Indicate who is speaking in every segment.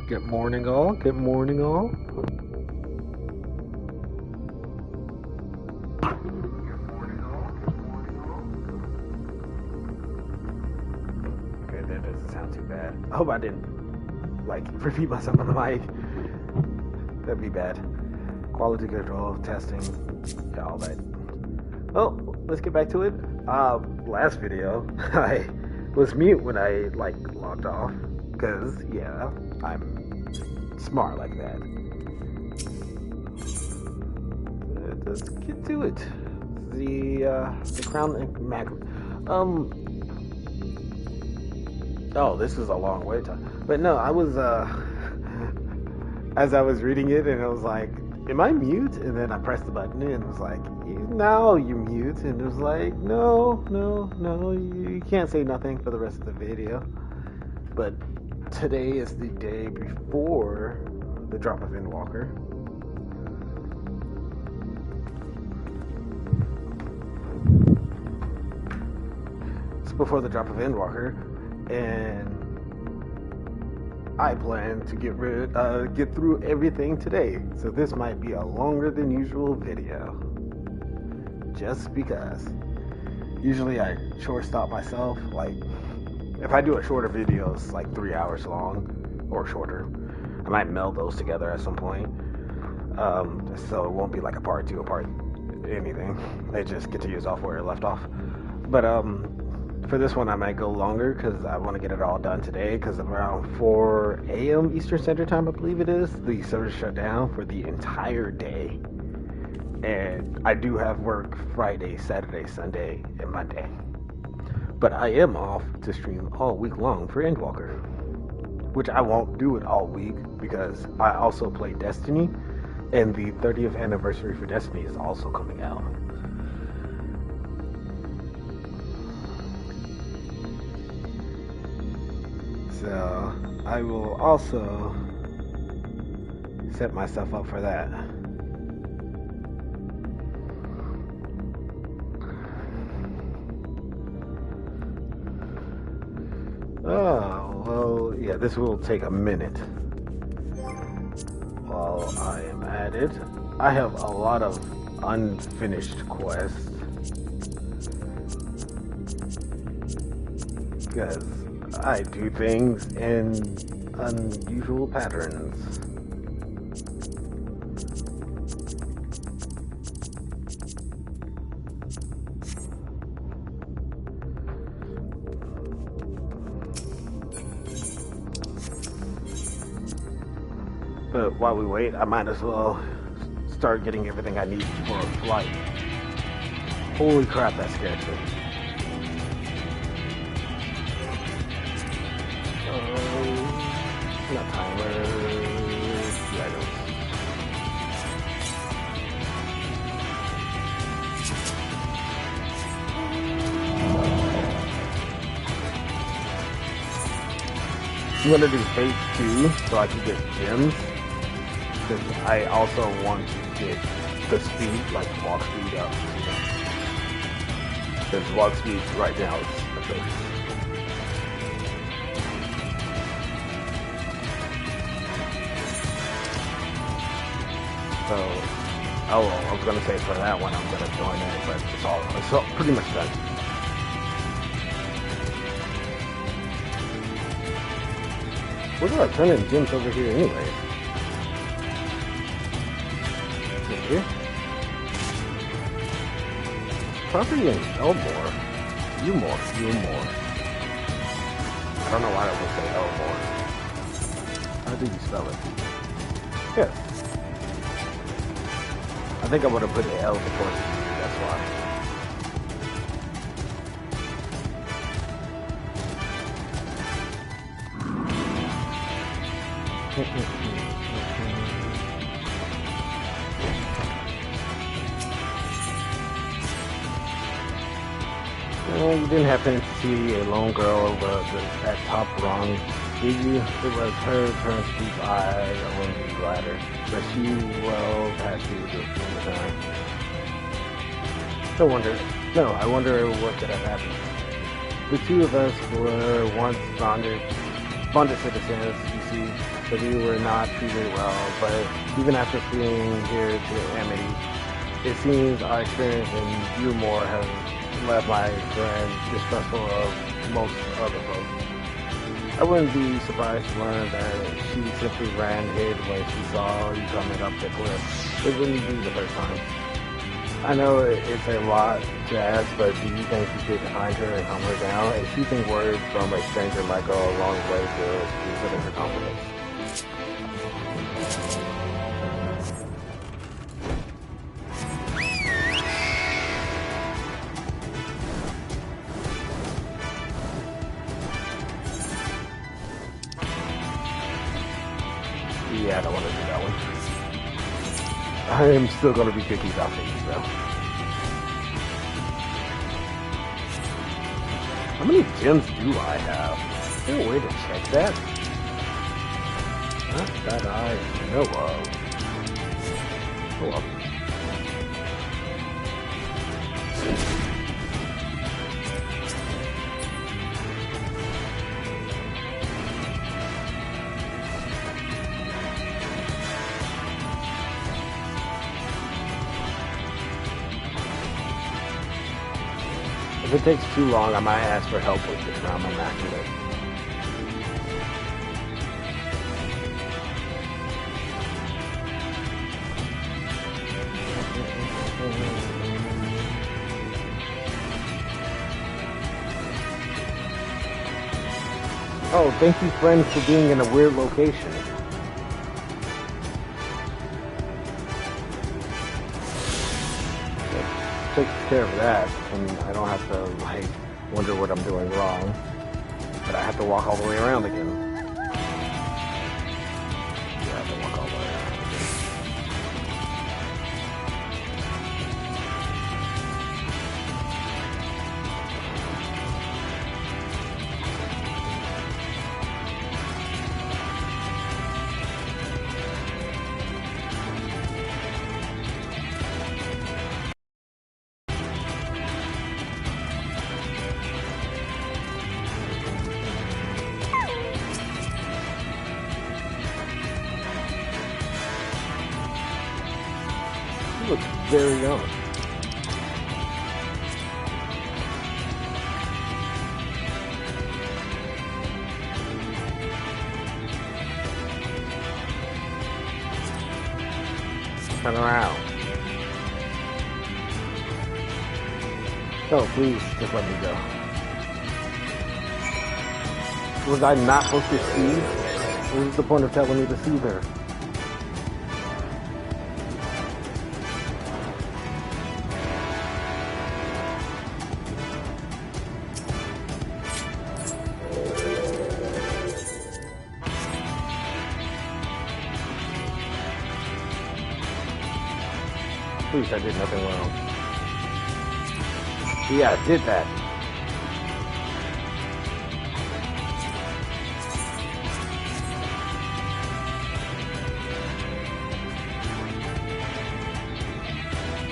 Speaker 1: Good morning, all. Good morning, all. Okay, that doesn't sound too bad. I hope I didn't, repeat myself on the mic. That'd be bad. Quality control, testing, yeah, all that. Well, let's get back to it. Last video, I was mute when I, logged off. Because, yeah, I'm smart like that. Let's get to it. The Crown and Mac. Oh, this is a long way to. But no, I was, as I was reading it, and it was like, am I mute? And then I pressed the button, and it was like, now you're mute. And it was like, no, you can't say nothing for the rest of the video. But today is the day before the drop of Endwalker. It's before the drop of Endwalker, and I plan to get through everything today. So this might be a longer than usual video, just because. Usually I short stop myself. If I do a shorter video, it's 3 hours long or shorter. I might meld those together at some point. So it won't be like a part 2, a part anything. It just continues off where it left off. But for this one, I might go longer because I want to get it all done today. Because around 4 a.m. Eastern Standard Time, I believe it is, the servers shut down for the entire day. And I do have work Friday, Saturday, Sunday, and Monday. But I am off to stream all week long for Endwalker, which I won't do it all week because I also play Destiny, and the 30th anniversary for Destiny is also coming out. So I will also set myself up for that. Oh, well, yeah, this will take a minute. While I am at it, I have a lot of unfinished quests. Because I do things in unusual patterns. But while we wait, I might as well start getting everything I need for a flight. Holy crap, that scared me. Not timer. Items. I'm gonna do phase 2 so I can get gems. Because I also want to get the speed, walk speed up. Because walk speed right now is atrocious. So, I was gonna say for that one I'm gonna join it, but it's all pretty much done. Where do I turn in gems over here anyway? Here? Probably in Elmore. Umore. I don't know why I would say Elmore. How do you spell it? Yes. I think I would have put an L before the E, that's why. Well, you didn't happen to see a lone girl over that top rung, did you? It was her turn to keep eye along the ladder, but she well past you the time. I wonder what could have happened. The two of us were once bonded citizens, you see. that we were not treated well, but even after fleeing here to Amity, it seems our experience in Viewmore has left my friend distrustful of most other folks. I wouldn't be surprised to learn that she simply ran hid when she saw you coming up the cliff. It wouldn't be the first time. I know it's a lot to ask, but do you think you could find her and calm her down? A soothing word from a stranger might go a long way to rebuilding her confidence. Yeah, I don't want to do that one. I am still going to be picky about things, though. How many gems do I have? Is there a way to check that? Not that I know of. Oh well. If it takes too long, I might ask for help with this round immaculate. Oh, thank you, friends, for being in a weird location. Takes care of that, and I don't have to, like, wonder what I'm doing wrong. But I have to walk all the way around again. Yeah, I have to walk all the way around He looks very young. Turn around. Oh, please, just let me go. Was I not supposed to see? What was the point of telling me to see her? Please, I did nothing wrong. Yeah, I did that.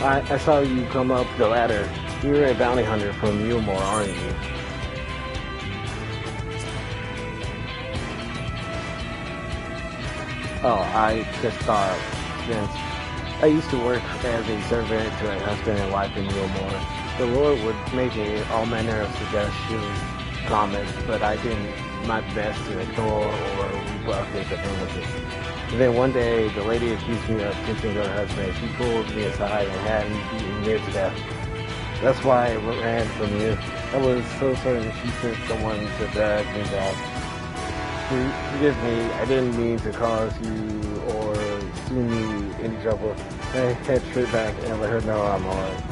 Speaker 1: I saw you come up the ladder. You're a bounty hunter from Viewmore, aren't you? Oh, I just thought, since I used to work as a servant to a husband and wife in Viewmore, the Lord would make all manner of suggestions, comments, but I did my best to ignore or rebuff his influences. And then one day, the lady accused me of kissing her husband. She pulled me aside and had me beaten near to death. That's why I ran from you. I was so certain she sent someone to drag me back. Forgive me, I didn't mean to cause you or sue me any trouble. I head straight back and let her know I'm alright.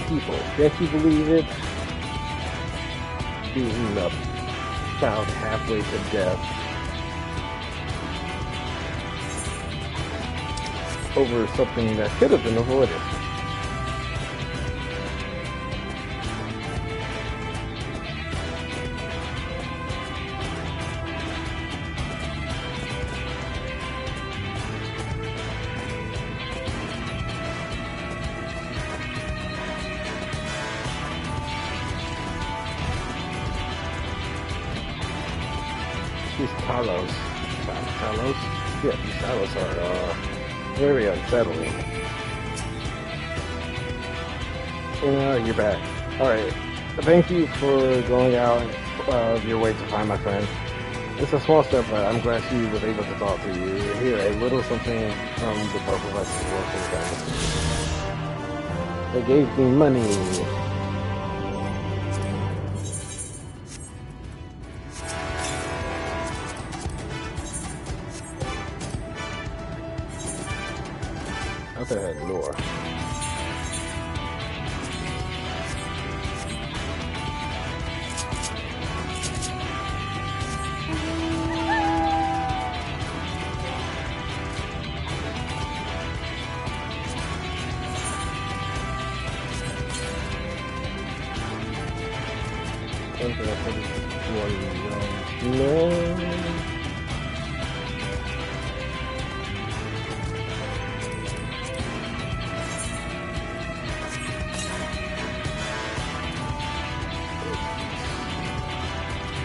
Speaker 1: People, can't you believe it? Beating up child halfway to death over something that could have been avoided. These Talos. Talos? Yeah, these Talos are very unsettling. You're back. Alright. Thank you for going out of your way to find my friend. It's a small step, but I'm glad she was able to talk to you. Here, a little something from the both of us is working together. They gave me money. What the heck, lore?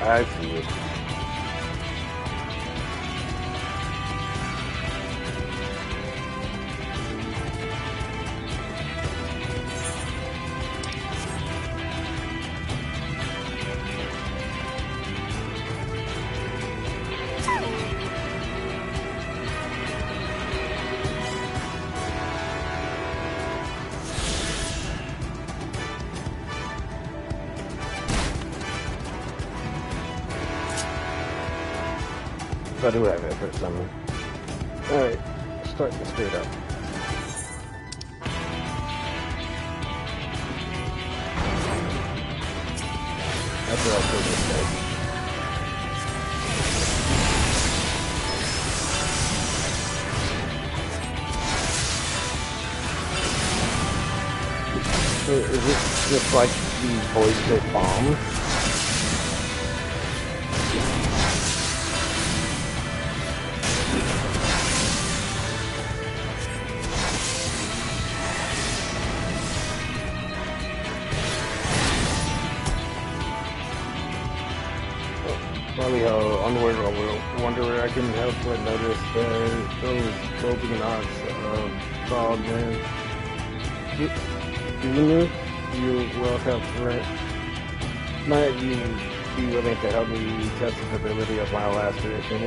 Speaker 1: I see it. I do have it for summon. Alright, start the straight up. That's what I'll do this day. So is this just like the voice bombs? Wanderer, I couldn't help but notice those sloping knots of bald men. Do you know you will help, right? Might you be willing to help me test the ability of my last tradition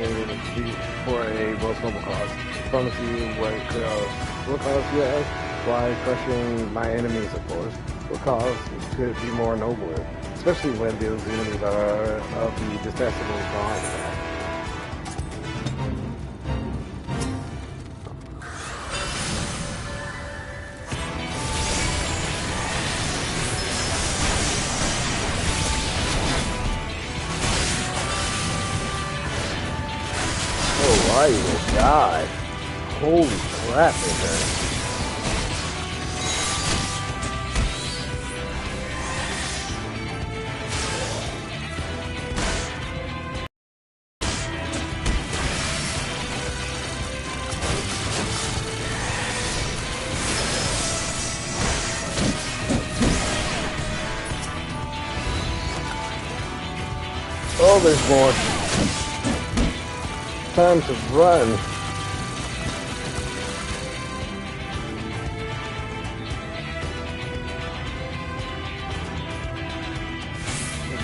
Speaker 1: for a most noble cause? I promise you what cause you ask? Why crushing my enemies, of course. What cause could be more nobler? Especially when those enemies are of the detestable kind. Oh, I will die. Holy crap, it hurts. Oh, there's more. Time to run.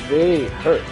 Speaker 1: They hurt.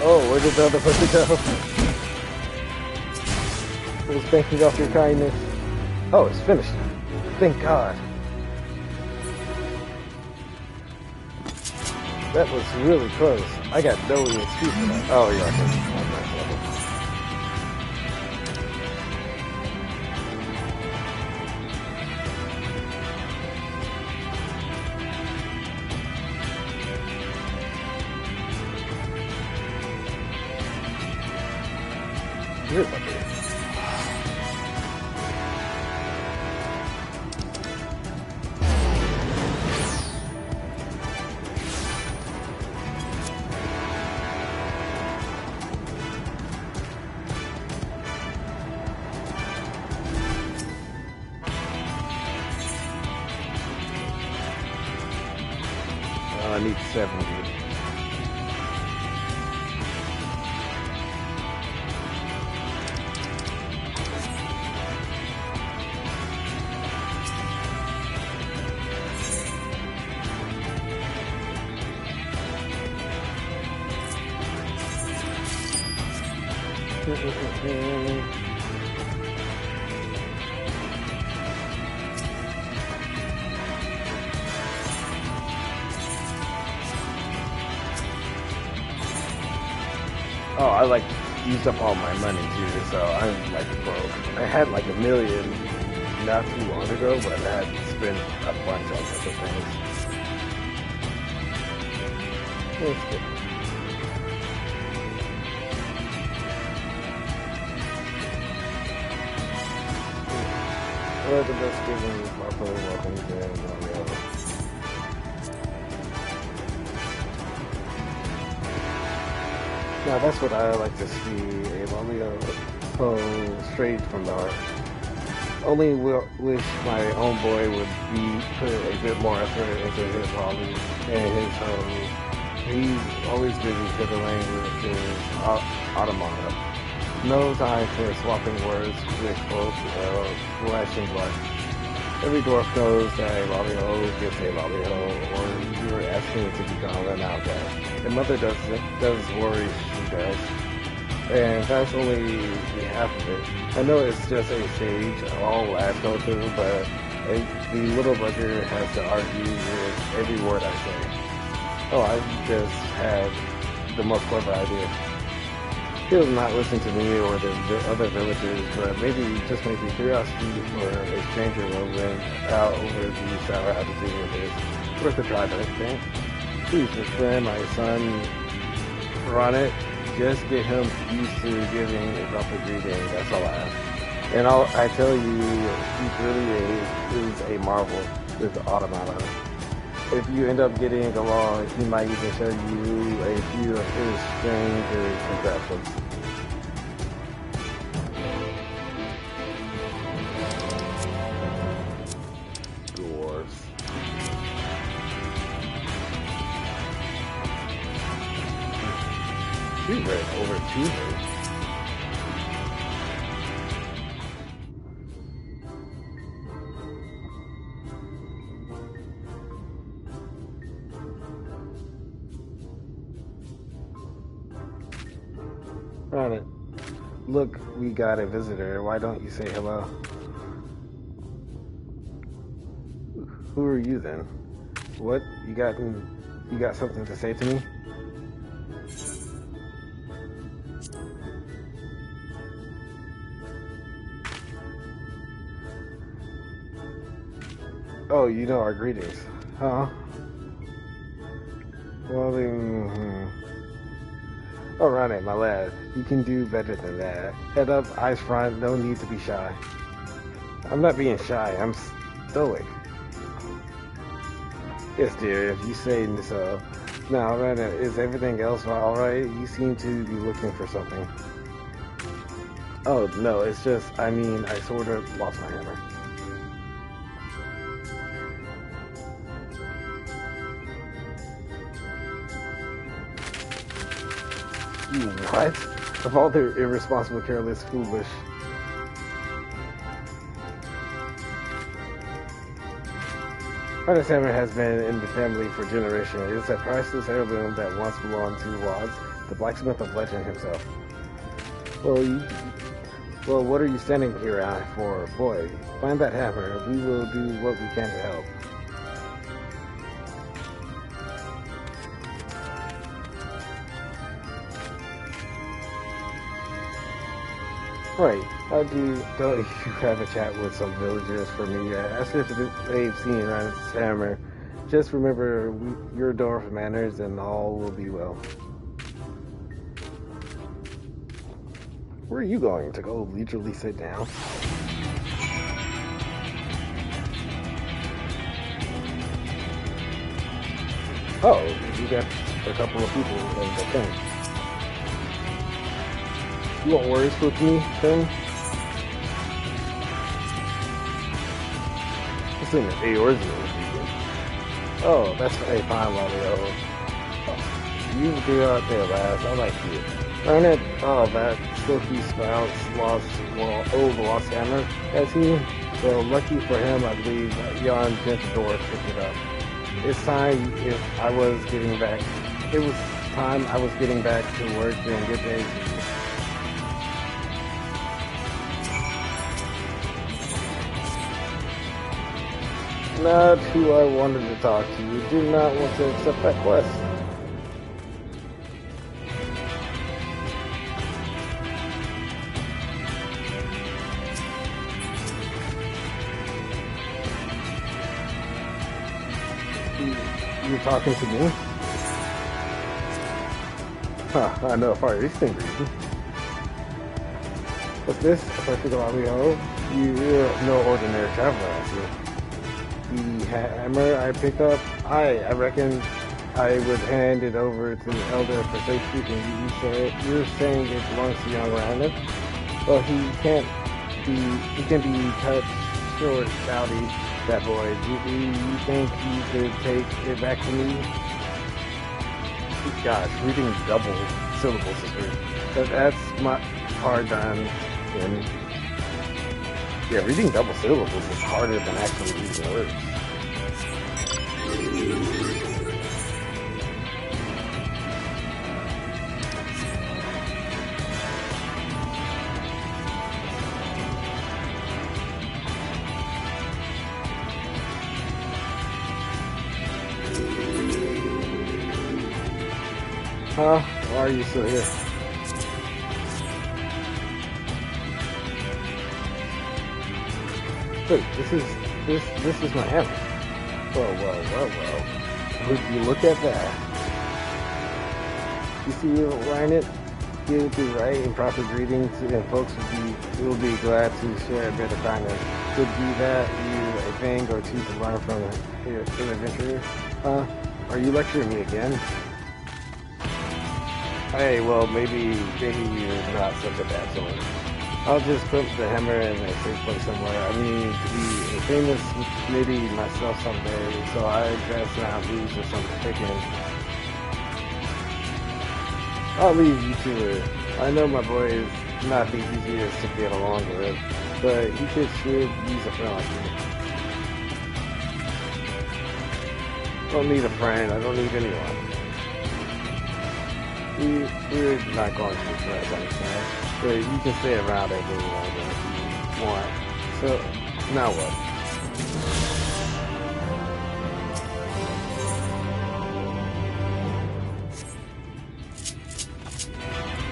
Speaker 1: Oh, where did the other person go? I was banking off your kindness. Oh, it's finished. Thank God. That was really close. I got no excuse for that. Oh, yeah, here's my bit. I need 70. Oh, I like used up all my money too, so I'm like broke. I had like $1 million not too long ago, but I had to spend a bunch on other things. It's good. Well, the best giving is my fellow welcome to Mario. Now that's what I like to see, a Mario straight from the heart. Only wish my own boy would put a bit more effort into his hobby and his hobby. He's always busy fiddling with his automata. No time for swapping words with both flesh and blood. Every dwarf knows that a lolly-ho gets a lolly-ho, or you are asking to become an outcast. And mother does worry, she does. And that's only half of it. I know it's just a stage, all last go through, but the little bugger has to argue with every word I say. Oh, I just had the most clever idea. He'll not listen to me or the other villagers, but just maybe curiosity for a stranger will win out over the sour attitude of his. Worth a try, don't you think? Please, befriend my son, Ronit. Just get him used to giving a proper greeting. That's all I ask. And I tell you, he really is a marvel with the automata. If you end up getting along, he might even show you a few of his stranger contraptions. Dwarves. She read over 200. Ronit, look, we got a visitor. Why don't you say hello? Who are you then? What? You got something to say to me? Oh, you know our greetings. Huh? Well, then... Oh, Ronit, my lad, you can do better than that. Head up, eyes front, no need to be shy. I'm not being shy, I'm stoic. Yes, dear, if you say so. Now, Ronit, is everything else alright? You seem to be looking for something. Oh, no, it's just, I sort of lost my hammer. You what? Of all the irresponsible, careless, foolish. Ernest Hammer has been in the family for generations. It is a priceless heirloom that once belonged to Woz, the blacksmith of legend himself. Well, what are you standing here for? Boy, find that hammer. We will do what we can to help. Right. Don't you have a chat with some villagers for me? Ask if they've seen Ernest's hammer. Just remember your dwarf manners and all will be well. Where are you going? To go leisurely sit down? Oh, you got a couple of people in the tent. You want words with me, then? Listen, Eorzea is vegan. Oh, that's fine, Mario. Oh, you do out there last. I like you. Darn it. Oh, that Silky Sprouts lost hammer. Has he? Well, lucky for him, I believe Jan Gentador picked it up. It's time I was getting back. It was time I was getting back to work and good day to you. Not who I wanted to talk to. You do not want to accept that quest. You're talking to me? Huh, I know a far eastern region. What's this? A perfect Lavio? You're no ordinary traveler, I see. The hammer I picked up, I reckon I would hand it over to the elder for safekeeping. You're saying it belongs to young Random? Well, he can be touched short, shouty, that boy. Do you think you could take it back to me? Gosh, reading double syllables is weird. That's my hard done. And yeah, reading double syllables is harder than actually reading words. Huh? Why are you still here? Wait, this is my hammer. Whoa. Would you look at that? You see you line it? It would be right and proper greetings, and folks will be glad to share a bit of kindness. Could be that you a thing or two to learn from an adventurer. Huh? Are you lecturing me again? Hey, well, maybe you're not such a bad sword. I'll just put the hammer in a safe place somewhere. I mean, to be a famous smithy myself someday, so I best not lose or something picking. I'll leave you to it. I know my boy is not the easiest to get along with, but he should use a friend like me. I don't need a friend. I don't need anyone. We're not going to be friends, I understand. But you can stay around a little longer if you want. So, now what?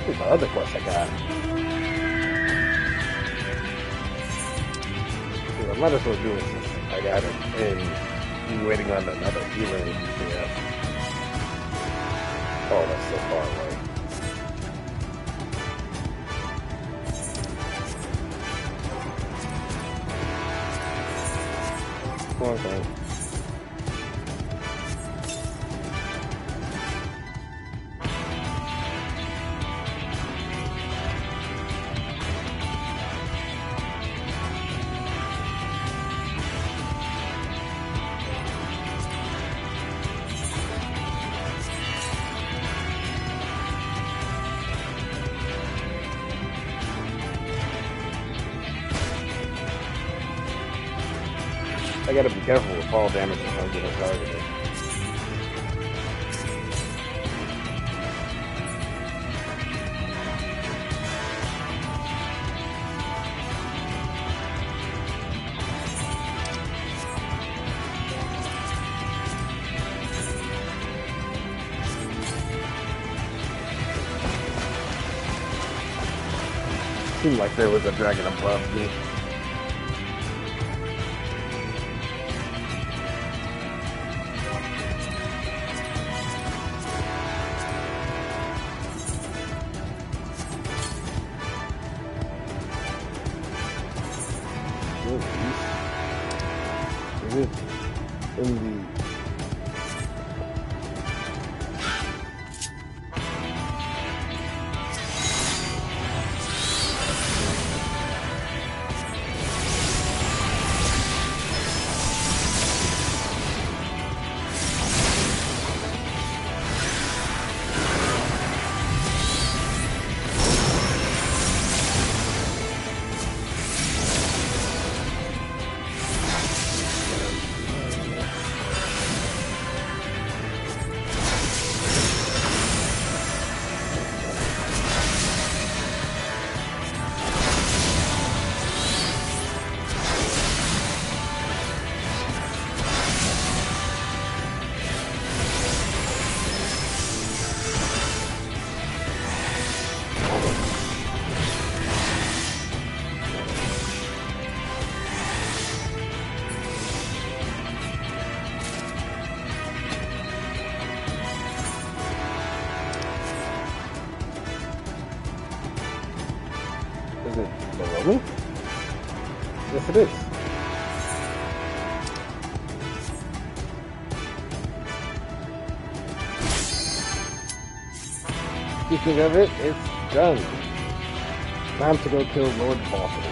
Speaker 1: Here's the other quest I got. I might as well do it since I got it. And be waiting on another healer. Yeah. Oh, that's so far away. Okay. I gotta be careful with fall damage if I'm getting targeted. Seemed like there was a dragon above me. Is it in the Is it below me? Yes, it is. Speaking of it, it's done. Time to go kill Lord Baltimore.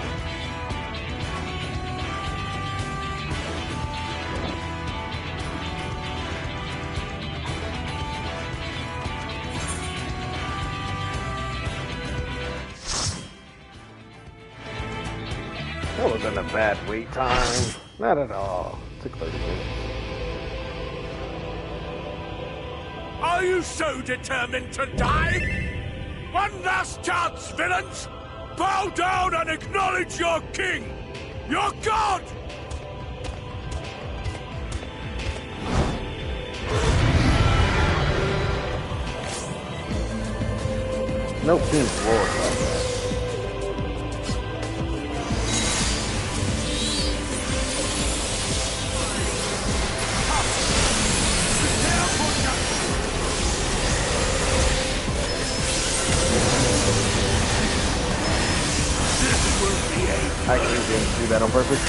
Speaker 1: That wasn't a bad wait time. Not at all. Took 30 minutes.
Speaker 2: Are you so determined to die? One last chance, villains! Bow down and acknowledge your king! Your god!
Speaker 1: No King's Lord like that. I actually didn't do that on purpose.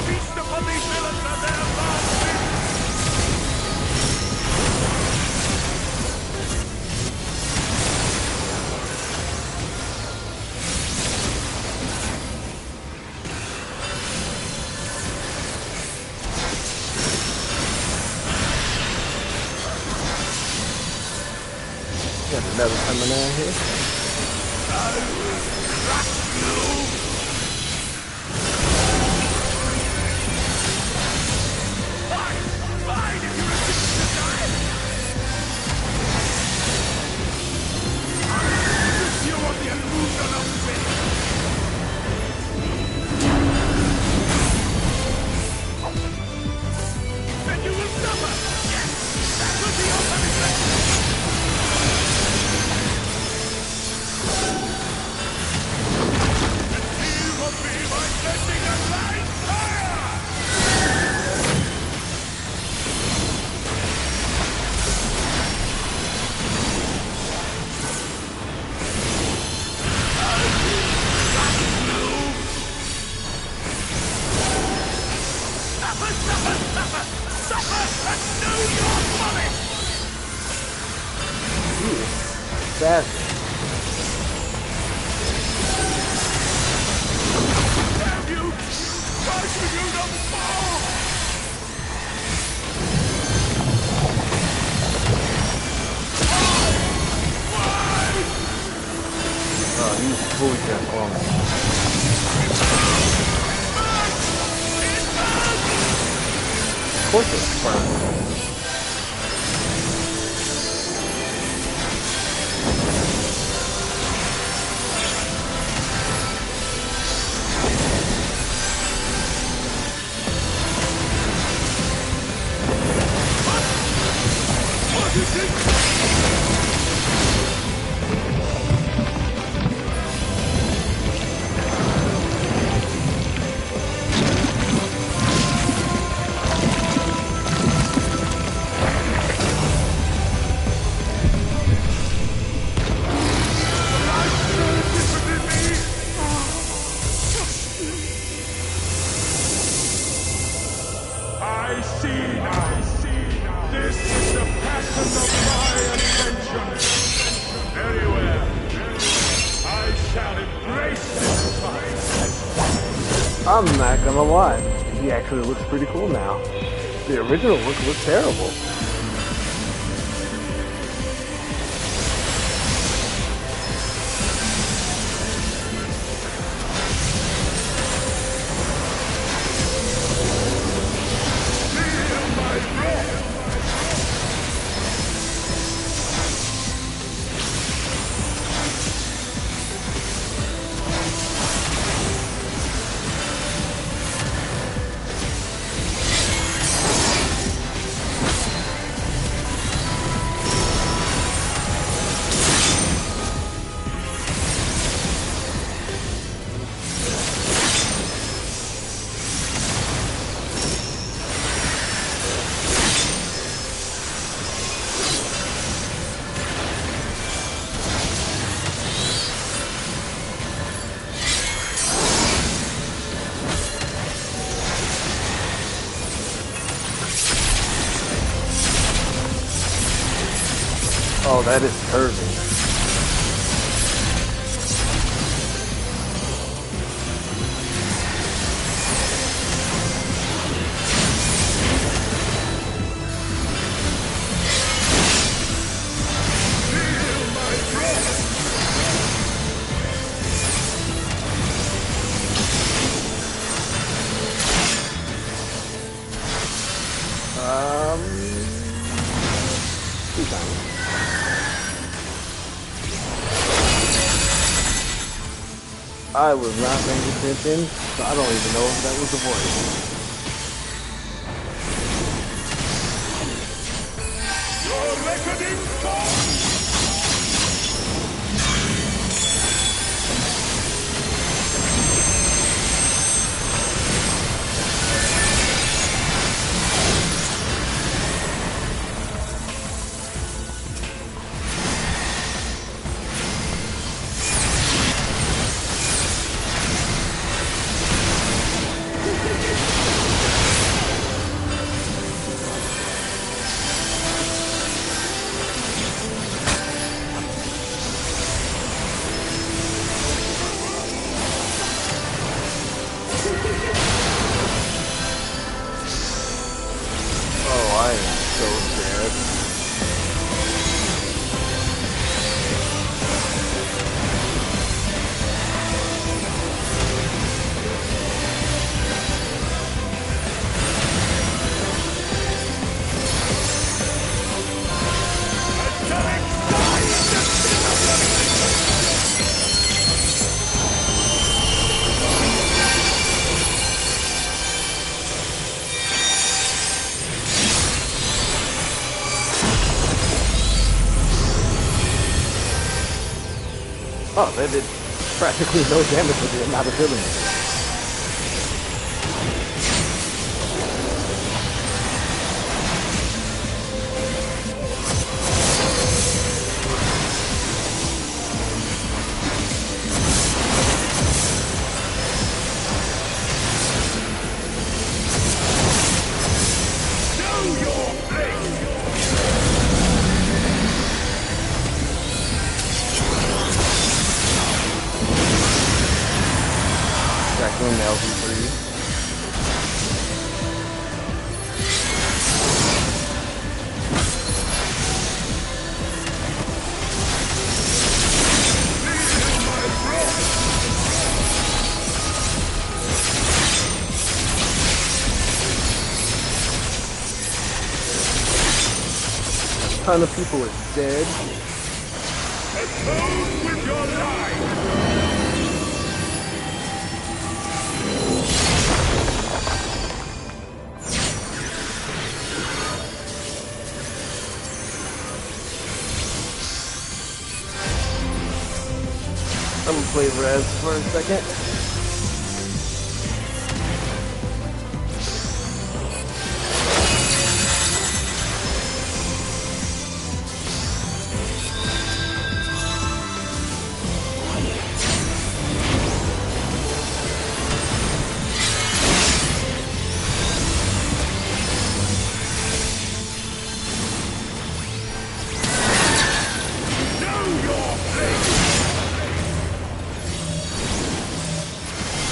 Speaker 2: Feast upon these villains and their last
Speaker 1: Got another coming down here.
Speaker 2: I will crush you! Fine if you refuse to die! I'll use you on the illusion of sin! Then you will suffer! Yes! That will be your punishment!
Speaker 1: Fast.
Speaker 2: Damn you! Why should you not fall?
Speaker 1: fully transforming. Of course it's fun.
Speaker 2: I see now. This is the pattern of my ascension. Very well. I shall embrace this fight.
Speaker 1: I'm not gonna lie. He actually looks pretty cool now. The original look was terrible. Oh, that is curving. Two times. I was not paying attention, so I don't even know if that was the voice.
Speaker 2: Your reckoning falls!
Speaker 1: Oh, I am so scared. Oh, that did practically no damage with the amount of healing.
Speaker 2: Know your place!
Speaker 1: ton of people are dead.
Speaker 2: Atone with your life!
Speaker 1: I'm gonna play Res for a second.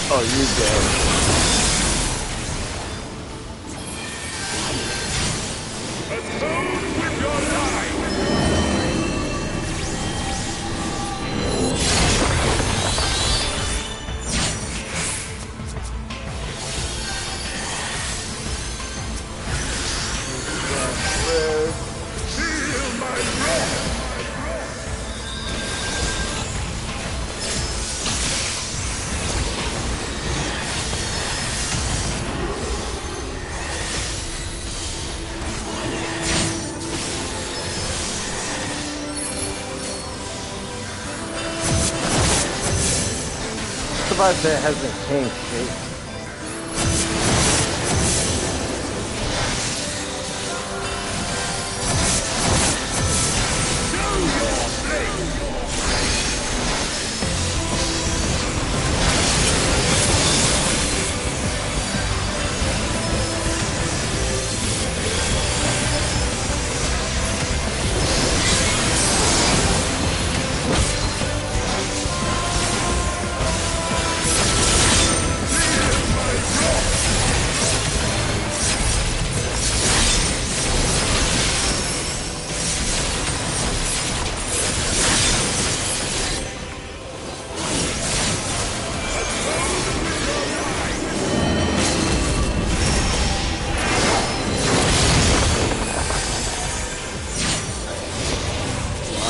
Speaker 1: Oh, you're dead.
Speaker 2: Atone with your life! Feel my wrath!
Speaker 1: Surprised that hasn't changed shape.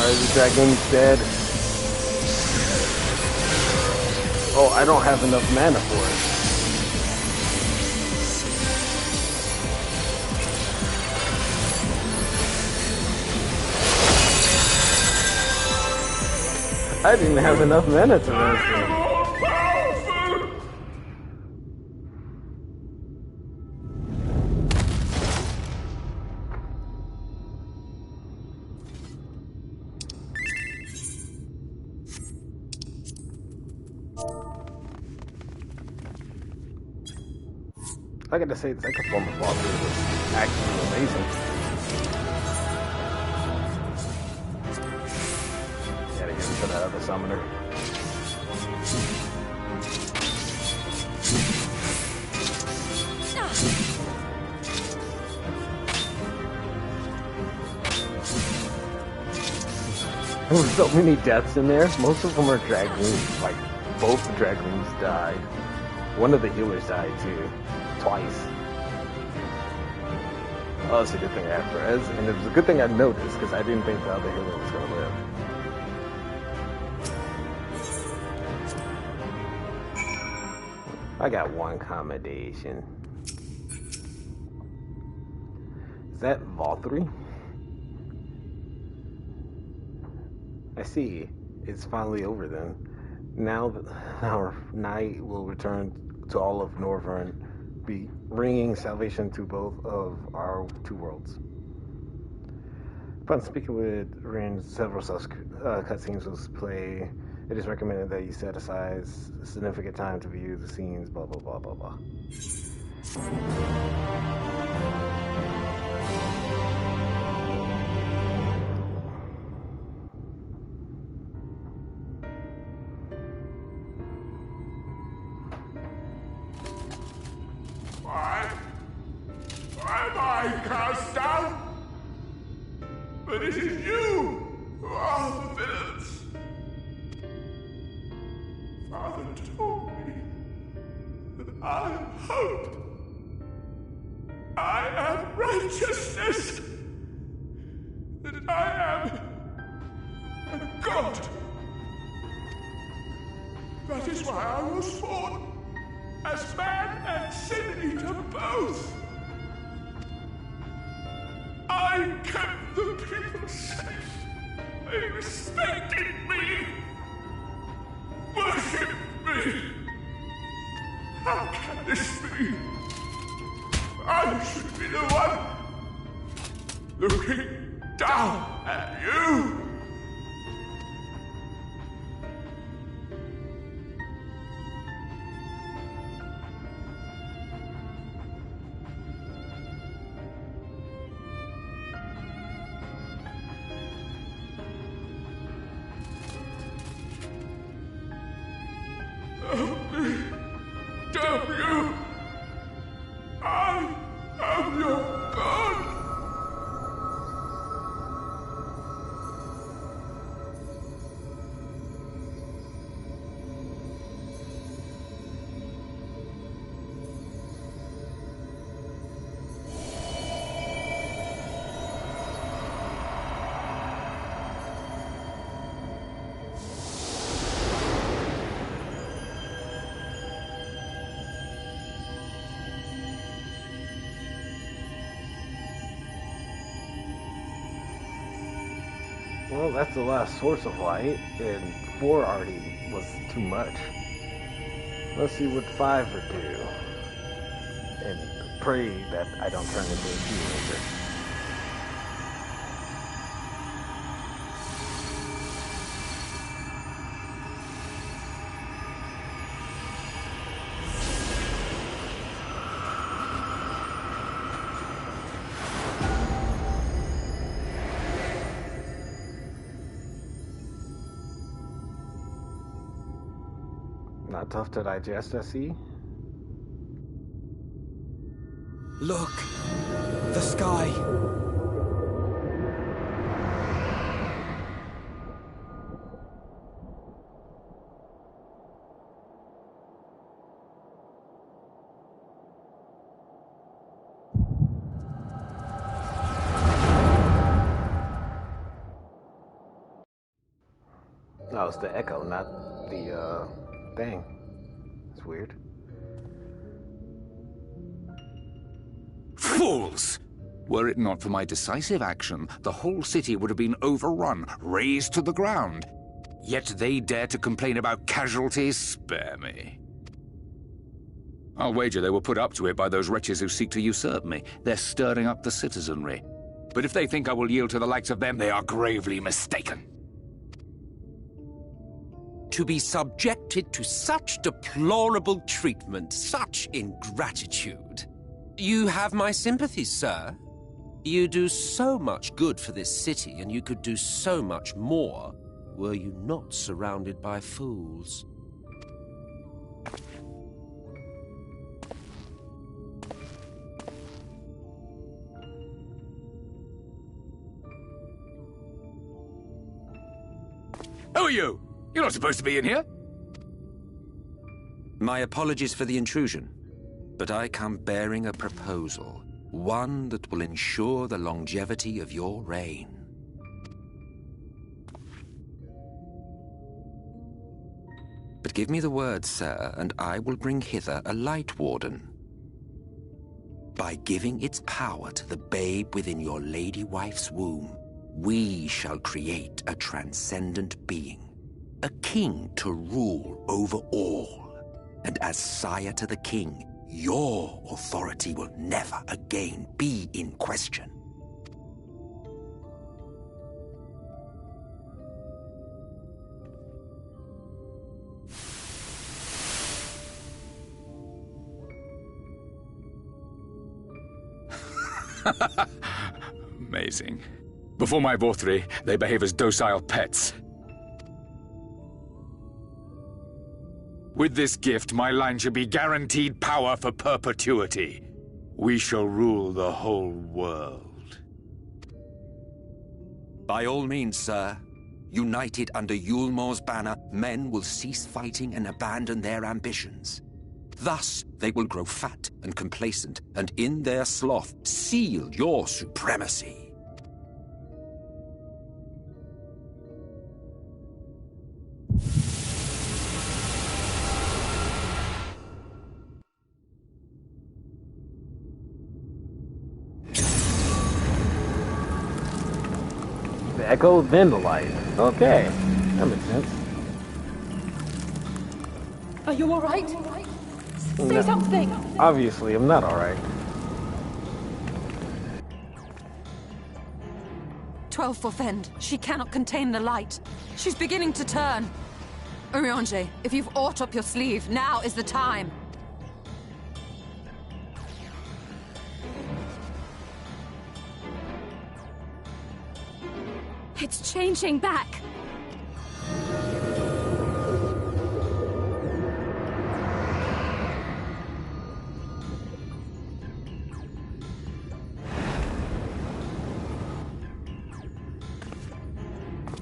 Speaker 1: The dragon's dead. Oh, I don't have enough mana for it. I didn't have enough mana to rest him. I gotta say, the second form of Valkyrie was actually amazing. Gotta get into that other summoner. There were so many deaths in there. Most of them are Dragoons. Like, both the Dragoons died. One of the healers died too. Twice. Oh, that's a good thing I have Res, and it was a good thing I noticed because I didn't think the other healer was gonna live. I got one commendation. Is that Valkyrie? I see. It's finally over then. Now our night will return to all of Norvern, be bringing salvation to both of our two worlds. Upon speaking with Rin, several such cutscenes will play. It is recommended that you set aside significant time to view the scenes, blah, blah, blah, blah, blah.
Speaker 2: Am I cast down? But it is you who are the villains. Father told me that I am hope. I am righteousness. That a god. That is why I was born, as man and sin eater both. I kept the people safe. They respected me, worshipped me. How can this be? I should be the one looking down at you. Damn you! I am your god!
Speaker 1: Well, that's the last source of light, and 4 already was too much. Let's see what 5 would do. And pray that I don't turn into a teenager. Not tough to digest, I see.
Speaker 3: Look! The sky!
Speaker 1: No, it's the echo, not the, thing. It's weird.
Speaker 4: Fools! Were it not for my decisive action, the whole city would have been overrun, razed to the ground. Yet they dare to complain about casualties? Spare me. I'll wager they were put up to it by those wretches who seek to usurp me. They're stirring up the citizenry. But if they think I will yield to the likes of them, they are gravely mistaken.
Speaker 3: To be subjected to such deplorable treatment, such ingratitude. You have my sympathies, sir. You do so much good for this city, and you could do so much more were you not surrounded by fools.
Speaker 4: Who are you? You're not supposed to be in here.
Speaker 3: My apologies for the intrusion, but I come bearing a proposal, one that will ensure the longevity of your reign. But give me the word, sir, and I will bring hither a Light Warden. By giving its power to the babe within your lady wife's womb, we shall create a transcendent being. A king to rule over all. And as sire to the king, your authority will never again be in question.
Speaker 4: Amazing. Before my Vorthri, they behave as docile pets. With this gift, my line shall be guaranteed power for perpetuity. We shall rule the whole world.
Speaker 3: By all means, sir. United under Yulmor's banner, men will cease fighting and abandon their ambitions. Thus, they will grow fat and complacent, and in their sloth, seal your supremacy.
Speaker 1: echo, then the light. Okay, that makes sense.
Speaker 5: Are you alright? Say
Speaker 1: No.
Speaker 5: something!
Speaker 1: Obviously, I'm not alright.
Speaker 5: 12 for Fend. She cannot contain the light. She's beginning to turn. Urianger, if you've aught up your sleeve, now is the time.
Speaker 6: It's changing back.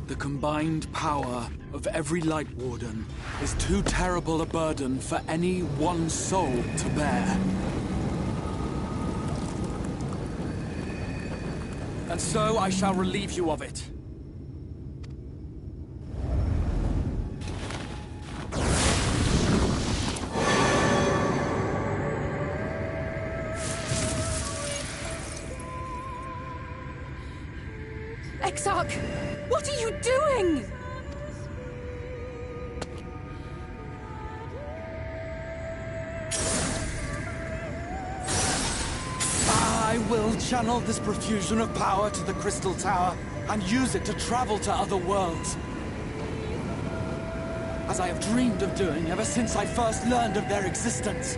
Speaker 7: The combined power of every Light Warden is too terrible a burden for any one soul to bear. And so I shall relieve you of it.
Speaker 5: Exarch, what are you doing?
Speaker 7: I will channel this profusion of power to the Crystal Tower and use it to travel to other worlds. As I have dreamed of doing ever since I first learned of their existence.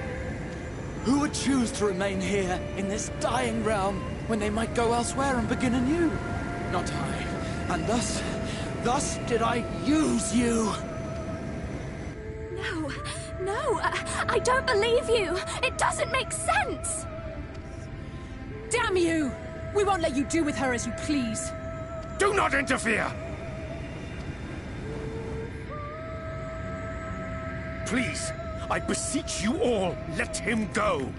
Speaker 7: Who would choose to remain here in this dying realm when they might go elsewhere and begin anew? Not I. And thus did I use you.
Speaker 6: No, I don't believe you. It doesn't make sense.
Speaker 5: Damn you! We won't let you do with her as you please.
Speaker 2: Do not interfere! Please, I beseech you all, let him go!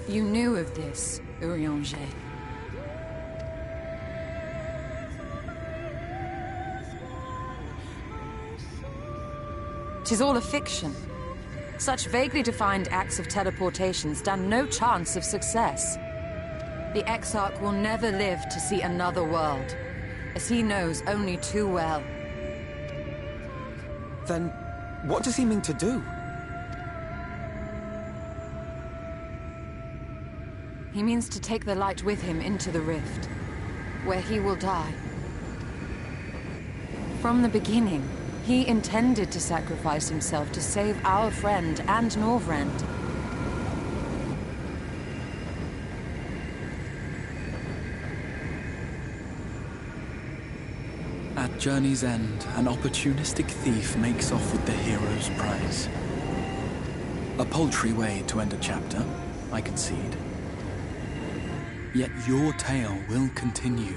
Speaker 5: You knew of this, Urianger. 'Tis all a fiction. Such vaguely defined acts of teleportation stand no chance of success. The Exarch will never live to see another world, as he knows only too well.
Speaker 3: Then, what does he mean to do?
Speaker 5: He means to take the light with him into the Rift, where he will die. From the beginning, he intended to sacrifice himself to save our friend and Norvrend.
Speaker 7: At journey's end, an opportunistic thief makes off with the hero's prize. A paltry way to end a chapter, I concede. Yet your tale will continue,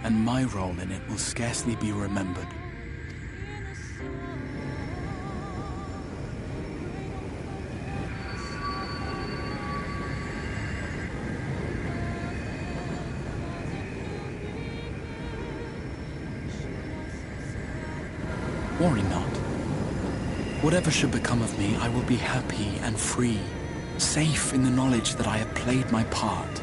Speaker 7: and my role in it will scarcely be remembered. Worry not. Whatever should become of me, I will be happy and free, safe in the knowledge that I have played my part.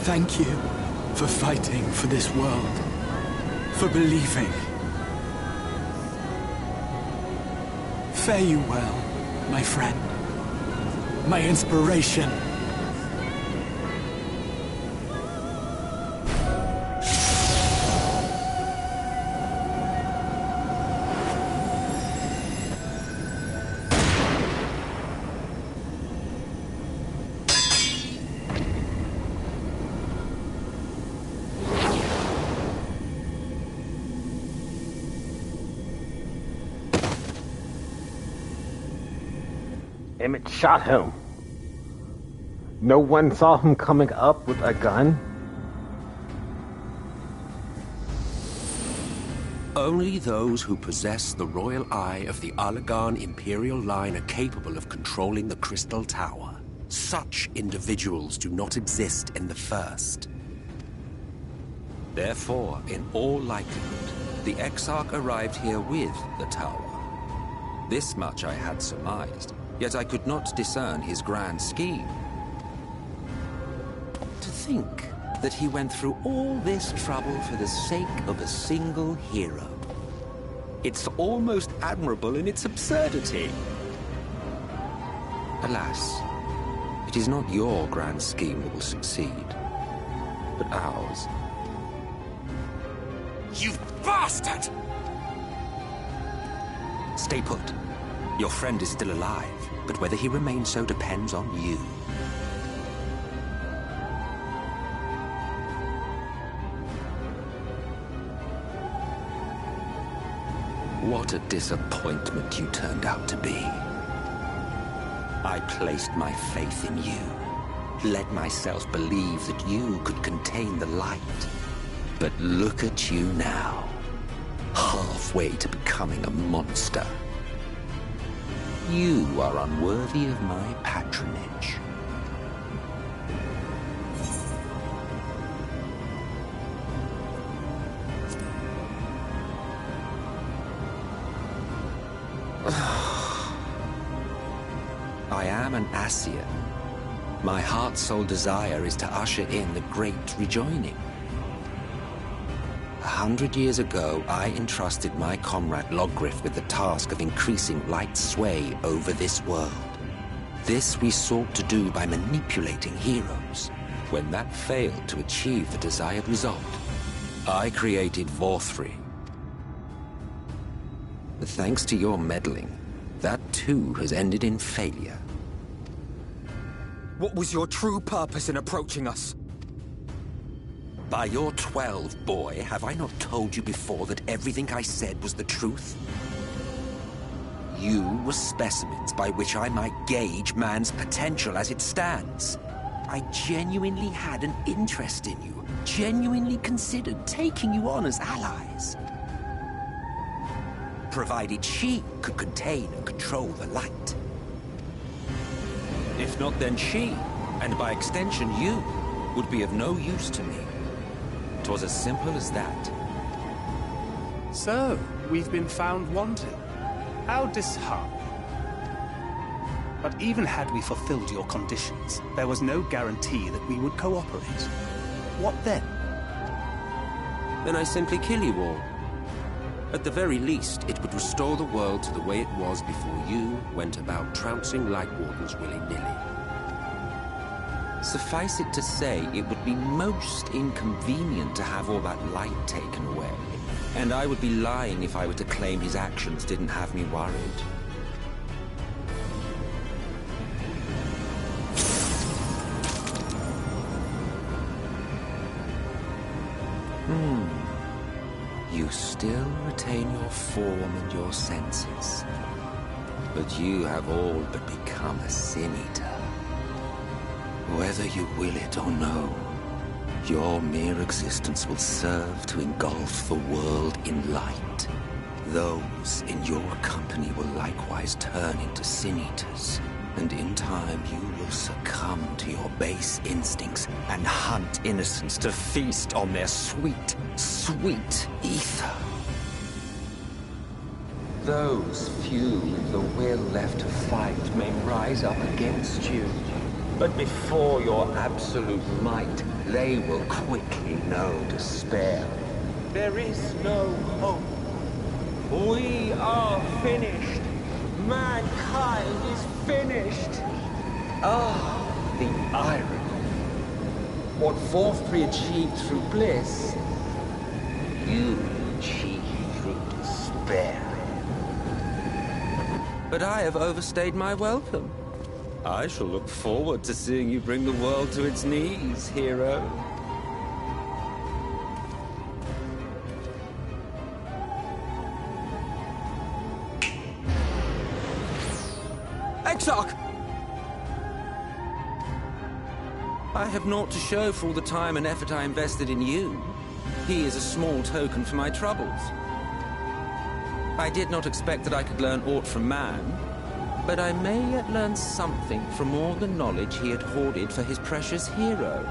Speaker 7: Thank you for fighting for this world, for believing. Fare you well, my friend, my inspiration.
Speaker 1: Emmett shot him. No one saw him coming up with a gun.
Speaker 3: Only those who possess the royal eye of the Allagan Imperial line are capable of controlling the Crystal Tower. Such individuals do not exist in the First. Therefore, in all likelihood, the Exarch arrived here with the tower. This much I had surmised, yet I could not discern his grand scheme. To think that he went through all this trouble for the sake of a single hero. It's almost admirable in its absurdity. Alas, it is not your grand scheme that will succeed, but ours.
Speaker 2: You bastard!
Speaker 3: Stay put. Your friend is still alive, but whether he remains so depends on you. What a disappointment you turned out to be. I placed my faith in you, let myself believe that you could contain the light. But look at you now, halfway to becoming a monster. You are unworthy of my patronage. I am an Ascian. My heart's sole desire is to usher in the Great Rejoining. 100 years ago, I entrusted my comrade Logriff with the task of increasing light's sway over this world. This we sought to do by manipulating heroes. When that failed to achieve the desired result, I created Vorthri. But thanks to your meddling, that too has ended in failure.
Speaker 8: What was your true purpose in approaching us?
Speaker 3: By your 12, boy, have I not told you before that everything I said was the truth? You were specimens by which I might gauge man's potential as it stands. I genuinely had an interest in you, genuinely considered taking you on as allies. Provided she could contain and control the light. If not, then she, and by extension you, would be of no use to me. 'Twas as simple as that.
Speaker 9: So, we've been found wanting. How disheartening. But even had we fulfilled your conditions, there was no guarantee that we would cooperate. What then?
Speaker 3: Then I simply kill you all. At the very least, it would restore the world to the way it was before you went about trouncing Light Wardens willy-nilly. Suffice it to say, it would be most inconvenient to have all that light taken away. And I would be lying if I were to claim his actions didn't have me worried. You still retain your form and your senses. But you have all but become a Sin Eater. Whether you will it or no, your mere existence will serve to engulf the world in light. Those in your company will likewise turn into Sin Eaters, and in time you will succumb to your base instincts and hunt innocents to feast on their sweet, sweet ether. Those few with the will left to fight may rise up against you. But before your absolute might, they will quickly know despair. There is no hope. We are finished. Mankind is finished. Ah, the irony. What Vorthri achieved through bliss, you achieved through despair. But I have overstayed my welcome. I shall look forward to seeing you bring the world to its knees, hero.
Speaker 8: Exarch!
Speaker 3: I have naught to show for all the time and effort I invested in you. He is a small token for my troubles. I did not expect that I could learn aught from man, but I may yet learn something from all the knowledge he had hoarded for his precious hero.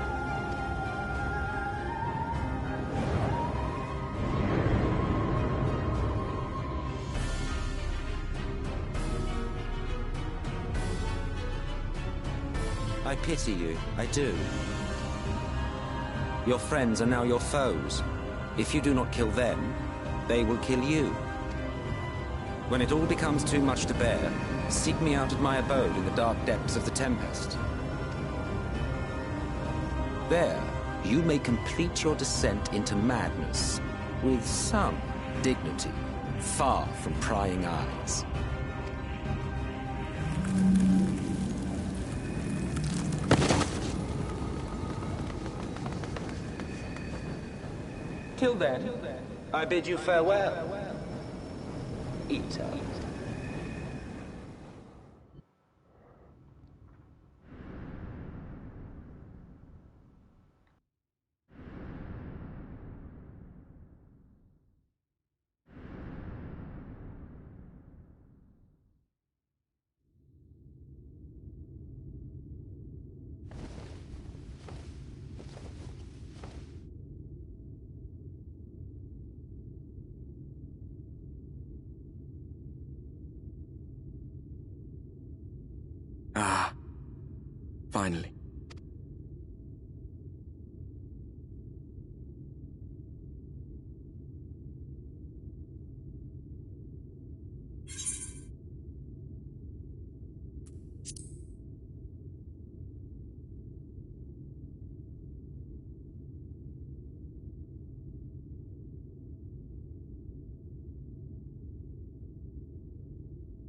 Speaker 3: I pity you, I do. Your friends are now your foes. If you do not kill them, they will kill you. When it all becomes too much to bear, seek me out at my abode in the dark depths of the Tempest. There, you may complete your descent into madness, with some dignity, far from prying eyes. Till then, I bid you farewell, Eater.
Speaker 8: Ah, finally.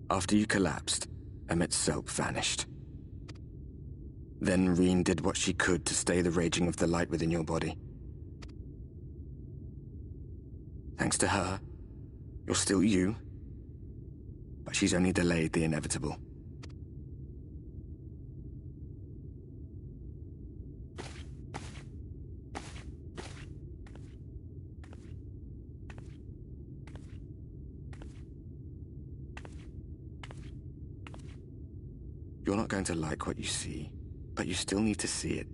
Speaker 8: After you collapsed, Emmet Selk vanished. Then Reen did what she could to stay the raging of the light within your body. Thanks to her, you're still you, but she's only delayed the inevitable. You're not going to like what you see, but you still need to see it.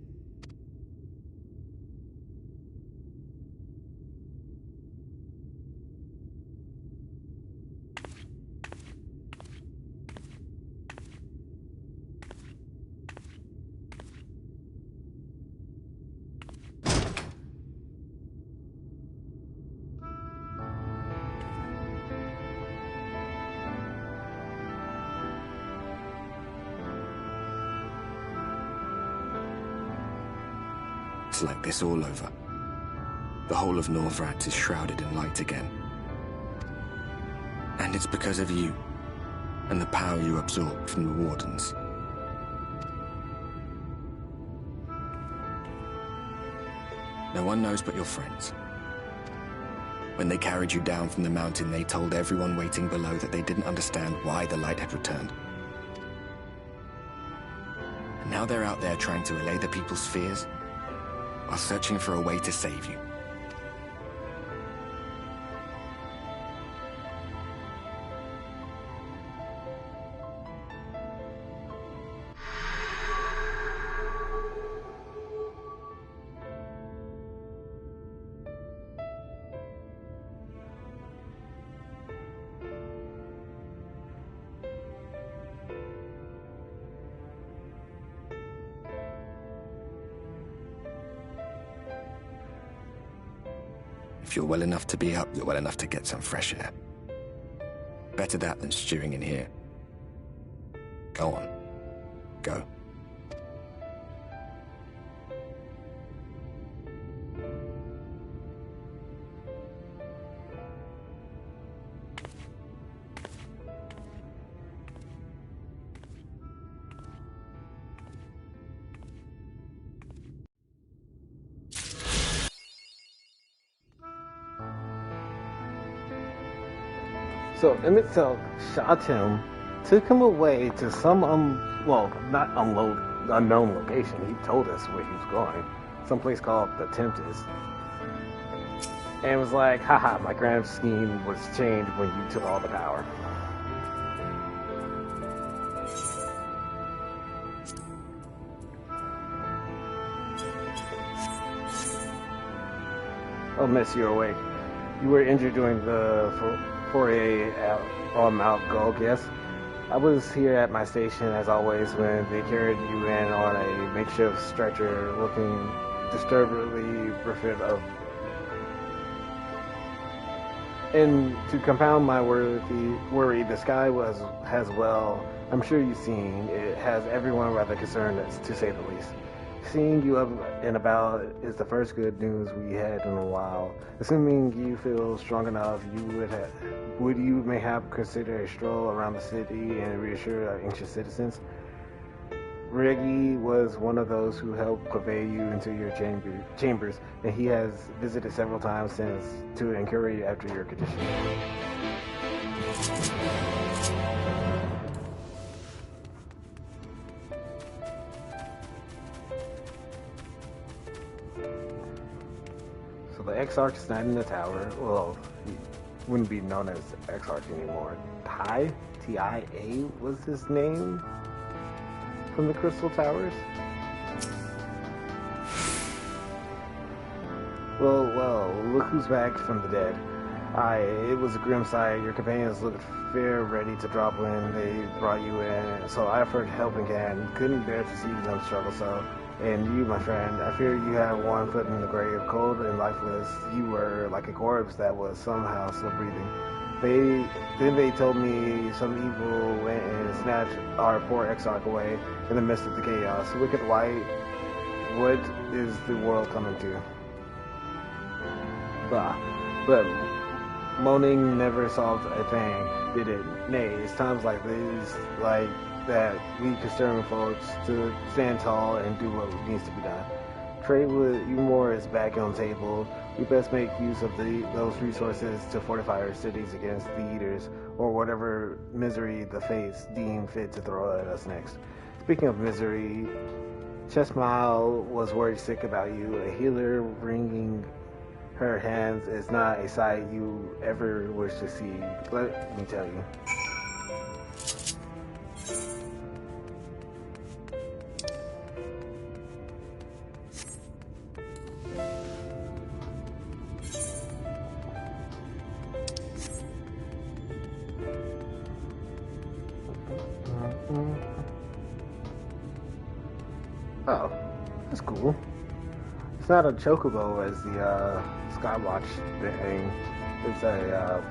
Speaker 8: It's like this all over. The whole of Norvrat is shrouded in light again. And it's because of you, and the power you absorbed from the Wardens. No one knows but your friends. When they carried you down from the mountain, they told everyone waiting below that they didn't understand why the light had returned. And now they're out there trying to allay the people's fears, while searching for a way to save you. If you're well enough to be up, you're well enough to get some fresh air. Better that than stewing in here. Go on. Go.
Speaker 1: So Emmet Selk shot him, took him away to some, well, not unload, unknown location. He told us where he was going. Someplace called the Tempest. And was like, haha, my grand scheme was changed when you took all the power. Oh, miss, you're awake. You were injured during the foray on Mount Gulg, yes? I was here at my station, as always, when they carried you in on a makeshift stretcher, looking disturbingly bereft of... And to compound my worry, the sky has, well, I'm sure you've seen, it has everyone rather concerned, to say the least. Seeing you up and about is the first good news we had in a while. Assuming you feel strong enough, would you mayhap consider a stroll around the city and reassure our anxious citizens? Reggie was one of those who helped convey you into your chambers, and he has visited several times since to inquire you after your condition. So the Exarch is not in the tower. Well, he wouldn't be known as Exarch anymore. Tai? T-I-A was his name? From the Crystal Towers? Well, look who's back from the dead. It was a grim sight. Your companions looked fair ready to drop when they brought you in, so I offered helping hand. Couldn't bear to see them struggle so. And you, my friend, I fear you have one foot in the grave, cold and lifeless. You were like a corpse that was somehow still breathing. Then they told me some evil went and snatched our poor Exarch away in the midst of the chaos. Wicked White, what is the world coming to? Bah, but moaning never solved a thing, did it? Nay, it's times like these, like that, we concerned folks to stand tall and do what needs to be done. Trade with Umor is back on the table. We best make use of those resources to fortify our cities against the Eaters, or whatever misery the fates deem fit to throw at us next. Speaking of misery, Chesmile was worried sick about you. A healer wringing her hands is not a sight you ever wish to see, let me tell you. Oh, that's cool. It's not a chocobo as the Skywatch thing. It's a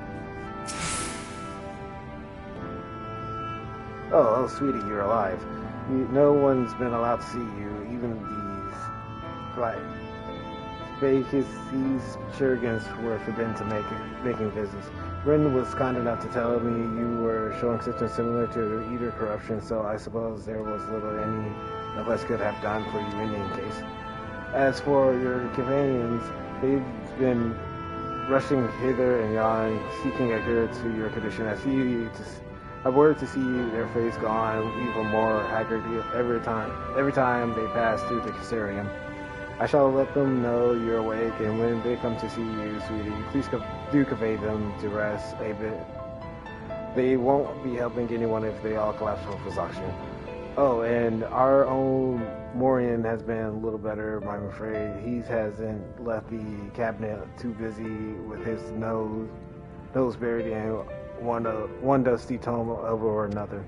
Speaker 1: oh, sweetie, you're alive. No one's been allowed to see you, even these vacancies. Shurgans were forbidden to making visits. Ren was kind enough to tell me you were showing symptoms similar to Eater corruption, so I suppose there was little any of us could have done for you in any case. As for your companions, they've been rushing hither and yon, seeking a cure to your condition. I worried to see their face gone even more haggard every time they pass through the Caesarium. I shall let them know you're awake, and when they come to see you, sweetie, please do convey them to rest a bit. They won't be helping anyone if they all collapse from exhaustion. Oh, and our own Morian has been a little better, I'm afraid. He hasn't left the cabinet too busy with his nose buried in one dusty tome over another.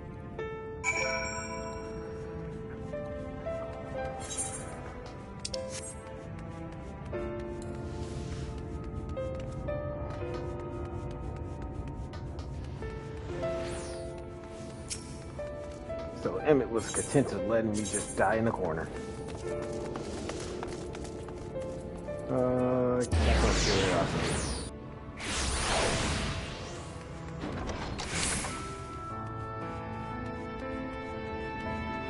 Speaker 1: So Emmett was content to letting me just die in the corner. That's not curiosity.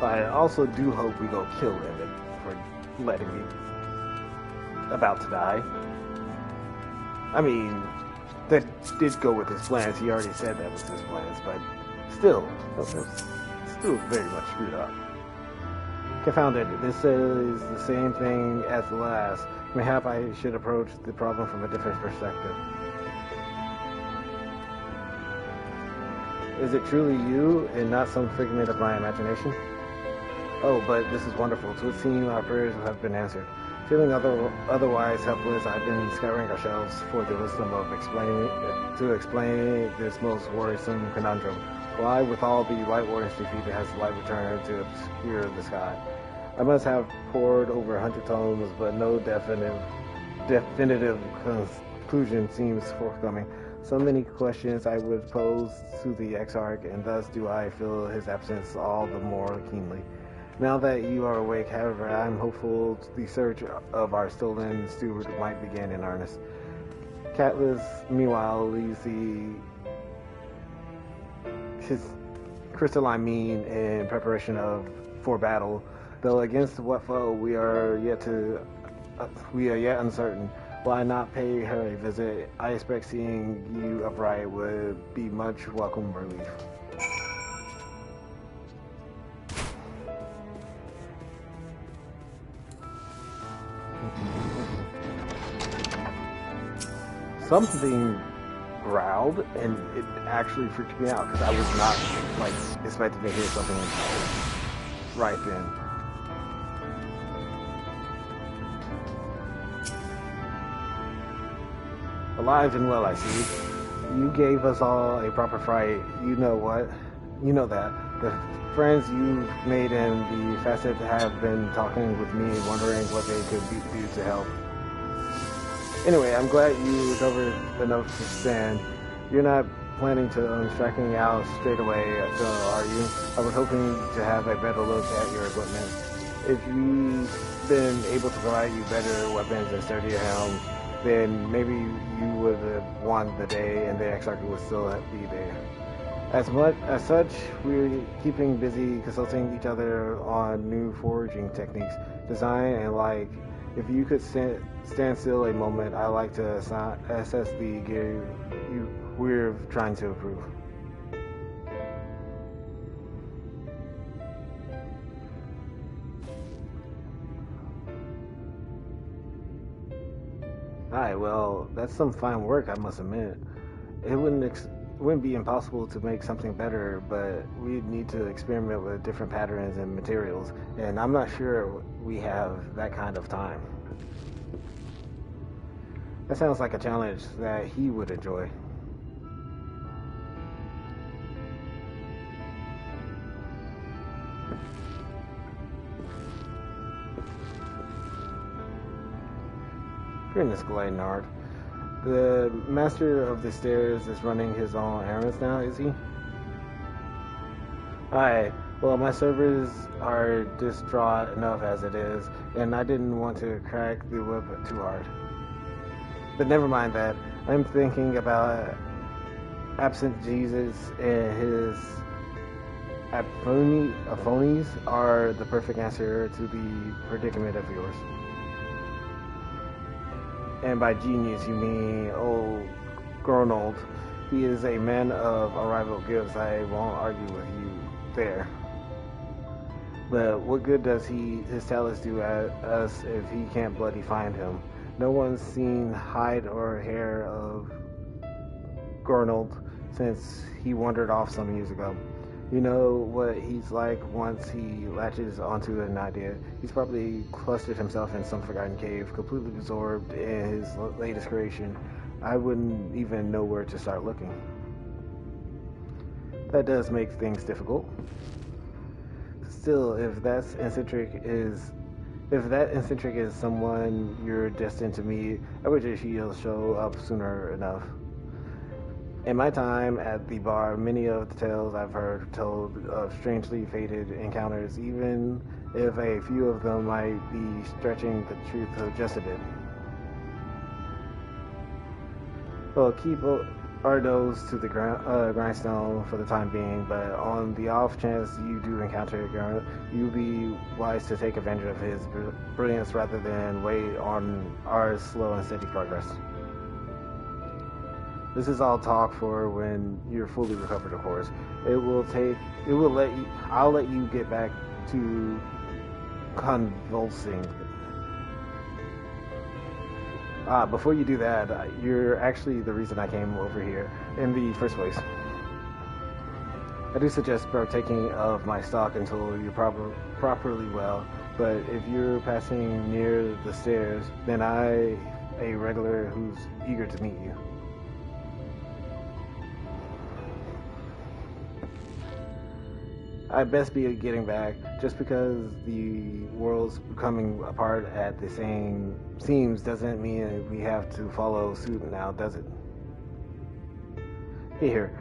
Speaker 1: I also do hope we go kill Emmett for letting me about to die. I mean, that did go with his plans. He already said that was his plans, but still, that was still very much screwed up. Confounded, this is the same thing as the last. Mayhap I should approach the problem from a different perspective. Is it truly you and not some figment of my imagination? Oh, but this is wonderful. To it seems our prayers have been answered. Feeling otherwise helpless, I've been scouring our shelves for the wisdom of explain this most worrisome conundrum. Why, with all the Light Wardens defeated, has the light returned to obscure the sky? I must have pored over 100 tomes, but no definitive conclusion seems forthcoming. So many questions I would pose to the Exarch, and thus do I feel his absence all the more keenly. Now that you are awake, however, I am hopeful the search of our stolen steward might begin in earnest. Catullus, meanwhile, leaves his crystalline mien in preparation for battle, though against what foe we are yet uncertain. Why not pay her a visit? I expect seeing you upright would be much welcome relief. Something growled, and it actually freaked me out because I was not expecting to hear something right then. Alive and well, I see. You gave us all a proper fright. You know what? You know that. The friends you've made in the facet have been talking with me, wondering what they could do to help. Anyway, I'm glad you recovered enough to stand. You're not planning to striking out straight away, are you? I was hoping to have a better look at your equipment. If we've been able to provide you better weapons and sturdier helms, then maybe you would have won the day and the Exarch would still be there. As such, we're keeping busy consulting each other on new forging techniques, design, and if you could stand still a moment, I'd like to assess the gear we're trying to improve. Alright, well, that's some fine work, I must admit. It wouldn't be impossible to make something better, but we'd need to experiment with different patterns and materials, and I'm not sure we have that kind of time. That sounds like a challenge that he would enjoy. Goodness, Gleynard. The master of the stairs is running his own errands now, is he? Aye. Well, my servers are distraught enough as it is, and I didn't want to crack the whip too hard. But never mind that. I'm thinking about absent Jesus and his aphonies are the perfect answer to the predicament of yours. And by genius, you mean old Gronold. He is a man of unrivaled gifts. I won't argue with you there. But what good does his talents do us if he can't bloody find him? No one's seen hide or hair of Gronold since he wandered off some years ago. You know what he's like once he latches onto an idea. He's probably clustered himself in some forgotten cave, completely absorbed in his latest creation. I wouldn't even know where to start looking. That does make things difficult. Still, if that eccentric is someone you're destined to meet, I wish he'll show up sooner enough. In my time at the bar, many of the tales I've heard told of strangely fated encounters, even if a few of them might be stretching the truth just a bit. Well, keep our nose to the grindstone for the time being, but on the off chance you do encounter Garnet, you'll be wise to take advantage of his brilliance rather than wait on our slow and steady progress. This is all talk for when you're fully recovered, of course. I'll let you get back to convulsing. Before you do that, you're actually the reason I came over here in the first place. I do suggest partaking of my stock until you're properly well, but if you're passing near the stairs, then a regular who's eager to meet you. I'd best be getting back, just because the world's coming apart at the same seams doesn't mean we have to follow suit now, does it? Here,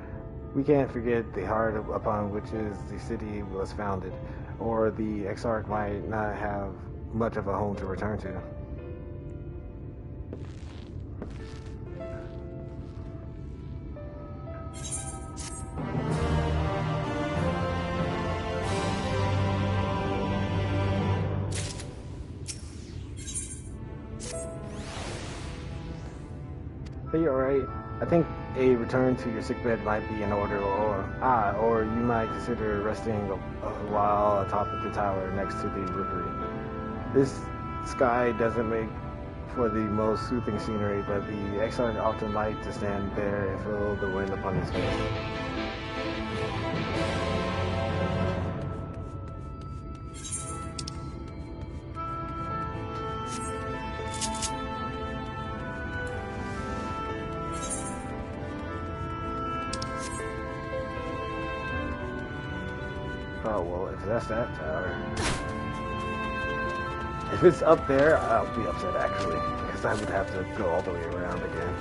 Speaker 1: we can't forget the heart upon which the city was founded, or the Exarch might not have much of a home to return to. Are you alright? I think a return to your sickbed might be in order, or you might consider resting a while atop of the tower next to the rookery. This sky doesn't make for the most soothing scenery, but the Exarch often like to stand there and feel the wind upon his face. Oh, well, if that's that tower. If it's up there, I'll be upset, actually, because I would have to go all the way around again.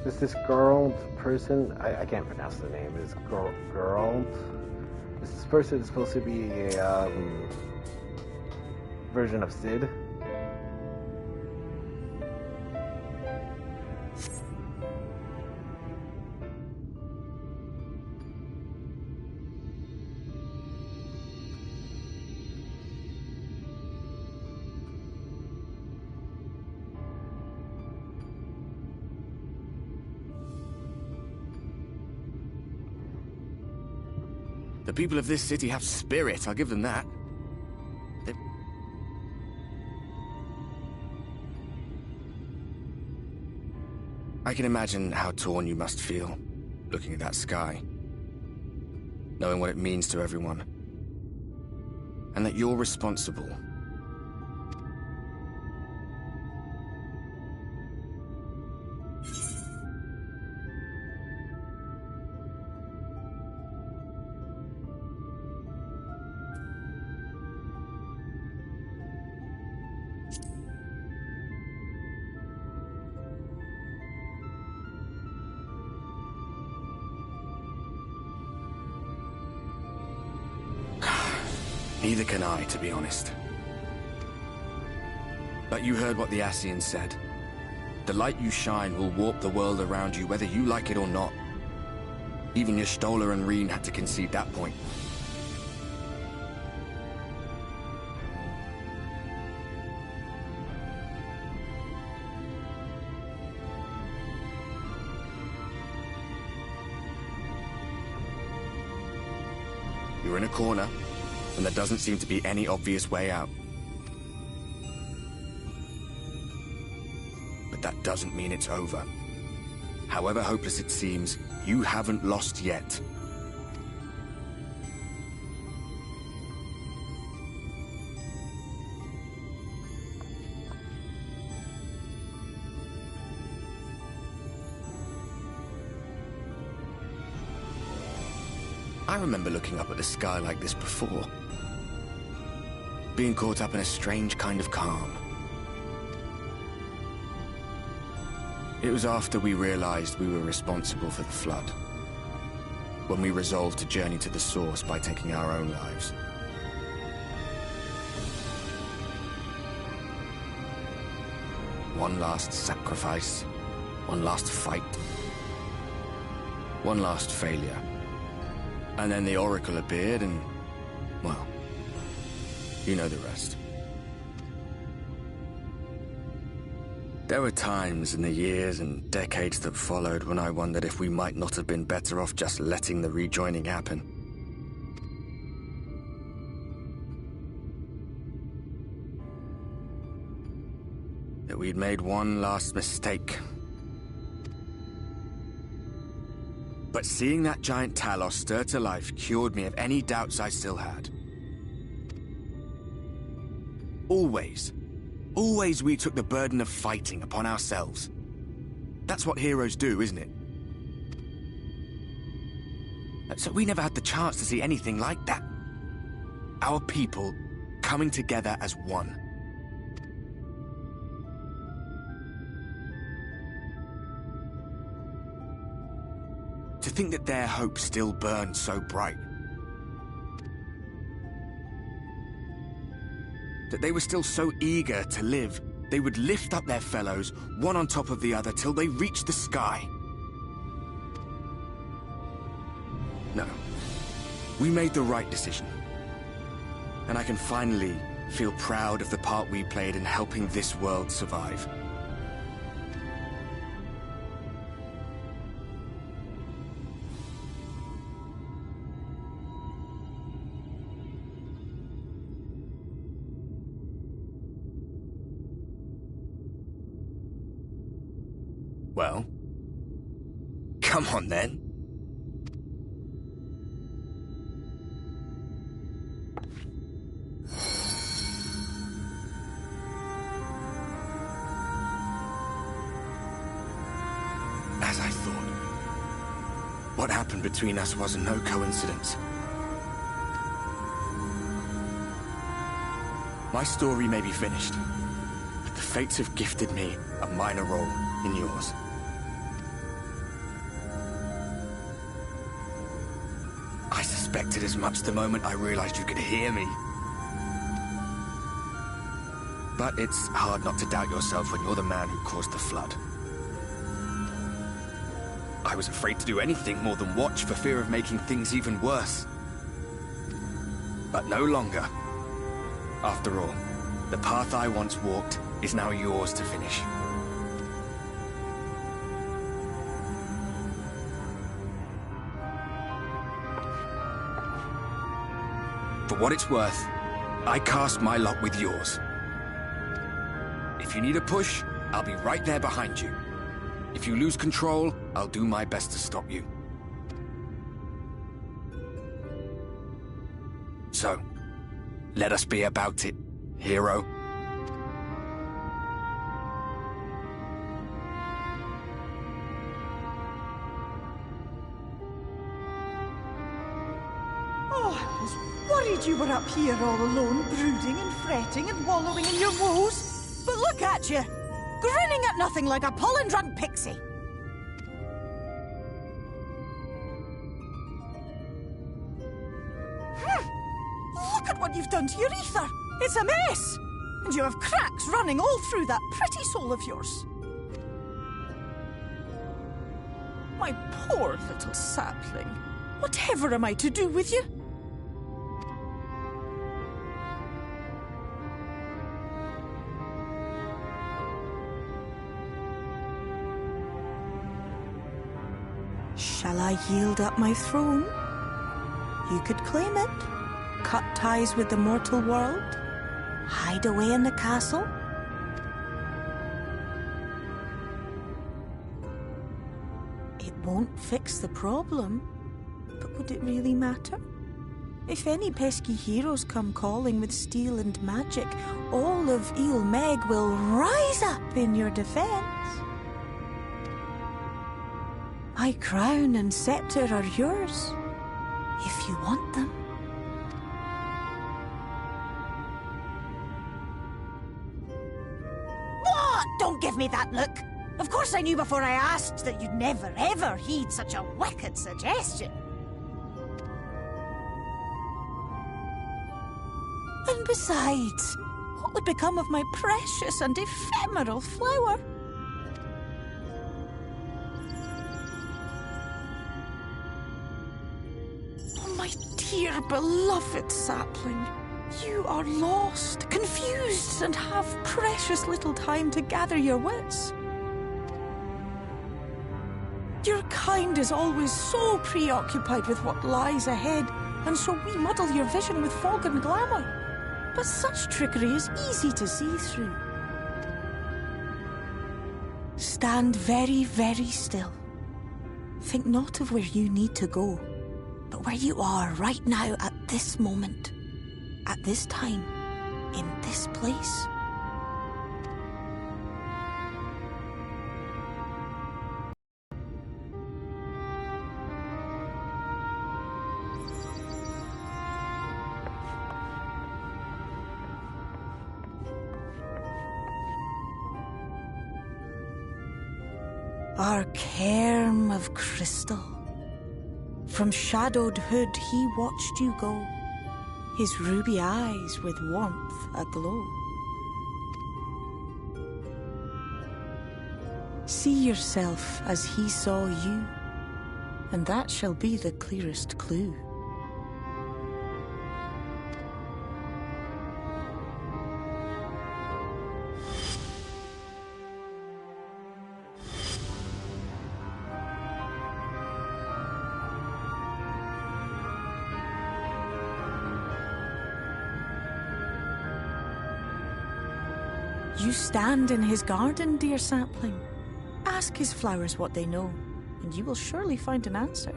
Speaker 1: Is this Geralt person? I can't pronounce the name. Is Geralt? This person is supposed to be a version of Sid.
Speaker 8: The people of this city have spirit, I'll give them that. I can imagine how torn you must feel, looking at that sky, knowing what it means to everyone, and that you're responsible. Neither can I, to be honest. But you heard what the Ascians said. The light you shine will warp the world around you, whether you like it or not. Even Y'shtola and Reen had to concede that point. You're in a corner, and there doesn't seem to be any obvious way out. But that doesn't mean it's over. However hopeless it seems, you haven't lost yet. I remember looking up at the sky like this before. Being caught up in a strange kind of calm. It was after we realized we were responsible for the flood. When we resolved to journey to the source by taking our own lives. One last sacrifice. One last fight. One last failure. And then the Oracle appeared and, well, you know the rest. There were times in the years and decades that followed when I wondered if we might not have been better off just letting the rejoining happen. That we'd made one last mistake. But seeing that giant Talos stir to life cured me of any doubts I still had. Always we took the burden of fighting upon ourselves. That's what heroes do, isn't it? So we never had the chance to see anything like that. Our people coming together as one. To think that their hope still burned so bright. That they were still so eager to live, they would lift up their fellows, one on top of the other, till they reached the sky. No. We made the right decision. And I can finally feel proud of the part we played in helping this world survive. Well, come on then. As I thought, what happened between us was no coincidence. My story may be finished, but the fates have gifted me a minor role in yours. I suspected as much the moment I realized you could hear me. But it's hard not to doubt yourself when you're the man who caused the flood. I was afraid to do anything more than watch for fear of making things even worse. But no longer. After all, the path I once walked is now yours to finish. For what it's worth, I cast my lot with yours. If you need a push, I'll be right there behind you. If you lose control, I'll do my best to stop you. So, let us be about it, hero.
Speaker 10: You were up here all alone, brooding and fretting and wallowing in your woes. But look at you, grinning at nothing like a pollen-drunk pixie. Look at what you've done to your ether. It's a mess. And you have cracks running all through that pretty soul of yours. My poor little sapling. Whatever am I to do with you? Shall I yield up my throne? You could claim it, cut ties with the mortal world, hide away in the castle. It won't fix the problem, but would it really matter? If any pesky heroes come calling with steel and magic, all of Eel Meg will rise up in your defense. My crown and scepter are yours, if you want them. What? Don't give me that look. Of course I knew before I asked that you'd never ever heed such a wicked suggestion. And besides, what would become of my precious and ephemeral flower? Oh, my dear beloved sapling, You are lost, confused, and have precious little time to gather your wits. Your kind is always so preoccupied with what lies ahead, and so we muddle your vision with fog and glamour. But such trickery is easy to see through. Stand very, very still. Think not of where you need to go, but where you are right now at this moment, at this time, in this place. Our cairn of crystal. From shadowed hood he watched you go, his ruby eyes with warmth aglow. See yourself as he saw you, and that shall be the clearest clue. You stand in his garden, dear sapling. Ask his flowers what they know, and you will surely find an answer.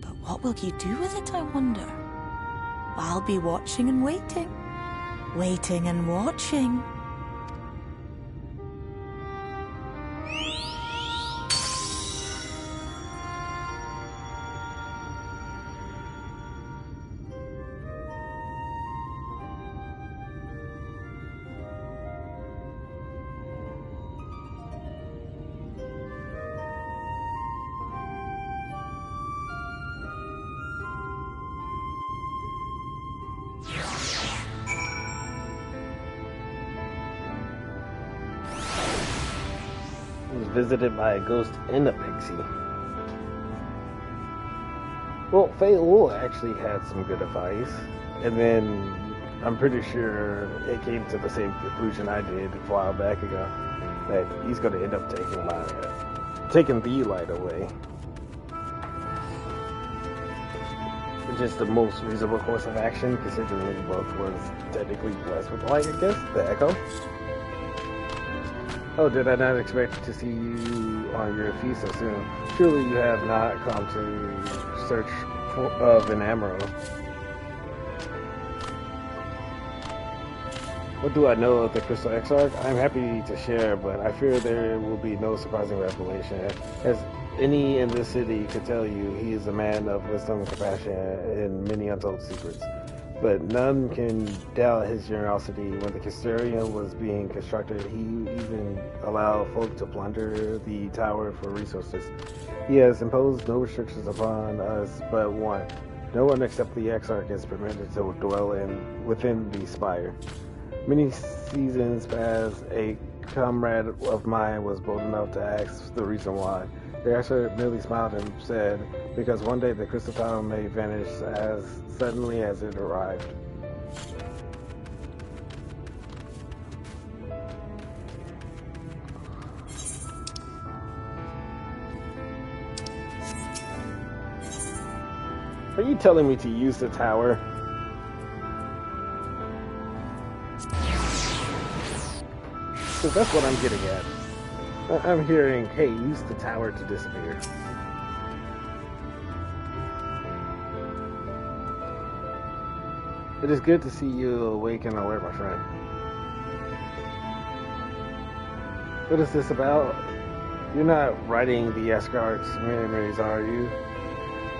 Speaker 10: But what will you do with it, I wonder? I'll be watching and waiting. Waiting and watching.
Speaker 1: Was visited by a ghost and a pixie. Well, Fayeul actually had some good advice, and then I'm pretty sure it came to the same conclusion I did a while back ago, that he's going to end up taking the light away. Which is the most reasonable course of action, considering both was technically blessed with light, I guess, the Echo. Oh, did I not expect to see you on your feet so soon? Surely you have not come to search of an emerald. What do I know of the Crystal Exarch? I'm happy to share, but I fear there will be no surprising revelation. As any in this city could tell you, he is a man of wisdom, compassion, and many untold secrets. But none can doubt his generosity. When the Castellarium was being constructed, he even allowed folk to plunder the tower for resources. He has imposed no restrictions upon us but one. No one except the Exarch is permitted to dwell within the spire. Many seasons past, a comrade of mine was bold enough to ask the reason why. The Exarch merely smiled and said, because one day the Crystal Tower may vanish as suddenly as it arrived. Are you telling me to use the tower? Because that's what I'm getting at. I'm hearing, hey, use the tower to disappear. It is good to see you awake and alert, my friend. What is this about? You're not writing the Escart's memories, are you?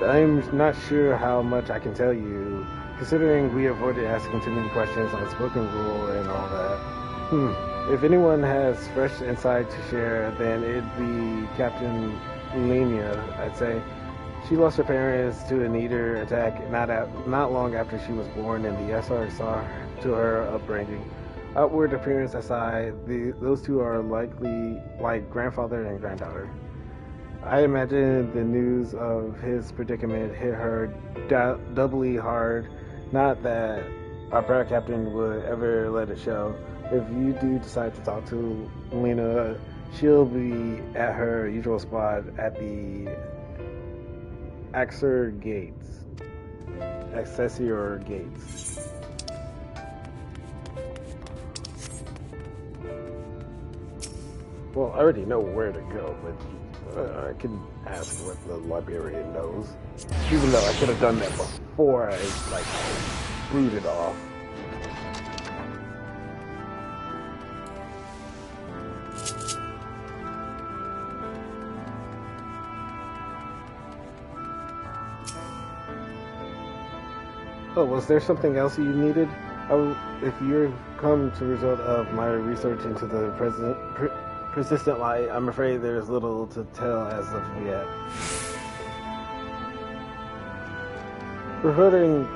Speaker 1: I'm not sure how much I can tell you, considering we avoided asking too many questions on Spoken Rule and all that. If anyone has fresh insight to share, then it'd be Captain Lenia, I'd say. She lost her parents to an eater attack not long after she was born, and the SR saw to her upbringing. Outward appearance aside, those two are likely like grandfather and granddaughter. I imagine the news of his predicament hit her doubly hard. Not that our proud captain would ever let it show. If you do decide to talk to Lena, she'll be at her usual spot at the Excelsior Gates. Well, I already know where to go, but I can ask what the librarian knows. Even though I could have done that before I, brooded off. Oh, was there something else you needed? If you've come to result of my research into the persistent light, I'm afraid there's little to tell as of yet. Recording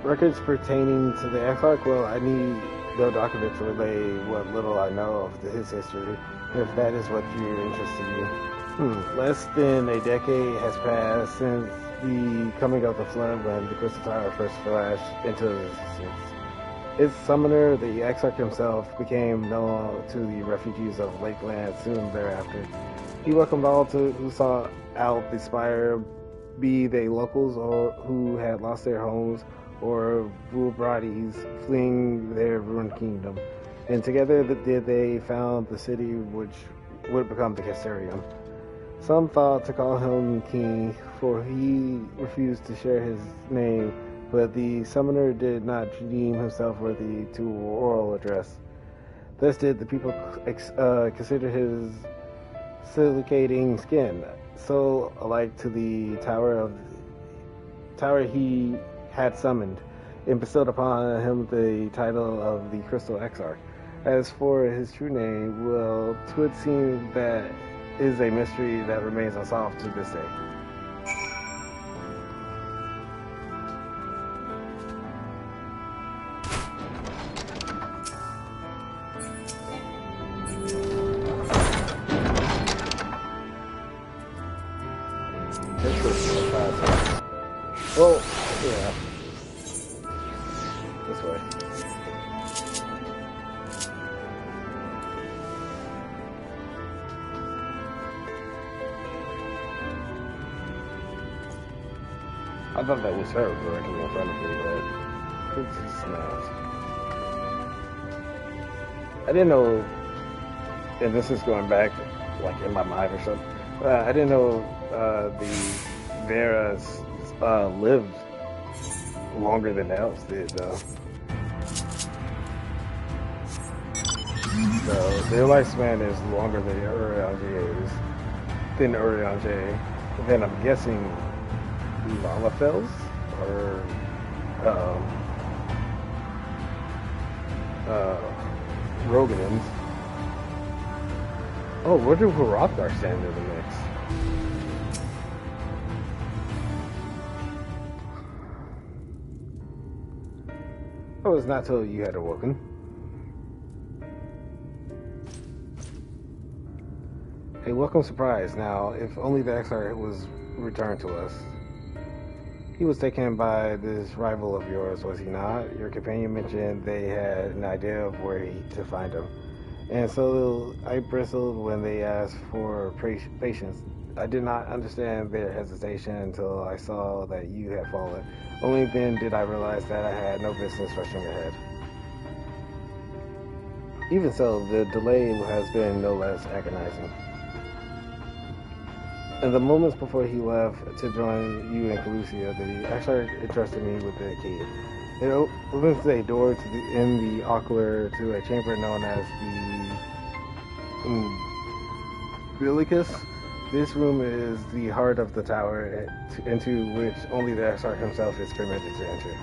Speaker 1: records pertaining to the Exarch, well, I need no documents to relay what little I know of his history, if that is what you're interested in. Less than a decade has passed since the coming of the flood when the Crystal Tower first flashed into existence. Its summoner, the Exarch himself, became known to the refugees of Lakeland soon thereafter. He welcomed all who sought out the spire, be they locals or who had lost their homes, or Vulbrades fleeing their ruined kingdom. And together they found the city which would become the Castellarium. Some thought to call him king, for he refused to share his name, but the summoner did not deem himself worthy to oral address. Thus did the people consider his silicating skin so alike to the tower he had summoned, and bestowed upon him the title of the Crystal Exarch. As for his true name, well, 'twould seem that is a mystery that remains unsolved to this day. Well, yeah. This way. I thought that was her directly in front of me, but it's snapped. I didn't know, and this is going back, like in my mind or something. I didn't know the Veras lived longer than the elves did, though. So their lifespan is longer than Urianger's. Then I'm guessing Lalafels or Roganins. Oh, where do Hrothgar stand in the mix? I was not told you had awoken. A welcome surprise. Now, if only the Exarch was returned to us. He was taken by this rival of yours, was he not? Your companion mentioned they had an idea of where to find him. And so I bristled when they asked for patience. I did not understand their hesitation until I saw that you had fallen. Only then did I realize that I had no business rushing ahead. Even so, the delay has been no less agonizing. In the moments before he left to join you in Calusia, the Exarch entrusted me with the key. It opens a door in the ocular to a chamber known as the Umbilicus. This room is the heart of the tower, into which only the Exarch himself is permitted to enter.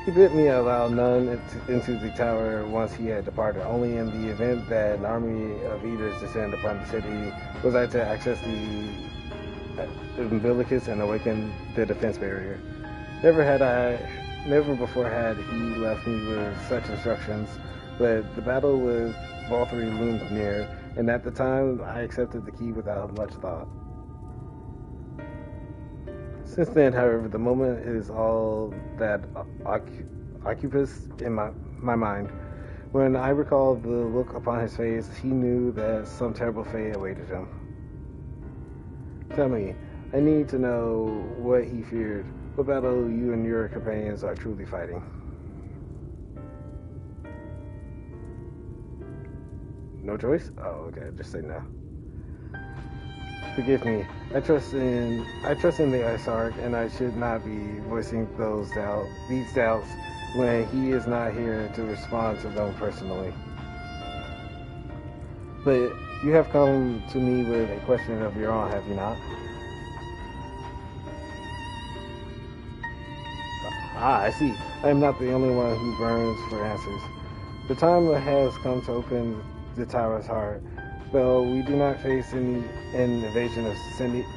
Speaker 1: He bid me allow none into the tower once he had departed. Only in the event that an army of eaters descend upon the city was I to access the Umbilicus and awaken the defense barrier. Never before had he left me with such instructions, but the battle with Valkyrie loomed near, and at the time, I accepted the key without much thought. Since then, however, the moment is all that occupies in my mind. When I recall the look upon his face, he knew that some terrible fate awaited him. Tell me, I need to know what he feared, what battle you and your companions are truly fighting. No choice? Oh, okay, just say no. Forgive me. I trust in the Exarch, and I should not be voicing these doubts when he is not here to respond to them personally. But you have come to me with a question of your own, have you not? Ah, I see. I am not the only one who burns for answers. The time has come to open the tower's heart. Though we do not face an invasion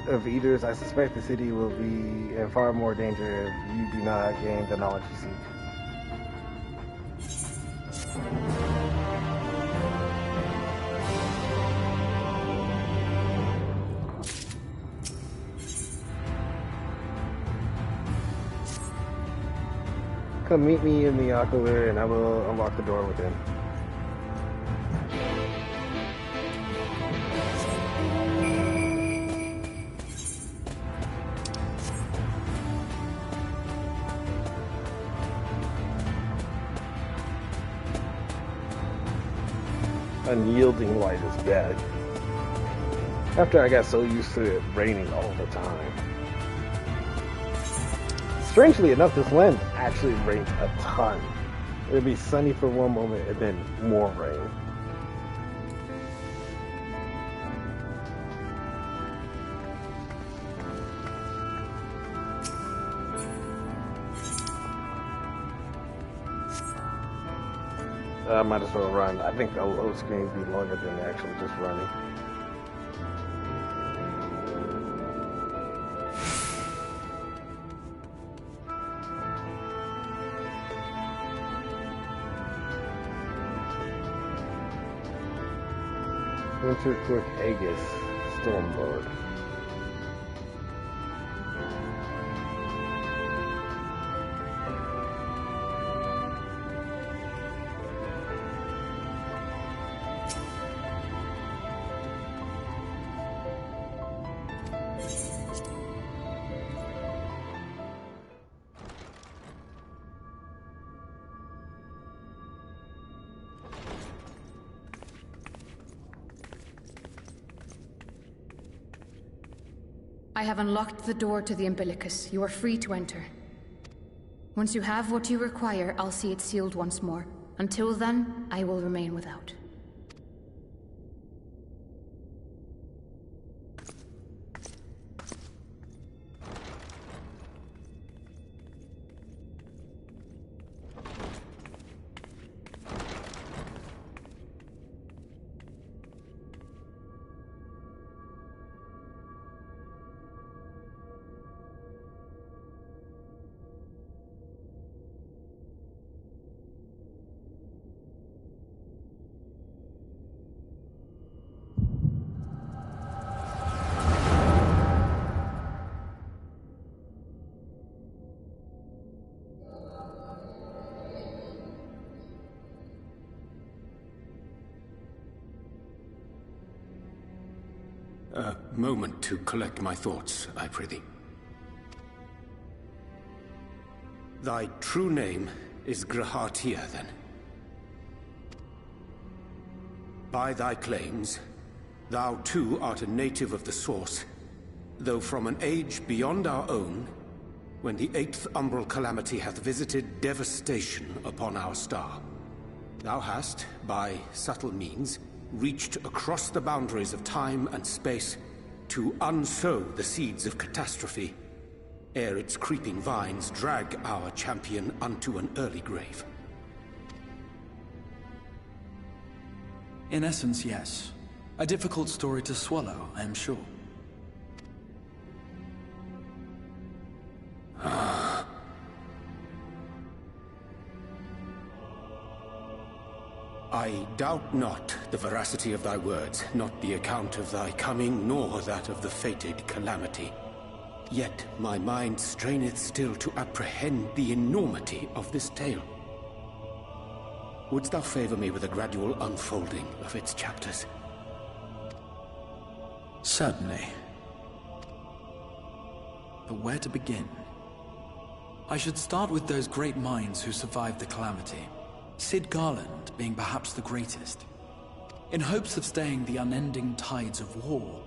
Speaker 1: of eaters, I suspect the city will be in far more danger if you do not gain the knowledge you seek. Come meet me in the Ocular and I will unlock the door within. Unyielding light is bad. After I got so used to it raining all the time. Strangely enough, this land actually rains a ton. It'll be sunny for one moment and then more rain. I might as well run. I think the load screen will be longer than actually just running. Winter Quick Aegis Stormlord.
Speaker 11: I have unlocked the door to the Umbilicus. You are free to enter. Once you have what you require, I'll see it sealed once more. Until then, I will remain without.
Speaker 2: A moment to collect my thoughts, I prithee. Thy true name is Grahatia, then? By thy claims, thou too art a native of the Source, though from an age beyond our own, when the 8th Umbral Calamity hath visited devastation upon our star. Thou hast, by subtle means, reached across the boundaries of time and space to unsow the seeds of catastrophe, ere its creeping vines drag our champion unto an early grave.
Speaker 7: In essence, yes. A difficult story to swallow, I am sure.
Speaker 2: I doubt not the veracity of thy words, not the account of thy coming, nor that of the fated calamity. Yet my mind straineth still to apprehend the enormity of this tale. Wouldst thou favor me with a gradual unfolding of its chapters?
Speaker 7: Certainly. But where to begin? I should start with those great minds who survived the calamity. Cid Garland being perhaps the greatest. In hopes of staying the unending tides of war,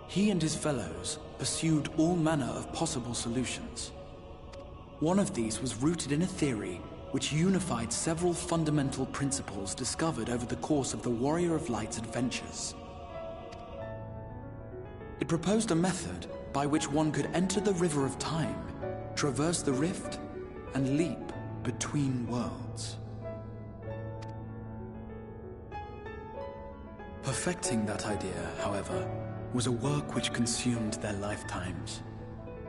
Speaker 7: he and his fellows pursued all manner of possible solutions. One of these was rooted in a theory which unified several fundamental principles discovered over the course of the Warrior of Light's adventures. It proposed a method by which one could enter the River of Time, traverse the rift, and leap between worlds. Perfecting that idea, however, was a work which consumed their lifetimes,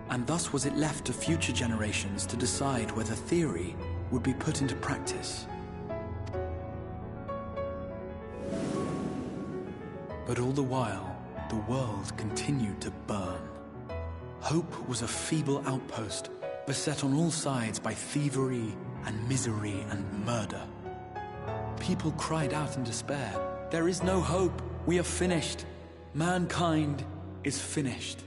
Speaker 7: and thus was it left to future generations to decide whether theory would be put into practice. But all the while, the world continued to burn. Hope was a feeble outpost, beset on all sides by thievery and misery and murder. People cried out in despair, "There is no hope, we are finished. Mankind is finished."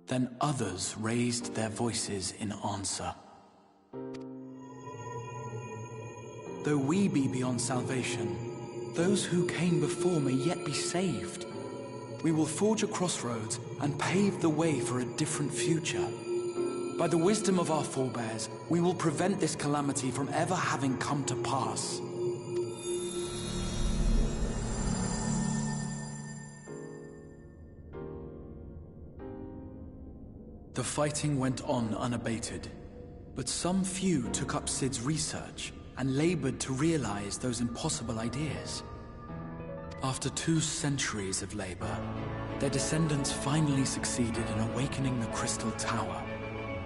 Speaker 7: Then others raised their voices in answer. Though we be beyond salvation, those who came before may yet be saved. We will forge a crossroads and pave the way for a different future. By the wisdom of our forebears, we will prevent this calamity from ever having come to pass. The fighting went on unabated, but some few took up Cid's research and labored to realize those impossible ideas. After 2 centuries of labor, their descendants finally succeeded in awakening the Crystal Tower,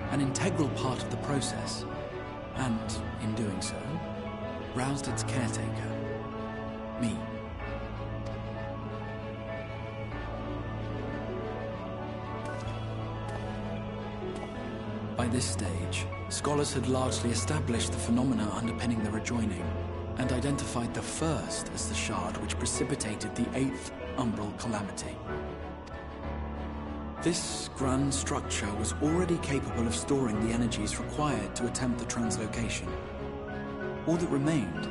Speaker 7: an integral part of the process, and, in doing so, roused its caretaker, me. By this stage, scholars had largely established the phenomena underpinning the rejoining, and identified the first as the shard which precipitated the 8th Umbral Calamity. This grand structure was already capable of storing the energies required to attempt the translocation. All that remained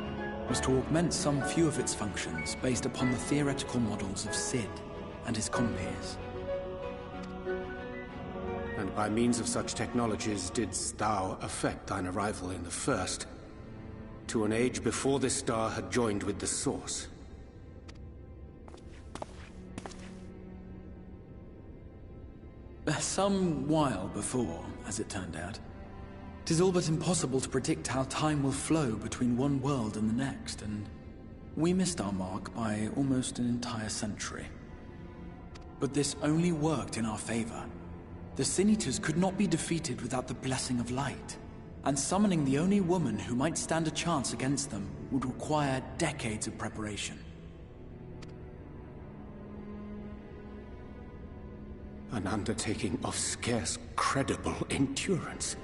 Speaker 7: was to augment some few of its functions based upon the theoretical models of Cid and his compeers.
Speaker 2: And by means of such technologies didst thou effect thine arrival in the first, to an age before this star had joined with the Source.
Speaker 7: Some while before, as it turned out. 'Tis all but impossible to predict how time will flow between one world and the next, and we missed our mark by almost an entire century. But this only worked in our favor. The Sin Eaters could not be defeated without the blessing of light, and summoning the only woman who might stand a chance against them would require decades of preparation.
Speaker 2: An undertaking of scarce credible endurance.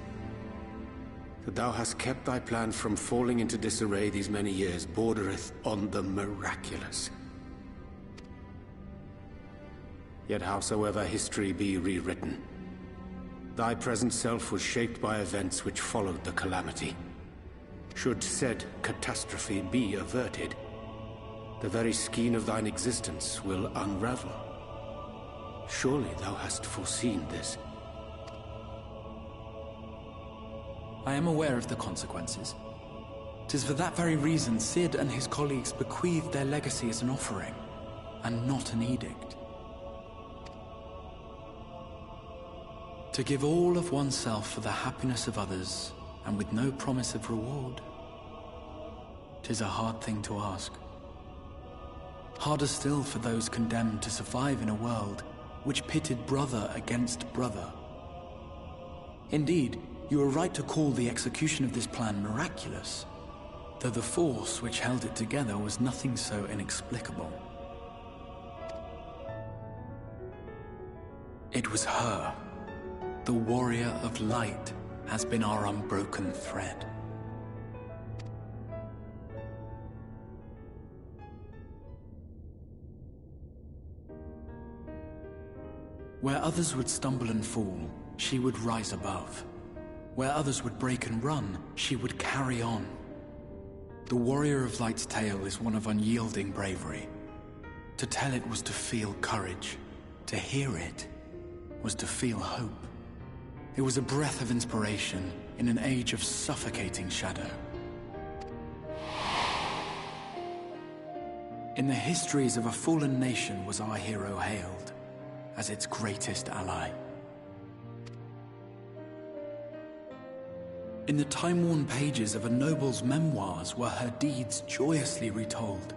Speaker 2: That thou hast kept thy plan from falling into disarray these many years bordereth on the miraculous. Yet howsoever history be rewritten, thy present self was shaped by events which followed the calamity. Should said catastrophe be averted, the very skein of thine existence will unravel. Surely thou hast foreseen this.
Speaker 7: I am aware of the consequences. 'Tis for that very reason Cid and his colleagues bequeathed their legacy as an offering, and not an edict. To give all of oneself for the happiness of others, and with no promise of reward, 'tis a hard thing to ask. Harder still for those condemned to survive in a world which pitted brother against brother. Indeed, You are right to call the execution of this plan miraculous, though the force which held it together was nothing so inexplicable. It was her. The Warrior of Light has been our unbroken thread. Where others would stumble and fall, she would rise above. Where others would break and run, she would carry on. The Warrior of Light's tale is one of unyielding bravery. To tell it was to feel courage. To hear it was to feel hope. It was a breath of inspiration in an age of suffocating shadow. In the histories of a fallen nation was our hero hailed as its greatest ally. In the time-worn pages of a noble's memoirs were her deeds joyously retold.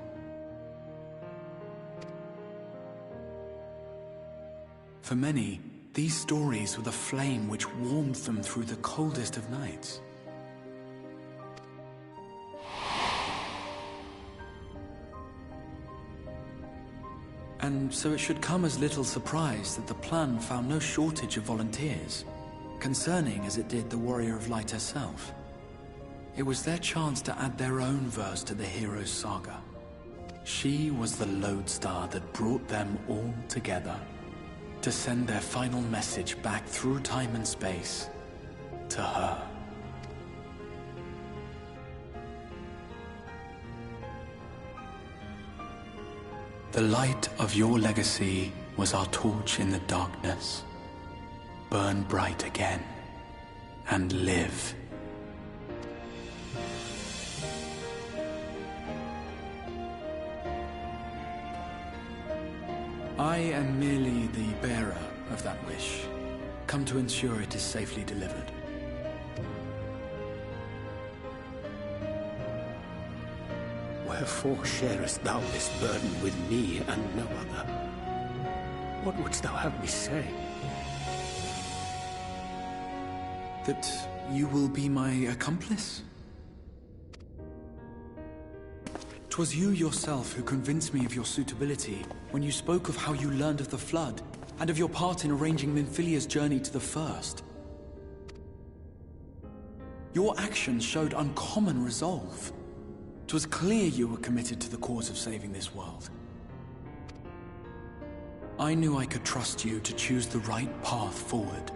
Speaker 7: For many, these stories were the flame which warmed them through the coldest of nights. And so it should come as little surprise that the plan found no shortage of volunteers, concerning as it did the Warrior of Light herself. It was their chance to add their own verse to the hero's saga. She was the lodestar that brought them all together, to send their final message back through time and space to her. The light of your legacy was our torch in the darkness. Burn bright again and live. I am merely the bearer of that wish, come to ensure it is safely delivered.
Speaker 2: Wherefore sharest thou this burden with me and no other? What wouldst thou have me say?
Speaker 7: That you will be my accomplice? 'Twas you yourself who convinced me of your suitability when you spoke of how you learned of the Flood, and of your part in arranging Minfilia's journey to the First. Your actions showed uncommon resolve. 'Twas clear you were committed to the cause of saving this world. I knew I could trust you to choose the right path forward,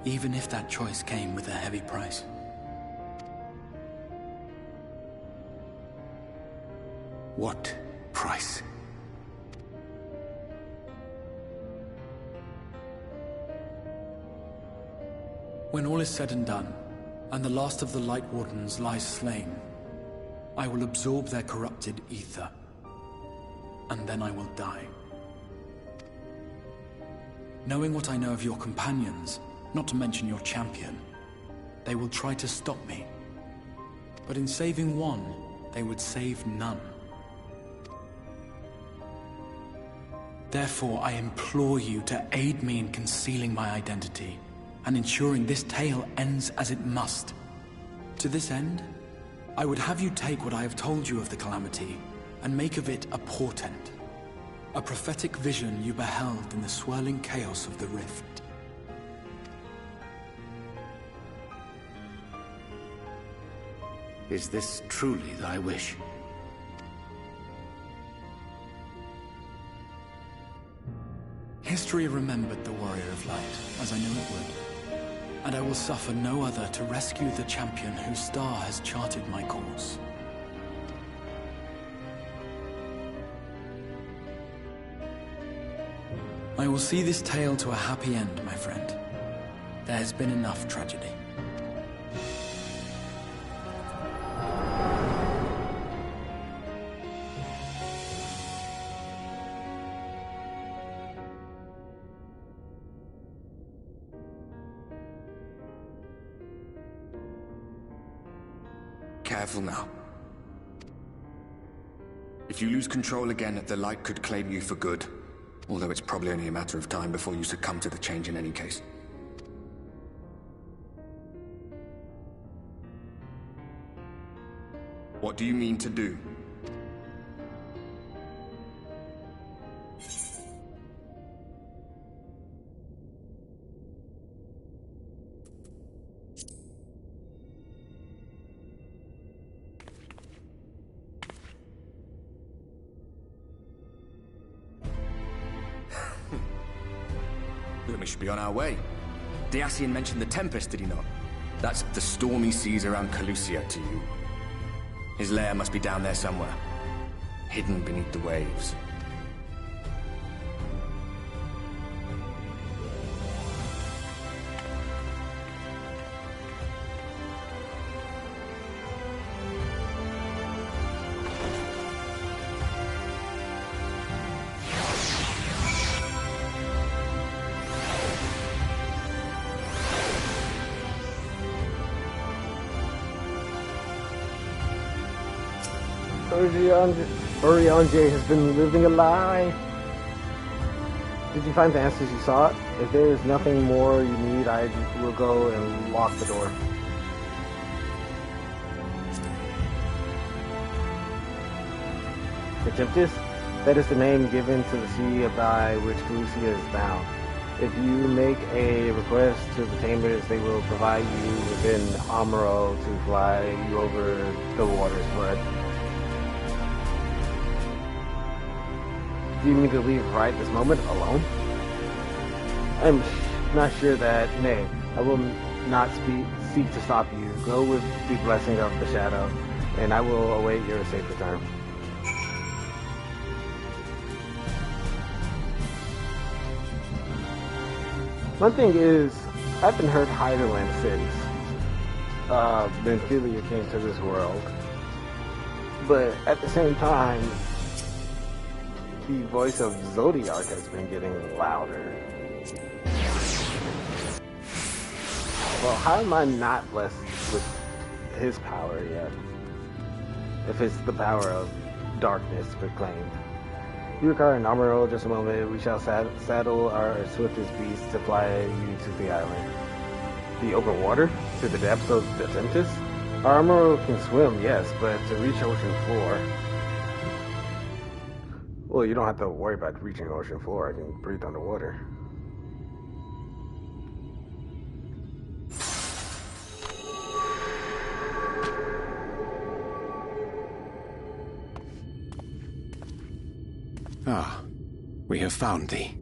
Speaker 7: even if that choice came with a heavy price.
Speaker 2: What price?
Speaker 7: When all is said and done, and the last of the Light Wardens lies slain, I will absorb their corrupted ether, and then I will die. Knowing what I know of your companions, not to mention your champion, they will try to stop me. But in saving one, they would save none. Therefore, I implore you to aid me in concealing my identity, and ensuring this tale ends as it must. To this end, I would have you take what I have told you of the Calamity, and make of it a portent. A prophetic vision you beheld in the swirling chaos of the Rift.
Speaker 2: Is this truly thy wish?
Speaker 7: History remembered the Warrior of Light, as I knew it would. And I will suffer no other to rescue the champion whose star has charted my course. I will see this tale to a happy end, my friend. There has been enough tragedy.
Speaker 8: Careful now. If you lose control again, the Light could claim you for good. Although it's probably only a matter of time before you succumb to the change in any case. What do you mean to do?
Speaker 12: Then we should be on our way. Diassian mentioned the Tempest, did he not? That's the stormy seas around Calusia to you. His lair must be down there somewhere, hidden beneath the waves.
Speaker 1: Urianger has been living a lie. Did you find the answers you sought? If there is nothing more you need, I will go and lock the door. The Tempest? That is the name given to the sea by which Calusia is bound. If you make a request to the Tamers, they will provide you with an Amuro to fly you over the water's flood. Do you mean to leave right this moment, alone? I'm not sure that, nay, I will not seek to stop you. Go with the blessing of the Shadow, and I will await your safe return. One thing is, I haven't heard Hyderland since Benthelia came to this world. But at the same time, the voice of Zodiark has been getting louder. Well, how am I not blessed with his power yet? If it's the power of darkness proclaimed. You require an Amuro, just a moment. We shall saddle our swiftest beast to fly you to the island. The open water? To the depths of the Tempest? Our Amuro can swim, yes, but to reach ocean floor... Well, you don't have to worry about reaching ocean floor. I can breathe underwater.
Speaker 2: Ah, we have found thee.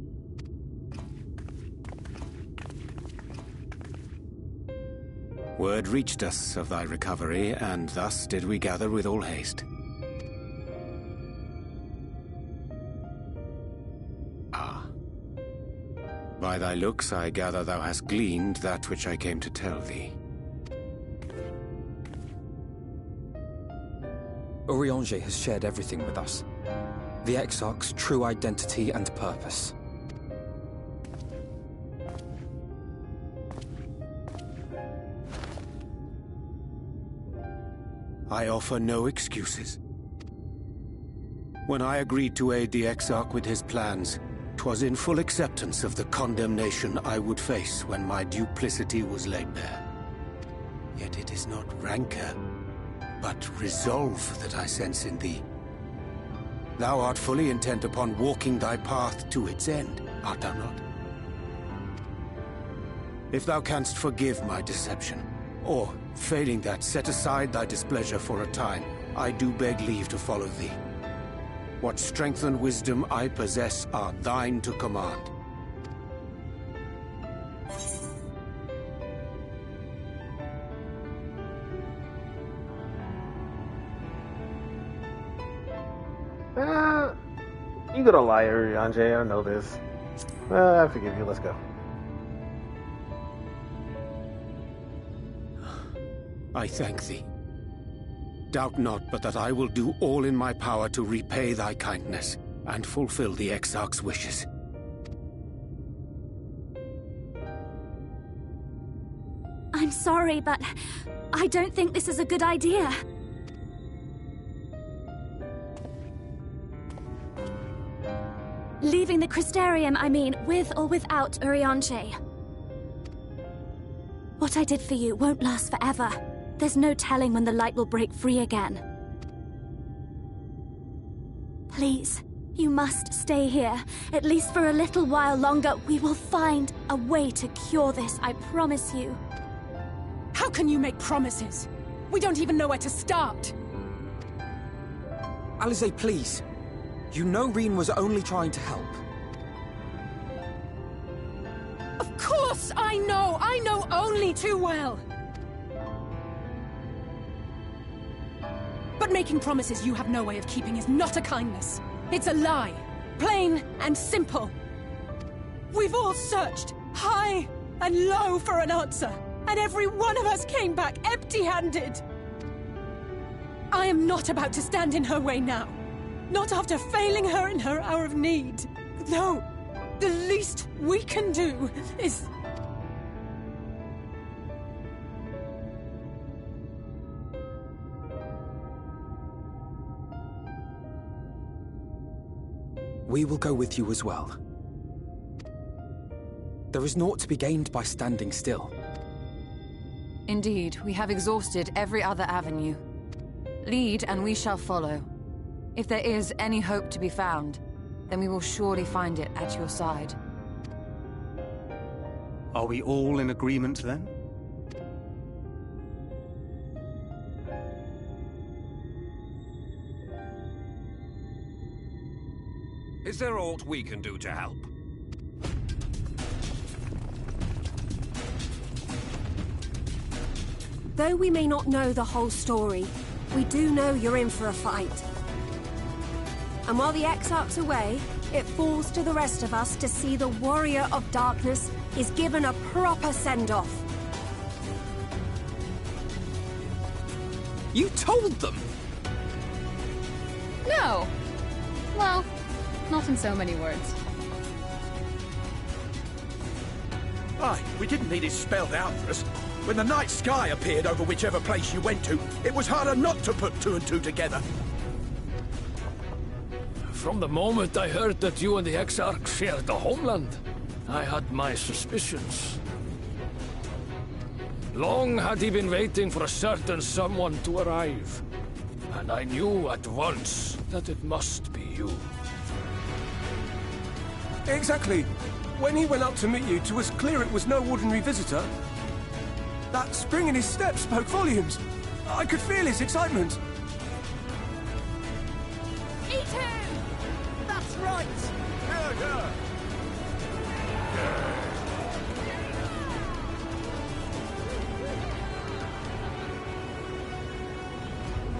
Speaker 2: Word reached us of thy recovery, and thus did we gather with all haste. By thy looks, I gather thou hast gleaned that which I came to tell thee.
Speaker 3: Urianger has shared everything with us. The Exarch's true identity and purpose.
Speaker 2: I offer no excuses. When I agreed to aid the Exarch with his plans, 'twas in full acceptance of the condemnation I would face when my duplicity was laid bare. Yet it is not rancor, but resolve that I sense in thee. Thou art fully intent upon walking thy path to its end, art thou not? If thou canst forgive my deception, or, failing that, set aside thy displeasure for a time, I do beg leave to follow thee. What strength and wisdom I possess are thine to command.
Speaker 1: You got a liar, Urianger, I know this. I forgive you, let's go.
Speaker 2: I thank thee. Doubt not but that I will do all in my power to repay thy kindness and fulfill the Exarch's wishes.
Speaker 6: I'm sorry, but I don't think this is a good idea. Leaving the Crystarium, I mean, with or without Urianger. What I did for you won't last forever. There's no telling when the light will break free again. Please, you must stay here. At least for a little while longer. We will find a way to cure this, I promise you.
Speaker 13: How can you make promises? We don't even know where to start.
Speaker 14: Alisaie, please. You know Rean was only trying to help.
Speaker 13: Of course I know! I know only too well! But making promises you have no way of keeping is not a kindness. It's a lie. Plain and simple. We've all searched high and low for an answer, and every one of us came back empty-handed. I am not about to stand in her way now. Not after failing her in her hour of need. No, the least we can do is...
Speaker 14: We will go with you as well. There is naught to be gained by standing still.
Speaker 5: Indeed, we have exhausted every other avenue. Lead, and we shall follow. If there is any hope to be found, then we will surely find it at your side.
Speaker 9: Are we all in agreement, then?
Speaker 15: Is there aught we can do to help?
Speaker 16: Though we may not know the whole story, we do know you're in for a fight. And while the Exarch's away, it falls to the rest of us to see the Warrior of Darkness is given a proper send-off.
Speaker 14: You told them!
Speaker 11: No! Well, not in so many words.
Speaker 17: Aye, we didn't need it spelled out for us. When the night sky appeared over whichever place you went to, it was harder not to put two and two together.
Speaker 18: From the moment I heard that you and the Exarch shared the homeland, I had my suspicions. Long had he been waiting for a certain someone to arrive, and I knew at once that it must be you.
Speaker 19: Exactly. When he went up to meet you, it was clear it was no ordinary visitor. That spring in his step spoke volumes. I could feel his excitement.
Speaker 13: Eat him! That's right!
Speaker 17: Yeah.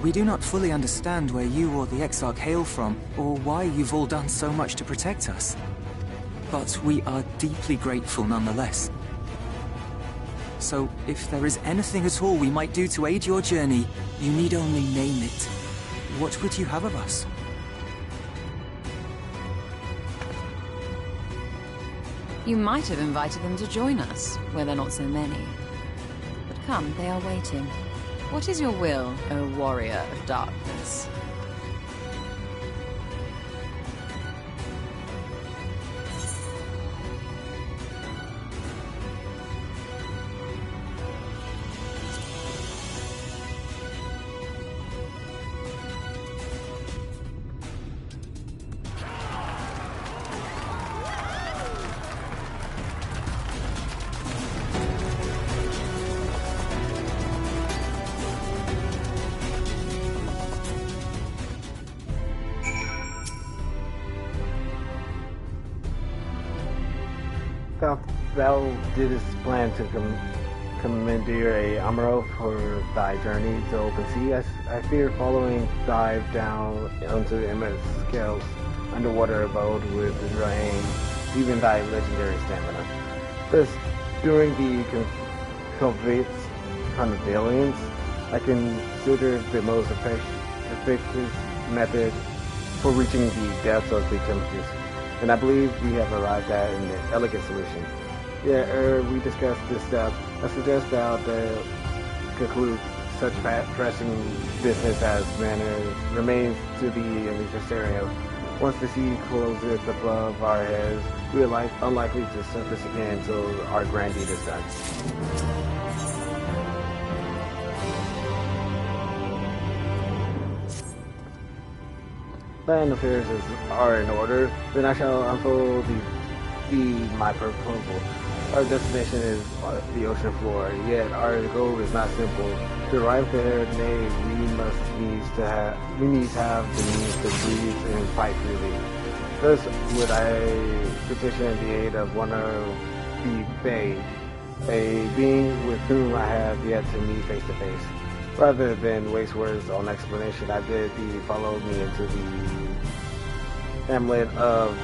Speaker 14: We do not fully understand where you or the Exarch hail from, or why you've all done so much to protect us. But we are deeply grateful nonetheless. So, if there is anything at all we might do to aid your journey, you need only name it. What would you have of us?
Speaker 5: You might have invited them to join us, where there are not so many. But come, they are waiting. What is your will, O Warrior of Darkness?
Speaker 1: Thou didst plan to commandeer a Amaro for thy journey to open sea. I fear following dive down onto Emeskale's underwater abode with Rain, even thy legendary stamina. Thus, during the conveyance, I consider the most effective method for reaching the depths of the temperatures, and I believe we have arrived at an elegant solution. Yeah, we discussed this step. I suggest that conclude such pressing business as remains to the Elysius area. Once the sea closes above our heads, we are unlikely to surface again until our grand deed is done. land affairs are in order, then I shall unfold my proposal. Our destination is the ocean floor, yet our goal is not simple. To arrive there, we need to have the means to breathe and fight freely. Thus would I petition the aid of one of the Fae, a being with whom I have yet to meet face to face. Rather than waste words on explanation, I bid thee follow me into the hamlet of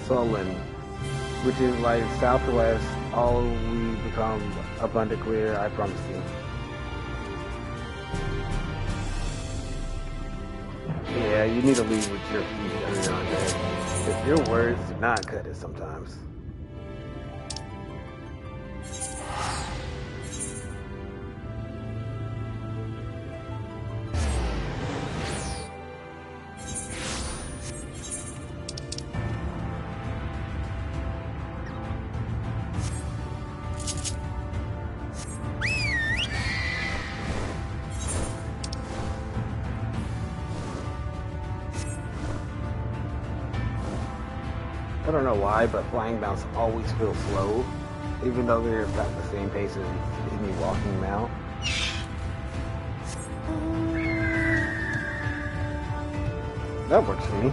Speaker 1: Solon, which is like southwest. All we become abundant clear, I promise you. Yeah, you need to lead with your feet every now and then, because your words do not cut it sometimes. I don't know why, but flying mounts always feel slow, even though they're about the same pace as any walking mount. That works for me.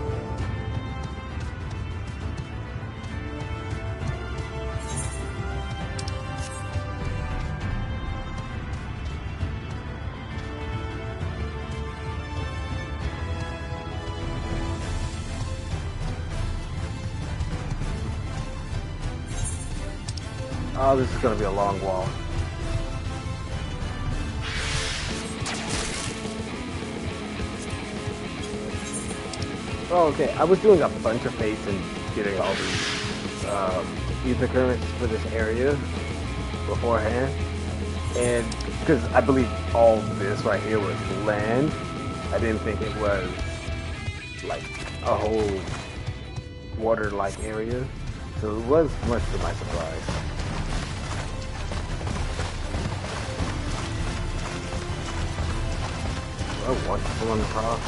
Speaker 1: Oh, this is going to be a long wall. Oh, okay. I was doing a bunch of pace and getting all these ether currents for this area beforehand. And because I believe all of this right here was land, I didn't think it was like a whole water-like area. So it was much to my surprise. Oh, one pulling across.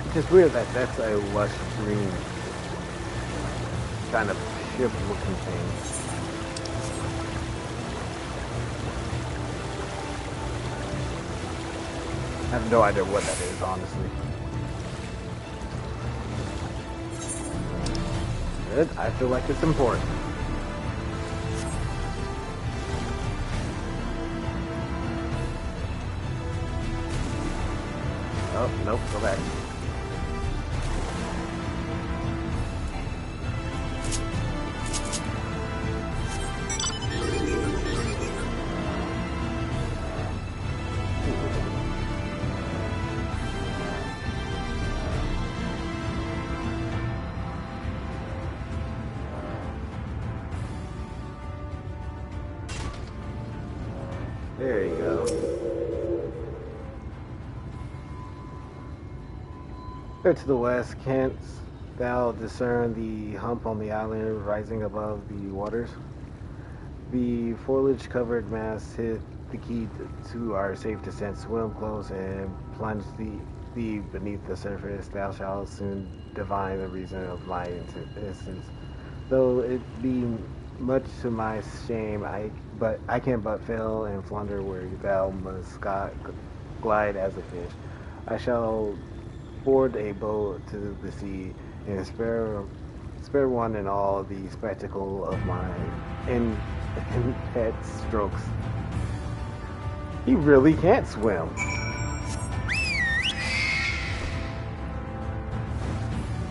Speaker 1: It's just weird that that's a lush green kind of ship looking thing. I have no idea what that is, honestly. Good. I feel like it's important. Oh, nope, go back. There you go. There to the west, canst thou discern the hump on the island rising above the waters? The foliage-covered mast hid the key to our safe descent. Swim close and plunge thee beneath the surface. Thou shalt soon divine the reason of my existence. Though it be much to my shame, I can but fail and flounder where thou must glide as a fish. I shall board a boat to the sea and spare one and all the spectacle of my pet strokes. He really can't swim.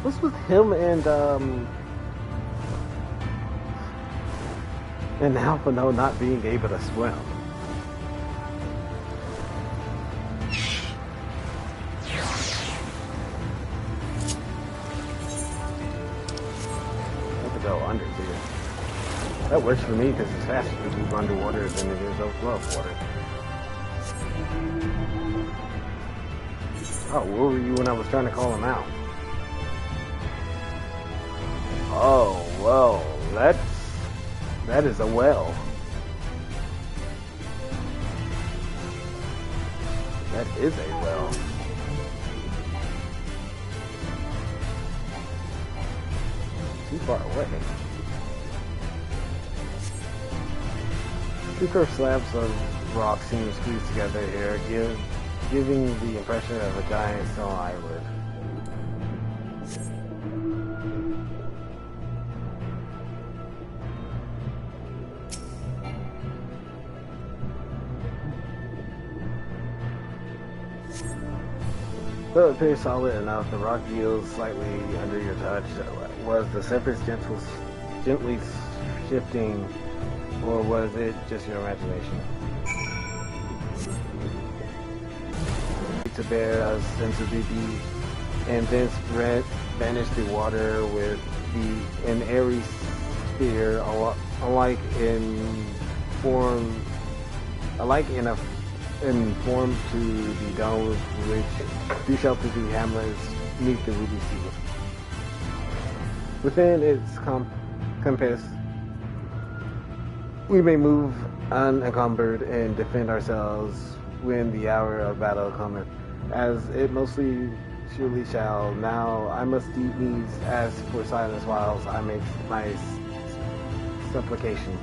Speaker 1: What's with him and Alphinaud not being able to swim? I have to go under here. That works for me because it's faster to move underwater than it is above water. Oh, where were you when I was trying to call him out? Oh, well, that is a well. That is a well. Too far away. Two curved slabs of rock seem squeezed together here, giving the impression of a giant stone island. Though it appears solid enough, the rock yields slightly under your touch. Was the surface gently shifting, or was it just your imagination? To bear a sense of the deep, and thence vanish the water with an airy sphere, alike in form to the domes which do shelter the hamlets beneath the ruby sea. Within its compass, we may move unencumbered and defend ourselves when the hour of battle cometh, as it mostly surely shall. Now I must needs ask for silence whilst I make my supplication.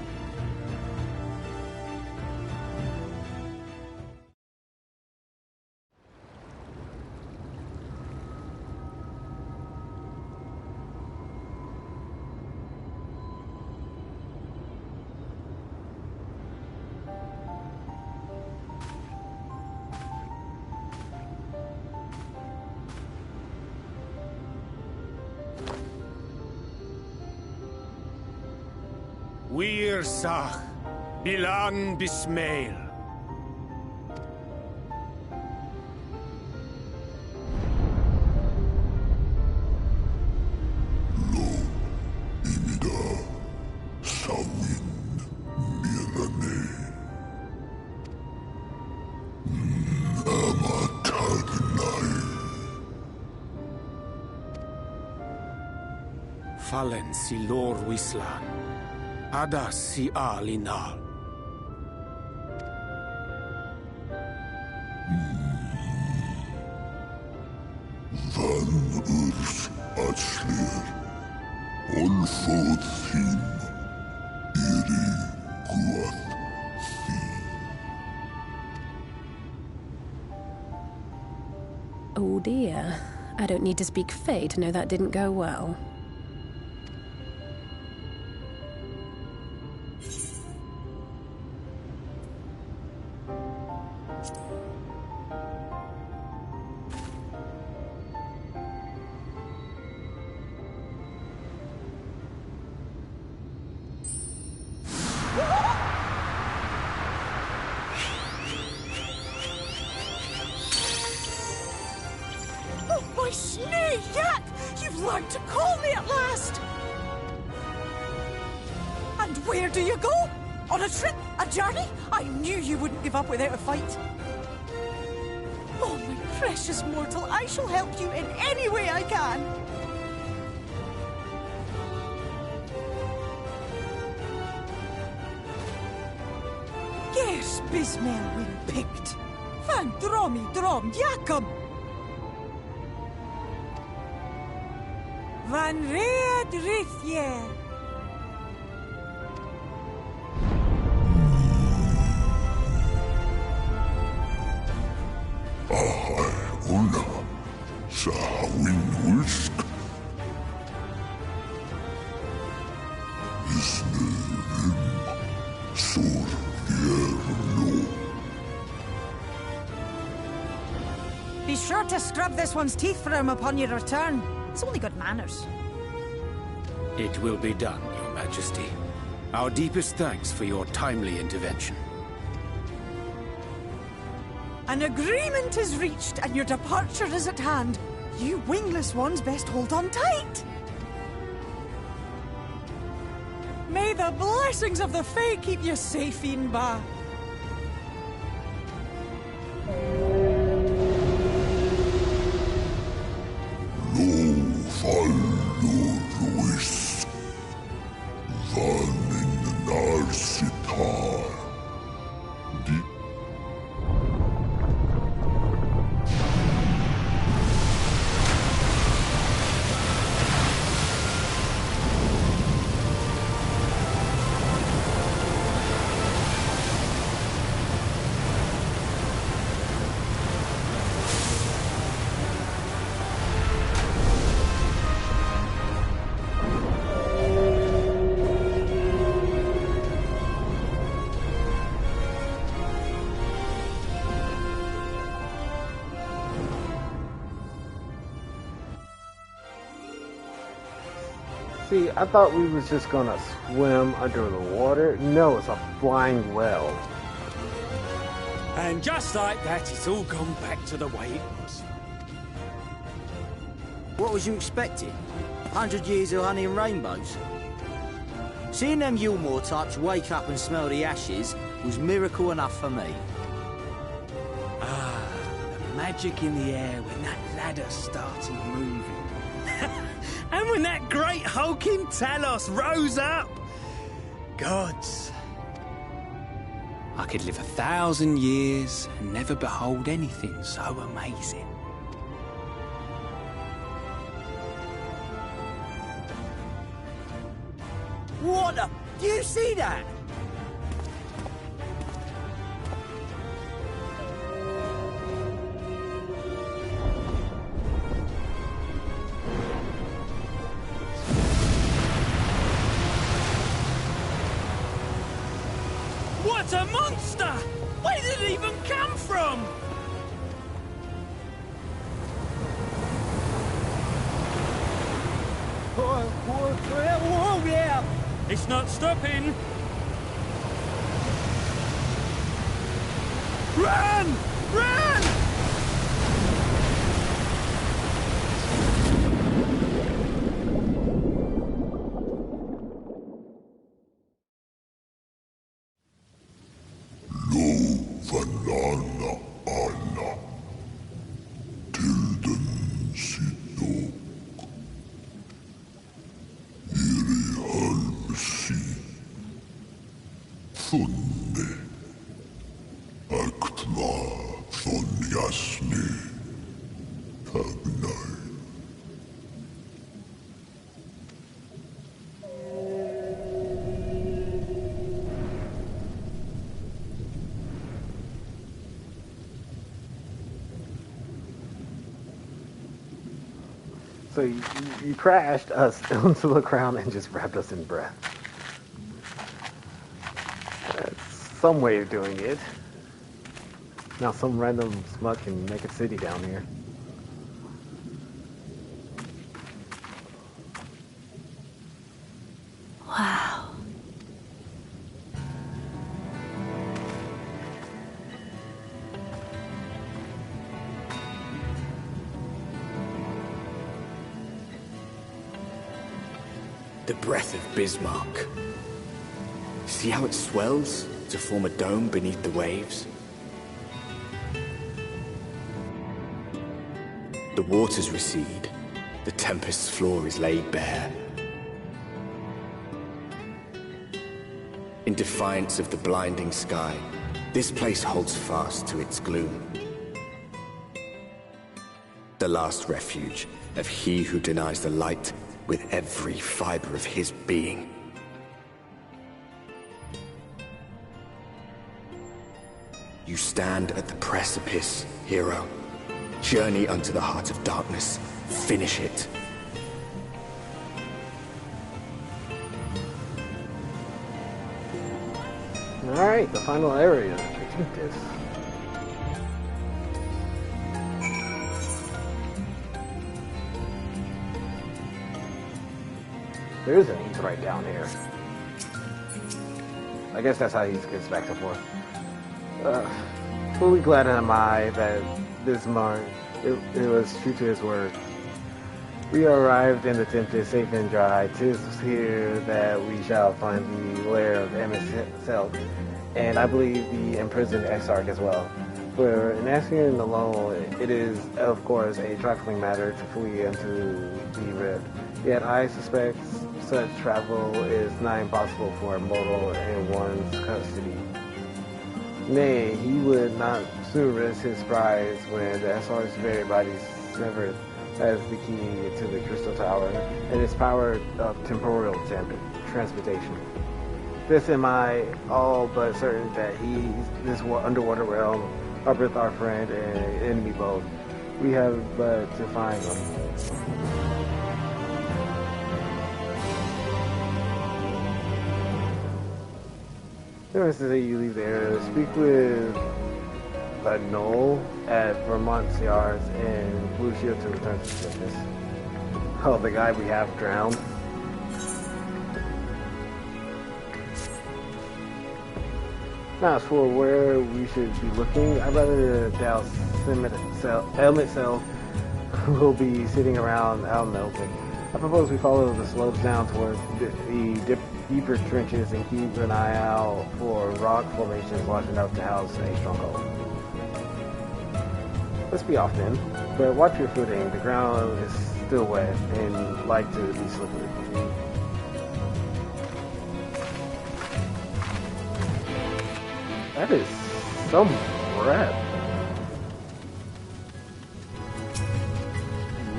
Speaker 2: Wir Sach, Bilan Bismail. Fallen si lor wislan. Adas si alinal.
Speaker 20: Van urs atslir. Olfod thim. Iri guath thi.
Speaker 21: Oh dear. I don't need to speak Fae to know that didn't go well.
Speaker 10: My snake yak! You've learned to call me at last! And where do you go? On a trip? A journey? I knew you wouldn't give up without a fight. Oh, my precious mortal, I shall help you in any way I can. Gers Bismail win picked. Van dromi drom yakum. Van Read Rithyer.
Speaker 20: Ahai una. Sahawin ulsk. Isnerim. Sur yerno.
Speaker 10: Be sure to scrub this one's teeth for him upon your return. It's only good manners.
Speaker 2: It will be done, Your Majesty. Our deepest thanks for your timely intervention.
Speaker 10: An agreement is reached and your departure is at hand. You wingless ones best hold on tight. May the blessings of the Fae keep you safe, Inba.
Speaker 20: Lo fallo Luis.
Speaker 1: See, I thought we was just gonna swim under the water. No, it's a flying well.
Speaker 4: And just like that, it's all gone back to the way it was.
Speaker 22: What was you expecting? 100 years of honey and rainbows? Seeing them Yulmore types wake up and smell the ashes was miracle enough for me.
Speaker 4: Ah, the magic in the air when that ladder started moving. And when that great hulking Talos rose up. Gods. I could live 1,000 years and never behold anything so amazing.
Speaker 22: What the? Do you see that?
Speaker 4: What a monster! Where did it even come from?
Speaker 22: Whoa, yeah!
Speaker 4: It's not stopping.
Speaker 22: Run! Run!
Speaker 20: Vanana Anna Tilden Sidok Iri Halmsi Thunne Aktma Thonyasni Tagnai.
Speaker 1: So you crashed us onto the ground and just wrapped us in breath. That's some way of doing it. Now some random smut can make a city down here.
Speaker 6: Wow.
Speaker 12: The breath of Bismarck. See how it swells to form a dome beneath the waves? The waters recede. The tempest's floor is laid bare. In defiance of the blinding sky, this place holds fast to its gloom. The last refuge of he who denies the light with every fiber of his being. You stand at the precipice, hero. Journey unto the heart of darkness. Finish it.
Speaker 1: Alright, the final area. I think this. There's an East right down here. I guess that's how he gets back and forth. Fully glad am I that Bismarck, it was true to his word. We arrived in the Tempest safe and dry. 'Tis here that we shall find the lair of Amos himself, and I believe the imprisoned Exarch as well. For an Ascian alone, it is, of course, a trifling matter to flee into the rift. Yet I suspect such travel is not impossible for a mortal in one's custody. Nay, he would not soon risk his prize when the Exarch's very body severed as the key to the Crystal Tower and its power of temporal transportation. This am I all but certain that this underwater realm harboureth our friend and enemy both. We have but to find them. As you leave the area, speak with Noel at Vermont's Yards and Blue Shield to return to business. Oh, the guy we have drowned. Not sure where we should be looking. I'd rather doubt Helm itself will be sitting around out in the open. I propose we follow the slopes down towards the deeper trenches and keep an eye out for rock formations large enough to house a stronghold. Let's be off then, but watch your footing. The ground is still wet and like to be slippery. That is some breath.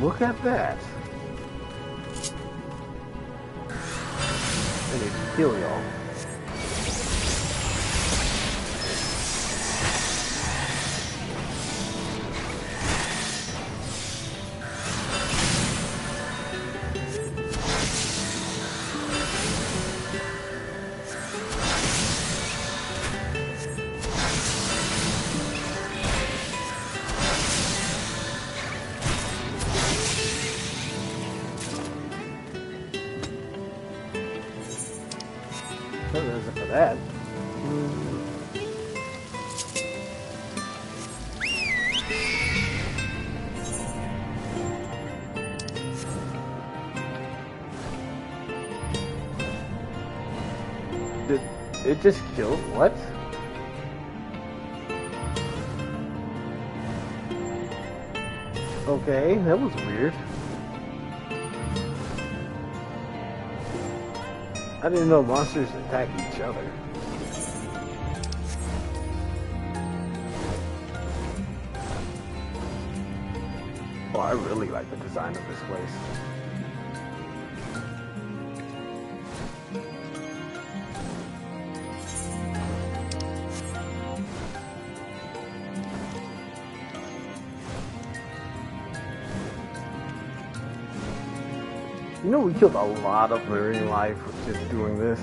Speaker 1: Look at that. I need to kill y'all. For that. Did it just kill what? Okay, that was weird. I didn't know monsters attack each other. Oh, I really like the design of this place. You know, we killed a lot of marine life just doing this.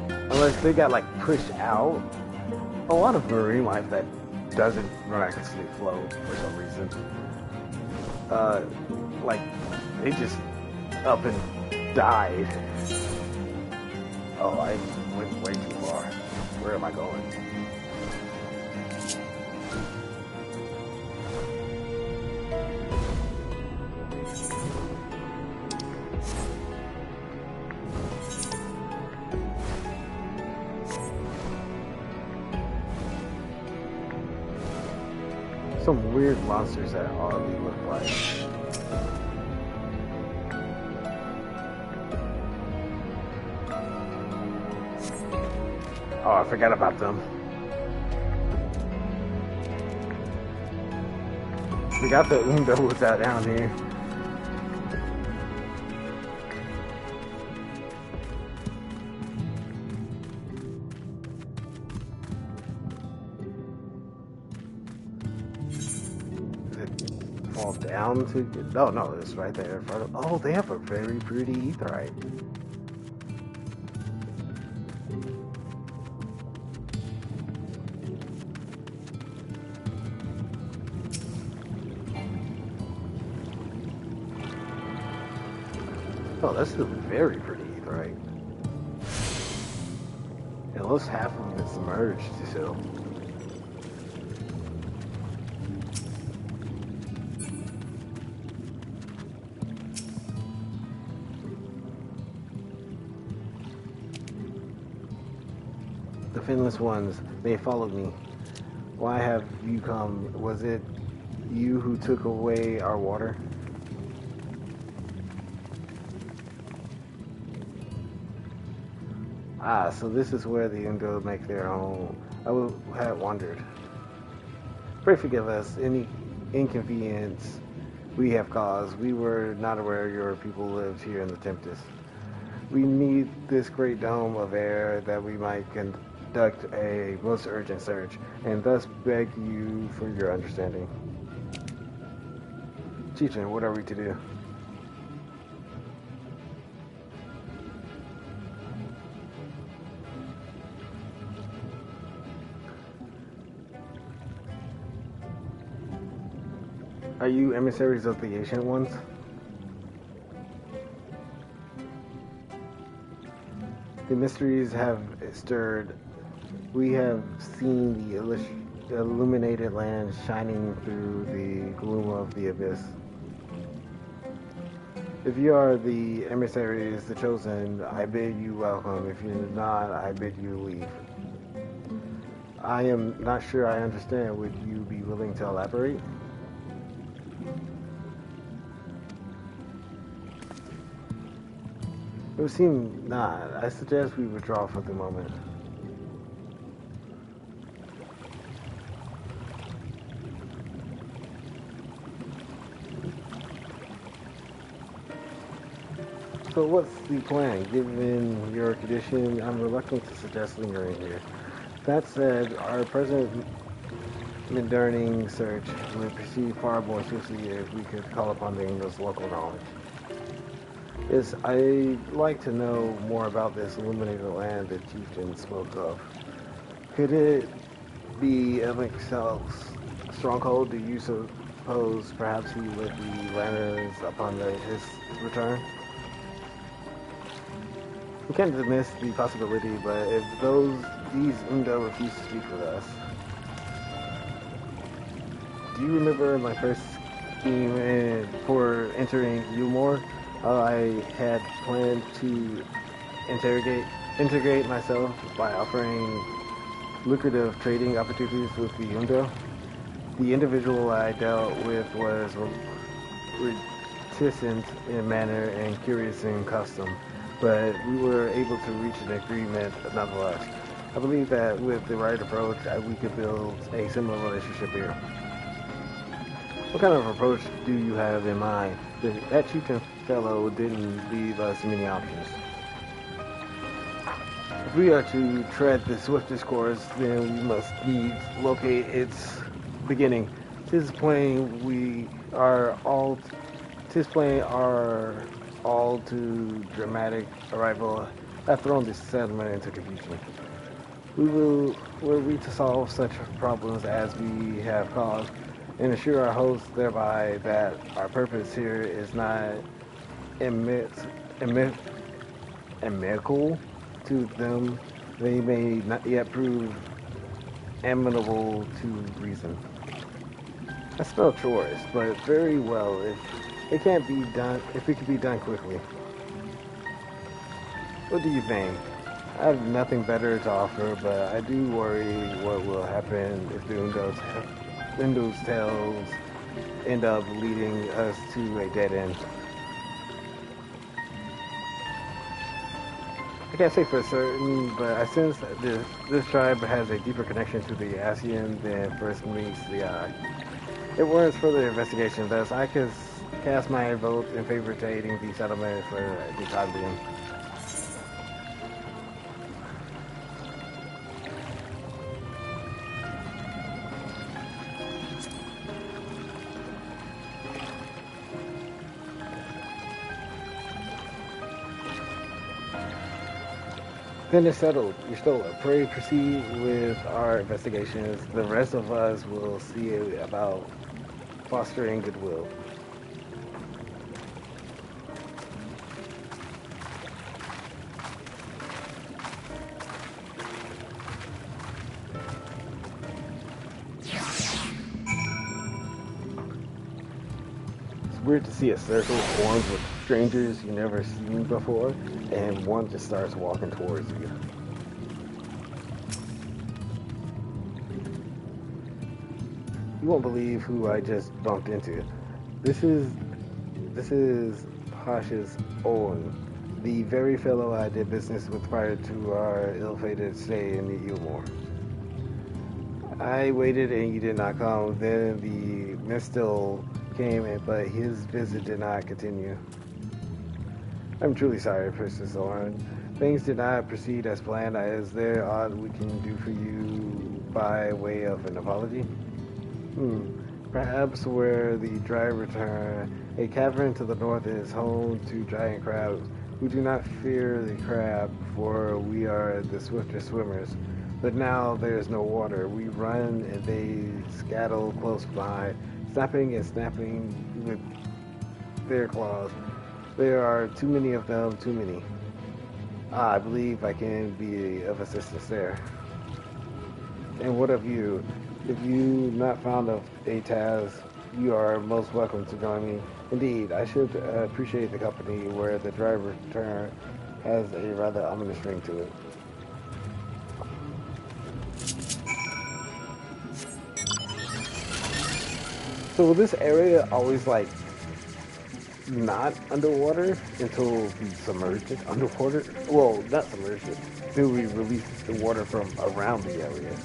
Speaker 1: Unless they got like pushed out. A lot of marine life that doesn't miraculously float for some reason. Like they just up and died. Oh, I went way too far. Where am I going? Some weird monsters that oddly look like. Oh, I forgot about them. We got the Undos out down here. Fall down to get... Oh no, it's right there in front of... Oh, they have a very pretty aetheryte. Oh, that's a very pretty aetheryte. It looks half of it submerged still. The finless ones, they followed me. Why have you come? Was it you who took away our water? Ah, so this is where the Undo make their home. I had wondered. Pray forgive us any inconvenience we have caused. We were not aware your people lived here in the Tempest. We need this great dome of air that we might conduct a most urgent search, and thus beg you for your understanding. Chieftain, what are we to do? Are you emissaries of the Ancient Ones? The mysteries have stirred We have seen the illuminated land shining through the gloom of the abyss. If you are the emissaries, the chosen, I bid you welcome. If you're not, I bid you leave. I am not sure I understand. Would you be willing to elaborate? It would seem not. I suggest we withdraw for the moment. So what's the plan? Given your condition, I'm reluctant to suggest lingering here. That said, our present Midurning search would proceed far more swiftly if we could call upon the English local knowledge. Yes, I'd like to know more about this illuminated land that Chieftain spoke of. Could it be Elixel's stronghold? Do you suppose perhaps he lit the lanterns upon his return? We can't dismiss the possibility, but if these Undo refuse to speak with us. Do you remember my first scheme for entering Umor? I had planned to integrate myself by offering lucrative trading opportunities with the Undo. The individual I dealt with was reticent in manner and curious in custom, but we were able to reach an agreement nonetheless. I believe that with the right approach, we could build a similar relationship here. What kind of approach do you have in mind? That chieftain fellow didn't leave us many options. If we are to tread the swiftest course, then we must needs locate its beginning. 'Tis plain our all too dramatic arrival have thrown this settlement into confusion. Were we to solve such problems as we have caused, and assure our hosts thereby that our purpose here is not amical to them, they may not yet prove amenable to reason. I spell choice, but very well if it can be done quickly. What do you think? I have nothing better to offer, but I do worry what will happen if the Undo's tales end up leading us to a dead end. I can't say for certain, but I sense that this tribe has a deeper connection to the Ascian than first meets the eye. It warrants further investigation, thus I can cast my vote in favor of aiding the settlement for the time being. Then it's settled. You're still pray proceed with our investigations. The rest of us will see about fostering goodwill. It's weird to see a circle formed with strangers you never seen before, and one just starts walking towards you. You won't believe who I just bumped into. This is Pasha's Owen, the very fellow I did business with prior to our ill-fated stay in the Umor. I waited and you did not come. Then the Mistil came, but his visit did not continue. I'm truly sorry, Princess Oren. Things did not proceed as planned. Is there aught we can do for you by way of an apology? Perhaps where the dry return, a cavern to the north is home to giant crabs. We do not fear the crab, for we are the swifter swimmers. But now there is no water. We run and they scuttle close by, snapping and snapping with their claws. There are too many of them, too many. I believe I can be of assistance there. And what of you? If you not fond of ATAS, you are most welcome to join me. Indeed, I should appreciate the company where the driver's turn has a rather ominous ring to it. So will this area always like not underwater until we submerge it underwater? Well, not submerge it, till we release the water from around the area.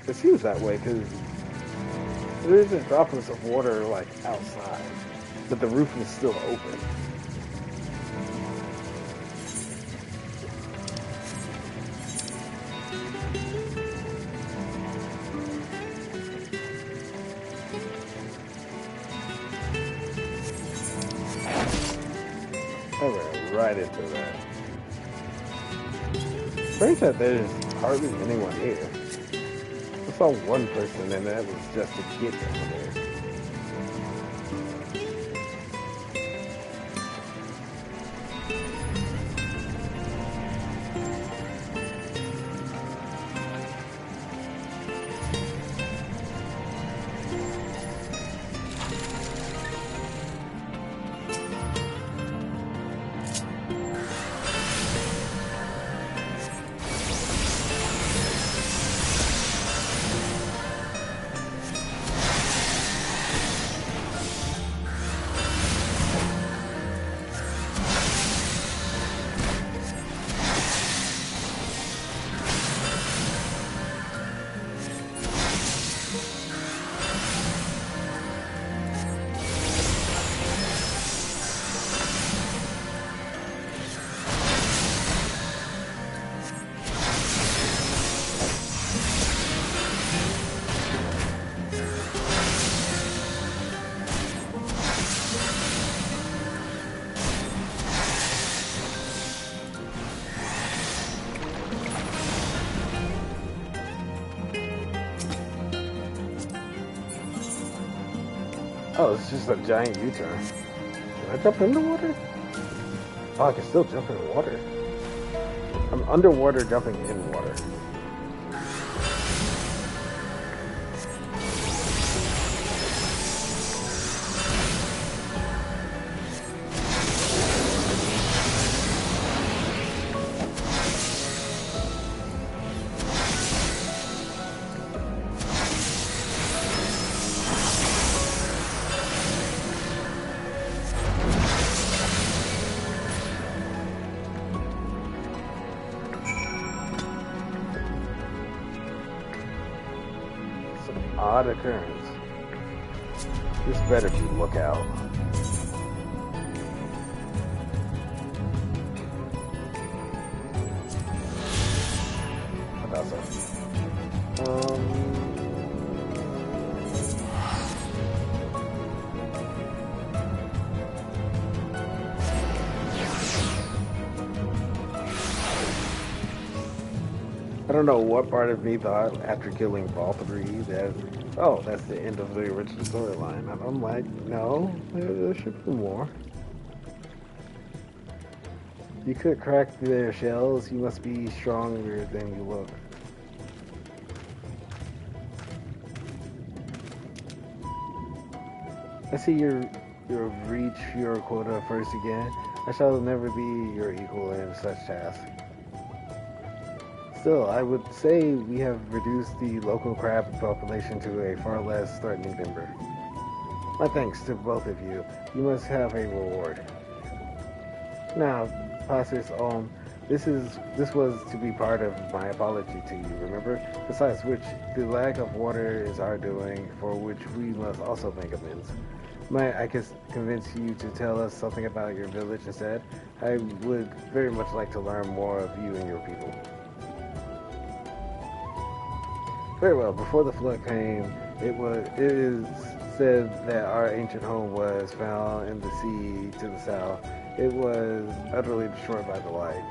Speaker 1: It seems that way because there's just droplets of water like outside, but the roof is still open. I ran right into that. Strange that there's hardly anyone here. I saw one person and that was just to get down there. Oh, it's just a giant U-turn. Can I jump in the water? Oh, I can still jump in the water. I'm underwater jumping in water. Odd occurrence. This better be lookout. I thought so. I don't know what part of me thought after killing Ball 3 that, oh, that's the end of the original storyline. And I'm like, no, there should be more. You could crack their shells, you must be stronger than you look. I see you've reached your quota first again. I shall never be your equal in such tasks. Still, I would say we have reduced the local crab population to a far less threatening number. My thanks to both of you. You must have a reward. Now, Passes, this was to be part of my apology to you, remember? Besides which, the lack of water is our doing, for which we must also make amends. Might I could convince you to tell us something about your village instead? I would very much like to learn more of you and your people. Very well. Before the flood came, it is said that our ancient home was found in the sea to the south. It was utterly destroyed by the light.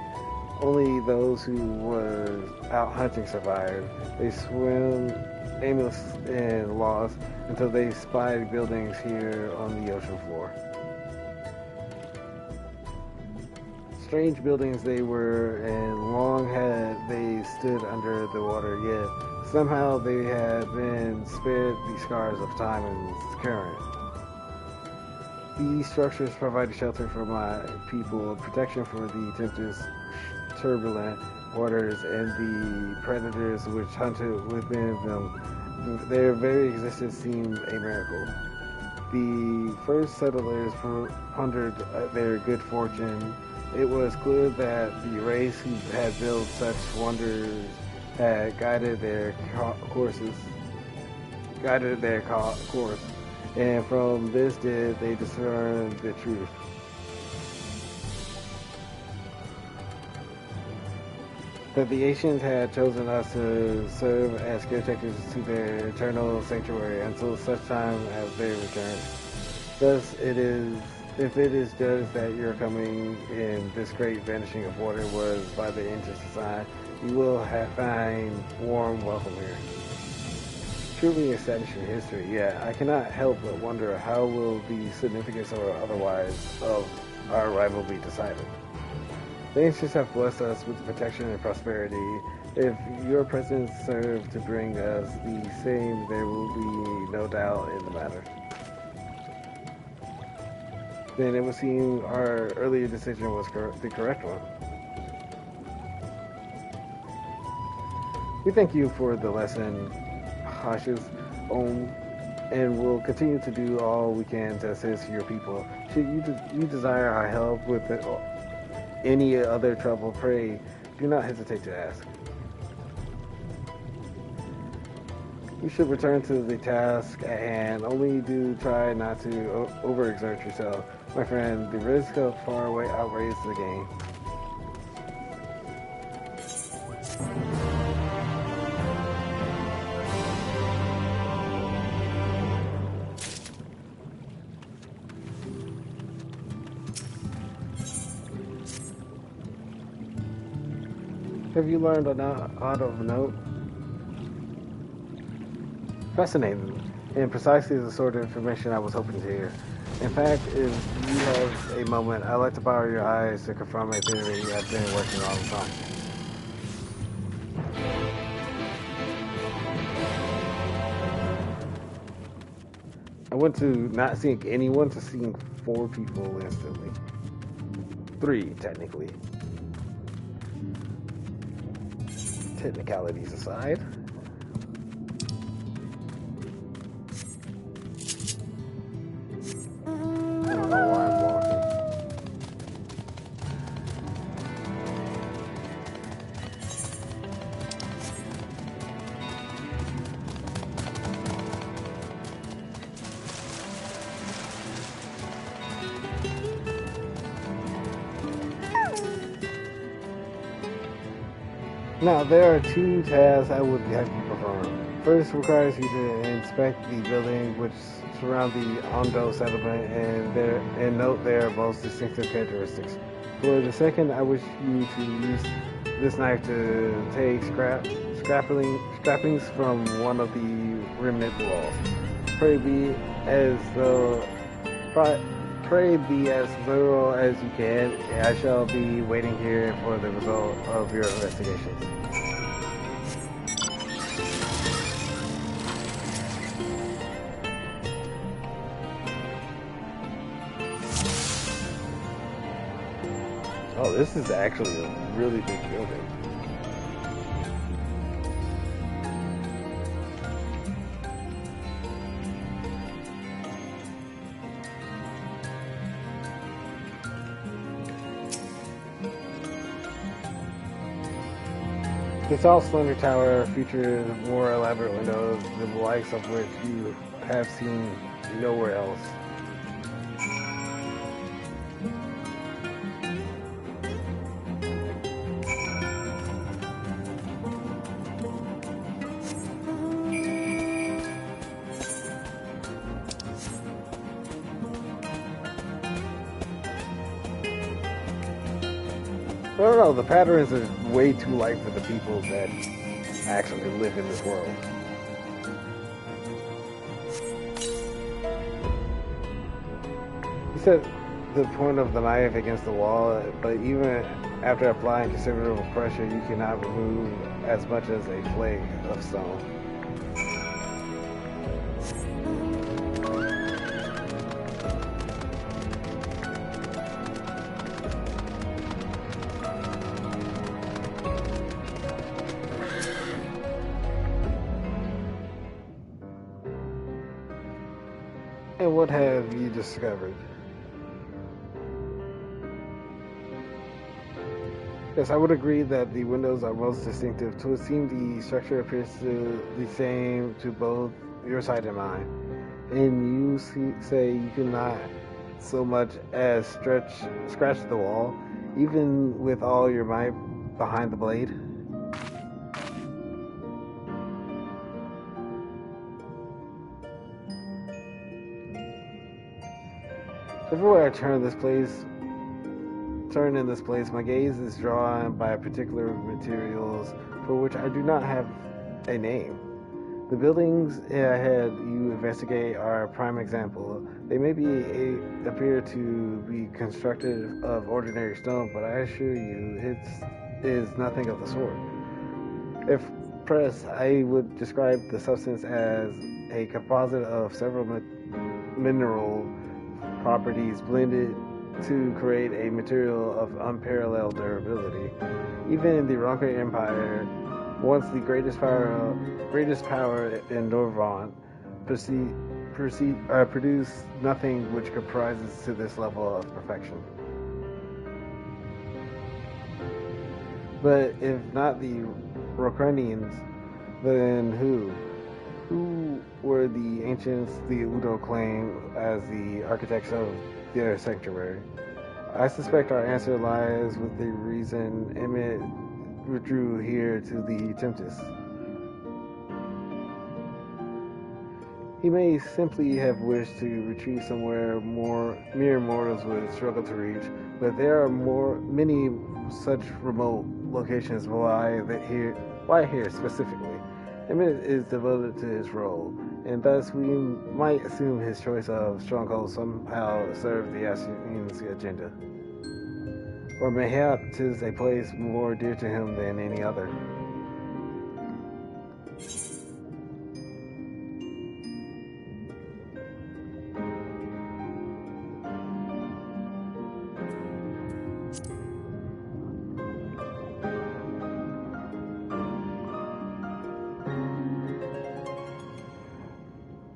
Speaker 1: Only those who was out hunting survived. They swam aimless and lost until they spied buildings here on the ocean floor. strange buildings they were, and long had they stood under the water, yet somehow they had been spared the scars of time and current. These structures provided shelter for my people, protection for the tempest, turbulent waters, and the predators which hunted within them. Their very existence seemed a miracle. The first settlers pondered their good fortune. It was clear that the race who had built such wonders had guided their course, and from this did they discern the truth. That the ancients had chosen us to serve as caretakers to their eternal sanctuary until such time as they return. Thus it is, if it is judged that your coming in this great vanishing of water was by the ancients design, you will find warm welcome here. Truly astonishing history, yet I cannot help but wonder how will the significance or otherwise of our arrival be decided. The ancients have blessed us with protection and prosperity. If your presence served to bring us the same, there will be no doubt in the matter. Then it would seem our earlier decision was the correct one. We thank you for the lesson, Hashis, and will continue to do all we can to assist your people. Should you desire our help with any other trouble, pray do not hesitate to ask. You should return to the task at hand. Only do try not to overexert yourself. My friend, the risk of far away outweighs the gain. Have you learned a lot of note? Fascinating, and precisely the sort of information I was hoping to hear. In fact, if you have a moment, I'd like to borrow your eyes to confirm a theory I've been working on all the time. I went to not seeing anyone to seeing 4 people instantly. 3, technically. Technicalities aside. I don't know why I'm walking. Now, there are 2 tasks I would have you perform. First requires you to inspect the building which surround the Ondo settlement and note their most distinctive characteristics. For the second, I wish you to use this knife to take scrappings from one of the remnant walls. Pray be as thorough as you can. I shall be waiting here for the result of your investigations. Oh, this is actually a really big building. The tall, slender tower features more elaborate windows, the likes of which you have seen nowhere else. I don't know, the patterns are way too light for the people that actually live in this world. He said, the point of the knife against the wall, but even after applying considerable pressure, you cannot remove as much as a flake of stone. And what have you discovered? Yes, I would agree that the windows are most distinctive. To it seem the structure appears to the same to both your side and mine. And you say you cannot so much as scratch the wall, even with all your might behind the blade? Everywhere I turn in this place, my gaze is drawn by particular materials for which I do not have a name. The buildings ahead you investigate are a prime example. They may appear to be constructed of ordinary stone, but I assure you it is nothing of the sort. If pressed, I would describe the substance as a composite of several mineral properties blended to create a material of unparalleled durability. Even in the Ronka Empire, once the greatest power in Norvant, produced nothing which comprises to this level of perfection. But if not the Rokranians, then who? Who were the ancients the Udo claim as the architects of their sanctuary? I suspect our answer lies with the reason Emmett withdrew here to the Tempest. He may simply have wished to retreat somewhere mere mortals would struggle to reach, but there are many such remote locations. Why here specifically? Emmett is devoted to his role, and thus we might assume his choice of stronghold somehow served the Assassins' agenda. Or mayhap 'tis a place more dear to him than any other.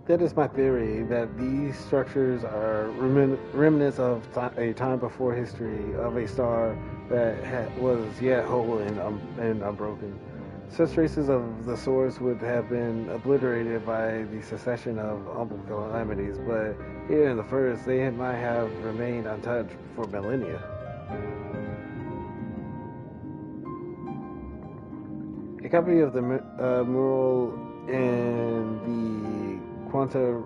Speaker 1: That is my theory, that these structures are remnants of a time before history, of a star that was yet whole and unbroken. Such traces of the source would have been obliterated by the succession of humble calamities, but here in the first, they might have remained untouched for millennia. A copy of the mural in the Quanta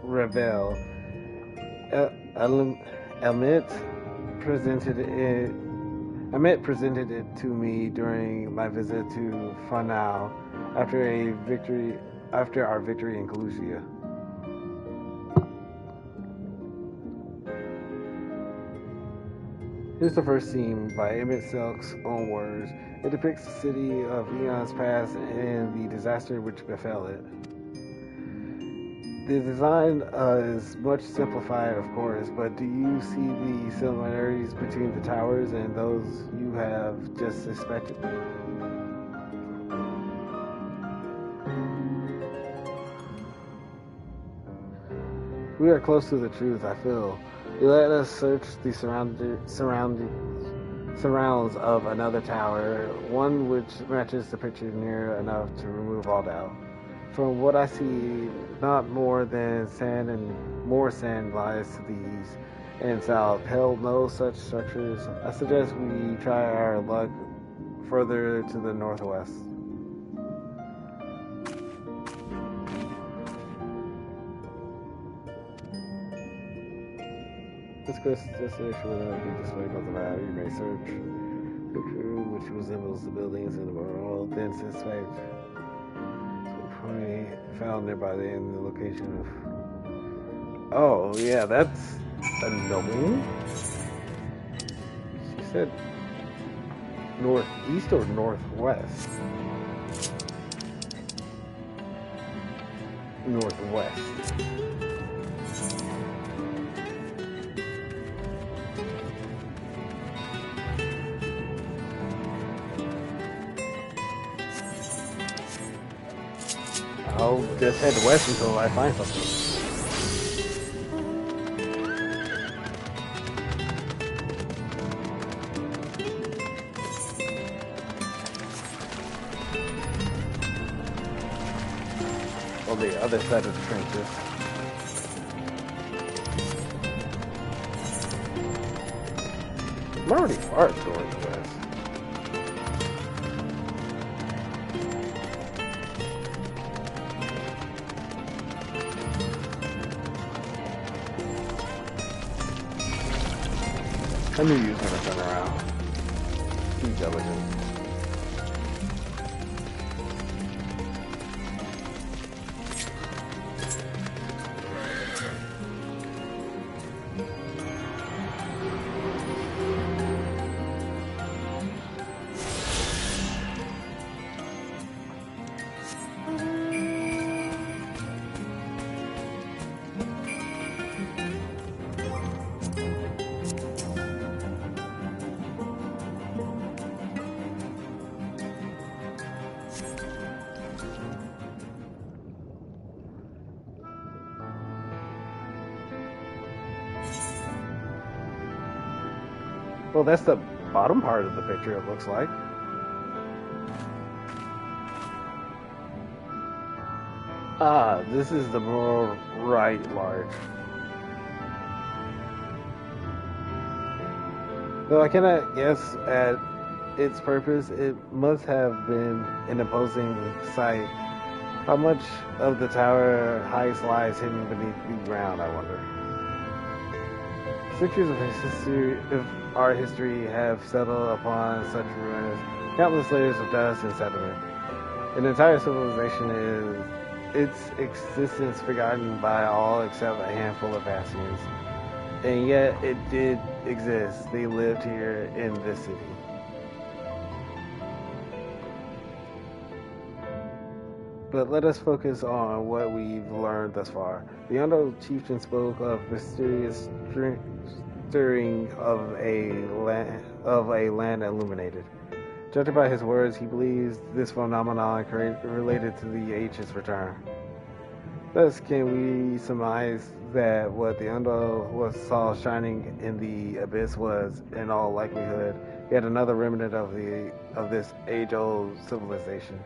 Speaker 1: Revel, Emmett presented it to me during my visit to Fanau after our victory in Calusia. Here's the first scene by Emmett Silk's own words. It depicts the city of eons past and the disaster which befell it. The design is much simplified, of course, but do you see the similarities between the towers and those you have just suspected? We are close to the truth, I feel. Let us search the surrounds of another tower, one which matches the picture near enough to remove all doubt. From what I see, not more than sand and more sand lies to the east and south. Held no such structures. I suggest we try our luck further to the northwest. This destination will not be displayed by the map. You may search picture which resembles the buildings in the world, then suspect found nearby the location of. Oh yeah, that's No. She said northeast or northwest? Northwest. I'll just head west until I find something. On the other side of the trenches. I'm already far towards the west. I knew you was gonna turn around. Intelligent. Well, that's the bottom part of the picture, it looks like. Ah, this is the more right large. Though I cannot guess at its purpose, it must have been an imposing sight. How much of the tower heights lies hidden beneath the ground, I wonder. Centuries of our history have settled upon such ruins, countless layers of dust and sediment. An entire civilization is its existence forgotten by all except a handful of Ascians. And yet it did exist. They lived here in this city. But let us focus on what we've learned thus far. The Undo chieftain spoke of mysterious stirring of a land illuminated. Judging by his words, he believes this phenomenon related to the H's return. Thus, can we surmise that what the Undo saw shining in the abyss was, in all likelihood, yet another remnant of this age-old civilization?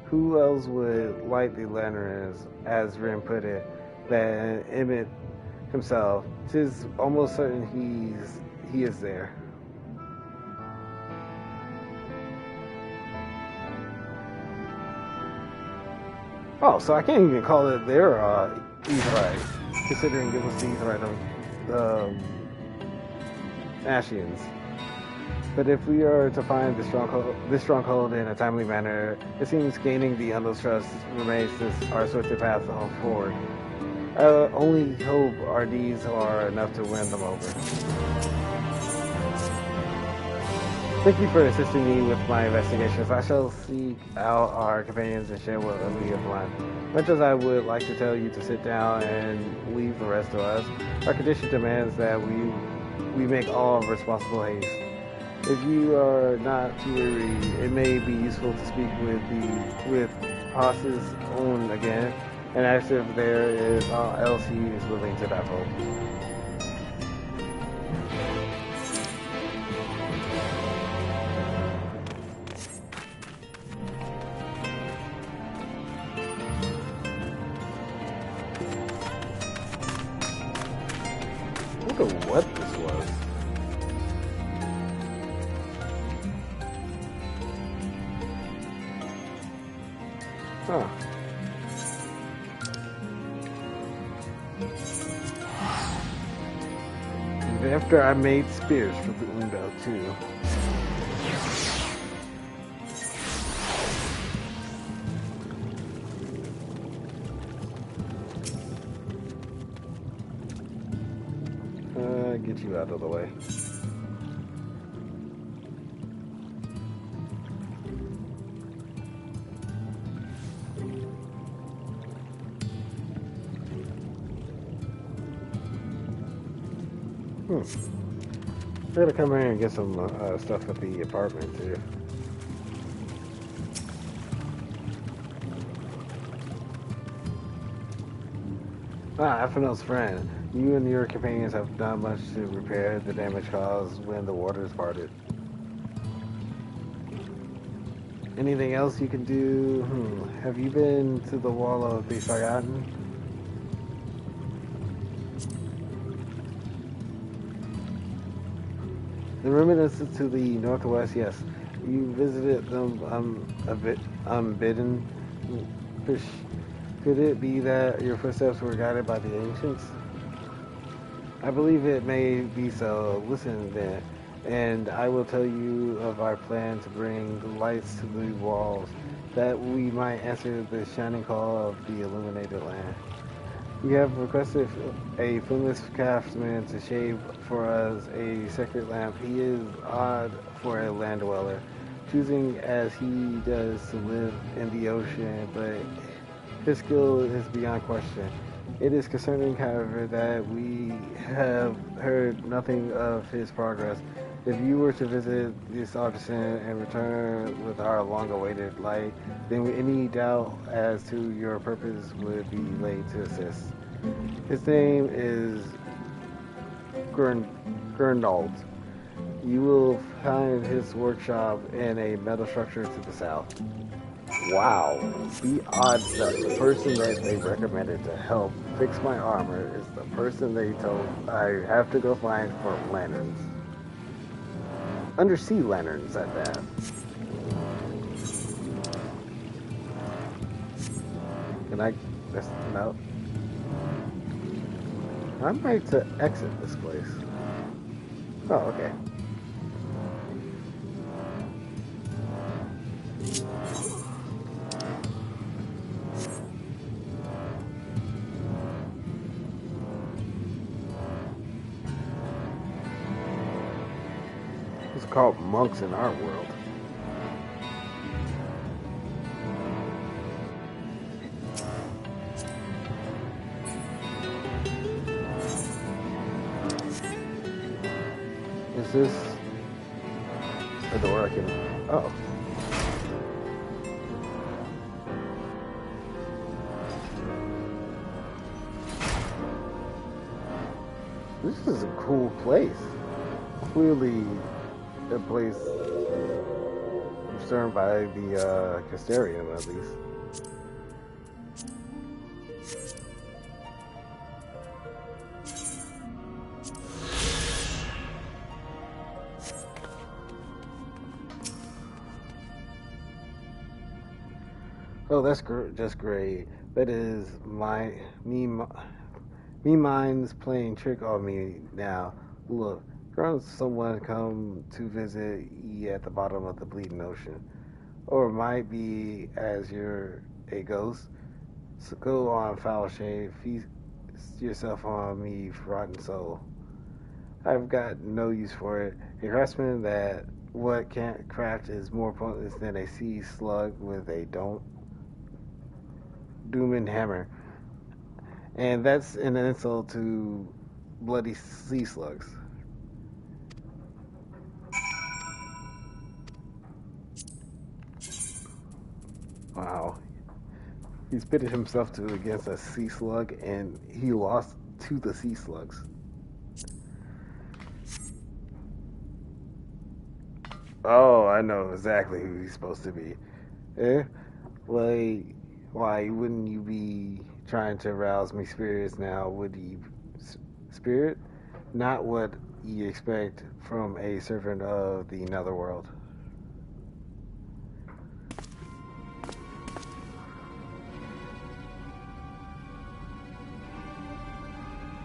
Speaker 1: Who else would light the lanterns, as Rin put it, than Emmett himself? 'Tis almost certain he is there. Oh, so I can't even call it their Aetheryte, considering it was the Aetheryte of Ascians. But if we are to find this stronghold in a timely manner, it seems gaining the Undo's trust remains our swiftest path forward. Our only hope our deeds are enough to win them over. Thank you for assisting me with my investigations. I shall seek out our companions and share what we have learned. Much as I would like to tell you to sit down and leave the rest of us, our condition demands that we make all responsible haste. If you are not too weary, it may be useful to speak with Haas's own again, and ask if there is all else he is willing to divulge. I wonder what this was. Huh. And after I made spears for the Undo too. get you out of the way. I gotta come here and get some stuff at the apartment too. Athenel's friend. You and your companions have done much to repair the damage caused when the waters parted. Anything else you can do? Have you been to the Wall of the Forgotten? The reminiscences to the northwest, yes. You visited them a bit unbidden. Could it be that your footsteps were guided by the ancients? I believe it may be so. Listen then, and I will tell you of our plan to bring the lights to the walls, that we might answer the shining call of the illuminated land. We have requested a famous craftsman to shape for us a sacred lamp. He is odd for a land dweller, choosing as he does to live in the ocean, but his skill is beyond question. It is concerning, however, that we have heard nothing of his progress. If you were to visit this artisan and return with our long-awaited light, then any doubt as to your purpose would be laid to assist. His name is Gernald. You will find his workshop in a metal structure to the south. Wow, the odds that the person that they recommended to help fix my armor is the person they told I have to go find for lanterns. Undersea lanterns at that. Can I? No. I'm ready to exit this place. Oh, okay. It's called monks in our world. Is this a door I can... Oh. This is a cool place. Clearly a place concerned by the Castellarium, at least. Oh, that's just great. That is me mind's playing trick on me now. Look, ground someone come to visit ye at the bottom of the bleeding ocean. Or it might be as you're a ghost. So go on, foul shade, feast yourself on me, rotten soul. I've got no use for it. A craftsman that what can't craft is more potent than a sea slug with a Doomin hammer. And that's an insult to bloody sea slugs. Wow. He's pitted himself against a sea slug and he lost to the sea slugs. Oh, I know exactly who he's supposed to be. Like, why wouldn't you be trying to arouse me spirits now? Would you... Spirit? Not what you expect from a servant of the netherworld.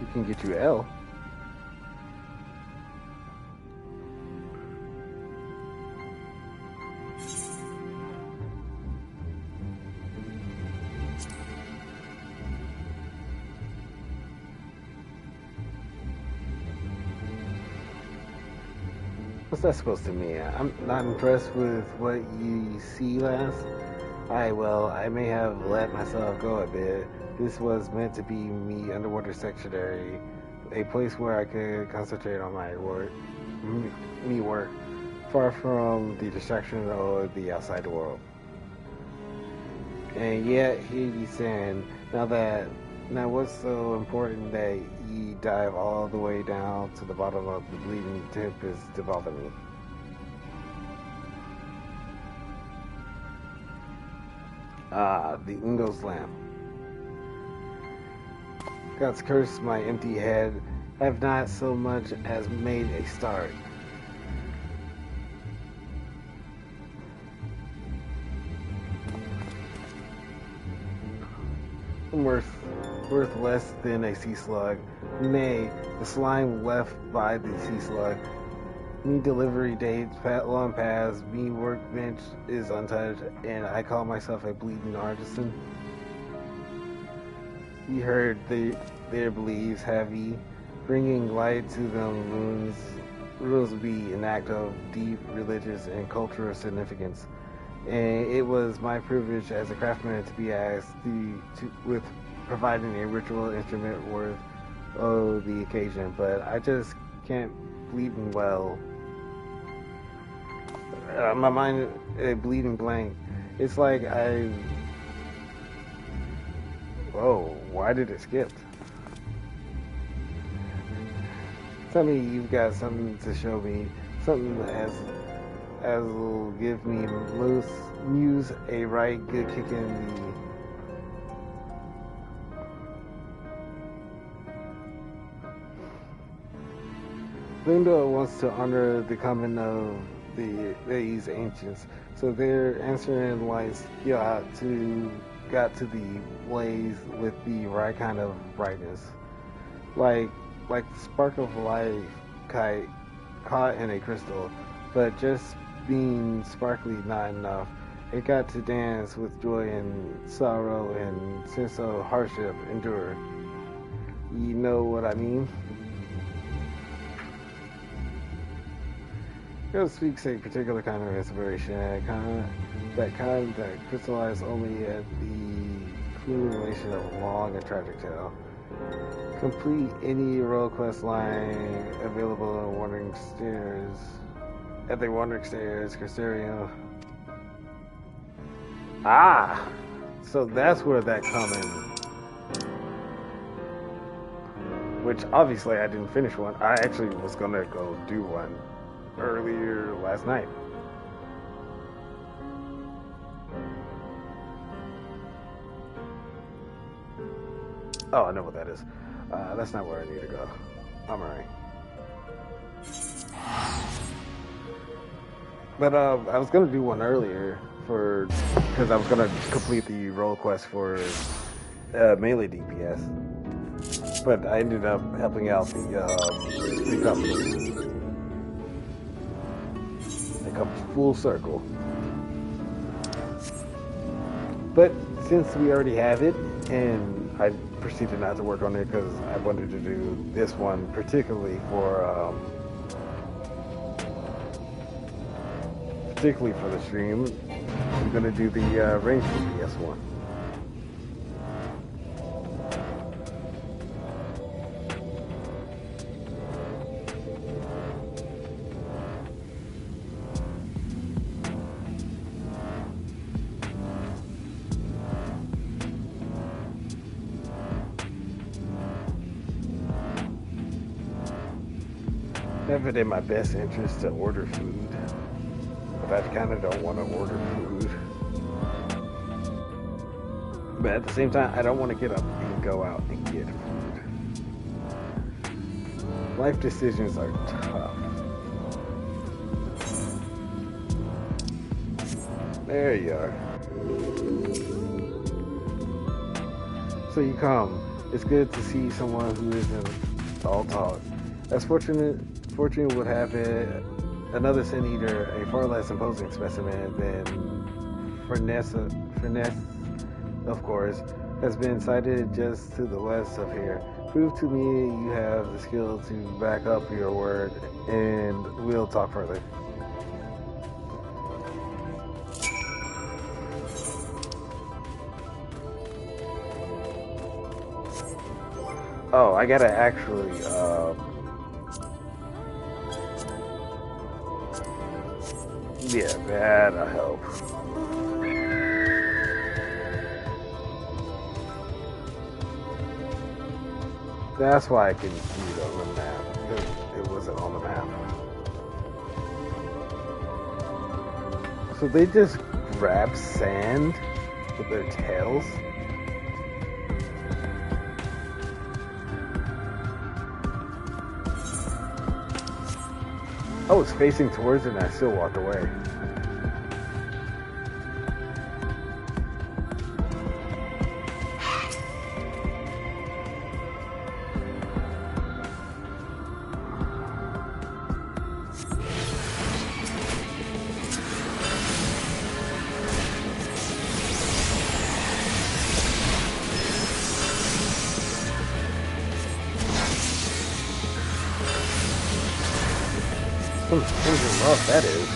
Speaker 1: We can get you L. What's that supposed to mean? I'm not impressed with what you see, lass. I may have let myself go a bit. This was meant to be me underwater sanctuary, a place where I could concentrate on my work, far from the distraction of the outside world. And yet, here you stand. Now what's so important that you dive all the way down to the bottom of the bleeding tempest to bother me? Ah, the Ungo's lamp. God's curse, my empty head, have not so much as made a start. Worth less than a sea slug. Nay, the slime left by the sea slug. Me delivery dates, long past, me workbench is untouched, and I call myself a bleeding artisan. You heard their beliefs, have ye? Bringing light to them rules be an act of deep religious and cultural significance. And it was my privilege as a craftsman to be asked with providing a ritual instrument worth of the occasion, but I just can't bleeding well. My mind bleeding blank. It's like whoa, why did it skip? Tell me you've got something to show me, something as will give me muse a right good kick in the... Linda wants to honor the coming of these ancients, so their answering lights got to the blaze with the right kind of brightness, like the spark of life caught in a crystal, but just being sparkly not enough. It got to dance with joy and sorrow and sense of hardship endured. You know what I mean? God speaks a particular kind of inspiration, that kind that crystallizes only at the accumulation of a long and tragic tale. Complete any royal quest line available on Wandering Stairs. At the Wandering Stairs, Casterio. Ah! So that's where that coming. Which obviously I didn't finish one. I actually was gonna go do one earlier last night. Oh, I know what that is. That's not where I need to go. I'm alright. But I was gonna do one earlier because I was gonna complete the role quest for melee DPS, but I ended up helping out the company. They come full circle. But since we already have it, and I proceeded not to work on it because I wanted to do this one particularly for the stream, I'm gonna do the range DPS one. Never in my best interest to order food, but I kind of don't want to order food. But at the same time, I don't want to get up and go out and get food. Life decisions are tough. There you are. So you come. It's good to see someone who isn't all talk. As fortune would have it, another Sin Eater, a far less imposing specimen than Finesse, of course, has been sighted just to the west of here. Prove to me you have the skill to back up your word, and we'll talk further. Oh, I gotta actually, yeah, that'll help. That's why I couldn't see it on the map. It wasn't on the map. So they just grab sand with their tails? I was facing towards it and I still walked away. Rough that is.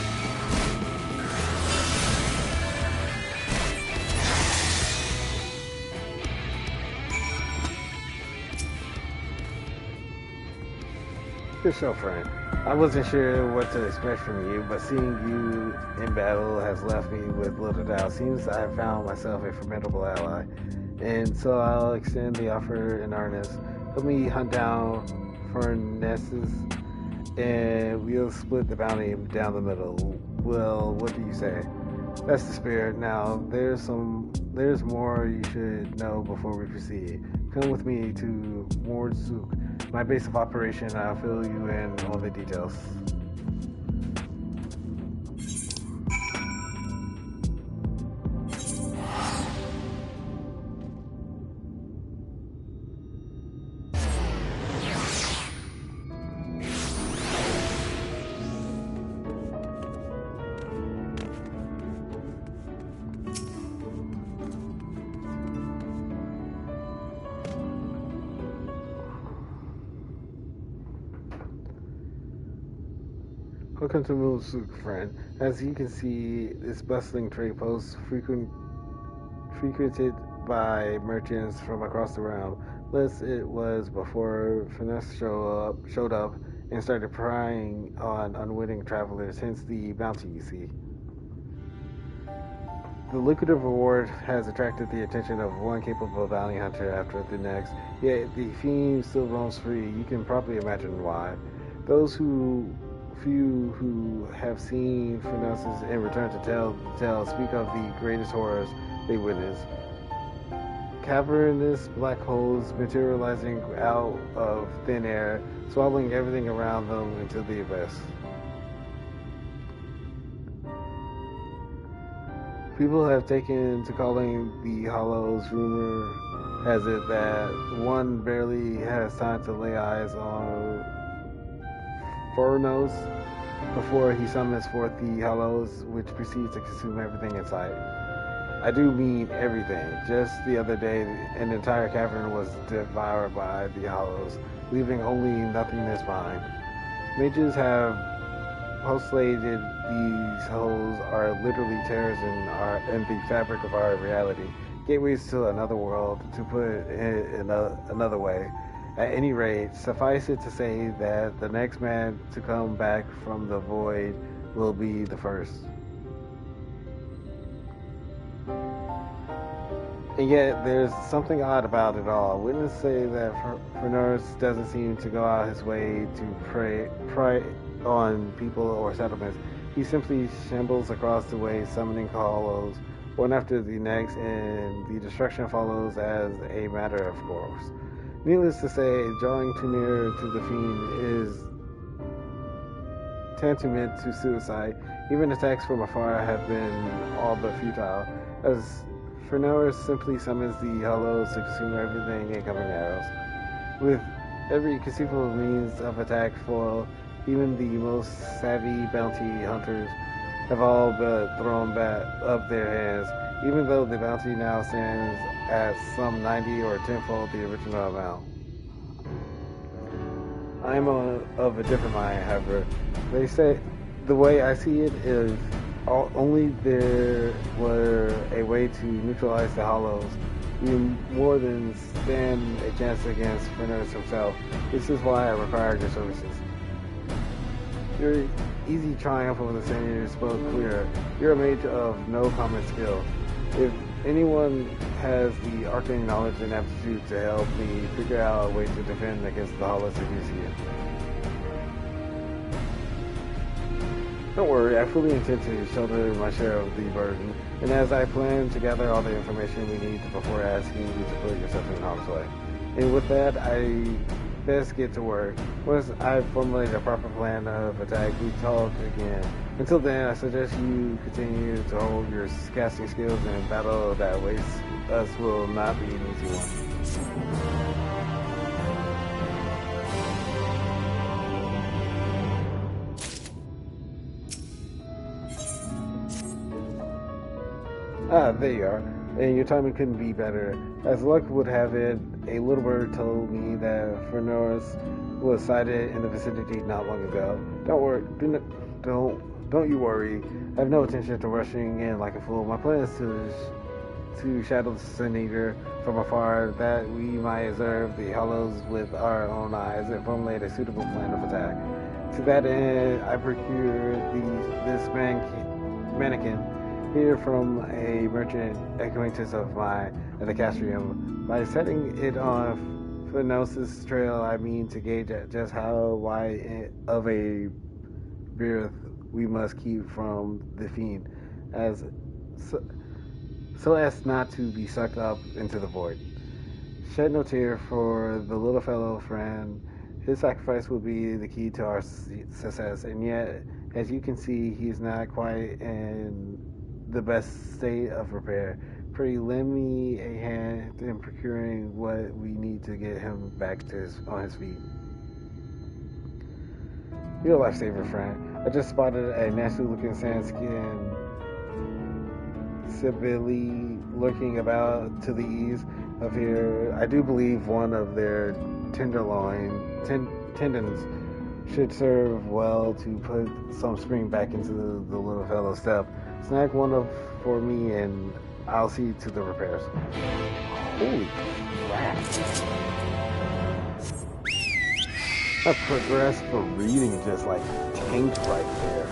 Speaker 1: Good show, friend. I wasn't sure what to expect from you, but seeing you in battle has left me with little doubt. Seems I have found myself a formidable ally, and so I'll extend the offer in earnest. Help me hunt down Furnaces, and we'll split the bounty down the middle. Well, what do you say? That's the spirit. Now, there's more you should know before we proceed. Come with me to Mordsuk, my base of operation. I'll fill you in on the details. Welcome to Mordsuk, friend. As you can see, this bustling trade post frequented by merchants from across the realm. Less it was before finesse showed up and started prying on unwitting travelers, hence the bounty you see. The lucrative reward has attracted the attention of one capable bounty hunter after the next, yet the fiend still roams free. You can probably imagine why. Those few who have seen Furnaces and return to tell speak of the greatest horrors they witnessed. Cavernous black holes materializing out of thin air, swallowing everything around them into the abyss. People have taken to calling the Hollows. Rumor has it that one barely has time to lay eyes on Furnos before he summons forth the Hollows, which proceeds to consume everything in sight. I do mean everything. Just the other day, an entire cavern was devoured by the Hollows, leaving only nothingness behind. Mages have postulated these holes are literally tears in the fabric of our reality, gateways to another world, to put it in another way. At any rate, suffice it to say that the next man to come back from the void will be the first. And yet, there's something odd about it all. Witnesses say that Furnace doesn't seem to go out his way to prey on people or settlements. He simply shambles across the way, summoning Hollows, one after the next, and the destruction follows as a matter of course. Needless to say, drawing too near to the fiend is tantamount to suicide. Even attacks from afar have been all but futile, as Furnace simply summons the Hollows to consume everything, incoming arrows. With every conceivable means of attack foiled, even the most savvy bounty hunters have all but thrown up their hands. even though the bounty now stands at some 90 or tenfold the original amount. I am of a different mind, however. They say the way I see it is only there were a way to neutralize the Hollows. We more than stand a chance against Fenris himself. This is why I require your services. Your easy triumph over the Senior spoke clear. You're a mage of no common skill. If anyone has the arcane knowledge and aptitude to help me figure out a way to defend against the Hollows as you see it. Don't worry, I fully intend to shoulder my share of the burden, and as I plan to gather all the information we need before asking you to put yourself in harm's way. And with that, I best get to work. Once I've formulated a proper plan of attack, we talk again. Until then, I suggest you continue to hold your casting skills, and battle that awaits us will not be an easy one. Ah, there you are. And your timing couldn't be better. As luck would have it, a little bird told me that Fenris was sighted in the vicinity not long ago. Don't worry. Don't you worry. I have no intention to rushing in like a fool. My plan is to shadow the Sun Eater from afar, that we might observe the Hollows with our own eyes and formulate a suitable plan of attack. To that end, I procured this mannequin here from a merchant acquaintance of mine at the Castrium. By setting it on Fenris' trail, I mean to gauge just how wide of a berth we must keep from the fiend, so as not to be sucked up into the void. Shed no tear for the little fellow, friend. His sacrifice will be the key to our success, and yet, as you can see, he is not quite in the best state of repair. Pray lend me a hand in procuring what we need to get him back on his feet. You're a lifesaver, friend. I just spotted a nasty-looking sand-skinned Sibylle lurking about to the east of here. I do believe one of their tendons should serve well to put some spring back into the little fellow's step. Snag one for me, and I'll see to the repairs. Holy crap! That progress for reading just like tanked right there.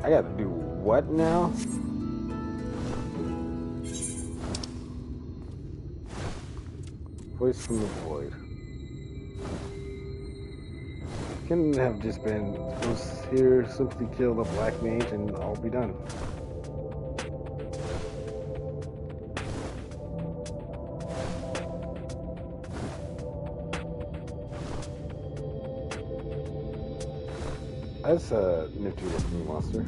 Speaker 1: I gotta do what now? Voice from the void. Couldn't have just been was here, simply kill the black mage and all be done. That's a nifty looking monster.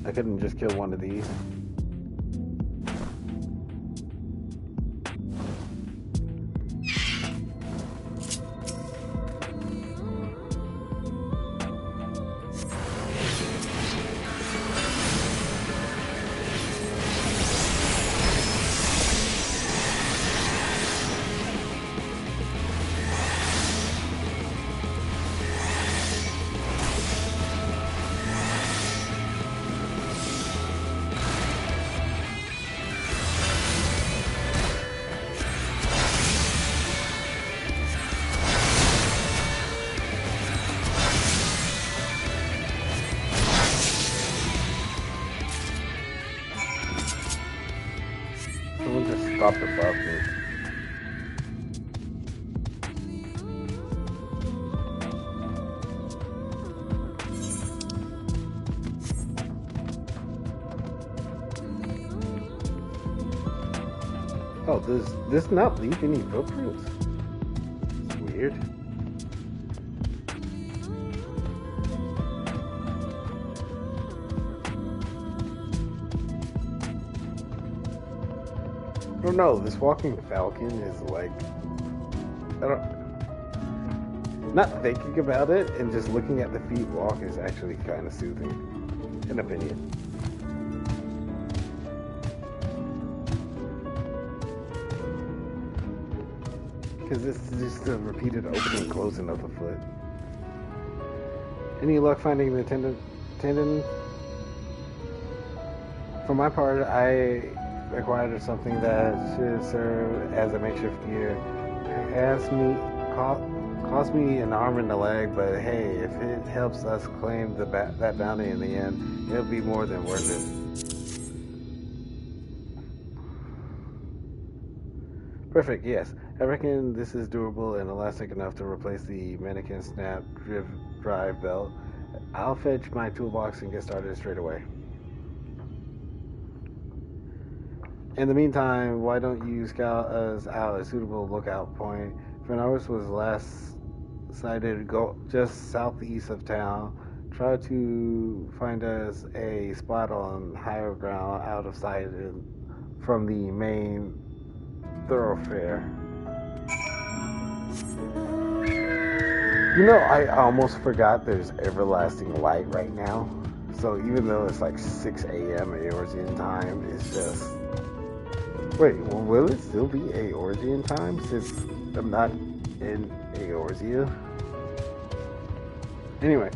Speaker 1: I couldn't just kill one of these. Stop above me. Oh, does this not leave any footprints? It's weird. I don't know, this walking falcon is like, Not thinking about it and just looking at the feet walk is actually kind of soothing, in opinion. Because this is just a repeated opening and closing of the foot. Any luck finding the tendon? For my part, I acquired something that should serve as a makeshift gear. Cost me an arm and a leg, but hey, if it helps us claim that bounty in the end, it'll be more than worth it. Perfect, yes. I reckon this is durable and elastic enough to replace the mannequin snap drive belt. I'll fetch my toolbox and get started straight away. In the meantime, why don't you scout us out a suitable lookout point? Fenris was last sighted just southeast of town. Try to find us a spot on higher ground out of sight from the main thoroughfare. You know, I almost forgot there's everlasting light right now. So even though it's like 6 a.m. Eorzean time, it's just... Wait, well, will it still be Eorzean time since I'm not in Eorzea? Anyway.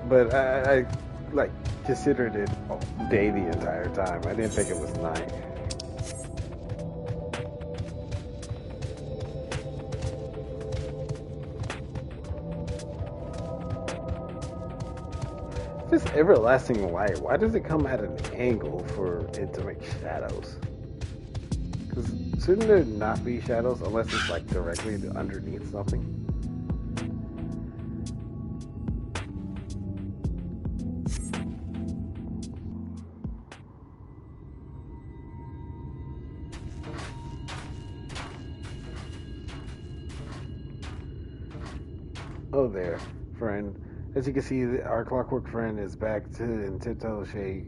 Speaker 1: But I like considered it day the entire time. I didn't think it was night. This everlasting light, why does it come at an angle for it to make shadows? Because shouldn't there not be shadows unless it's like directly underneath something? Oh there, friend. As you can see, our clockwork friend is back in tiptoe shape,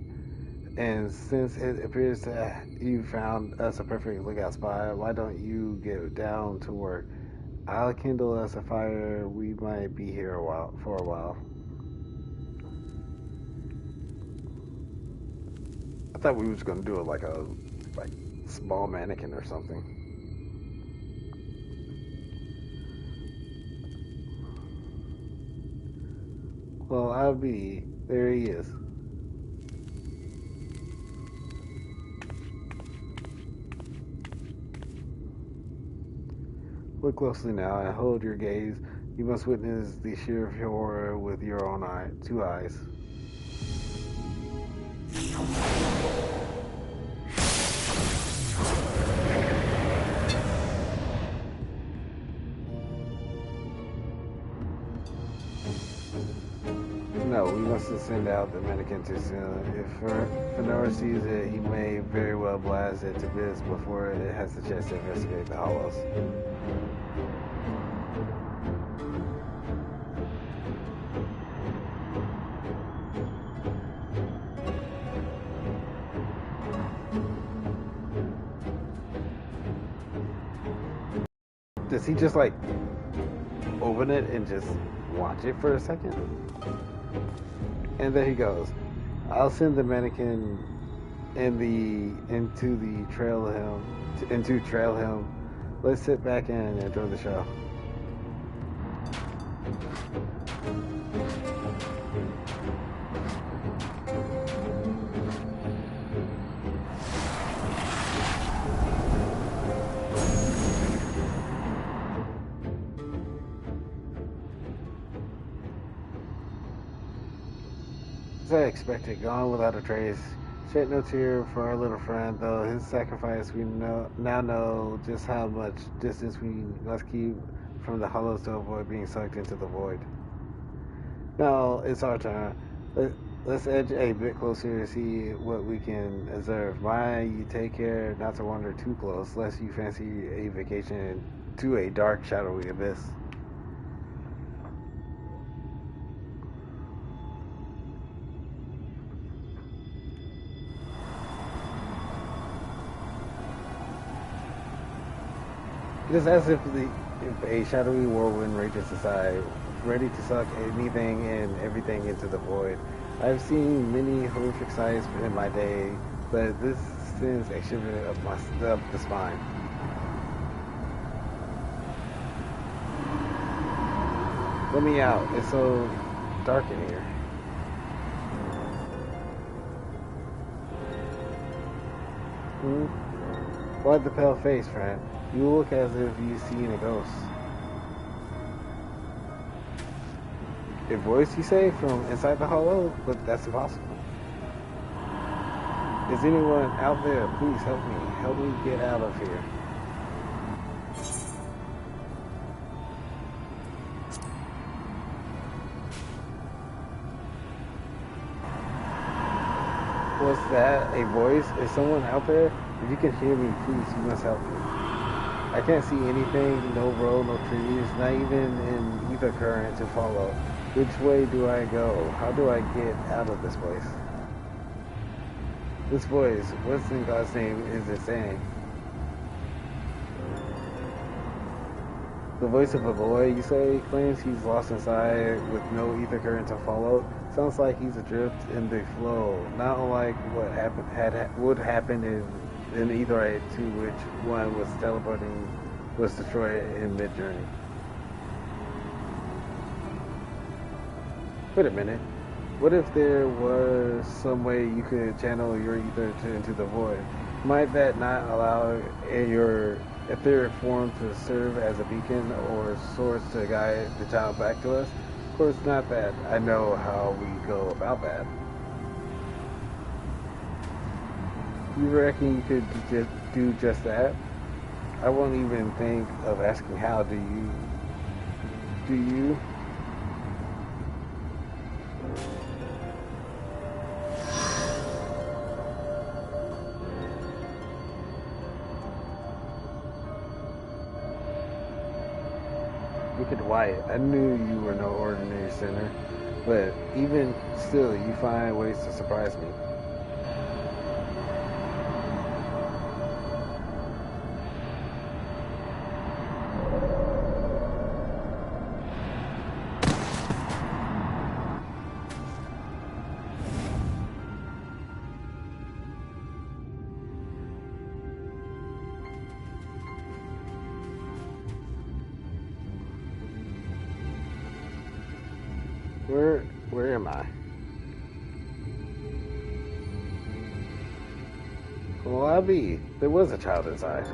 Speaker 1: and since it appears that you found us a perfect lookout spot, why don't you get down to work? I'll kindle us a fire. We might be here for a while. I thought we was gonna do it like a small mannequin or something. Well, there he is. Look closely now and hold your gaze. You must witness the sheer horror with your own two eyes. No, we must send out the mannequin too soon. If Fenris sees it, he may very well blast it to bits before it has the chance to investigate the hollows. Does he just like open it and just watch it for a second? And there he goes. I'll send the mannequin into trail him. Let's sit back and enjoy the show. As I expected, gone without a trace. Shed no tear for our little friend, though his sacrifice we now know just how much distance we must keep from the hollows to avoid being sucked into the void. Now it's our turn. Let's edge a bit closer to see what we can observe. Mind you take care not to wander too close, lest you fancy a vacation to a dark, shadowy abyss. It is as if If a shadowy whirlwind rages aside, ready to suck anything and everything into the void. I've seen many horrific sights in my day, but this sends a shiver up the spine. Let me out. It's so dark in here. Why the pale face, friend? You look as if you've seen a ghost. A voice, you say, from inside the hollow? But that's impossible. Is anyone out there? Please help me. Help me get out of here. Was that a voice? Is someone out there? If you can hear me, please, you must help me. I can't see anything, no road, no trees, not even in either current to follow. Which way do I go? How do I get out of this place? This voice, what's in God's name is it saying? The voice of a boy, you say, claims he's lost inside with no ether current to follow. Sounds like he's adrift in the flow, not unlike what would happen in either age to which one was teleporting was destroyed in mid-journey. Wait a minute. What if there was some way you could channel your ether into the void? Might that not allow your etheric form to serve as a beacon or source to guide the child back to us? Of course, not that I know how we go about that. You reckon you could do just that? I won't even think of asking how. Do you? Look at Wyatt. I knew you were no ordinary sinner, but even still, you find ways to surprise me. Where am I? Well, I'll be. There was a child inside.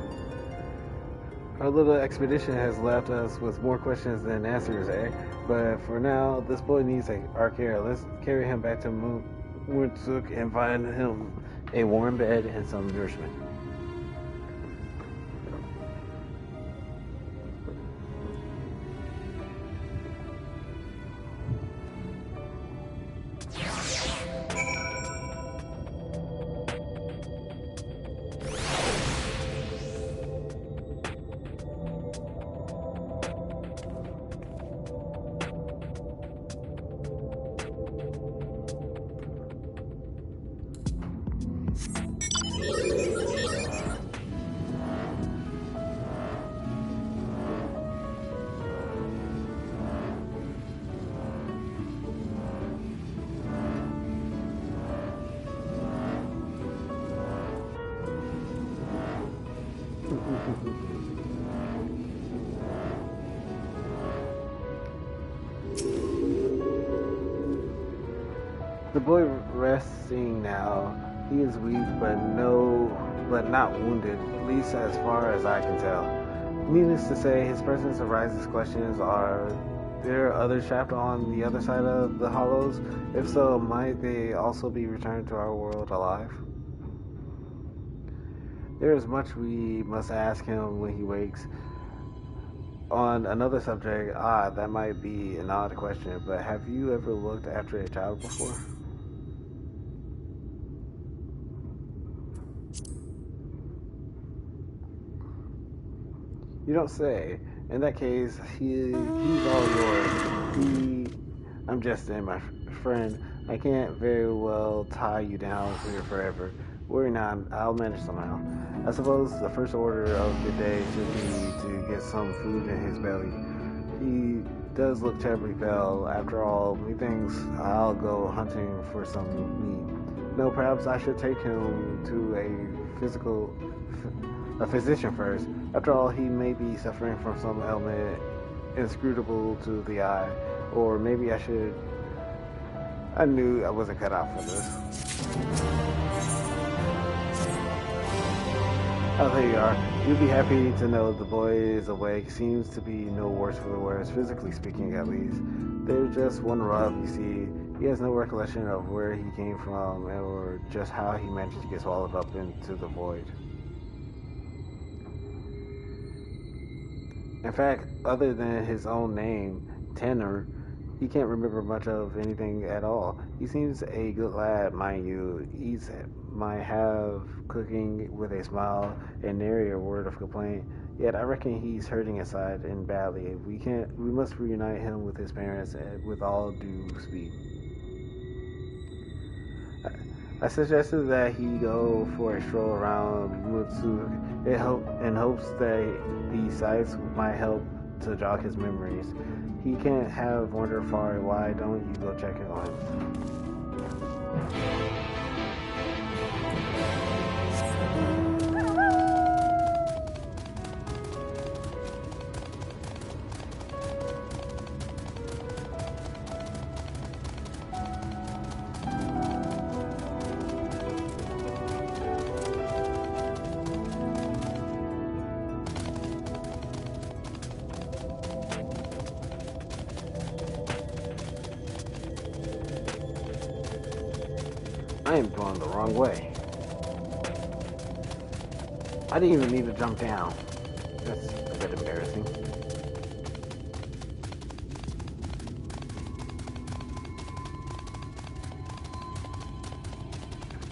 Speaker 1: Our little expedition has left us with more questions than answers, eh? But for now, this boy needs our care. Let's carry him back to Muntuk and find him a warm bed and some nourishment. The boy resting now. He is weak, but not wounded, at least as far as I can tell. Needless to say, his presence arises questions: are there others trapped on the other side of the hollows? If so, might they also be returned to our world alive? There is much we must ask him when he wakes. On another subject, that might be an odd question, but have you ever looked after a child before? You don't say. In that case, he's all yours. I'm just my friend. I can't very well tie you down here forever. Worry not, I'll manage somehow. I suppose the first order of the day should be to get some food in his belly. He does look terribly pale. After all, methinks I'll go hunting for some meat. No, perhaps I should take him to a physician first. After all, he may be suffering from some ailment inscrutable to the eye. Or maybe I knew I wasn't cut out for this. Oh, there you are. You'll be happy to know the boy is awake. Seems to be no worse for the wear, physically speaking at least. There's just one rub, you see. He has no recollection of where he came from or just how he managed to get swallowed up into the void. In fact, other than his own name, Tanner, he can't remember much of anything at all. He seems a good lad, mind you. Eats my have cooking with a smile and nary a word of complaint. Yet I reckon he's hurting inside and badly. We must reunite him with his parents with all due speed. I suggested that he go for a stroll around Mutsuk in hopes that the sights might help to jog his memories. He can't have wandered far. Why don't you go check it on him? I am going the wrong way. I didn't even need to jump down. That's a bit embarrassing.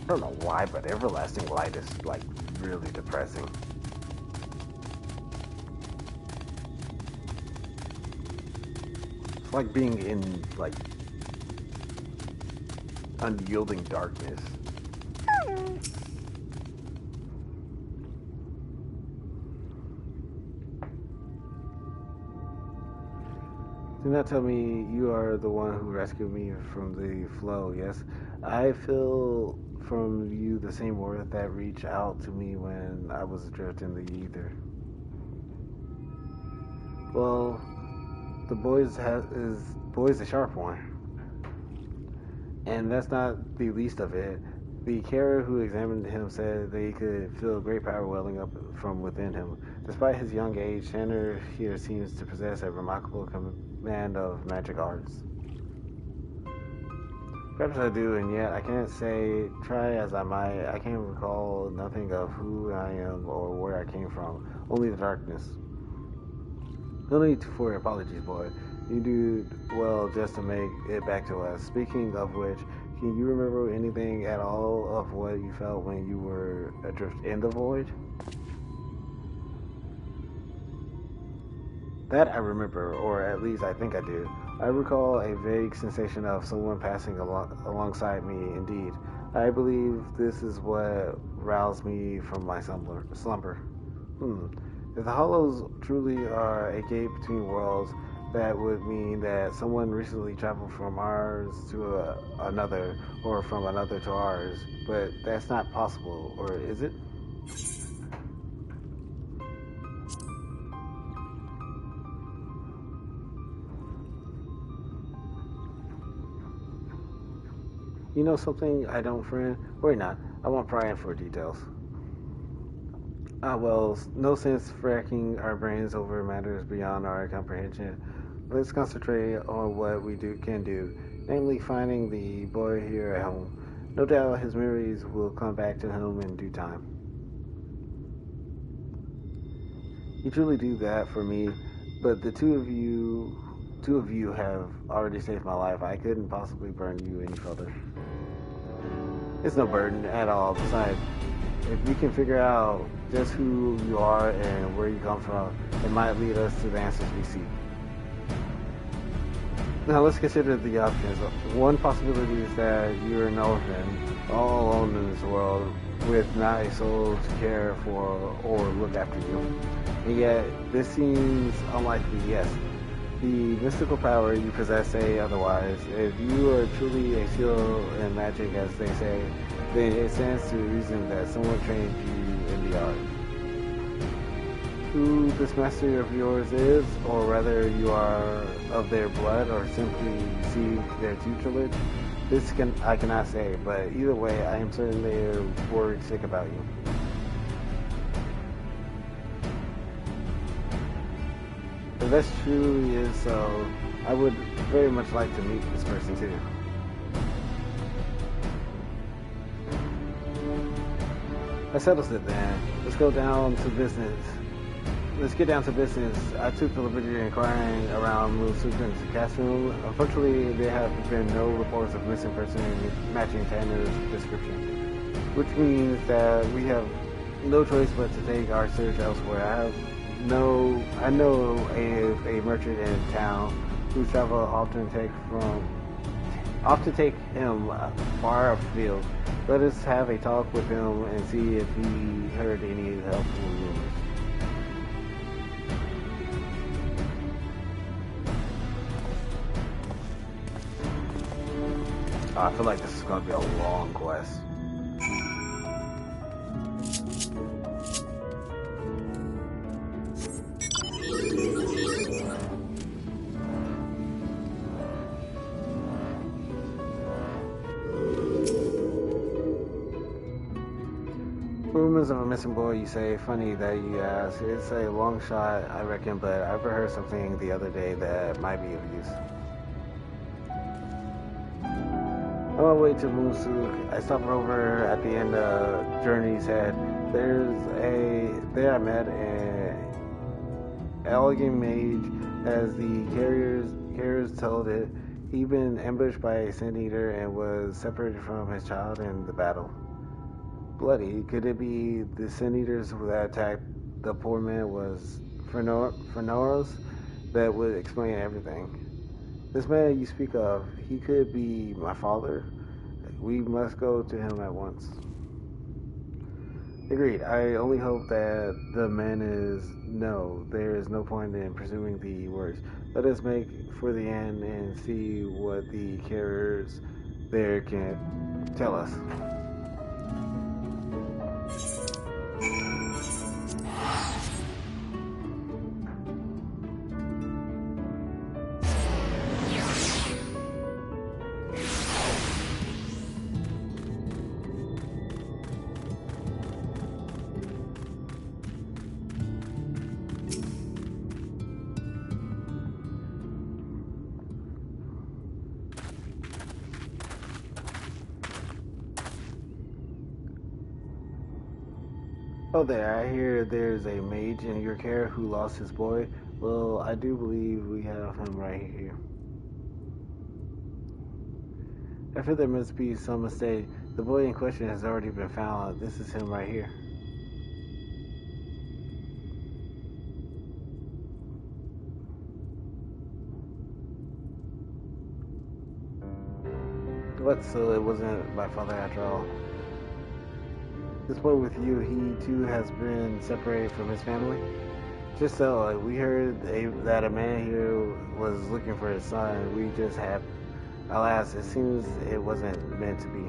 Speaker 1: I don't know why, but everlasting light is like really depressing. It's like being in like unyielding darkness. Do not tell me you are the one who rescued me from the flow, yes? I feel from you the same warmth that reached out to me when I was adrift in the ether. Well, the boy's a sharp one. And that's not the least of it. The carer who examined him said they could feel great power welling up from within him. Despite his young age, Tanner here seems to possess a remarkable command of magic arts. Perhaps I do, and yet I can't say, try as I might, I can't recall nothing of who I am or where I came from, only the darkness. No need for apologies, boy. You do well just to make it back to us. Speaking of which, can you remember anything at all of what you felt when you were adrift in the void? That I remember, or at least I think I do. I recall a vague sensation of someone passing alongside me, indeed. I believe this is what roused me from my slumber. If the Hollows truly are a gate between worlds, that would mean that someone recently traveled from ours to another, or from another to ours. But that's not possible, or is it? You know something I don't, friend? Worry not. I won't pry in for details. Well, no sense fracking our brains over matters beyond our comprehension. Let's concentrate on what we can do, namely finding the boy here at home. No doubt his memories will come back to him in due time. You truly do that for me, but the two of you have already saved my life. I couldn't possibly burn you any further. It's no burden at all. Besides, if we can figure out just who you are and where you come from, it might lead us to the answers we seek. Now let's consider the options. One possibility is that you're an orphan, all alone in this world, with not a soul to care for or look after you. And yet, this seems unlikely, yes. The mystical power you possess say otherwise. If you are truly a seal in magic, as they say, then it stands to reason that someone trained you in the art. Who this master of yours is, or whether you are of their blood or simply received their tutelage, I cannot say, but either way, I am certain they are worried sick about you. If that truly is so, I would very much like to meet this person too. That settles it then. Let's go down to business. Let's get down to business. I took the liberty of inquiring around Moonsuken's castle. Unfortunately, there have been no reports of missing person matching Tanner's description, which means that we have no choice but to take our search elsewhere. I know a merchant in town whose travel often take him far afield. Let us have a talk with him and see if he heard any helpful rumors. I feel like this is going to be a long quest. Rumors of a missing boy, you say? Funny that you ask. It's a long shot, I reckon, but I overheard something the other day that might be of use. On my way to Moonsuk, I stopped over at the end of Journey's Head. There I met an elegant mage, as the carriers told it. He'd been ambushed by a Sin Eater and was separated from his child in the battle. Bloody, could it be the Sin Eaters that attacked the poor man was Fernoros? That would explain everything. This man you speak of, he could be my father. We must go to him at once. Agreed. I only hope that the man is no. There is no point in presuming the worst. Let us make for the end and see what the carriers there can tell us. Oh there, I hear there's a mage in your care who lost his boy. Well, I do believe we have him right here. I feel there must be some mistake. The boy in question has already been found. This is him right here. What, so it wasn't my father after all? This boy with you, he too has been separated from his family? Just so, we heard that a man here was looking for his son. We just had, alas, it seems it wasn't meant to be.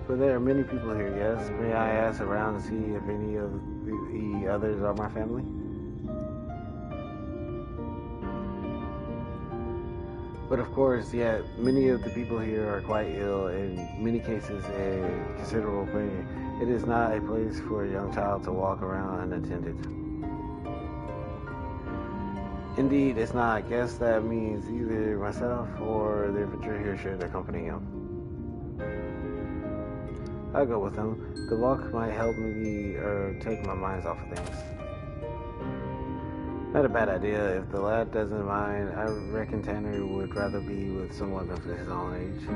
Speaker 1: But there are many people here, yes? May I ask around to see if any of the others are my family? But of course, yet many of the people here are quite ill, in many cases in considerable pain. It is not a place for a young child to walk around unattended. Indeed, it's not. I guess that means either myself or the adventurer here should accompany him. I'll go with him. The walk might help me take my minds off of things. Not a bad idea. If the lad doesn't mind, I reckon Tanner would rather be with someone of his own age.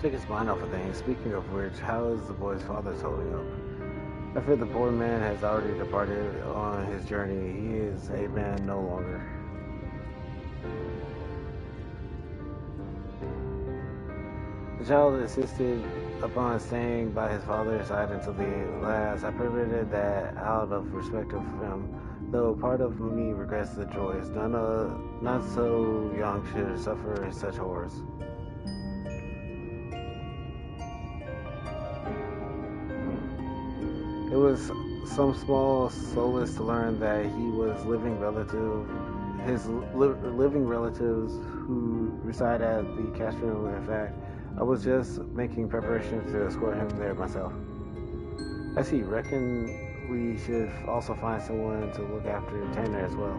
Speaker 1: take his mind off of things. Speaking of which, how is the boy's father holding up? I fear the poor man has already departed on his journey. He is a man no longer. The child insisted upon staying by his father's side until the last. I permitted that out of respect of him, though part of me regrets the choice. Not so young should suffer such horrors. It was some small solace to learn that he was living relatives who reside at the Castro. In fact, I was just making preparations to escort him there myself. I see. Reckon we should also find someone to look after Tanner as well.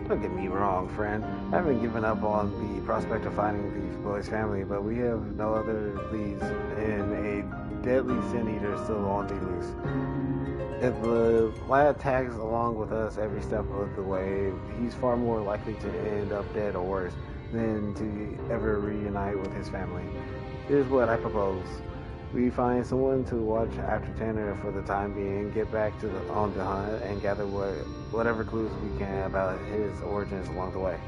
Speaker 1: Don't get me wrong, friend. I haven't given up on the prospect of finding the boy's family, but we have no other leads, and a deadly sin eater is still on the loose. If the lad tags along with us every step of the way, he's far more likely to end up dead or worse than to ever reunite with his family. Here's what I propose. We find someone to watch after Tanner for the time being, get back on the hunt, and gather whatever clues we can about his origins along the way.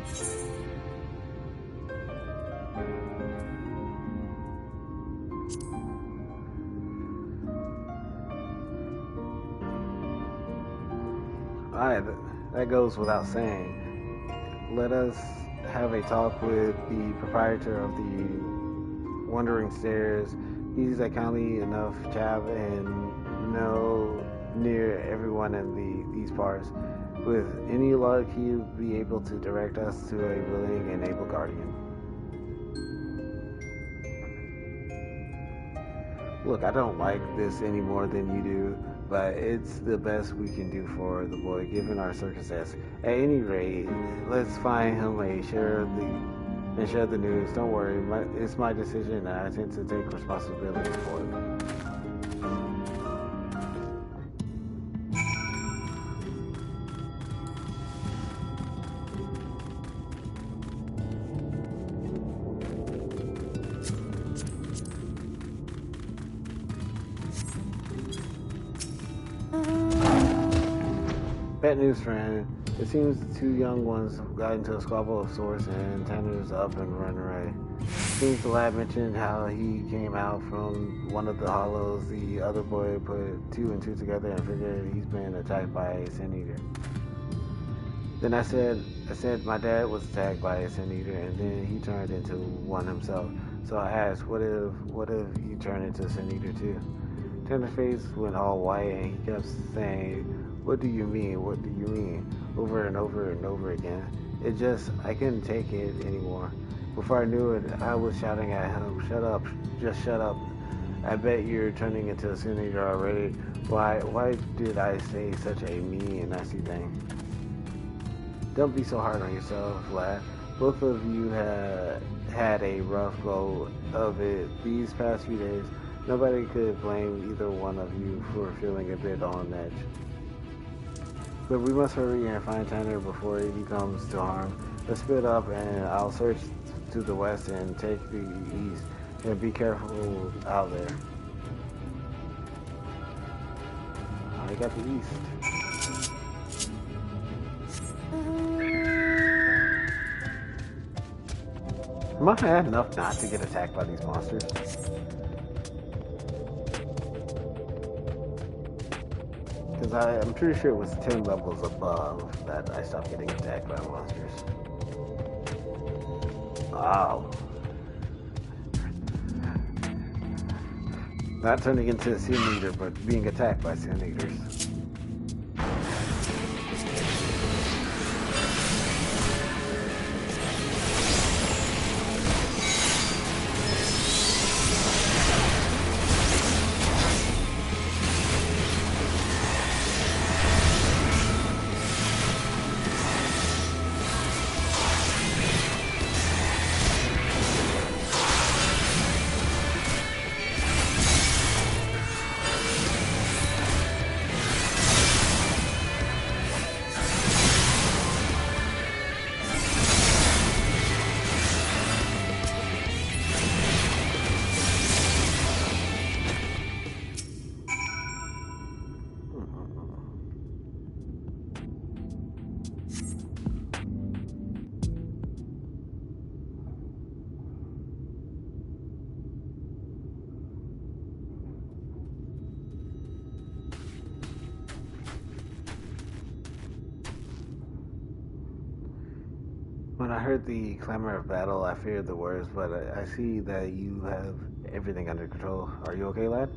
Speaker 1: Alright, that goes without saying. Let us have a talk with the proprietor of the Wandering Stairs. He's a kindly enough chap and know near everyone in these parts. With any luck, he'll be able to direct us to a willing and able guardian. Look, I don't like this any more than you do, but it's the best we can do for the boy, given our circumstances. At any rate, let's find him and share the news. Don't worry, it's my decision, and I intend to take responsibility for it. Bad news, friend. It seems the two young ones got into a squabble of sorts, and Tanner's up and running away. Seems the lad mentioned how he came out from one of the hollows. The other boy put two and two together and figured he's been attacked by a sin eater. Then I said my dad was attacked by a sin eater, and then he turned into one himself. So I asked, what if you turn into a sin eater too? Tanner's face went all white, and he kept saying, "What do you mean? What do you mean?" over and over and over again. I couldn't take it anymore. Before I knew it, I was shouting at him, "Shut up, just shut up. I bet you're turning into a sin eater already. Why did I say such a mean and nasty thing?" Don't be so hard on yourself, lad. Both of you had a rough go of it these past few days. Nobody could blame either one of you for feeling a bit on edge. But we must hurry and find Tanner before he comes to harm. Let's split up, and I'll search to the west and take the east. And be careful out there. I got the east. Am I bad enough not to get attacked by these monsters? Because I'm pretty sure it was 10 levels above that I stopped getting attacked by monsters. Wow. Not turning into a sin eater, but being attacked by sin eaters. When I heard the clamor of battle, I feared the worst, but I see that you have everything under control. Are you okay, lad?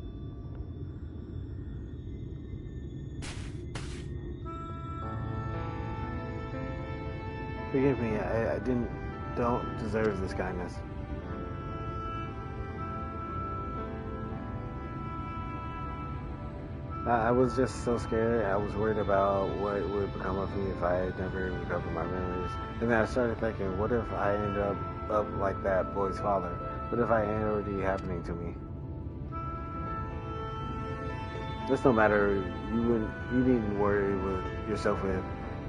Speaker 1: Forgive me, I don't deserve this kindness. I was just so scared. I was worried about what would become of me if I had never recovered my memories. And then I started thinking, what if I end up like that boy's father? What if I ain't already happening to me? It's no matter. You needn't worry with yourself with.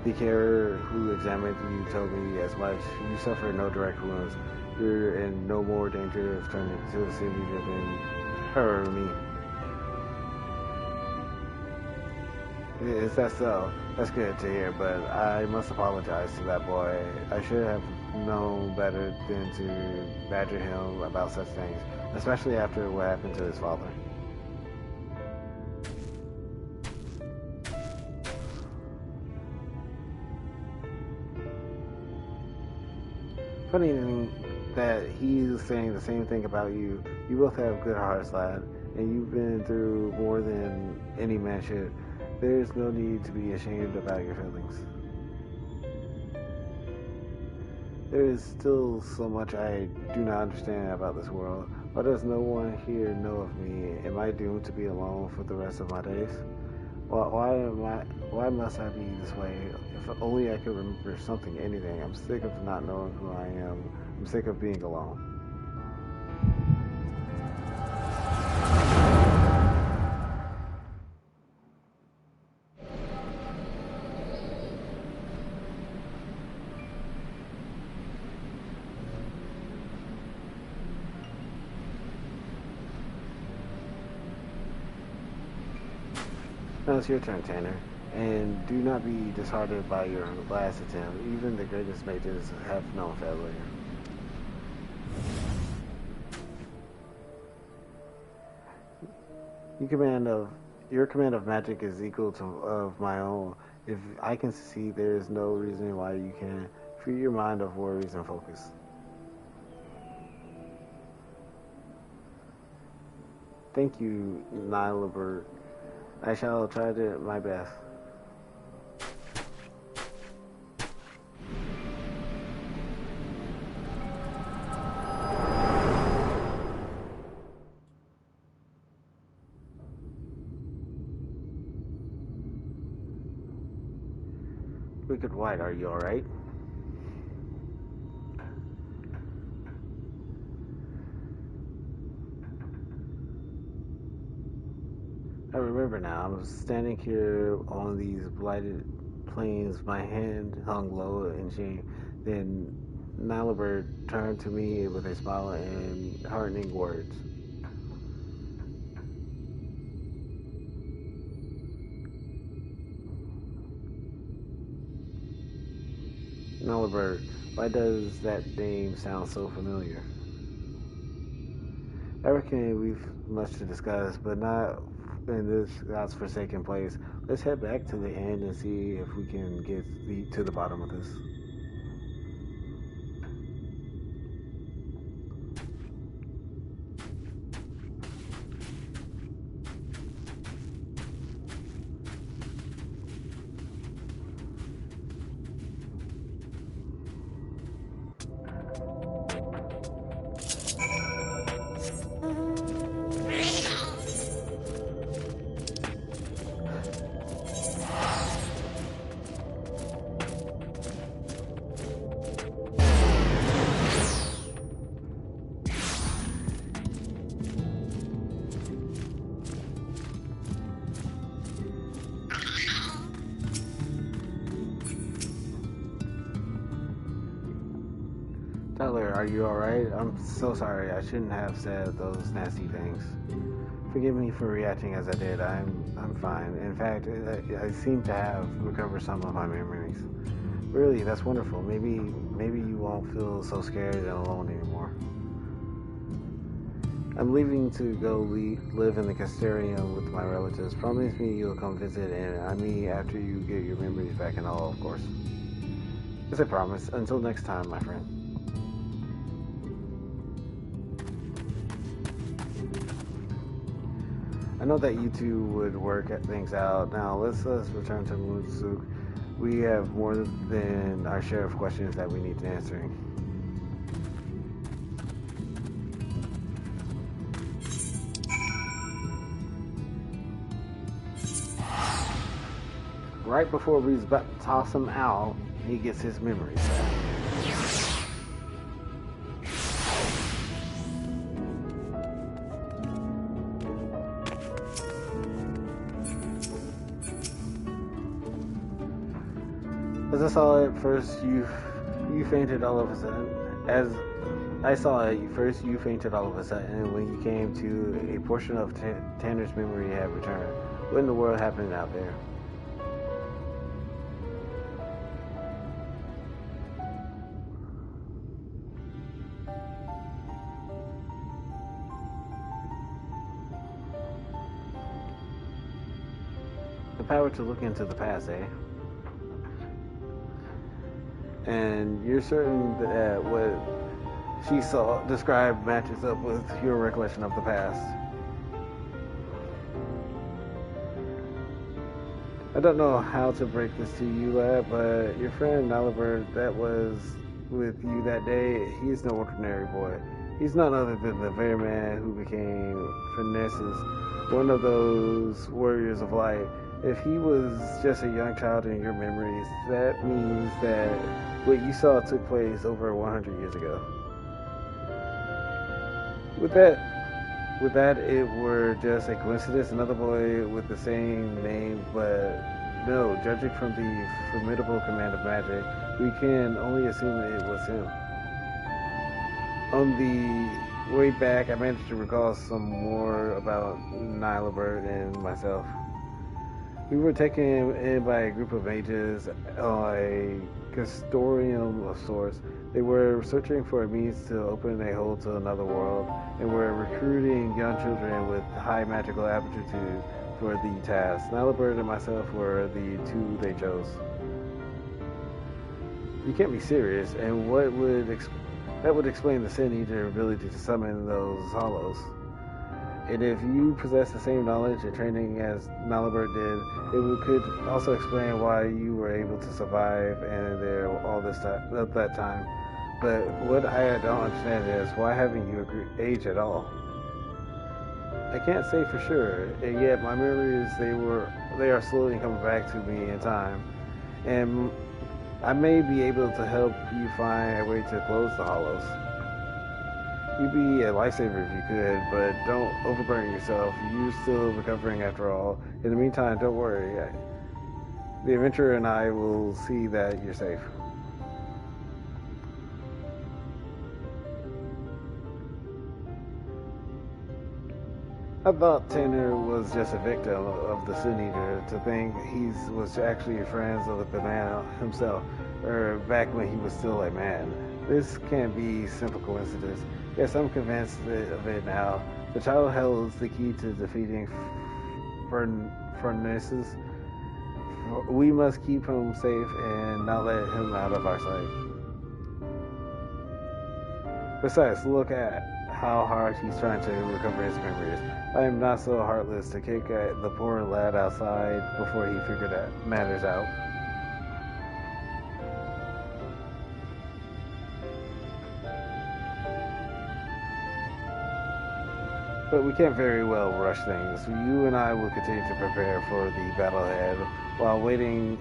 Speaker 1: The carer who examined you told me as much. You suffer no direct wounds. You're in no more danger of turning to a Sylvia than her or me. Is that so? That's good to hear, but I must apologize to that boy. I should have known better than to badger him about such things, especially after what happened to his father. Funny that he's saying the same thing about you. You both have good hearts, lad, and you've been through more than any man should. There's no need to be ashamed about your feelings. There is still so much I do not understand about this world. Why does no one here know of me? Am I doomed to be alone for the rest of my days? Why must I be this way? If only I could remember something, anything. I'm sick of not knowing who I am. I'm sick of being alone. Now it's your turn, Tanner, and do not be disheartened by your last attempt. Even the greatest mages have known failure. Your command of magic is equal to of my own. If I can see, there is no reason why you can't. Free your mind of worries and focus. Thank you, Nilebert. I shall try to my best. Wicked White, are you alright? I remember now, I was standing here on these blighted plains, my hand hung low in shame. Then Nilebert turned to me with a smile and heartening words. Nilebert, why does that name sound so familiar? I reckon we've much to discuss, but not in this God's forsaken place. Let's head back to the inn and see if we can get to the bottom of this. Tyler, are you alright? I'm so sorry. I shouldn't have said those nasty things. Forgive me for reacting as I did. I'm fine. In fact, I seem to have recovered some of my memories. Really, that's wonderful. Maybe you won't feel so scared and alone anymore. I'm leaving to go live in the Castellarium with my relatives. Promise me you'll come visit, and I mean after you get your memories back and all, of course. As I promised, until next time, my friend. I know that you two would work things out. Now, let's return to Moonsuk. We have more than our share of questions that we need answering. Right before we was about to toss him out, he gets his memories back. As I saw it first, you fainted all of a sudden. As I saw it first, you fainted all of a sudden, and when you came to, a portion of Tanner's memory had returned. What in the world happened out there? The power to look into the past, eh? And you're certain that what she saw described matches up with your recollection of the past. I don't know how to break this to you, lad, but your friend Nalibert that was with you that day, he's no ordinary boy. He's none other than the very man who became Finessus, one of those warriors of light. If he was just a young child in your memories, that means that what you saw took place over 100 years ago. With that, it were just a coincidence, another boy with the same name, but no, judging from the formidable command of magic, we can only assume it was him. On the way back, I managed to recall some more about Nilibert and myself. We were taken in by a group of mages on a Castorium of sorts. They were searching for a means to open a hole to another world, and were recruiting young children with high magical aptitude for the task. Nilibert and myself were the two they chose. You can't be serious, and that would explain the Sin Eater ability to summon those hollows. And if you possess the same knowledge and training as Nalibert did, it could also explain why you were able to survive and there all this time, at that time. But what I don't understand is, why haven't you aged at all? I can't say for sure, and yet my memories, they are slowly coming back to me in time. And I may be able to help you find a way to close the hollows. You'd be a lifesaver if you could, but don't overburden yourself. You're still recovering after all. In the meantime, don't worry. The adventurer and I will see that you're safe. I thought Tanner was just a victim of the Sin Eater, to think he was actually friends with the man himself, or back when he was still a man. This can't be simple coincidence. Yes, I'm convinced of it now. The child holds the key to defeating Furnaces. We must keep him safe and not let him out of our sight. Besides, look at how hard he's trying to recover his memories. I am not so heartless to kick at the poor lad outside before he figured that matters out. But we can't very well rush things. You and I will continue to prepare for the battle ahead while waiting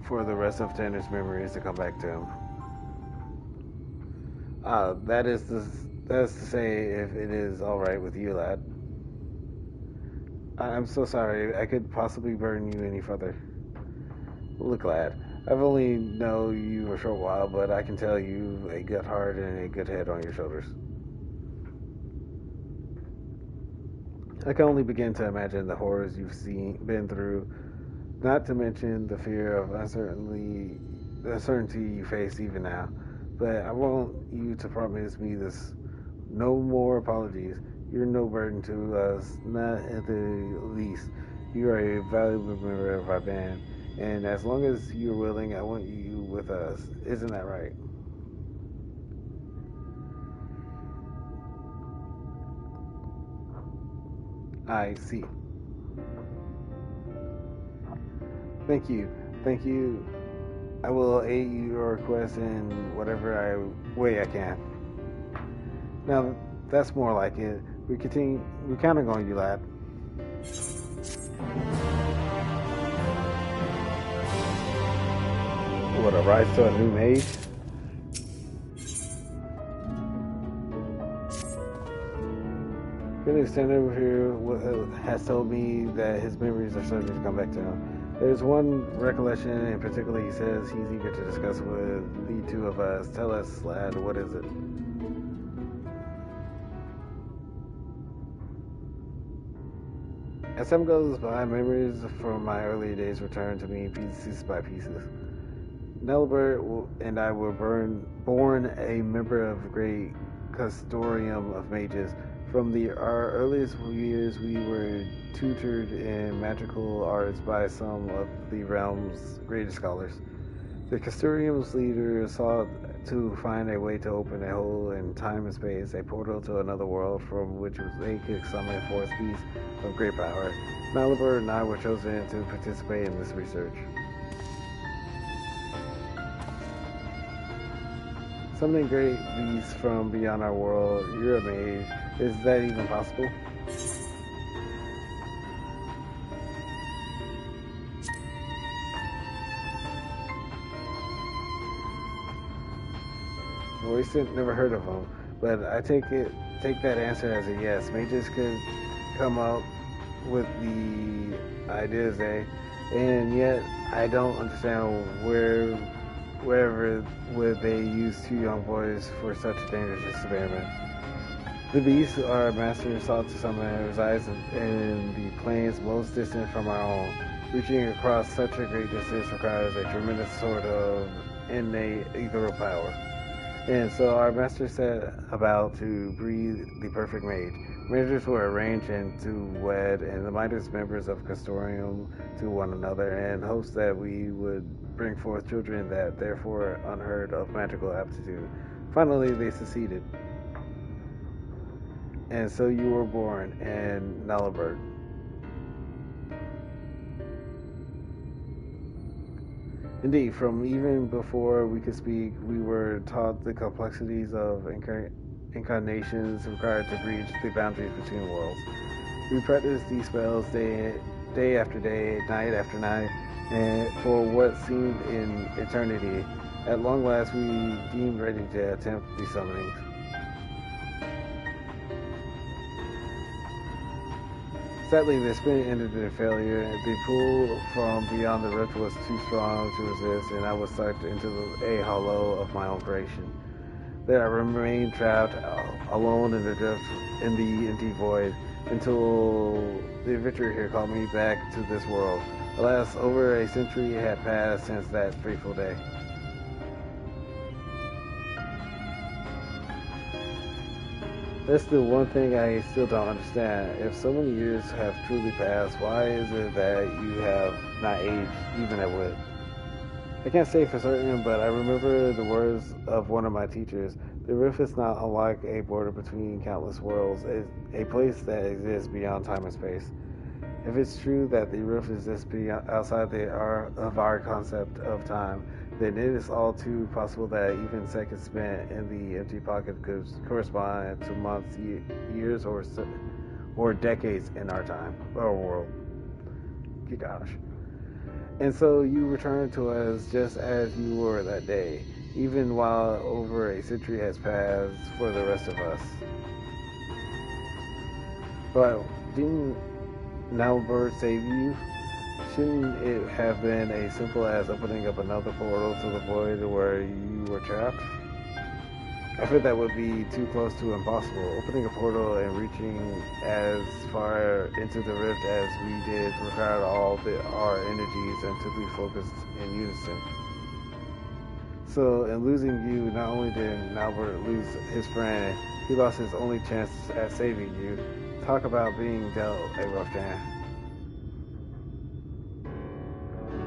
Speaker 1: for the rest of Tanner's memories to come back to him. That is to say, if it is alright with you, lad. I'm so sorry I could possibly burden you any further. Look, lad, I've only known you a short while, but I can tell you've a good heart and a good head on your shoulders. I can only begin to imagine the horrors you've been through, not to mention the fear of uncertainty you face even now. But I want you to promise me this. No more apologies. You're no burden to us, not at the least. You are a valuable member of our band. And as long as you're willing, I want you with us. Isn't that right? I see. Thank you. Thank you. I will aid your request in whatever way I can. Now, that's more like it. We're counting on you, lad. What, a rise to a new mage? Felix standing over here has told me that his memories are starting to come back to him. There's one recollection in particular he says he's eager to discuss with the two of us. Tell us, lad, what is it? As time goes by, memories from my earlier days return to me pieces by pieces. Nelbert and I were born a member of the great Custodium of Mages. From our earliest years, we were tutored in magical arts by some of the realm's greatest scholars. The Custodium's leader sought to find a way to open a hole in time and space, a portal to another world from which they could summon forth beasts of great power. Malibert and I were chosen to participate in this research. Summoning great beasts from beyond our world, you're a mage. Is that even possible? Royston, never heard of them, but I take that answer as a yes. Mages could come up with the ideas, and yet I don't understand wherever would they use two young boys for such a dangerous experiment. The beast our master sought to summon resides in the plains most distant from our own. Reaching across such a great distance requires a tremendous sort of innate ethereal power. And so our master set about to breed the perfect mage. Marriages were arranged and to wed, and the mightiest members of Custodium to one another, in hopes that we would bring forth children that therefore unheard of magical aptitude. Finally, they succeeded. And so you were born in Nalibert. Indeed, from even before we could speak, we were taught the complexities of incarnations required to breach the boundaries between worlds. We practiced these spells day after day, night after night, and for what seemed an eternity. At long last, we deemed ready to attempt these summonings. Sadly, the experiment ended in failure. The pull from beyond the rift was too strong to resist, and I was sucked into a hollow of my own creation. There I remained trapped alone in the drift, in the empty void, until the adventurer here called me back to this world. Alas, over a century had passed since that fateful day. That's the one thing I still don't understand. If so many years have truly passed, why is it that you have not aged even a whit? I can't say for certain, but I remember the words of one of my teachers. The rift is not unlike a border between countless worlds, a place that exists beyond time and space. If it's true that the rift exists outside of our concept of time, then it is all too possible that even seconds spent in the empty pocket could correspond to months, years, or decades in our time, our world. Gosh. And so you return to us just as you were that day, even while over a century has passed for the rest of us. But didn't Nalbert save you? Shouldn't it have been as simple as opening up another portal to the void where you were trapped? I feared that would be too close to impossible. Opening a portal and reaching as far into the rift as we did required all our energies and to be focused in unison. So, in losing you, not only did Nalbert lose his friend, he lost his only chance at saving you. Talk about being dealt a rough hand.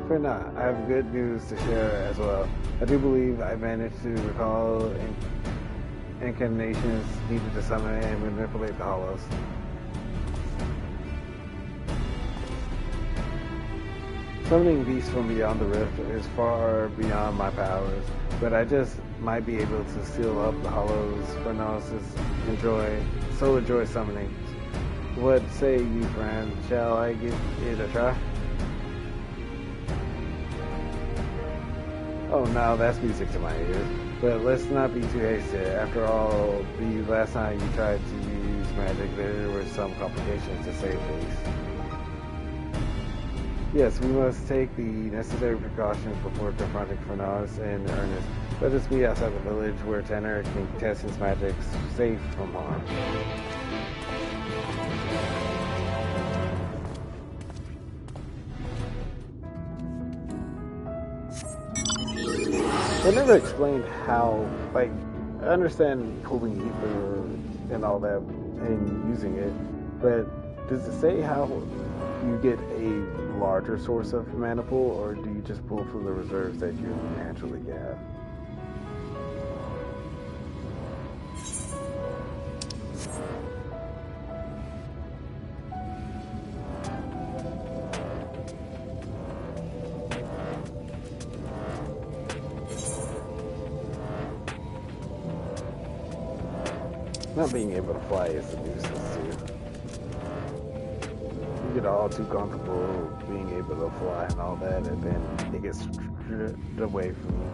Speaker 1: Fear not, I have good news to share as well. I do believe I managed to recall incarnations needed to summon and manipulate the hollows. Summoning beasts from beyond the rift is far beyond my powers, but I just might be able to seal up the hollows Fernalis enjoy summoning. What say you, friend? Shall I give it a try? Oh, now that's music to my ears. But let's not be too hasty. After all, the last time you tried to use magic, there were some complications to say the least. Yes, we must take the necessary precautions before confronting Fernalis in earnest. Let us meet outside the village where Tanner can test his magic safe from harm. They never explained how, like, I understand holding ether and all that and using it, but does it say how you get a larger source of mana pool, or do you just pull from the reserves that you naturally have? Not being able to fly is a nuisance too. You get all too comfortable being able to fly and all that, and then it gets stripped away from you.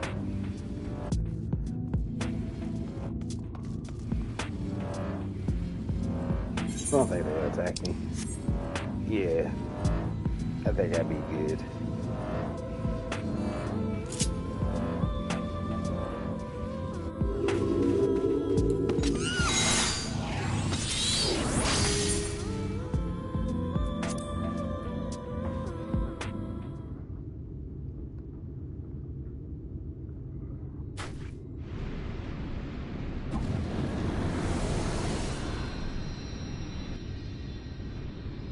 Speaker 1: I don't think they'll attack me. Yeah, I think I'd be good.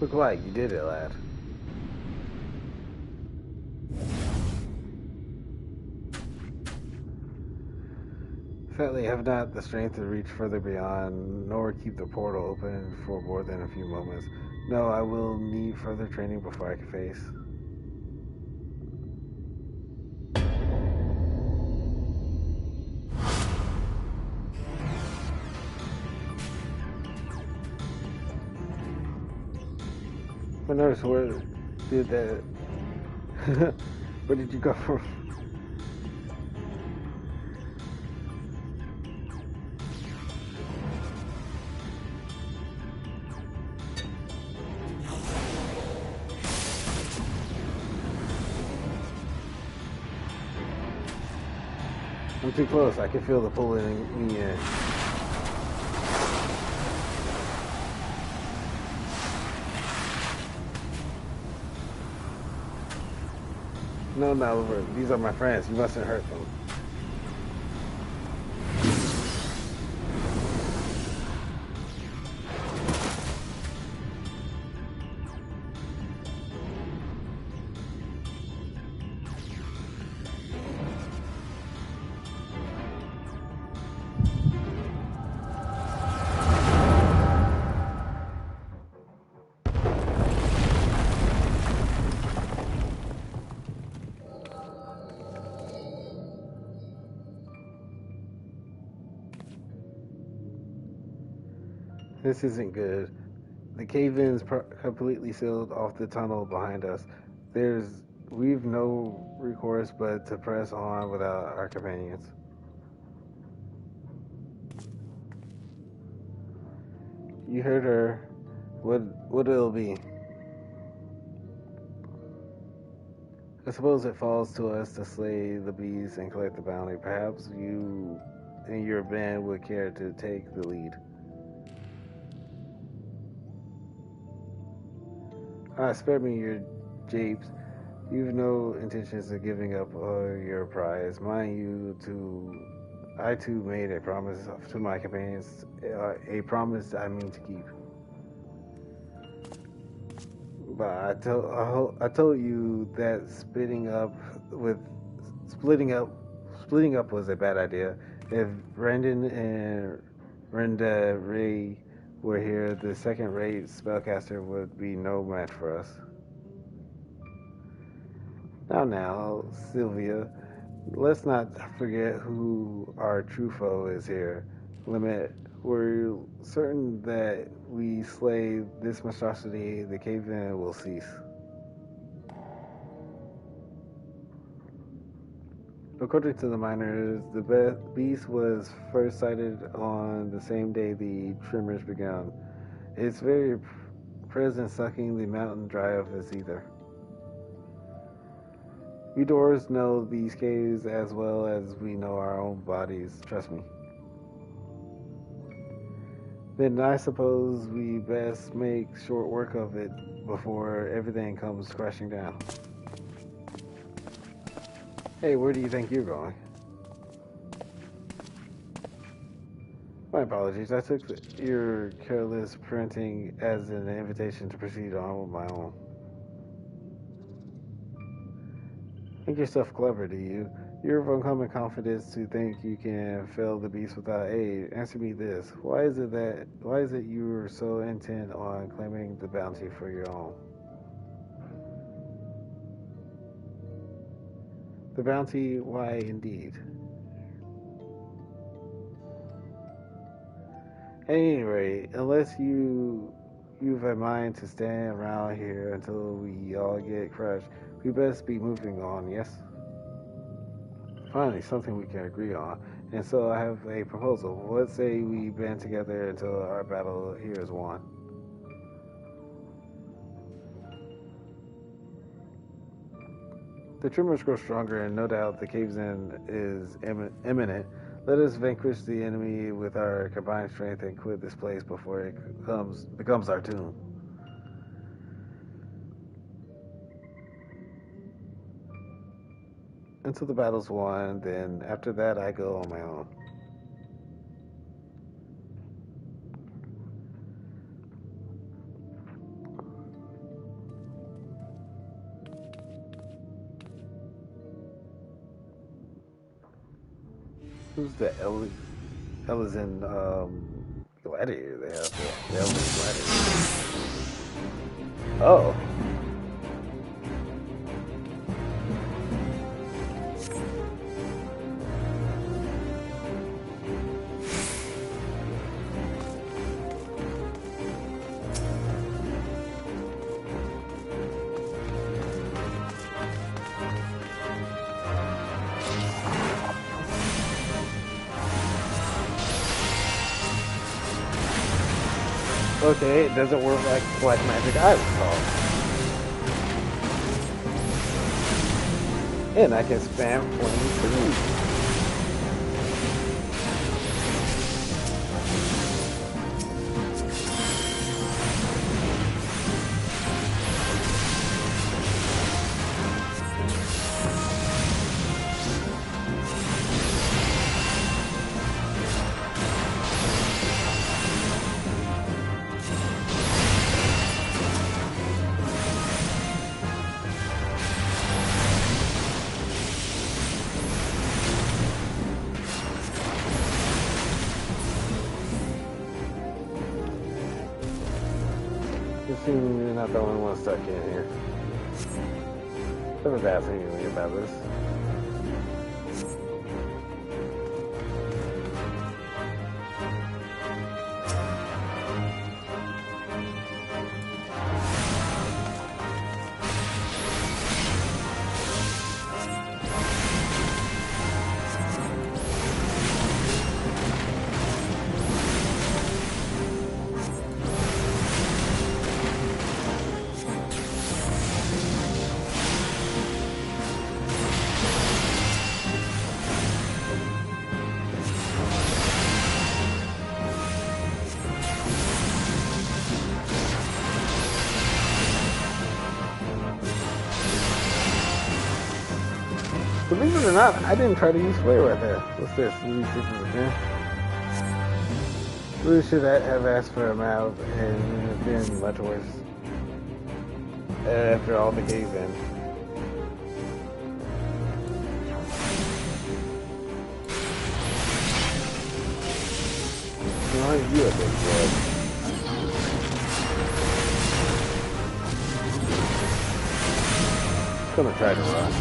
Speaker 1: Look like you did it, lad. Sadly, I have not the strength to reach further beyond, nor keep the portal open for more than a few moments. No, I will need further training before I can face. But notice, where did that... where did you go from? I'm too close. I can feel the pulling me in. No, no, these are my friends. You mustn't hurt them. This isn't good. The cave-in's completely sealed off the tunnel behind us. We've no recourse but to press on without our companions. You heard her. What it'll be? I suppose it falls to us to slay the beast and collect the bounty. Perhaps you and your band would care to take the lead. Spare me your japes. You've no intentions of giving up your prize. Mind you, I too made a promise to my companions, a promise I mean to keep. But I told you that splitting up was a bad idea. If Brandon and Renda Ray were here, the second-rate spellcaster would be no match for us. Now, Sylvia, let's not forget who our true foe is here. Limit, we're certain that we slay this monstrosity, the cave-in will cease. According to the miners, the beast was first sighted on the same day the tremors began. Its very presence sucking the mountain dry of its ether. We dwarves know these caves as well as we know our own bodies, trust me. Then I suppose we best make short work of it before everything comes crashing down. Hey, where do you think you're going? My apologies, I took your careless printing as an invitation to proceed on with my own. Think yourself clever, do you? You're of uncommon confidence to think you can fell the beast without aid. Answer me this. Why is it you're so intent on claiming the bounty for your own? The bounty, why indeed? At any rate, unless you've a mind to stand around here until we all get crushed, we best be moving on, yes? Finally, something we can agree on. And so I have a proposal. Let's say we band together until our battle here is won. The tremors grow stronger, and no doubt the caves-in is imminent. Let us vanquish the enemy with our combined strength and quit this place before it becomes our tomb. Until the battle's won, then after that I go on my own. Who's the Elysian gladiator they have? The Elysian gladiator. Oh. Okay, it doesn't work like black magic I was taught. And I can spam flames too. You're not the only one stuck in here. I have a bad feeling about this. Believe it or not, I didn't try to use flare right there. What's this? Really should have asked for a mouth and it would have been much worse. after all the caves in. Why are you a big boy? Gonna try to run.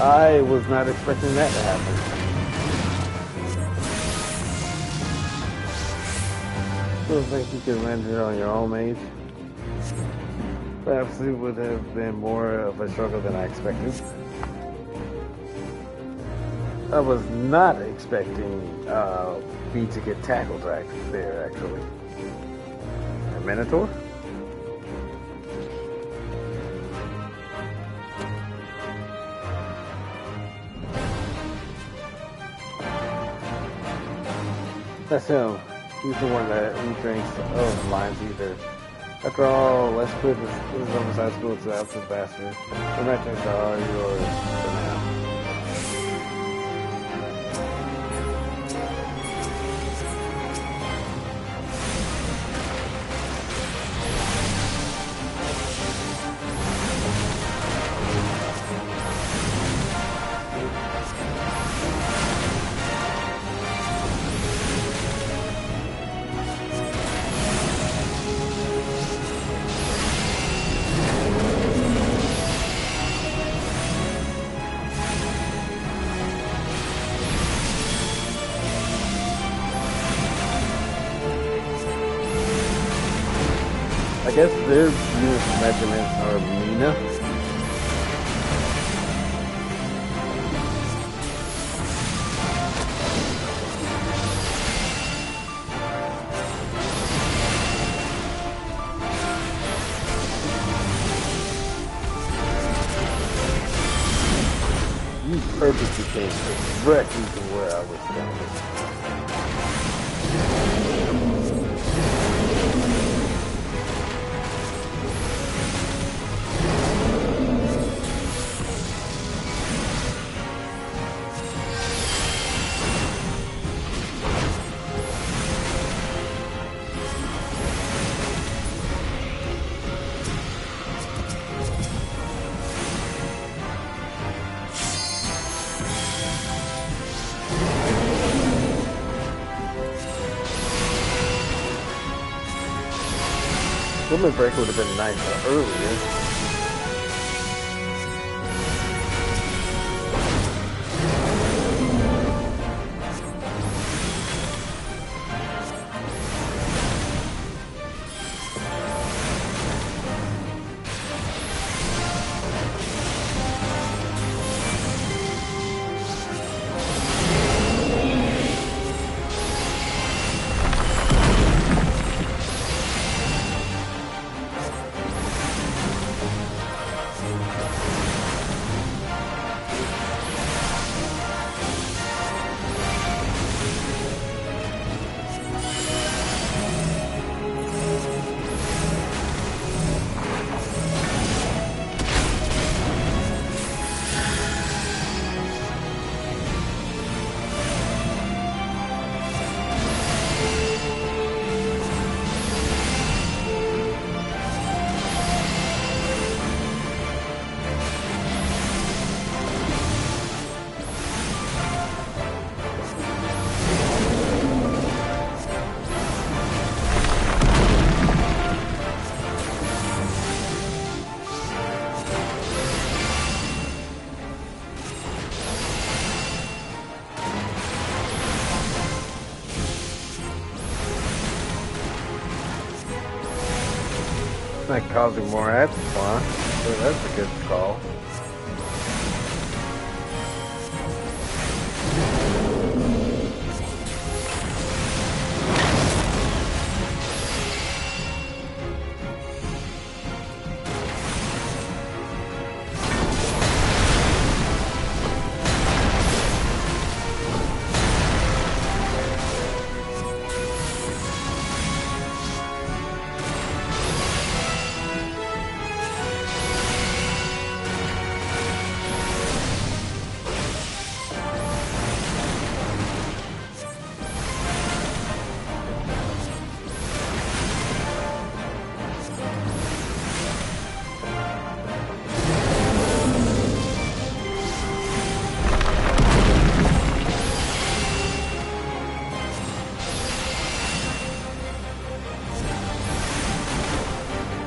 Speaker 1: I was not expecting that to happen. Feels like you could land it on your own, mage. Perhaps it would have been more of a struggle than I expected. I was not expecting me to get tackled right there, actually. A Minotaur? That's him. He's the one who drinks lines either. After all, let's put this oversized school to absolute bastard. The merchants are yours for now. I guess their unit measurements are Mina. You purposely came directly to where I was standing. Woman break would have been nice earlier. Not causing more ads spawn, so that's a good call.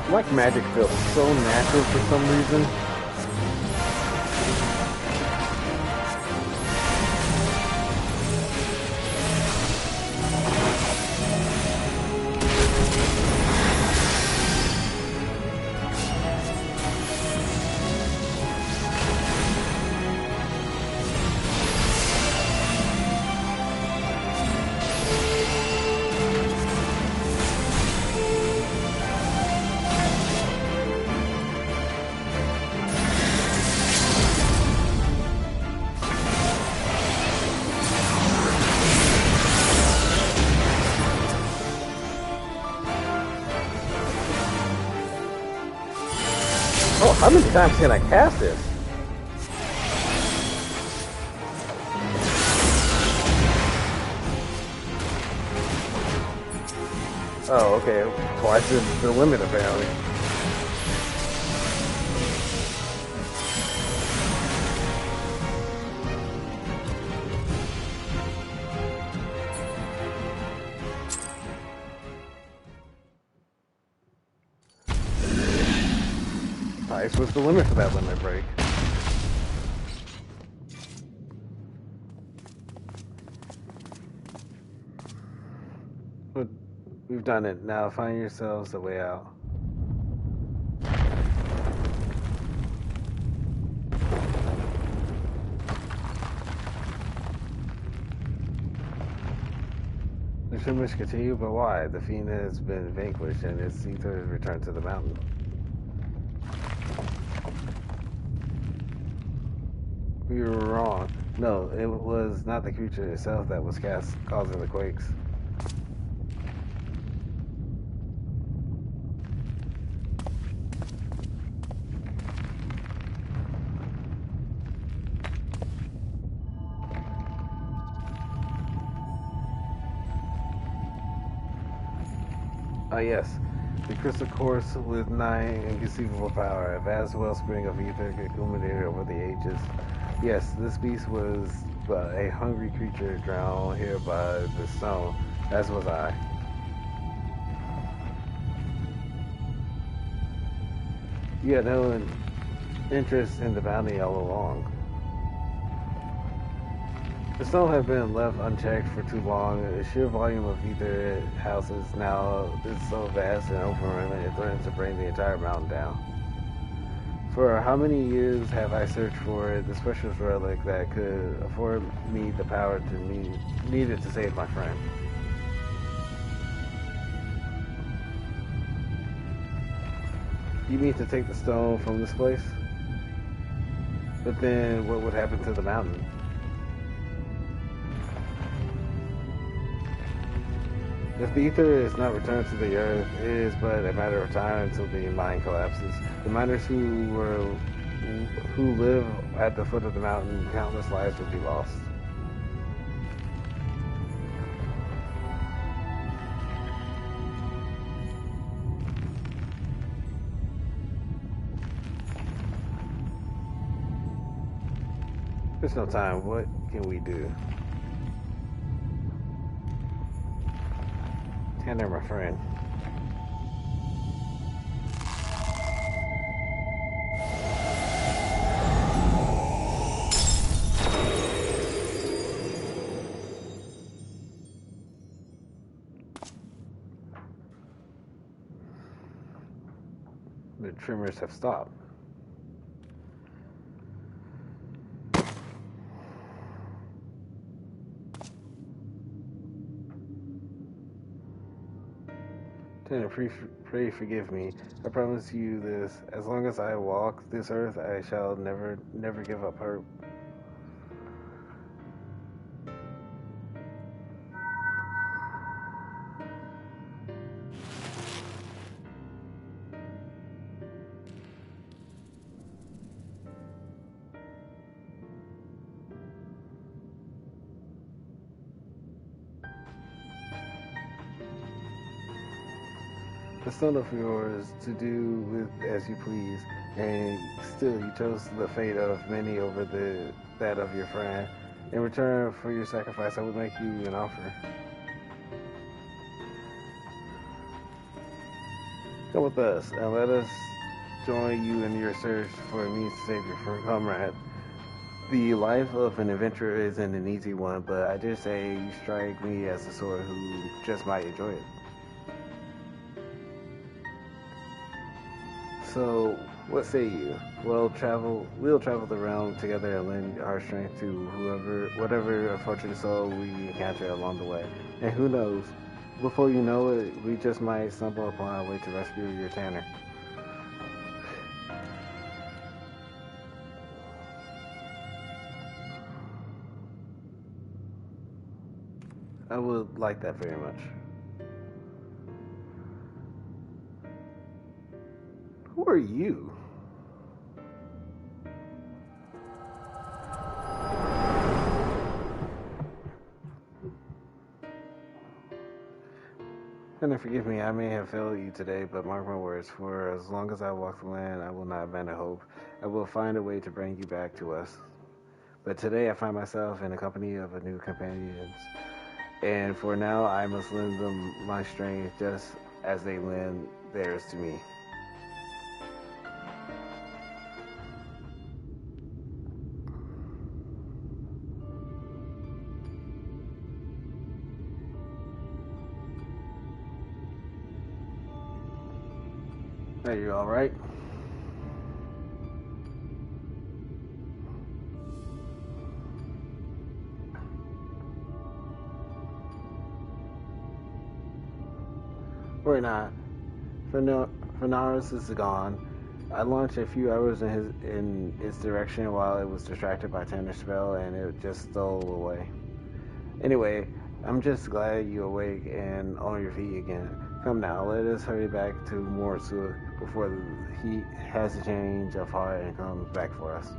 Speaker 1: Like magic feels so natural for some reason. Oh, how many times can I cast this? Oh, okay. Twice is the limit, apparently. Twice was the limit for that limit break. But we've done it. Now find yourselves a way out. The mission must continue, but why? The fiend has been vanquished and its ether has returned to the mountain. We were wrong. No, it was not the creature itself that was causing the quakes. Ah, yes. The crystal course with 9 inconceivable power, a vast wellspring of ether accumulated over the ages. Yes, this beast was a hungry creature drowned here by the stone, as was I. You had no interest in the bounty all along. The stone had been left unchecked for too long. The sheer volume of ether it houses now is so vast and overwhelming it threatens to bring the entire mountain down. For how many years have I searched for it, the special relic that could afford me the power needed to save my friend? You mean to take the stone from this place? But then what would happen to the mountain? If the ether is not returned to the earth, it is but a matter of time until the mine collapses. The miners who live at the foot of the mountain, countless lives would be lost. There's no time. What can we do? Tanner, my friend. The tremors have stopped. Tanner, pray forgive me. I promise you this. As long as I walk this earth, I shall never give up hope. The stone of yours to do with as you please, and still you chose the fate of many over that of your friend. In return for your sacrifice, I would make you an offer. Come with us, and let us join you in your search for a means to save your comrade. The life of an adventurer isn't an easy one, but I dare say you strike me as a sort who just might enjoy it. So, what say you? We'll travel the realm together and lend our strength to whatever unfortunate soul we encounter along the way. And who knows, before you know it, we just might stumble upon a way to rescue your Tanner. I would like that very much. Who are you? And forgive me, I may have failed you today, but mark my words, for as long as I walk the land, I will not abandon hope. I will find a way to bring you back to us. But today I find myself in the company of a new companions, and for now I must lend them my strength just as they lend theirs to me. Are you all right? Worry not. Fernaris is gone. I launched a few arrows in its direction while it was distracted by Tanner's spell, and it just stole away. Anyway, I'm just glad you're awake and on your feet again. Come now, let us hurry back to Mortsua before he has a change of heart and comes back for us.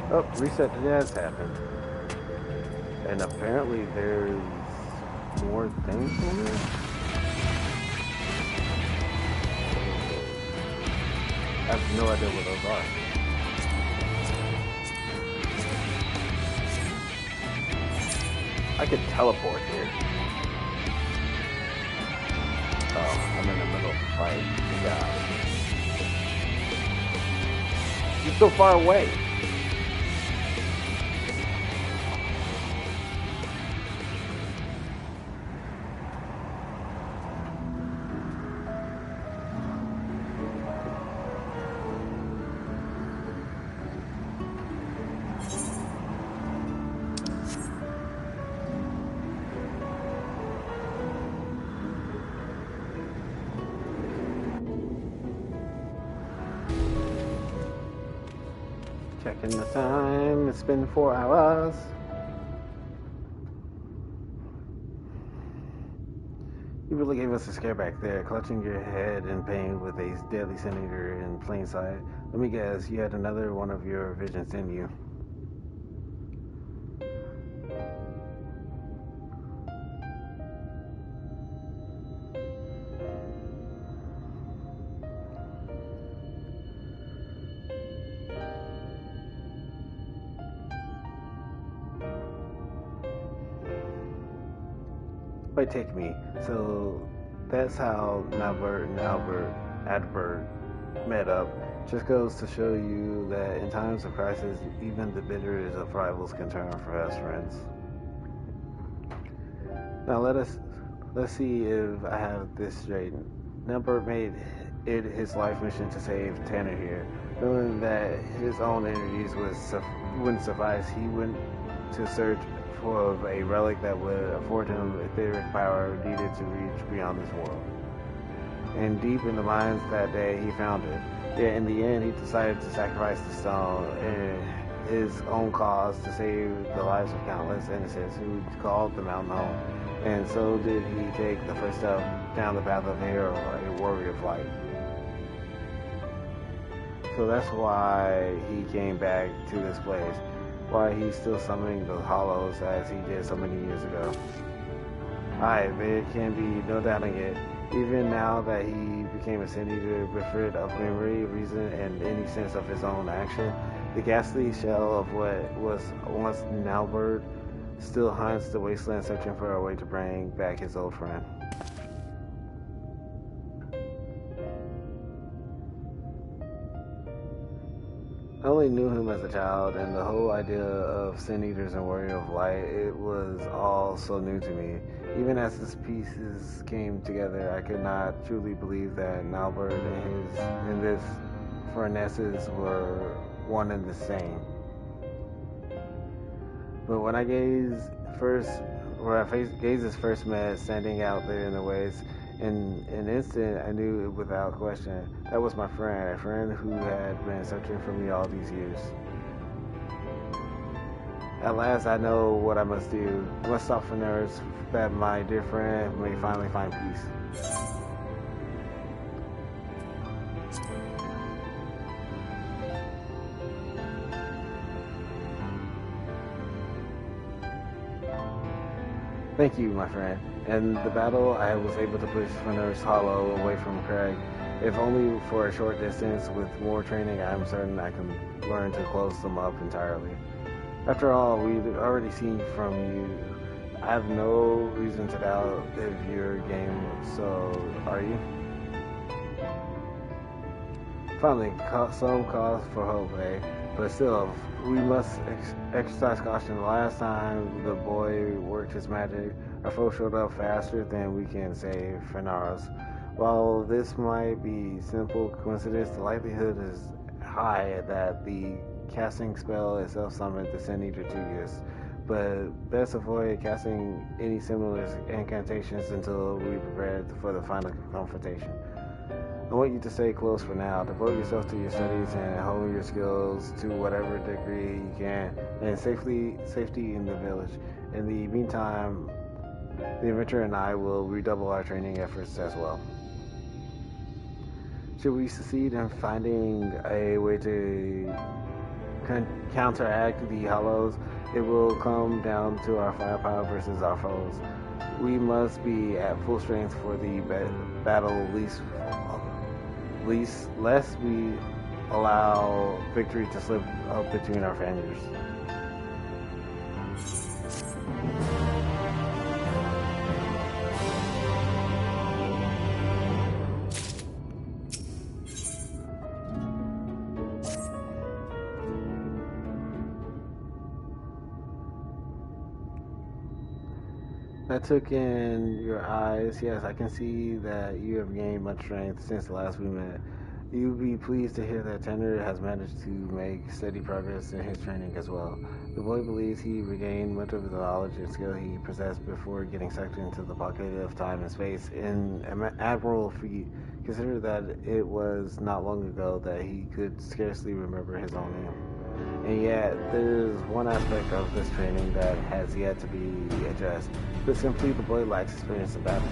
Speaker 1: Oh, reset has happened. And apparently there's more things in there? I have no idea what those are. I could teleport here. Oh, I'm in the middle of a fight. Yeah. You're so far away. Checking the time, it's been 4 hours. You really gave us a scare back there, clutching your head in pain with a deadly senator in plain sight. Let me guess, you had another one of your visions in you. Wait, take me. So that's how Nalbert and Adbert met up. Just goes to show you that in times of crisis, even the bitterest of rivals can turn for us friends. Now let's see if I have this straight. Nalbert made it his life mission to save Tanner here. Knowing that his own energies wouldn't suffice, he went to search for a relic that would afford him etheric power needed to reach beyond this world. And deep in the mines that day, he found it. Yet in the end, he decided to sacrifice the stone in his own cause to save the lives of countless innocents who called the mountain home. and so did he take the first step down the path of a warrior of light. So that's why he came back to this place, why he's still summoning the Hollows as he did so many years ago. Aye, there can be no doubting it. Even now that he became a Sin Eater bereft of memory, reason, and any sense of his own action, the ghastly shell of what was once Nalbert still haunts the wasteland, searching for a way to bring back his old friend. I only knew him as a child, and the whole idea of Sin Eaters and Warrior of Light, it was all so new to me. Even as the pieces came together, I could not truly believe that Nalbert and this Furnesses were one and the same. But when Gazes first met, standing out there in the waves, in an instant, I knew it without question. That was my friend, a friend who had been searching for me all these years. At last, I know what I must do. I must stop Fenris, that my dear friend may finally find peace. Thank you, my friend. In the battle, I was able to push Fenris Hollow away from Craig. If only for a short distance, with more training, I'm certain I can learn to close them up entirely. After all, we've already seen from you. I have no reason to doubt if you're game, so are you? Finally, some cause for hope, eh? But still, we must exercise caution. The last time the boy worked his magic, our foe showed up faster than we can save Fenris. While this might be simple coincidence, the likelihood is high that the casting spell itself summoned the Sin Eater Tugus. But best avoid casting any similar incantations until we prepare for the final confrontation. I want you to stay close for now. Devote yourself to your studies and hone your skills to whatever degree you can, and safety in the village. In the meantime, the adventurer and I will redouble our training efforts as well. Should we succeed in finding a way to counteract the Hollows, it will come down to our firepower versus our foes. We must be at full strength for the battle, lest we allow victory to slip up between our fingers. I took in your eyes. Yes, I can see that you have gained much strength since the last we met. You'll be pleased to hear that Tanner has managed to make steady progress in his training as well. The boy believes he regained much of the knowledge and skill he possessed before getting sucked into the pocket of time and space in an admirable feat. Consider that it was not long ago that he could scarcely remember his own name. And yet, there's one aspect of this training that has yet to be addressed, but simply the boy lacks experience in battle.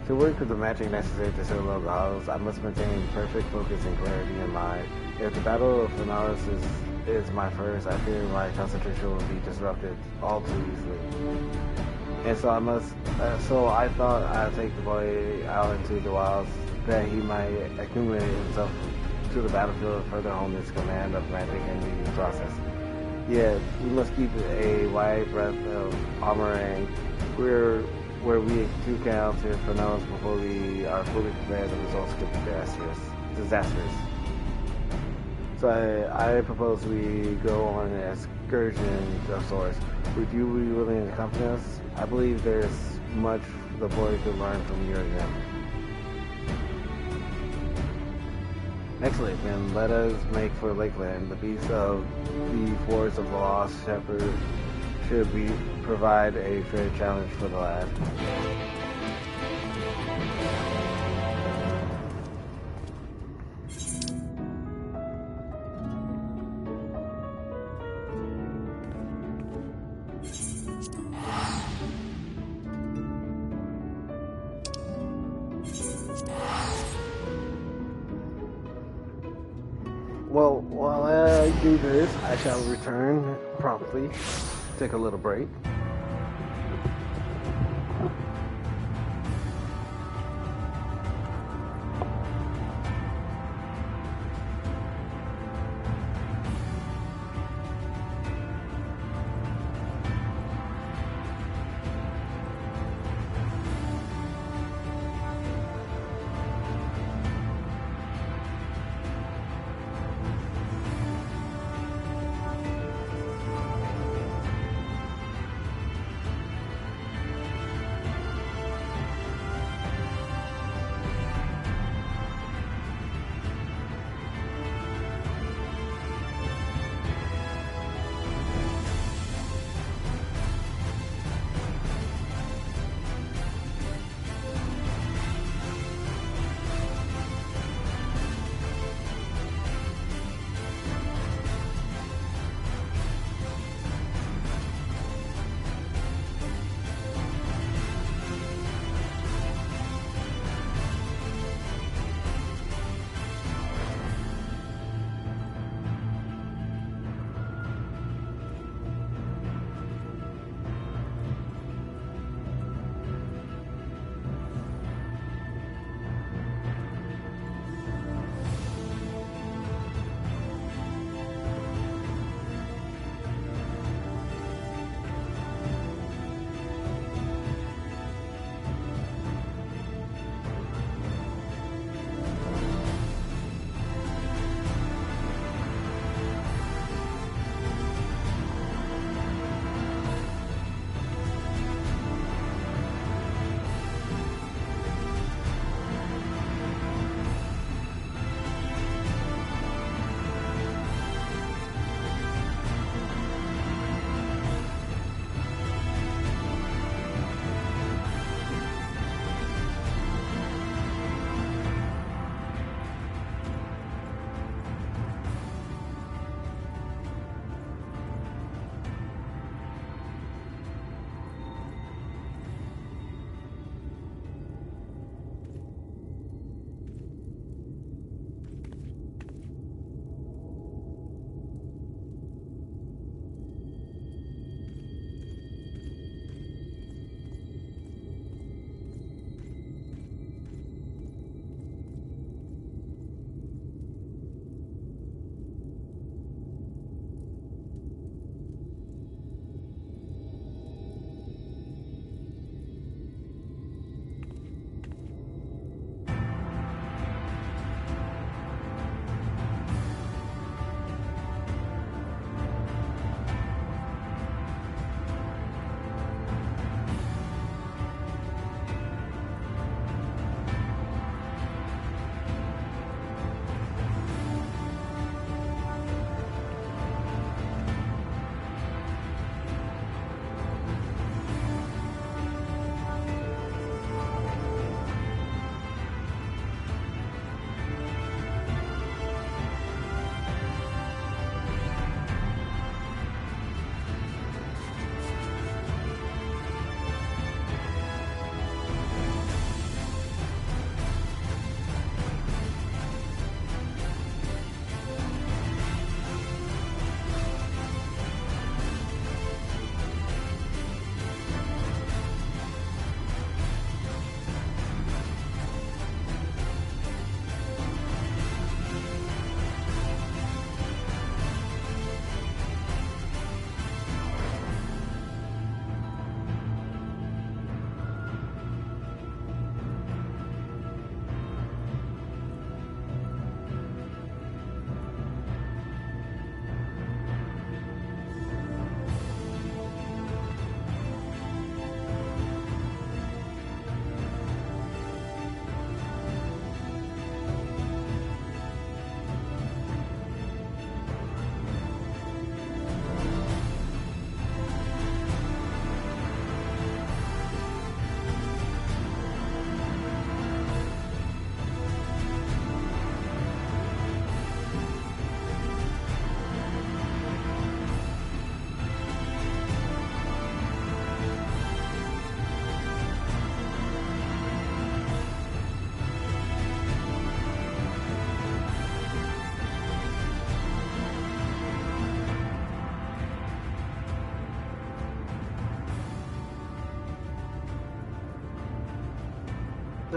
Speaker 1: To work with the magic necessary to seal the Hollows, I must maintain perfect focus and clarity in mind. If the Battle of Fenris is my first, I fear my concentration will be disrupted all too easily. And so I thought I'd take the boy out into the wilds that he might accumulate himself to the battlefield and further hone his command of magic in the process. Yet, we must keep a wide breadth of armor, and where we do counter Fenris before we are fully prepared, the results could be disastrous. So I propose we go on an excursion of sorts. Would you be willing to accompany us? I believe there's much the boy could learn from you again. Excellent, then let us make for Lakeland. The beasts of the Forest of the Lost Shepherd should provide a fair challenge for the lad. Well, while I do this, I shall return promptly. Take a little break.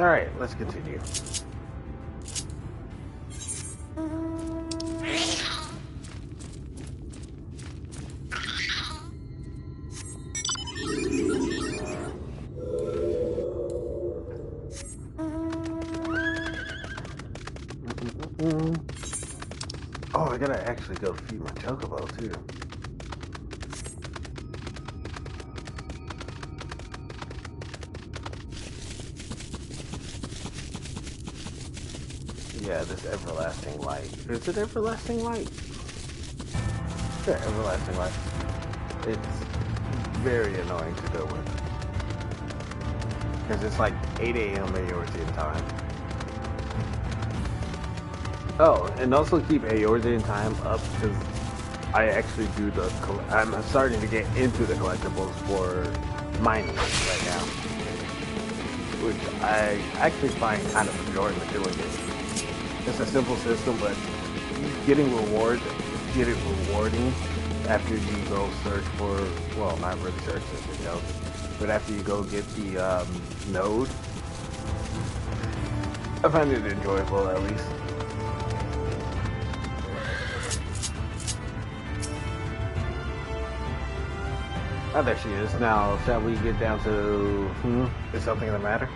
Speaker 1: Alright, let's continue. Oh, I gotta actually go feed my chocobo too. Yeah, this everlasting light. Is it everlasting light? Yeah, everlasting light. It's very annoying to deal with. Because it's like 8 a.m. Eorzean time. Oh, and also keep Eorzean time up because I actually do the... I'm starting to get into the collectibles for mining right now. Which I actually find kind of enjoyment doing it. It's a simple system, but getting rewarding after you go search for, well, not really search this, you know, but after you go get the node, I find it enjoyable at least. Oh, there she is. Now, shall we get down to, is something the matter?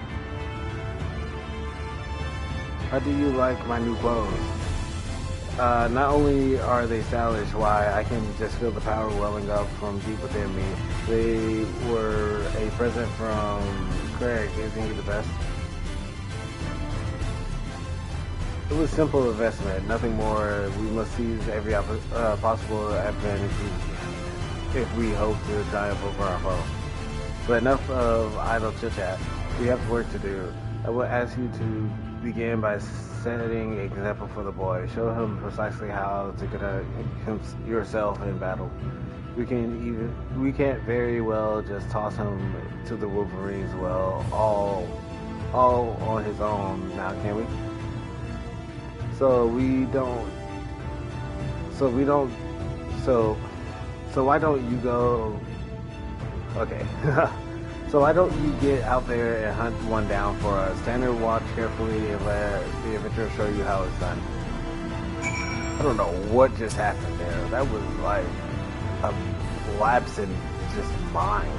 Speaker 1: How do you like my new clothes? Not only are they stylish, why, I can just feel the power welling up from deep within me. They were a present from Craig. Isn't he the best? It was simple investment, nothing more. We must seize every possible advantage if we hope to triumph over our foe. But enough of idle chit-chat. We have work to do. I will ask you to begin by setting an example for the boy. Show him precisely how to conduct yourself in battle. We can't very well just toss him to the Wolverines all on his own now, can we? So why don't you go? Okay. So why don't you get out there and hunt one down for us? Tanner, watch carefully and let the adventurer show you how it's done. I don't know what just happened there. That was like a lapse in just mind.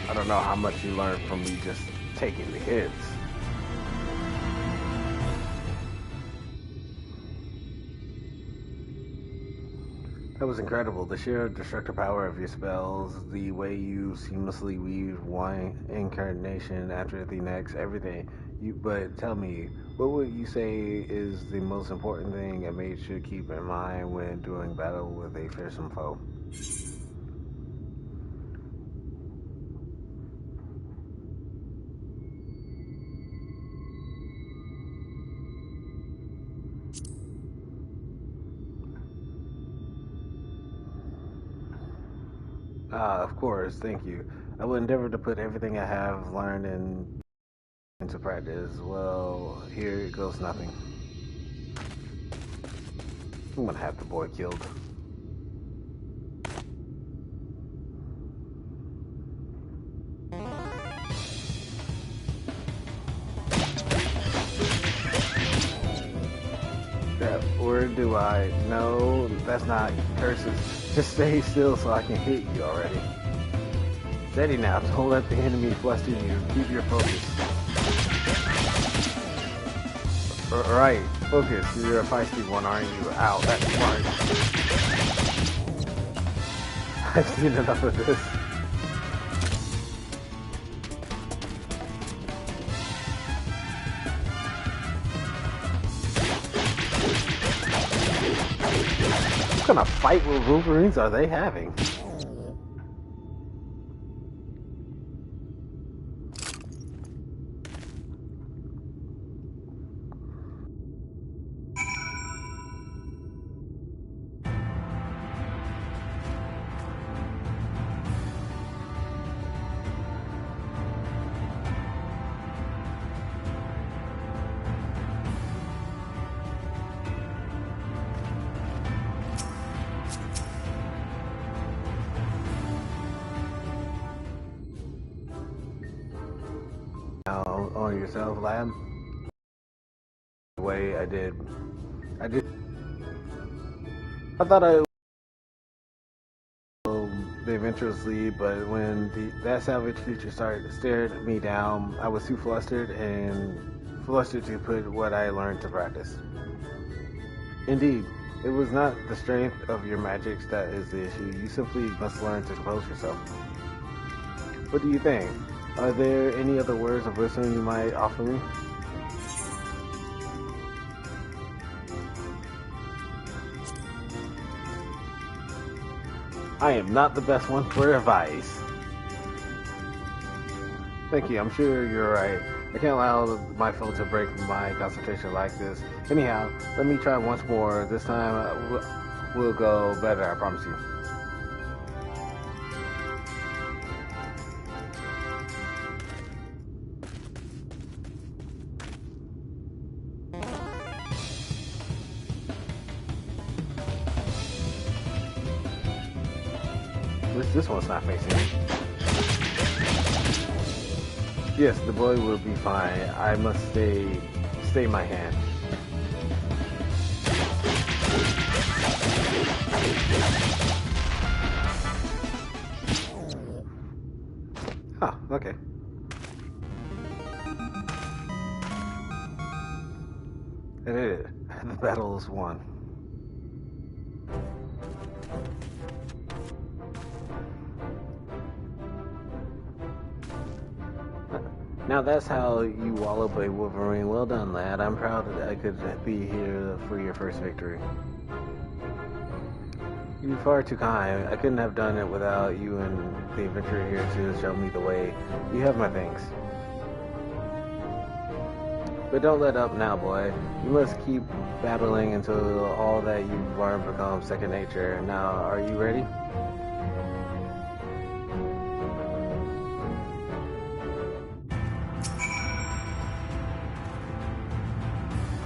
Speaker 1: I don't know how much you learned from me just taking the hits. That was incredible. The sheer destructive power of your spells, the way you seamlessly weave one incarnation after the next, everything. But tell me, what would you say is the most important thing a mage should keep in mind when doing battle with a fearsome foe? Of course, thank you. I will endeavor to put everything I have learned into practice. Well, here goes nothing. I'm gonna have the boy killed. Where do I? No, that's not curses. Just stay still so I can hit you already. Steady now. Don't let the enemy fluster you. Keep your focus. Right. Focus. You're a feisty one, aren't you? Ow, that's smart. I've seen enough of this. kind of fight with Wolverines are they having? On yourself, lab. The way I did. I thought I adventurously, but when that salvage teacher stared me down, I was too flustered to put what I learned to practice. Indeed, it was not the strength of your magics that is the issue. You simply must learn to compose yourself. What do you think? Are there any other words of wisdom you might offer me? I am not the best one for advice. Thank you, I'm sure you're right. I can't allow my phone to break my concentration like this. Anyhow, let me try once more. This time will go better, I promise you. This one's not facing me. Yes, the boy will be fine. I must stay my hand. Huh, okay. And the battle is won. Now that's how you wallop a Wolverine. Well done, lad. I'm proud that I could be here for your first victory. You're far too kind. I couldn't have done it without you and the adventurer here to show me the way. You have my thanks. But don't let up now, boy. You must keep battling until all that you've learned becomes second nature. Now, are you ready?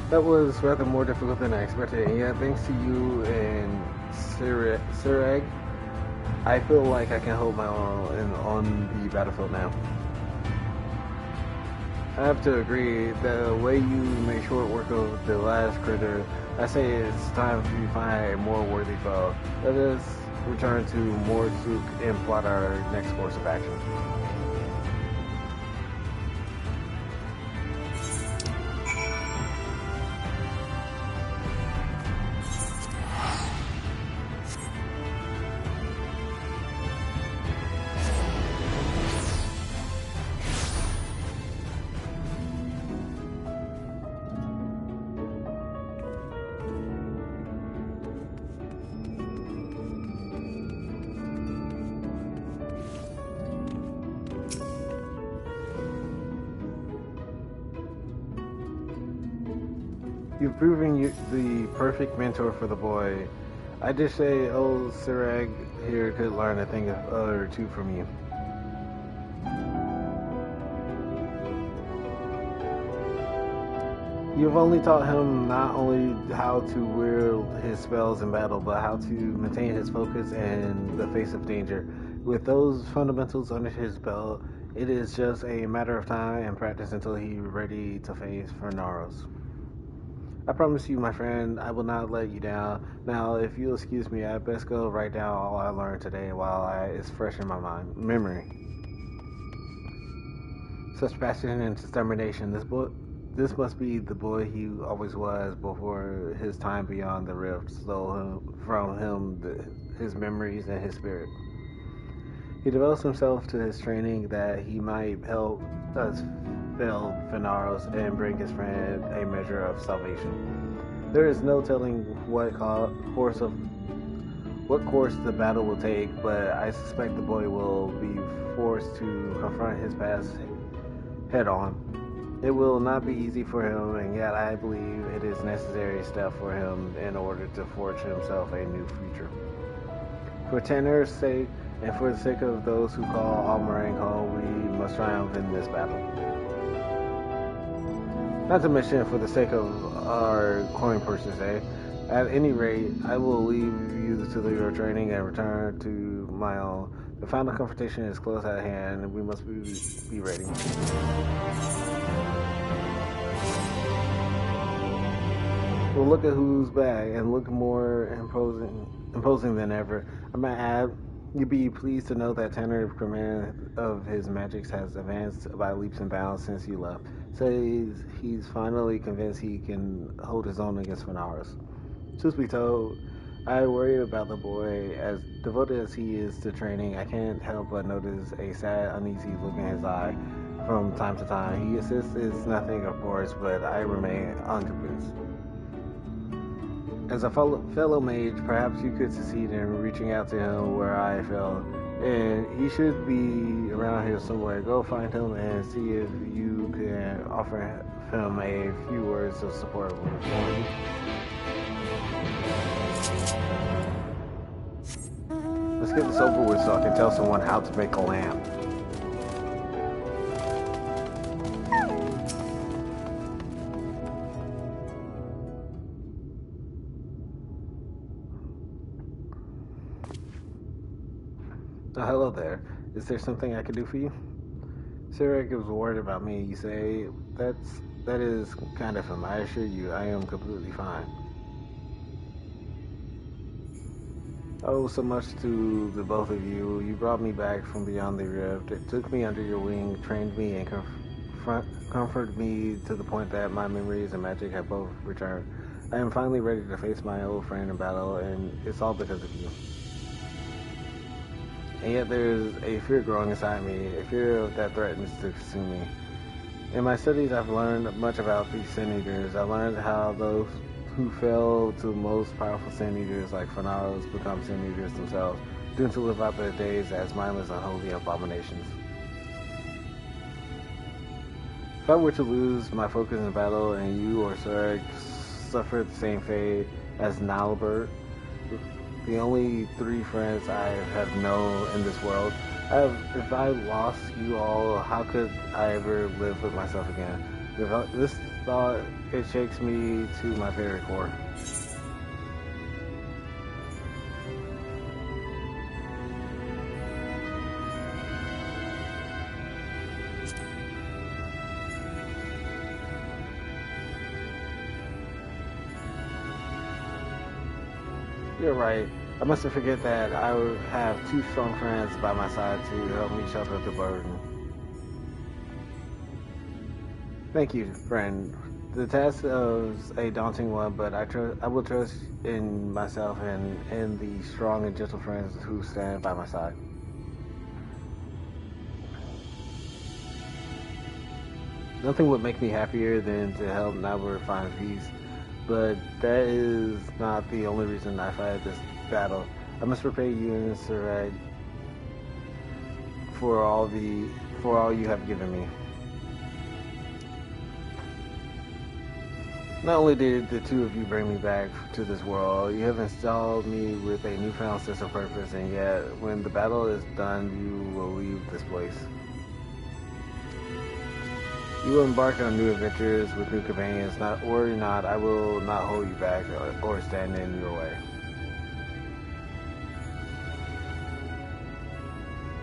Speaker 1: That was rather more difficult than I expected, and yet thanks to you and Sirag, I feel like I can hold my own on the battlefield now. I have to agree, the way you made short work of the last critter, I say it's time to find a more worthy foe. Let us return to Morsuk and plot our next course of action. You've proven the perfect mentor for the boy. I just say old Sirag here could learn a thing or two from you. You've only taught him not only how to wield his spells in battle, but how to maintain his focus in the face of danger. With those fundamentals under his belt, it is just a matter of time and practice until he's ready to face Fernaros. I promise you, my friend, I will not let you down. Now, if you'll excuse me, I best go write down all I learned today while it's fresh in my memory. Such passion and determination. This must be the boy he always was before his time beyond the rift stole from him his memories and his spirit. He devotes himself to his training that he might help us fell Fernaros and bring his friend a measure of salvation. There is no telling what course of what course the battle will take, but I suspect the boy will be forced to confront his past head on. It will not be easy for him, and yet I believe it is a necessary step for him in order to forge himself a new future. For Tanner's sake, and for the sake of those who call Almarang home, we must triumph in this battle. Not to mention for the sake of our coin purses, eh? At any rate, I will leave you to your training and return to my own. The final confrontation is close at hand, and we must be ready. We'll look at who's back and look more imposing than ever. I might add, you'd be pleased to know that Tanner's command of his magics has advanced by leaps and bounds since you left. Says he's finally convinced he can hold his own against Fenaros. Truth be told, I worry about the boy. As devoted as he is to training, I can't help but notice a sad, uneasy look in his eye from time to time. He insists it's nothing, of course, but I remain unconvinced. As a fellow mage, perhaps you could succeed in reaching out to him where I fell, and he should be around here somewhere. Go find him and see if you can offer him a few words of support for him. Let's get this over with so I can tell someone how to make a lamp. Oh, hello there. Is there something I can do for you? Sirik was worried about me, you say? That is kind of him. I assure you, I am completely fine. Oh, so much to the both of you. You brought me back from beyond the rift. It took me under your wing, trained me, and comforted me to the point that my memories and magic have both returned. I am finally ready to face my old friend in battle, and it's all because of you. And yet there's a fear growing inside me, a fear that threatens to consume me. In my studies, I've learned much about these Sin Eaters. I learned how those who fell to the most powerful Sin Eaters like Fenaros become Sin Eaters themselves, doomed to live out their days as mindless and unholy abominations. If I were to lose my focus in battle and you or Sirik suffered the same fate as Nalbert, the only three friends I have known in this world, if I lost you all, how could I ever live with myself again? This thought, it shakes me to my very core. You're right. I mustn't forget that I have two strong friends by my side to help me shoulder the burden. Thank you, friend. The task is a daunting one, but I will trust in myself and in the strong and gentle friends who stand by my side. Nothing would make me happier than to help Nalbert find peace, but that is not the only reason I fight this battle. I must repay you and Sirik for all you have given me. Not only did the two of you bring me back to this world, you have installed me with a newfound sense of purpose, and yet, when the battle is done, you will leave this place. You will embark on new adventures with new companions. Worry not, I will not hold you back or stand in your way.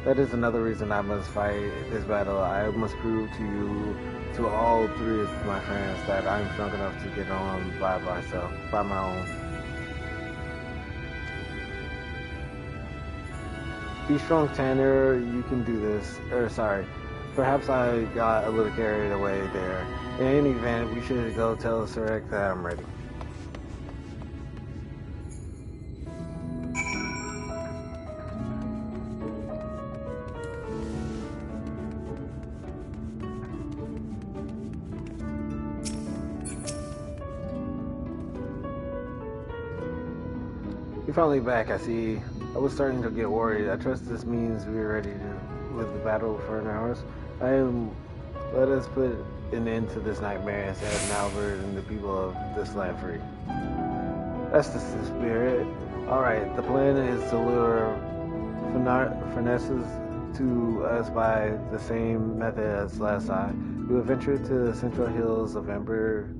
Speaker 1: That is another reason I must fight this battle. I must prove to you, to all three of my friends, that I'm strong enough to get on by myself, by my own. Be strong, Tanner. You can do this. Perhaps I got a little carried away there. In any event, we should go tell Sirik that I'm ready. You're finally back, I see. I was starting to get worried. I trust this means we're ready with the battle for an hours. Let us put an end to this nightmare and set Albert and the people of this land free. That's the spirit. Alright, the plan is to lure Finesses to us by the same method as last time. We will venture to the central hills of Ember,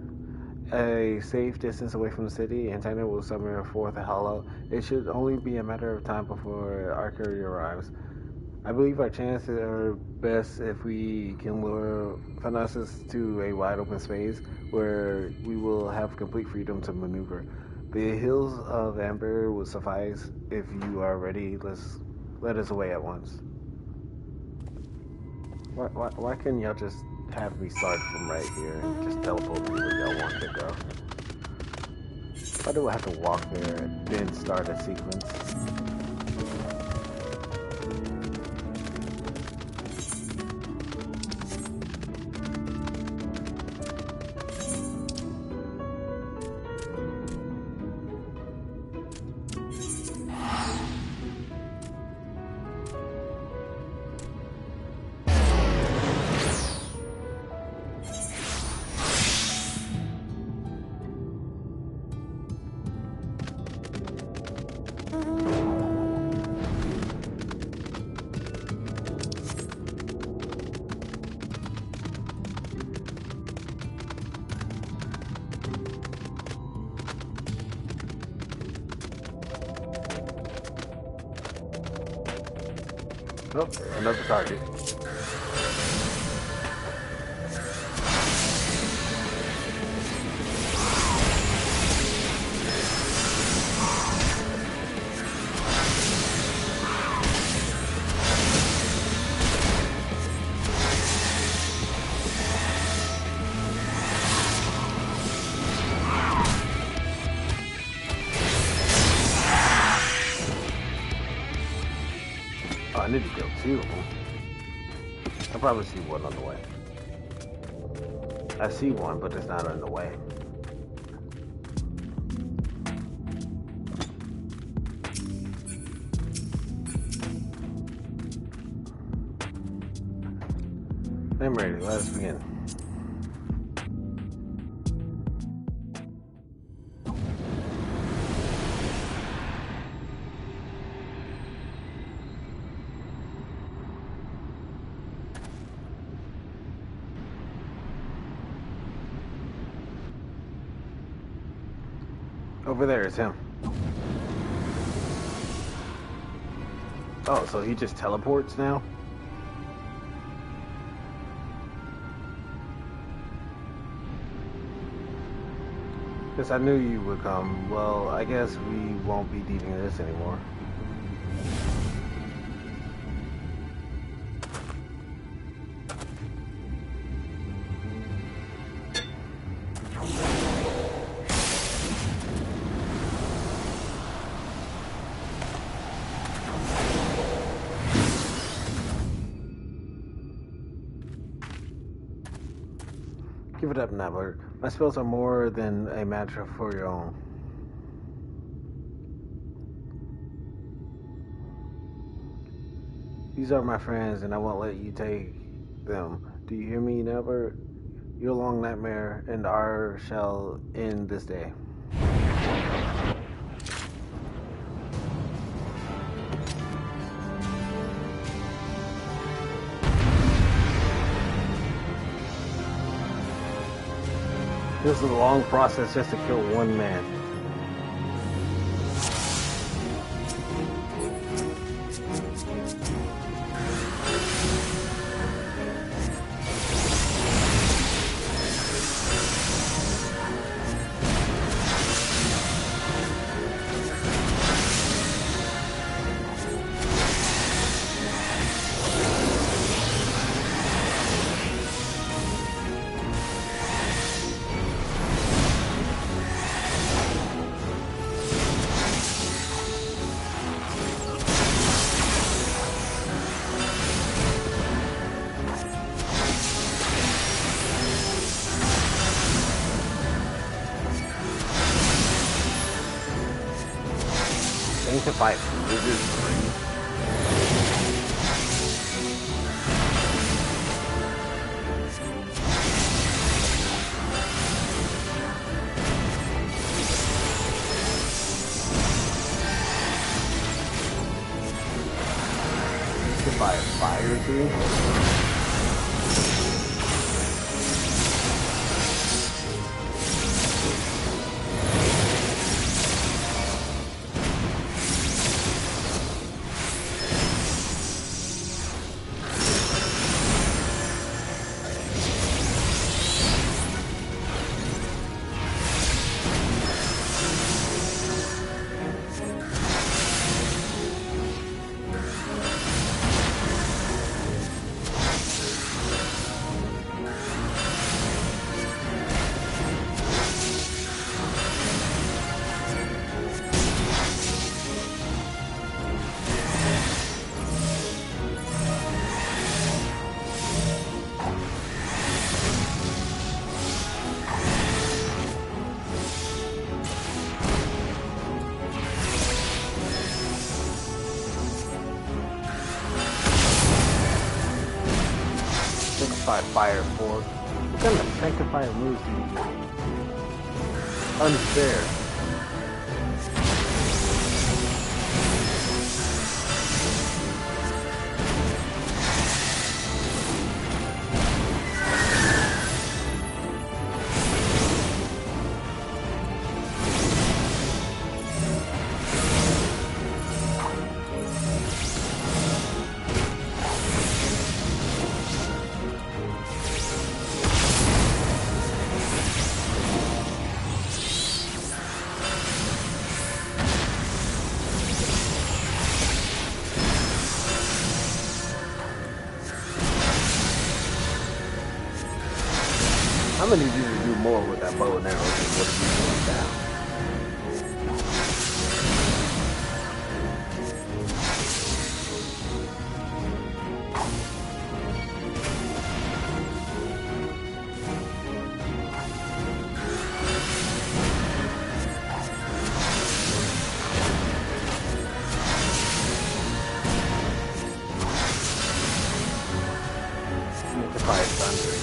Speaker 1: a safe distance away from the city, and Titan will summon a fourth hollow. It should only be a matter of time before Archery arrives. I believe our chances are best if we can lure Finesses to a wide open space where we will have complete freedom to maneuver. The hills of Amber will suffice. If you are ready, let us away at once. Why couldn't y'all just have me start from right here and just teleport me where y'all want to go? Why do I have to walk there and then start a sequence? Oh, another target. I need to kill two of them. I probably see one on the way. I see one, but it's not on the way. I'm ready. Let us begin. Over there is him. Oh, so he just teleports now? Yes, I knew you would come. Well, I guess we won't be needing this anymore. Give it up, Nabler. My spells are more than a match for your own. These are my friends, and I won't let you take them. Do you hear me, Nabler? Your long nightmare and ours shall end this day. This is a long process just to kill one man. to fight Wizard 3. By Fire 3. Fire 4. What kind of sanctifier moves do you do? Unfair. I'm gonna need you to do more with that bow and arrow than what you're doing now. Fire Thunder.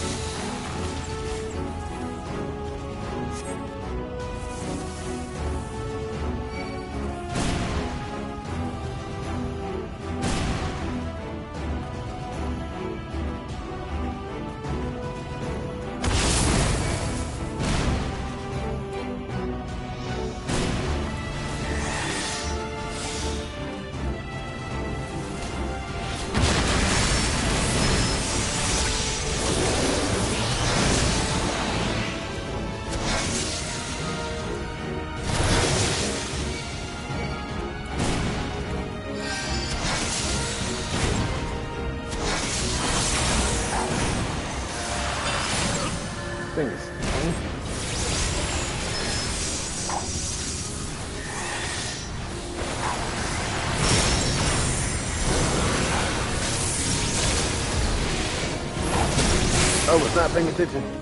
Speaker 1: Oh, it's not paying attention.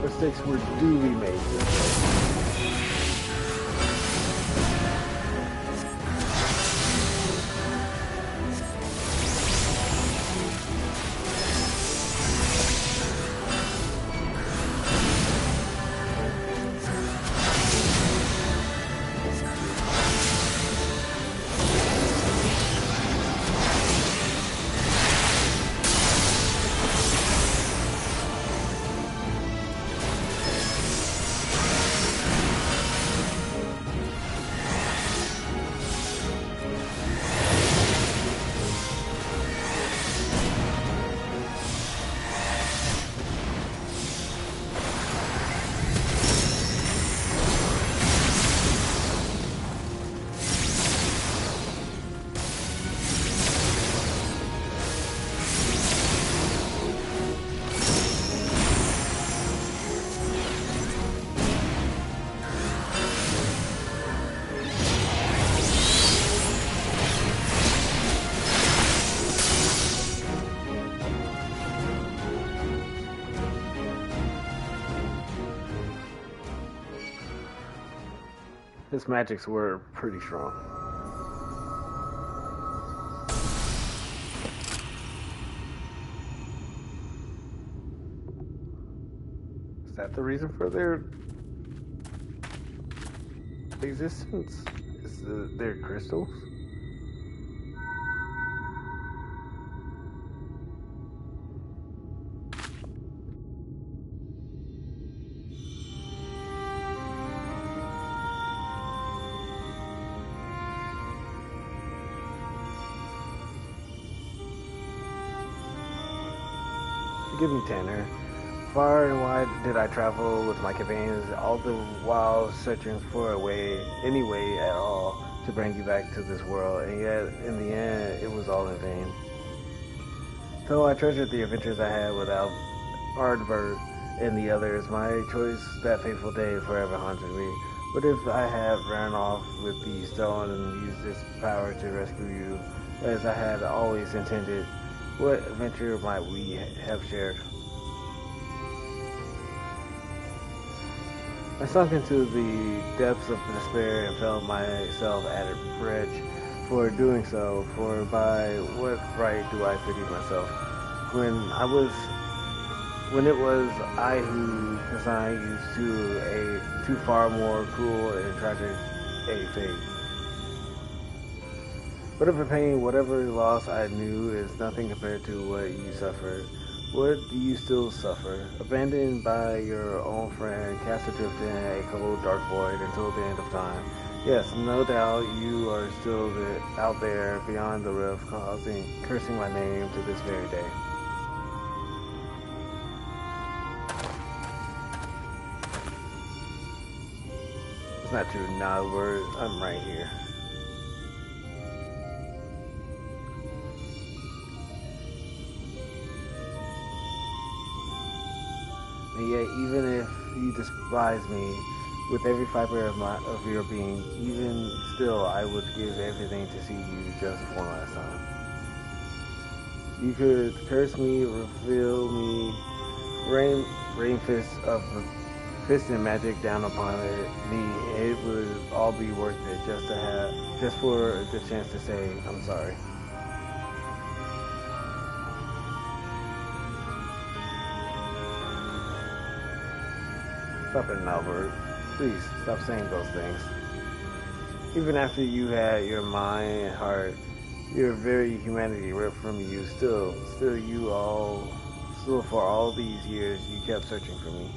Speaker 1: Mistakes were duly made this way. His magics were pretty strong. Is that the reason for their existence? Is their crystals? Forgive me, Tanner. Far and wide did I travel with my companions, all the while searching for any way at all to bring you back to this world, and yet, in the end, it was all in vain. Though I treasured the adventures I had with Ardbert and the others, my choice that fateful day forever haunted me. What if I had ran off with the stone and used its power to rescue you, as I had always intended? What adventure might we have shared? I sunk into the depths of despair and felt myself at a bridge for doing so, for by what right do I pity myself, when it was I who consigned you to a too far more cruel and tragic a fate. Whatever pain, whatever loss I knew is nothing compared to what you suffered. What do you still suffer? Abandoned by your own friend, cast adrift in a cold, dark void until the end of time. Yes, no doubt you are still out there beyond the rift, cursing my name to this very day. It's not true. Nah, I'm right here. And yet, even if you despise me with every fiber of your being, even still, I would give everything to see you just one last time. You could curse me, reveal me, rain fist and magic down upon me. It would all be worth it just for the chance to say I'm sorry. Stop it, Albert. Please, stop saying those things. Even after you had your mind and heart, your very humanity ripped from you, still for all these years, you kept searching for me.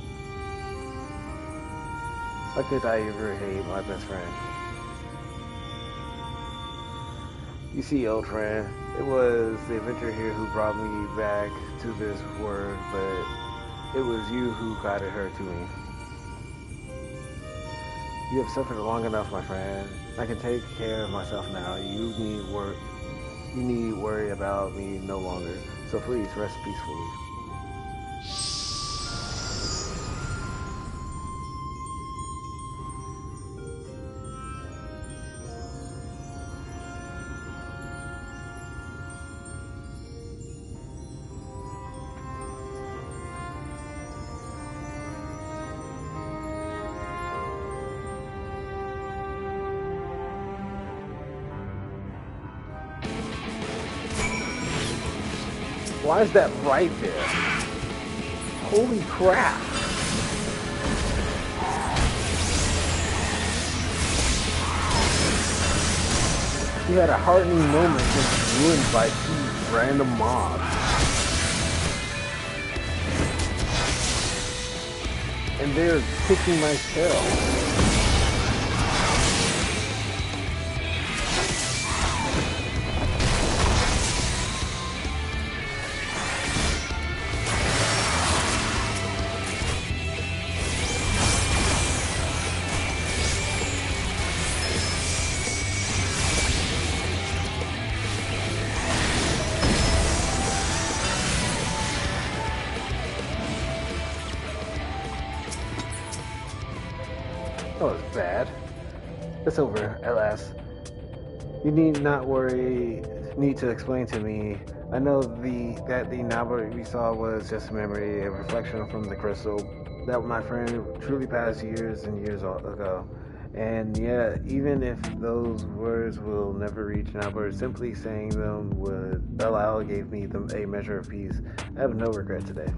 Speaker 1: How could I ever hate my best friend? You see, old friend, it was the adventurer here who brought me back to this world, but it was you who guided her to me. You have suffered long enough, my friend. I can take care of myself now. You need worry about me no longer. So please rest peacefully. Why is that right there? Holy crap! You had a heartening moment just ruined by two random mobs. And they're kicking my tail. That was bad. It's over, at last. You need not worry, need to explain to me. I know that the Nabar we saw was just a memory, a reflection from the crystal. That my friend truly passed years and years ago. And yeah, even if those words will never reach Nabar, simply saying them would allow gave me a measure of peace. I have no regret today.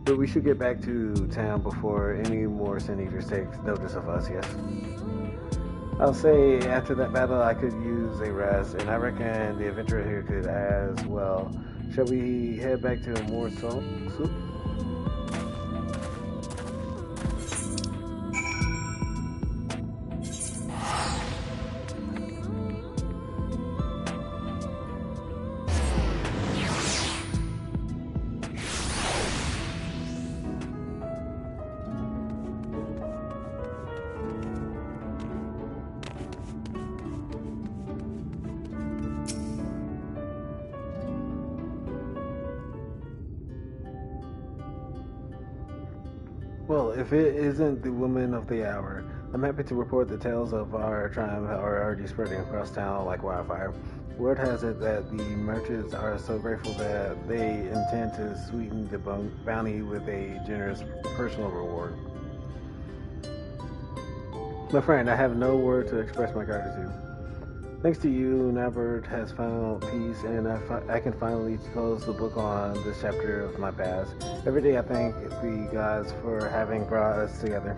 Speaker 1: But we should get back to town before any more Sin Eaters take notice of us, yes? I'll say after that battle I could use a rest, and I reckon the adventurer here could as well. Shall we head back to more soup? Well, if it isn't the woman of the hour, I'm happy to report the tales of our triumph are already spreading across town like wildfire. Word has it that the merchants are so grateful that they intend to sweeten the bounty with a generous personal reward. My friend, I have no word to express my gratitude. Thanks to you, Nabar has found peace, and I can finally close the book on this chapter of my past. Every day I thank the gods for having brought us together.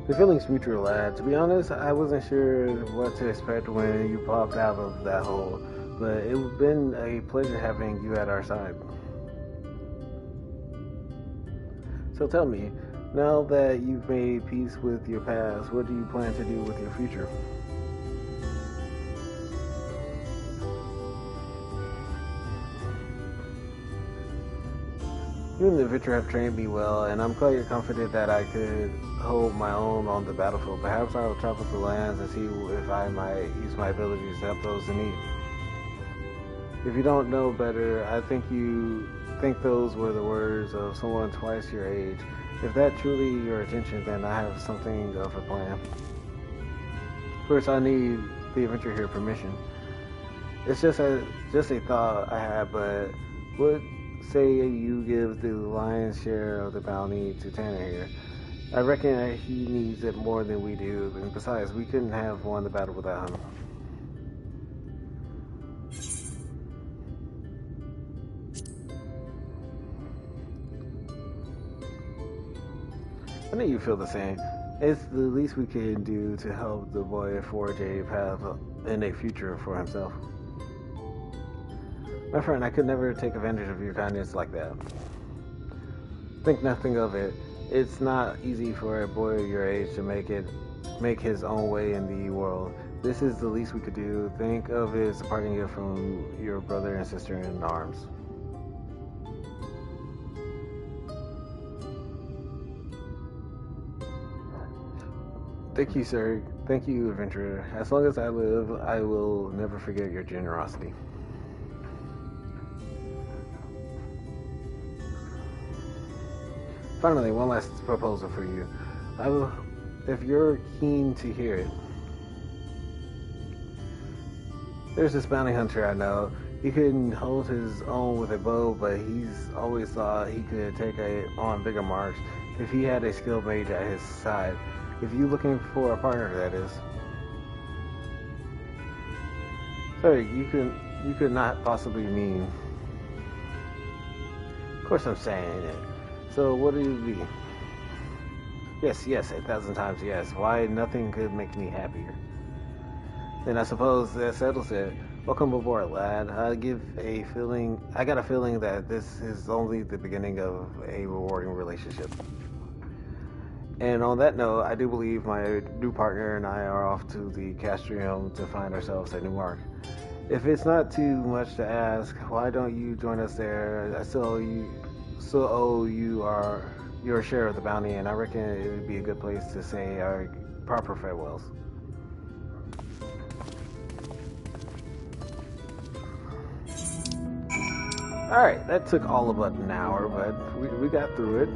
Speaker 1: The feeling's mutual, lad. To be honest, I wasn't sure what to expect when you popped out of that hole, but it's been a pleasure having you at our side. So tell me, now that you've made peace with your past, what do you plan to do with your future? You and the adventurer have trained me well, and I'm quite confident that I could hold my own on the battlefield. Perhaps I'll travel the lands and see if I might use my abilities to help those in need. If you don't know better, I think you think those were the words of someone twice your age. If that's truly your intention, then I have something of a plan. First, I need the adventurer here permission. It's just a thought I had, but what say you give the lion's share of the bounty to Tanner here? I reckon he needs it more than we do, and besides, we couldn't have won the battle without him. I know you feel the same. It's the least we can do to help the boy forge a path in a future for himself. My friend, I could never take advantage of your kindness like that. Think nothing of it. It's not easy for a boy your age to make his own way in the world. This is the least we could do. Think of it as a parting gift from your brother and sister in arms. Thank you, sir. Thank you, adventurer. As long as I live, I will never forget your generosity. Finally, one last proposal for you. If you're keen to hear it. There's this bounty hunter I know. He couldn't hold his own with a bow, but he's always thought he could take on bigger marks if he had a skilled mage at his side. If you're looking for a partner, that is. Sorry, you could not possibly mean. Of course I'm saying it. So what do you mean? Yes, 1,000 times yes. Why nothing could make me happier? Then I suppose that settles it. Welcome aboard, lad. I got a feeling that this is only the beginning of a rewarding relationship. And on that note, I do believe my new partner and I are off to the Castrium to find ourselves a new mark. If it's not too much to ask, why don't you join us there? I still owe you your share of the bounty, and I reckon it would be a good place to say our proper farewells. Alright, that took all of about an hour, but we got through it.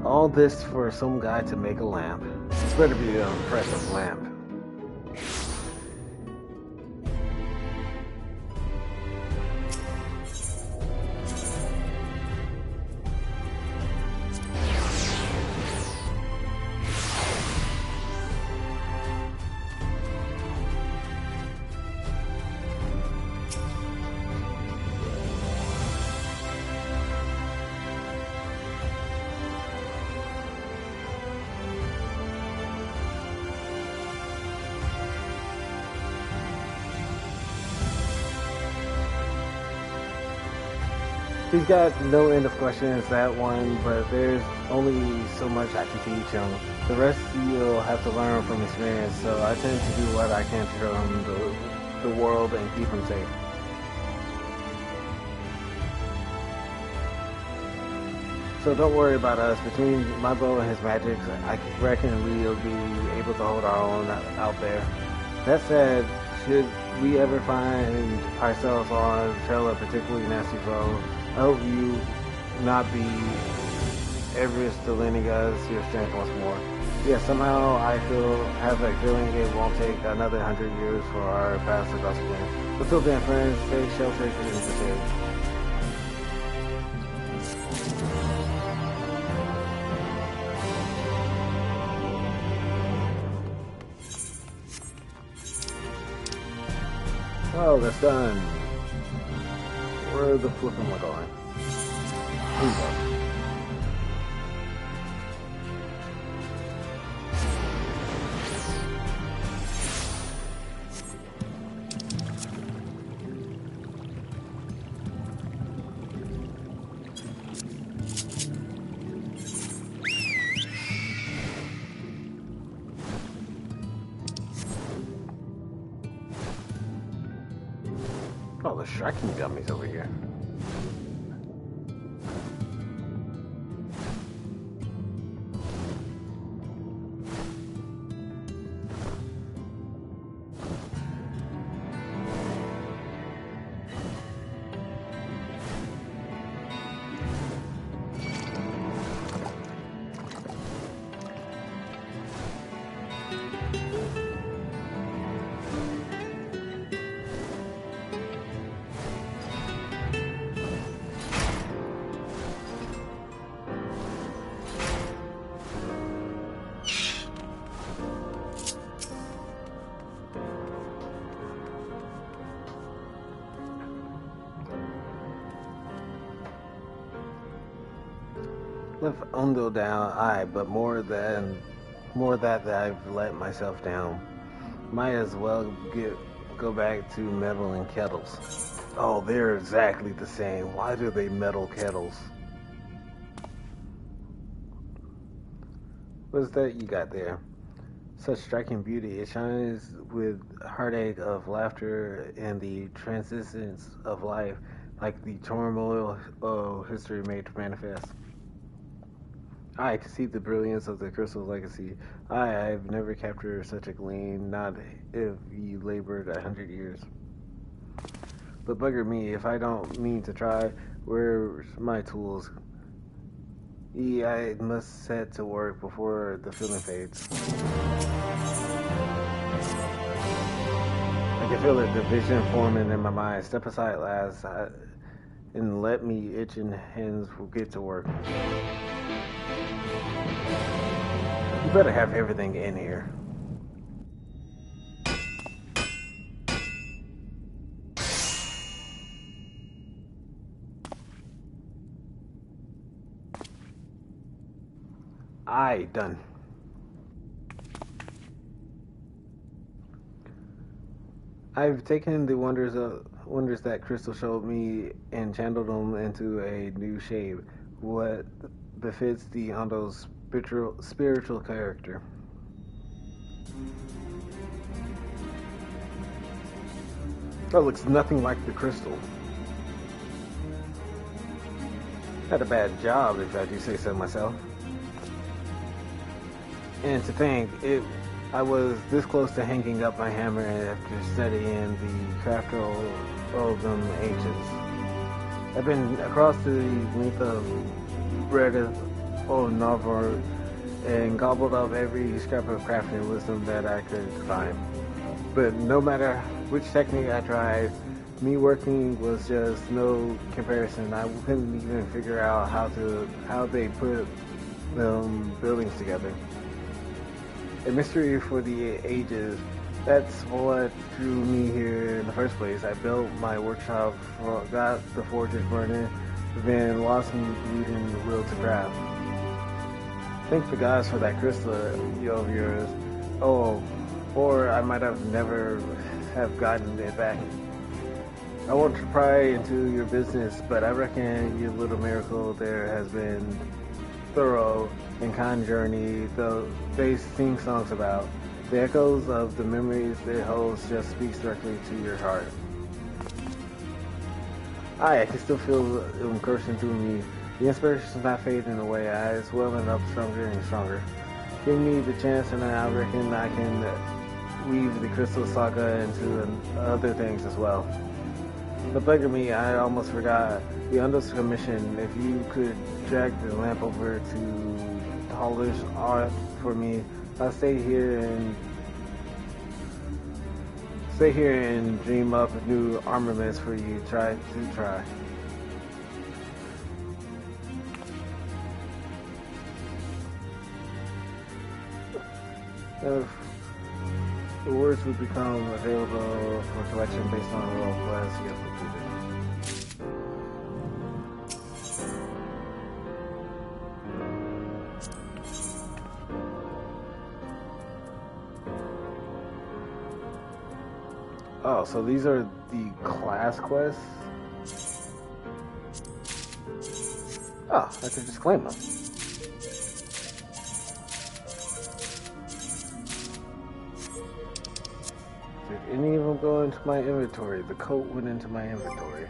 Speaker 1: All this for some guy to make a lamp. This better be an impressive lamp. He's got no end of questions, that one, but there's only so much I can teach him. The rest you'll have to learn from experience, so I tend to do what I can to show him the world and keep him safe. So don't worry about us. Between my bow and his magic, I reckon we'll be able to hold our own out there. That said, should we ever find ourselves on the trail of a particularly nasty foe, I hope you not be ever still lending us your strength once more. Yeah, somehow I have a feeling it won't take another 100 years for our paths to cross again. Until then, friends, stay sheltered and safe. Oh, that's done. Where the flip am I going? Here we go. Oh, the striking dummies over here. Left Ondo down, aye, but more that I've let myself down. Might as well go back to meddling kettles. Oh, they're exactly the same. Why do they meddle kettles? What's that you got there? Such striking beauty. It shines with heartache of laughter and the transcendence of life, like the turmoil of history made manifest. I can see the brilliance of the crystal legacy. I've never captured such a gleam, not if you labored 100 years. But bugger me, if I don't mean to try, where's my tools? I must set to work before the feeling fades. I can feel it, the vision forming in my mind. Step aside, lads, and let me itching hands will get to work. better have everything in here. Aye, done. I've taken the wonders that Crystal showed me and channeled them into a new shape, what befits the Hondo's spiritual character. That looks nothing like the crystal. Had a bad job, if I do say so myself. And to think, I was this close to hanging up my hammer after studying the craft of them ages. I've been across the length of Breda old Novar and gobbled up every scrap of crafting wisdom that I could find. But no matter which technique I tried, me working was just no comparison. I couldn't even figure out how they put buildings together. A mystery for the ages. That's what drew me here in the first place. I built my workshop, got the forges burning, then lost me bleeding the will to craft. Thank the gods for that crystal of yours. Oh, or I might have never have gotten it back. I won't pry into your business, but I reckon your little miracle there has been thorough and kind journey, though they sing songs about. The echoes of the memories it holds just speaks directly to your heart. I can still feel them coursing through me. The inspiration's not fading away. It's welling up stronger and stronger. Give me the chance and I reckon I can weave the Crystal Saga into other things as well. But bugger me, I almost forgot. The Hondo's commission, if you could drag the lamp over to Polish art for me, I'll stay here and dream up new armaments for you to try. The words would become available for collection based on the role class you have completed. Oh, so these are the class quests? Oh, I could just claim them. Did any of them go into my inventory? The coat went into my inventory.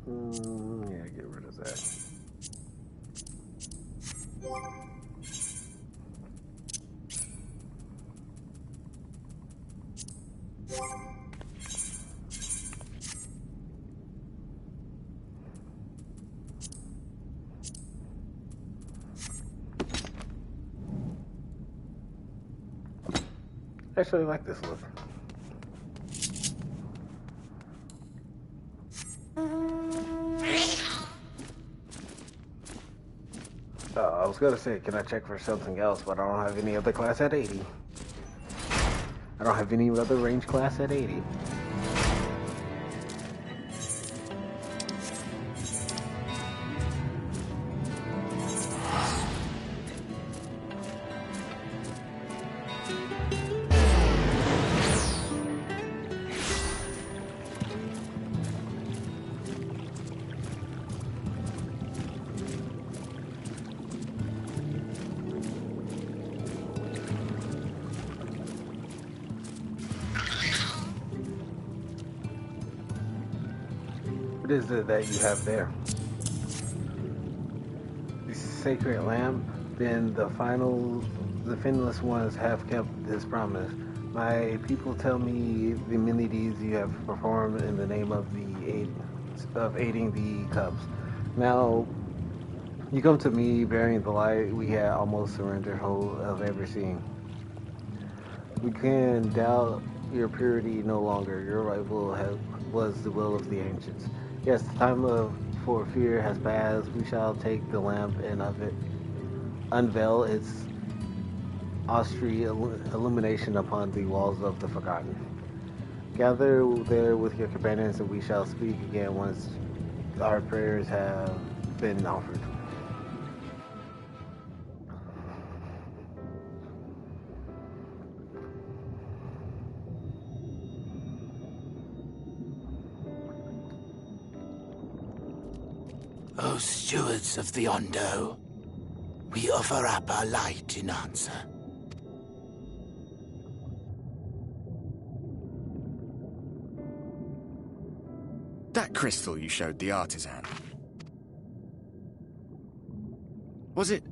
Speaker 1: Yeah, get rid of that. I actually like this look. I was gonna say, can I check for something else, but I don't have any other class at 80. I don't have any other range class at 80. What is it that you have there? The sacred lamp. Then the finless ones have kept this promise. My people tell me the many deeds you have performed in the name of aiding the cubs. Now you come to me bearing the light we had almost surrendered hold of ever seen. We can doubt your purity no longer. Your rival was the will of the ancients. Yes, the time for fear has passed. We shall take the lamp and of it unveil its austerity illumination upon the walls of the Forgotten. Gather there with your companions, and we shall speak again once our prayers have been offered.
Speaker 7: O stewards of the Ondo, we offer up our light in answer.
Speaker 12: That crystal you showed the artisan. Was it...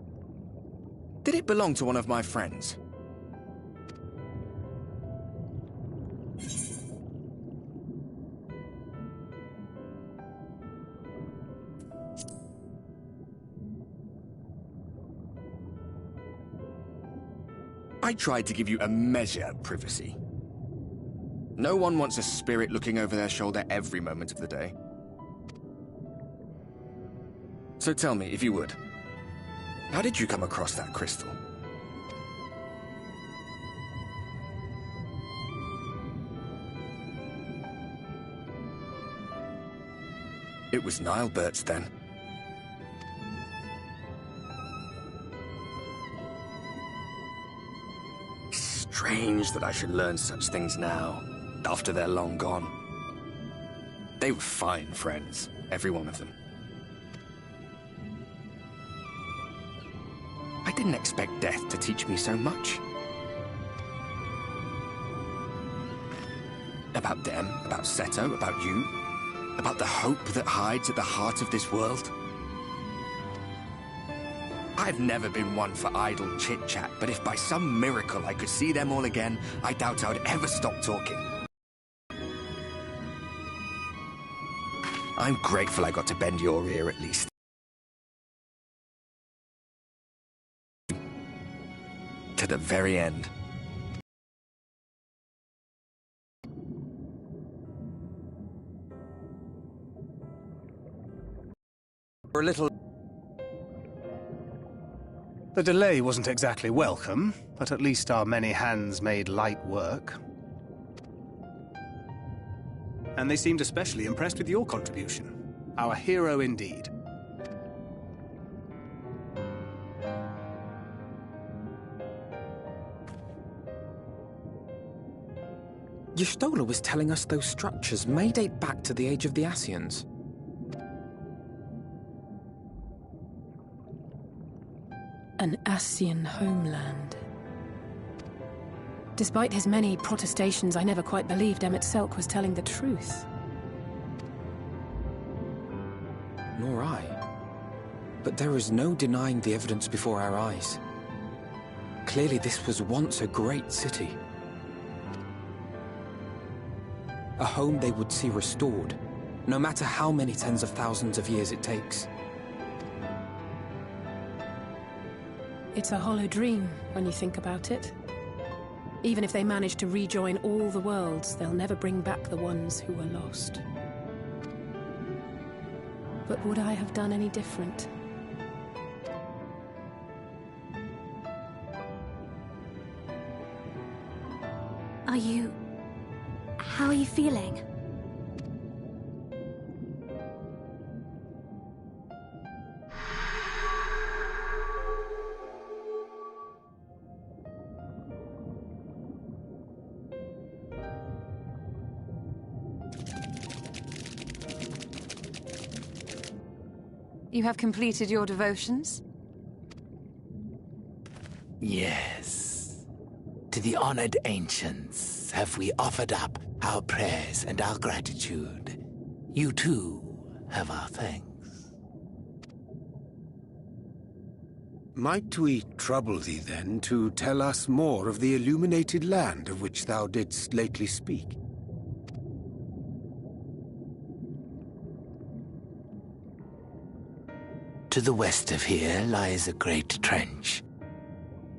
Speaker 12: Did it belong to one of my friends? I tried to give you a measure of privacy. No one wants a spirit looking over their shoulder every moment of the day. So tell me, if you would, how did you come across that crystal? It was Nilebert's then. Strange that I should learn such things now, after they're long gone. They were fine friends, every one of them. I didn't expect death to teach me so much. About them, about Seto, about you, about the hope that hides at the heart of this world. I've never been one for idle chit-chat, but if by some miracle I could see them all again, I doubt I would ever stop talking. I'm grateful I got to bend your ear at least. To the very end.
Speaker 9: For a little... The delay wasn't exactly welcome, but at least our many hands made light work. And they seemed especially impressed with your contribution. Our hero indeed.
Speaker 3: Y'shtola was telling us those structures may date back to the age of the Ascians.
Speaker 21: An Ascian homeland. Despite his many protestations, I never quite believed Emet-Selch was telling the truth.
Speaker 3: Nor I. But there is no denying the evidence before our eyes. Clearly this was once a great city. A home they would see restored, no matter how many tens of thousands of years it takes.
Speaker 21: It's a hollow dream, when you think about it. Even if they manage to rejoin all the worlds, they'll never bring back the ones who were lost. But would I have done any different?
Speaker 6: How are you feeling?
Speaker 5: You have completed your devotions?
Speaker 7: Yes. To the honored ancients have we offered up our prayers and our gratitude. You too have our thanks.
Speaker 2: Might we trouble thee then to tell us more of the illuminated land of which thou didst lately speak?
Speaker 7: To the west of here lies a great trench.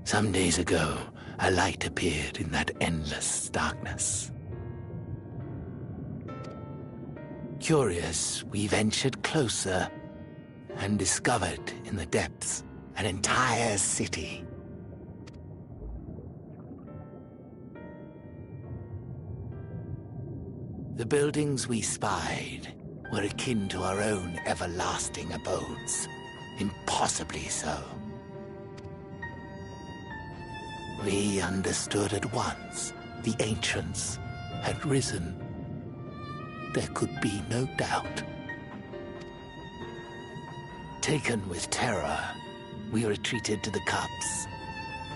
Speaker 7: Some days ago, a light appeared in that endless darkness. Curious, we ventured closer and discovered in the depths an entire city. The buildings we spied were akin to our own everlasting abodes. Impossibly so. We understood at once the ancients had risen. There could be no doubt. Taken with terror, we retreated to the cups,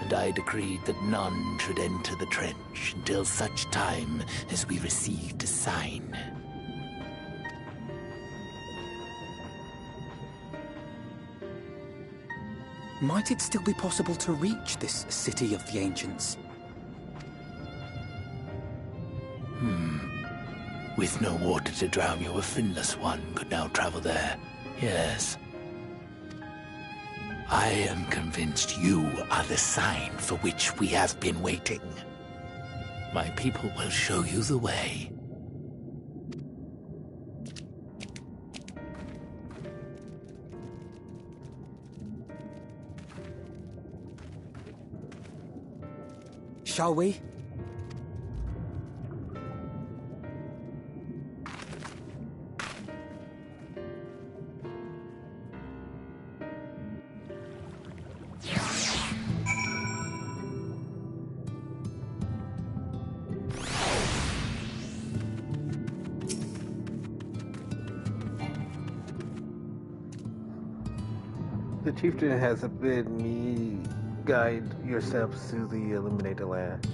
Speaker 7: and I decreed that none should enter the trench until such time as we received a sign.
Speaker 14: Might it still be possible to reach this city of the ancients?
Speaker 7: With no water to drown you, a finless one could now travel there. Yes. I am convinced you are the sign for which we have been waiting. My people will show you the way.
Speaker 14: Shall we?
Speaker 1: The chieftain has bid me guide yourselves to the illuminated land.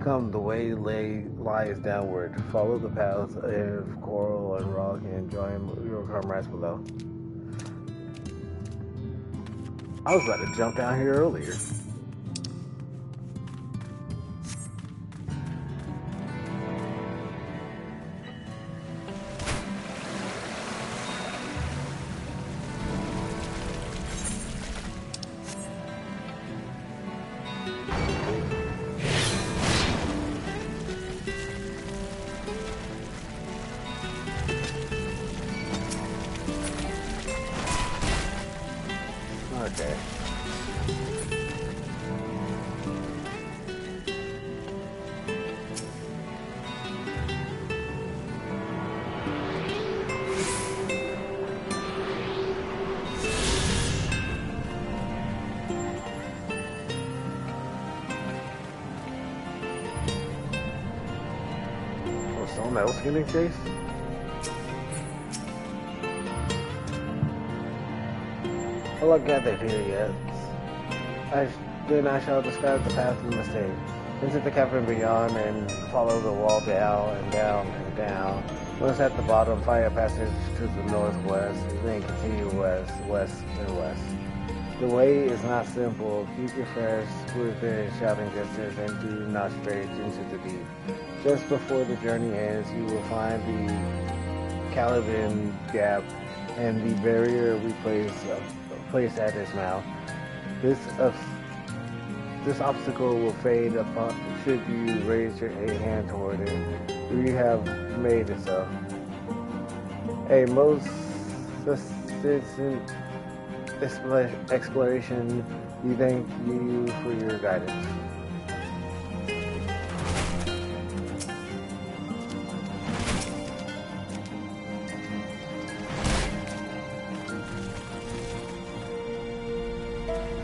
Speaker 1: Come, the way lies downward. Follow the paths of coral and rock and join your comrades below. I was about to jump down here earlier. Okay. Was someone else getting chased? All I've gathered here yet. Then I shall describe the path we must take. Enter the cavern beyond and follow the wall down and down and down. Once at the bottom, find a passage to the northwest, then continue west, west, and west. The way is not simple. Keep your fast within shouting distance and do not stray into the deep. Just before the journey ends, you will find the Caliban Gap and the barrier we placed at its mouth. This obstacle will fade upon should you raise your hand toward it. You have made it so. A most succinct exploration. We thank you for your guidance.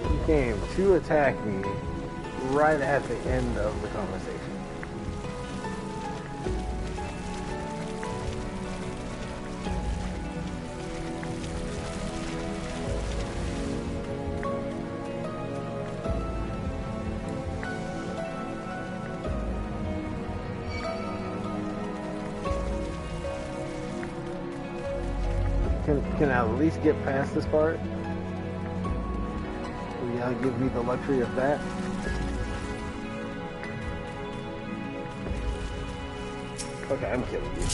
Speaker 1: You came to attack me right at the end of the conversation. Can I at least get past this part? Will y'all give me the luxury of that? Okay, I'm killing you.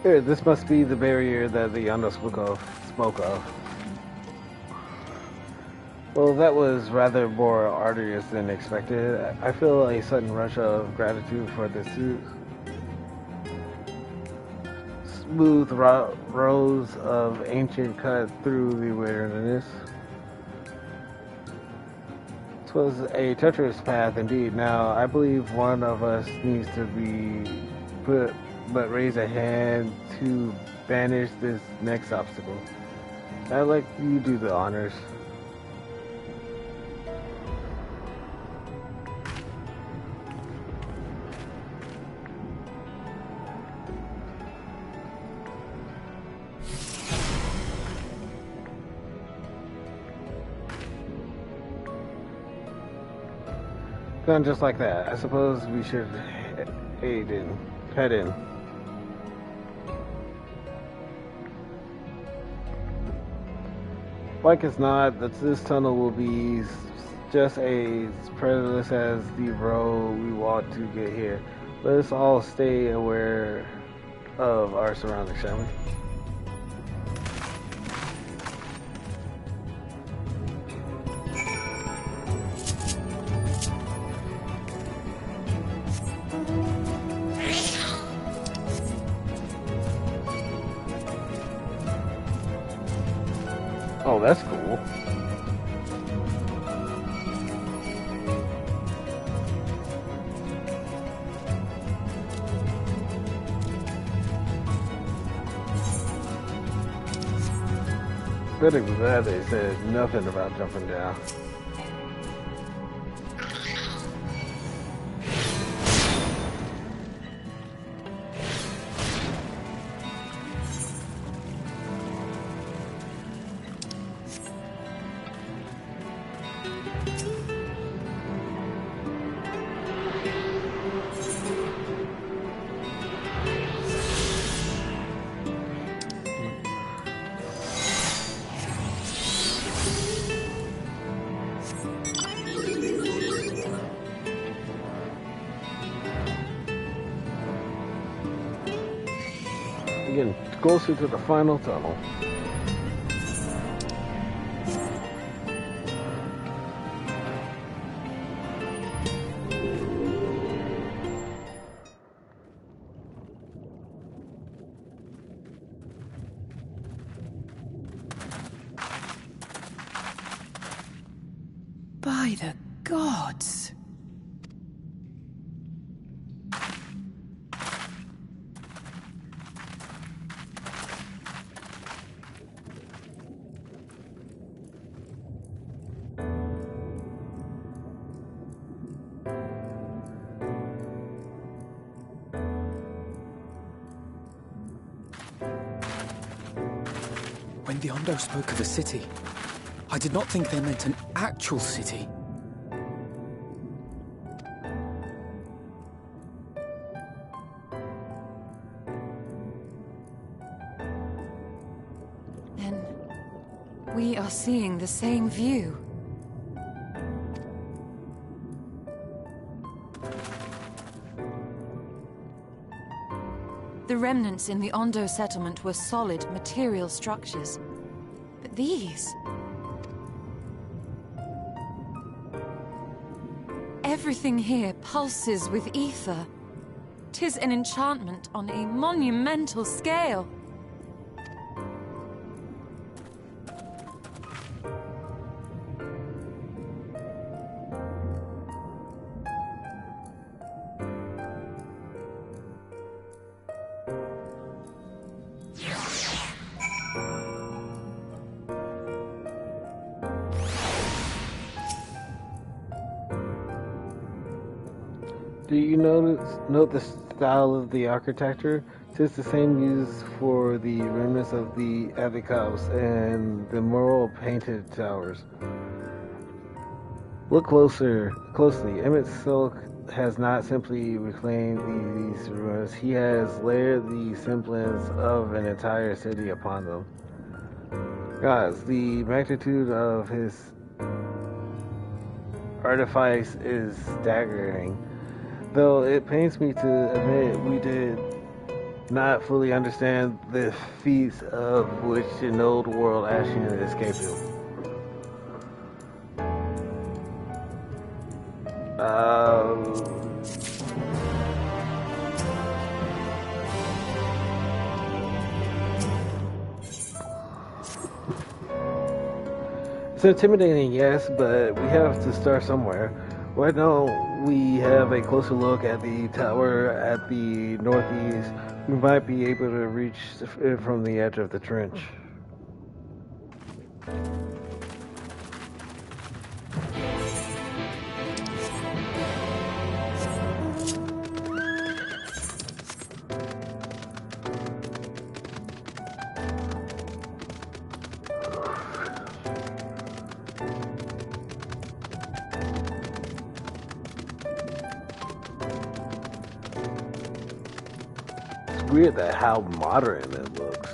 Speaker 1: Here, this must be the barrier that the Yondu spoke of. Well, that was rather more arduous than expected. I feel a sudden rush of gratitude for the smooth rows of ancient cut through the wilderness. 'Twas a treacherous path indeed. Now, I believe one of us needs to raise a hand to banish this next obstacle. I'd like you to do the honors. Done just like that. I suppose we should head in. Like as not, that this tunnel will be just as perilous as the road we walked to get here. Let us all stay aware of our surroundings, shall we? Oh, that's cool. Pretty glad they said nothing about jumping down. Getting closer to the final tunnel.
Speaker 21: By the gods!
Speaker 14: When the Ondo spoke of a city, I did not think they meant an actual city.
Speaker 5: Then we are seeing the same view. The remnants in the Ondo settlement were solid, material structures. But these... everything here pulses with ether. 'Tis an enchantment on a monumental scale.
Speaker 1: Do you note the style of the architecture? 'Tis the same used for the remnants of the Avicops and the mural painted towers. Look closely. Emmett Silk has not simply reclaimed these ruins, he has layered the semblance of an entire city upon them. Guys, the magnitude of his artifice is staggering. Though it pains me to admit we did not fully understand the feats of which an old world Ashen is capable. It's intimidating, yes, but we have to start somewhere. Why don't we have a closer look at the tower at the northeast? We might be able to reach it from the edge of the trench. weird that how modern it looks.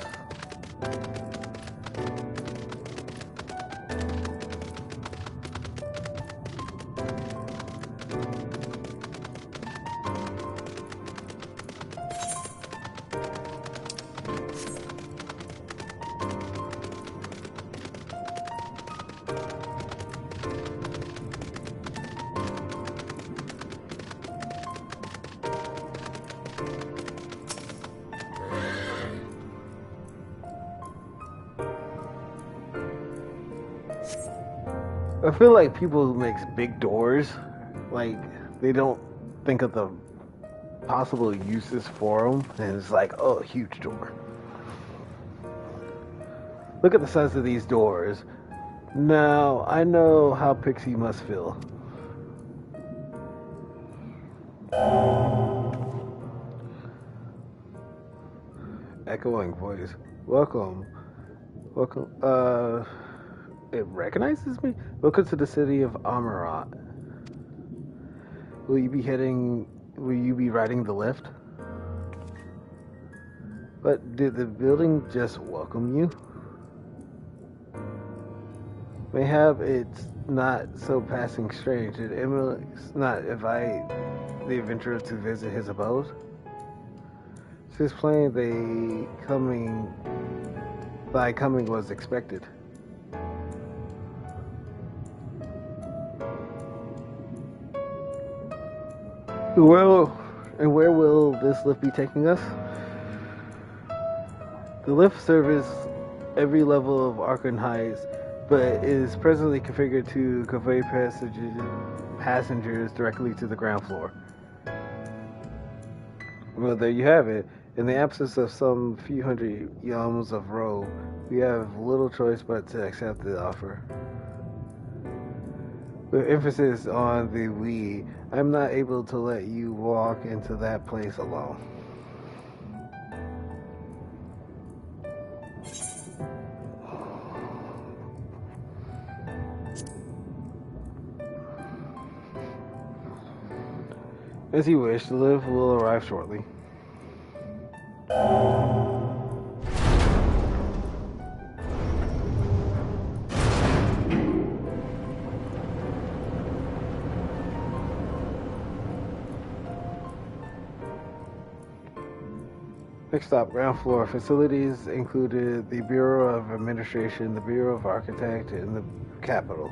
Speaker 1: I feel like people who makes big doors, like, they don't think of the possible uses for them, and it's like, oh, a huge door. Look at the size of these doors. Now, I know how Pixie must feel. Echoing voice. Welcome. Welcome. It recognizes me? Welcome to the city of Amarat. Will you be riding the lift? But did the building just welcome you? Mayhap it's not so passing strange. Did Emily not invite the adventurer to visit his abode? Since plain thy coming was expected. Well, and where will this lift be taking us? The lift serves every level of Arkham Heights, but is presently configured to convey passengers directly to the ground floor. Well, there you have it. In the absence of some few hundred yalms of road, we have little choice but to accept the offer. With emphasis on the we, I'm not able to let you walk into that place alone. As you wish, the lift will arrive shortly. Next stop, ground floor. Facilities included the Bureau of Administration, the Bureau of Architect, and the Capitol.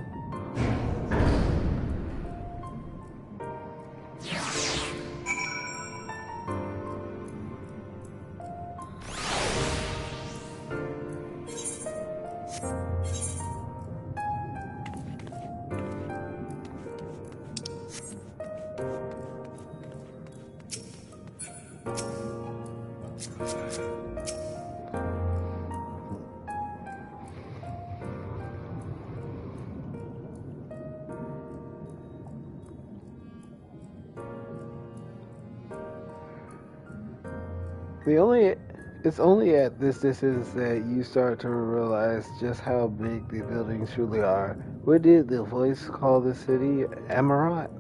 Speaker 1: It's only at this distance that you start to realize just how big the buildings truly are. What did the voice call the city? Amarat?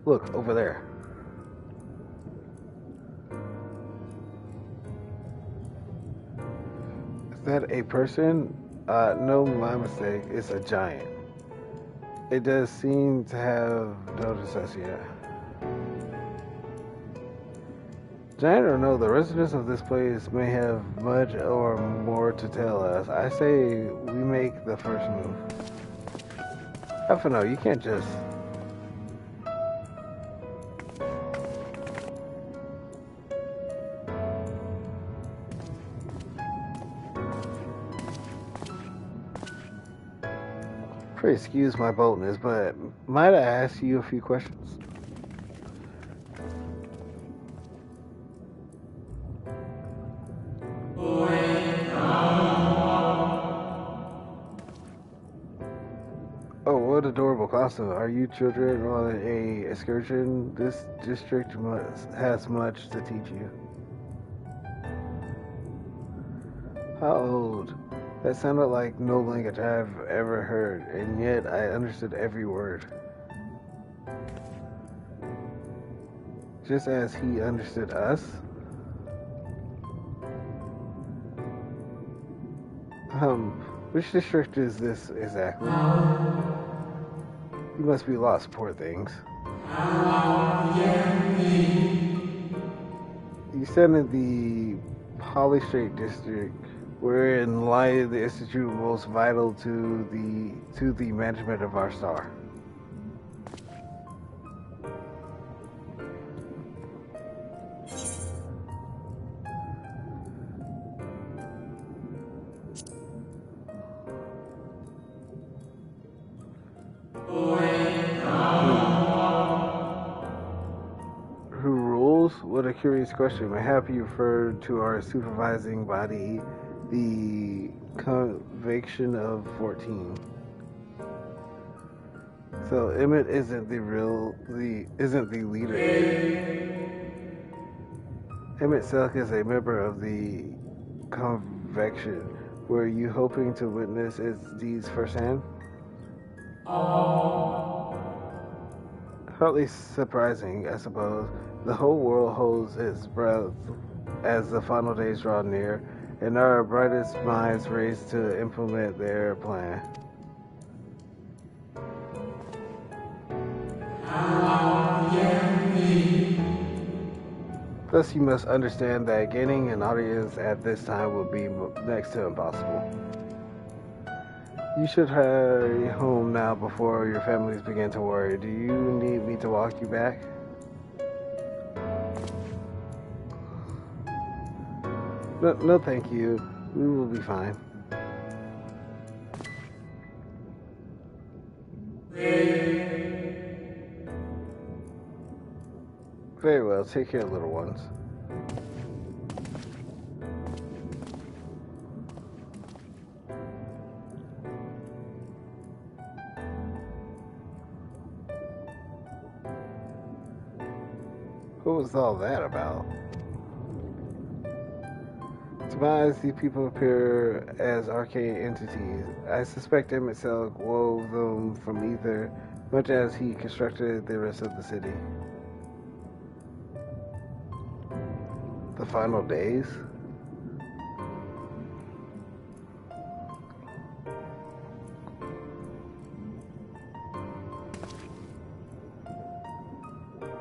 Speaker 1: Look, over there. Is that a person? No, my mistake. It's a giant. It does seem to have noticed us yet. Giant or no, the residents of this place may have much or more to tell us. I say we make the first move. No, you can't just... Pray excuse my boldness, but might I ask you a few questions? Adorable costume. Are you children on a excursion? This district has much to teach you. How old? That sounded like no language I've ever heard, and yet I understood every word. just as he understood us? Which district is this exactly? You must be lost, poor things. You stand in the Polystrate district, where in light the institute most vital to the management of our star. What a curious question. Mayhap you refer to our supervising body, the Convection of 14. So Emmett isn't the leader. Emmett Selk is a member of the Convection. Were you hoping to witness its deeds firsthand? Hardly surprising, I suppose. The whole world holds its breath as the final days draw near, and our brightest minds race to implement their plan. Thus, you must understand that gaining an audience at this time would be next to impossible. You should hurry home now before your families begin to worry. Do you need me to walk you back? No, thank you. We will be fine. Very well. Take care, little ones. What was all that about? To my eyes, these people appear as arcane entities. I suspect Emmett Selk wove them from ether, much as he constructed the rest of the city. The final days?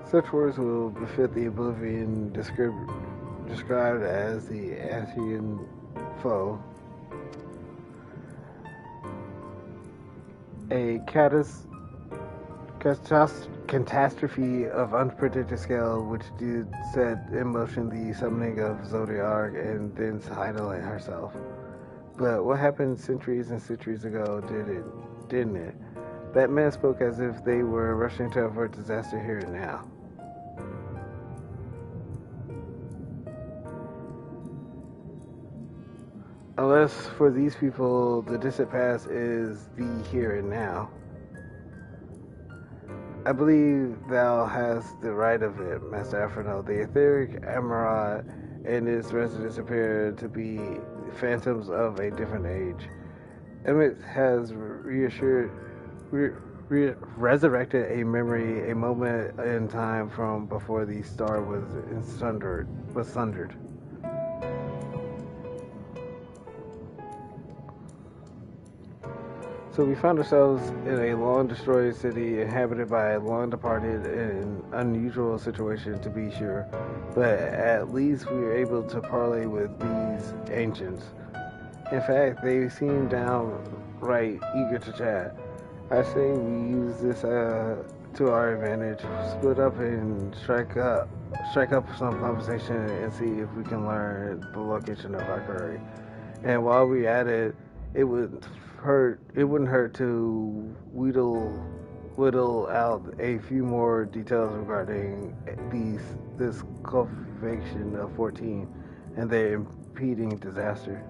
Speaker 1: Such words will befit the oblivion described as the Athian foe. A catastrophe of unpredicted scale which did set in motion the summoning of Zodiac and then Hydaelyn herself. But what happened centuries and centuries ago didn't it? That man spoke as if they were rushing to avert disaster here and now. Unless for these people, the distant past is the here and now. I believe thou hast the right of it, Master Afrano. The etheric Amarad and its residents appear to be phantoms of a different age. Emmett has resurrected a memory, a moment in time from before the star was sundered. So we found ourselves in a long-destroyed city inhabited by a long-departed and unusual situation, to be sure. But at least we were able to parley with these ancients. In fact, they seemed downright eager to chat. I say we use this to our advantage, split up and strike up some conversation and see if we can learn the location of our quarry. And while we're at it, it wouldn't hurt to whittle out a few more details regarding this Convection of 14 and their impending disaster.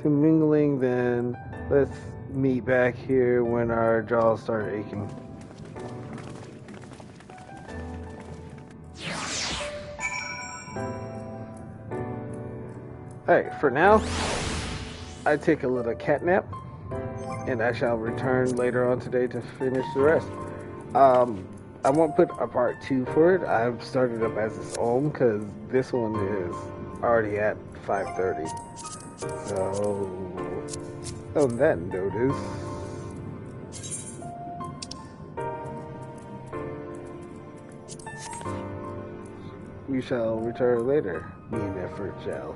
Speaker 1: To mingling then, let's meet back here when our jaws start aching. Alright, for now, I take a little cat nap. and I shall return later on today to finish the rest. I won't put a part 2 for it. I've started up as its own because this one is already at 5:30. So, on that notice, we shall return later. Me and Effort shall.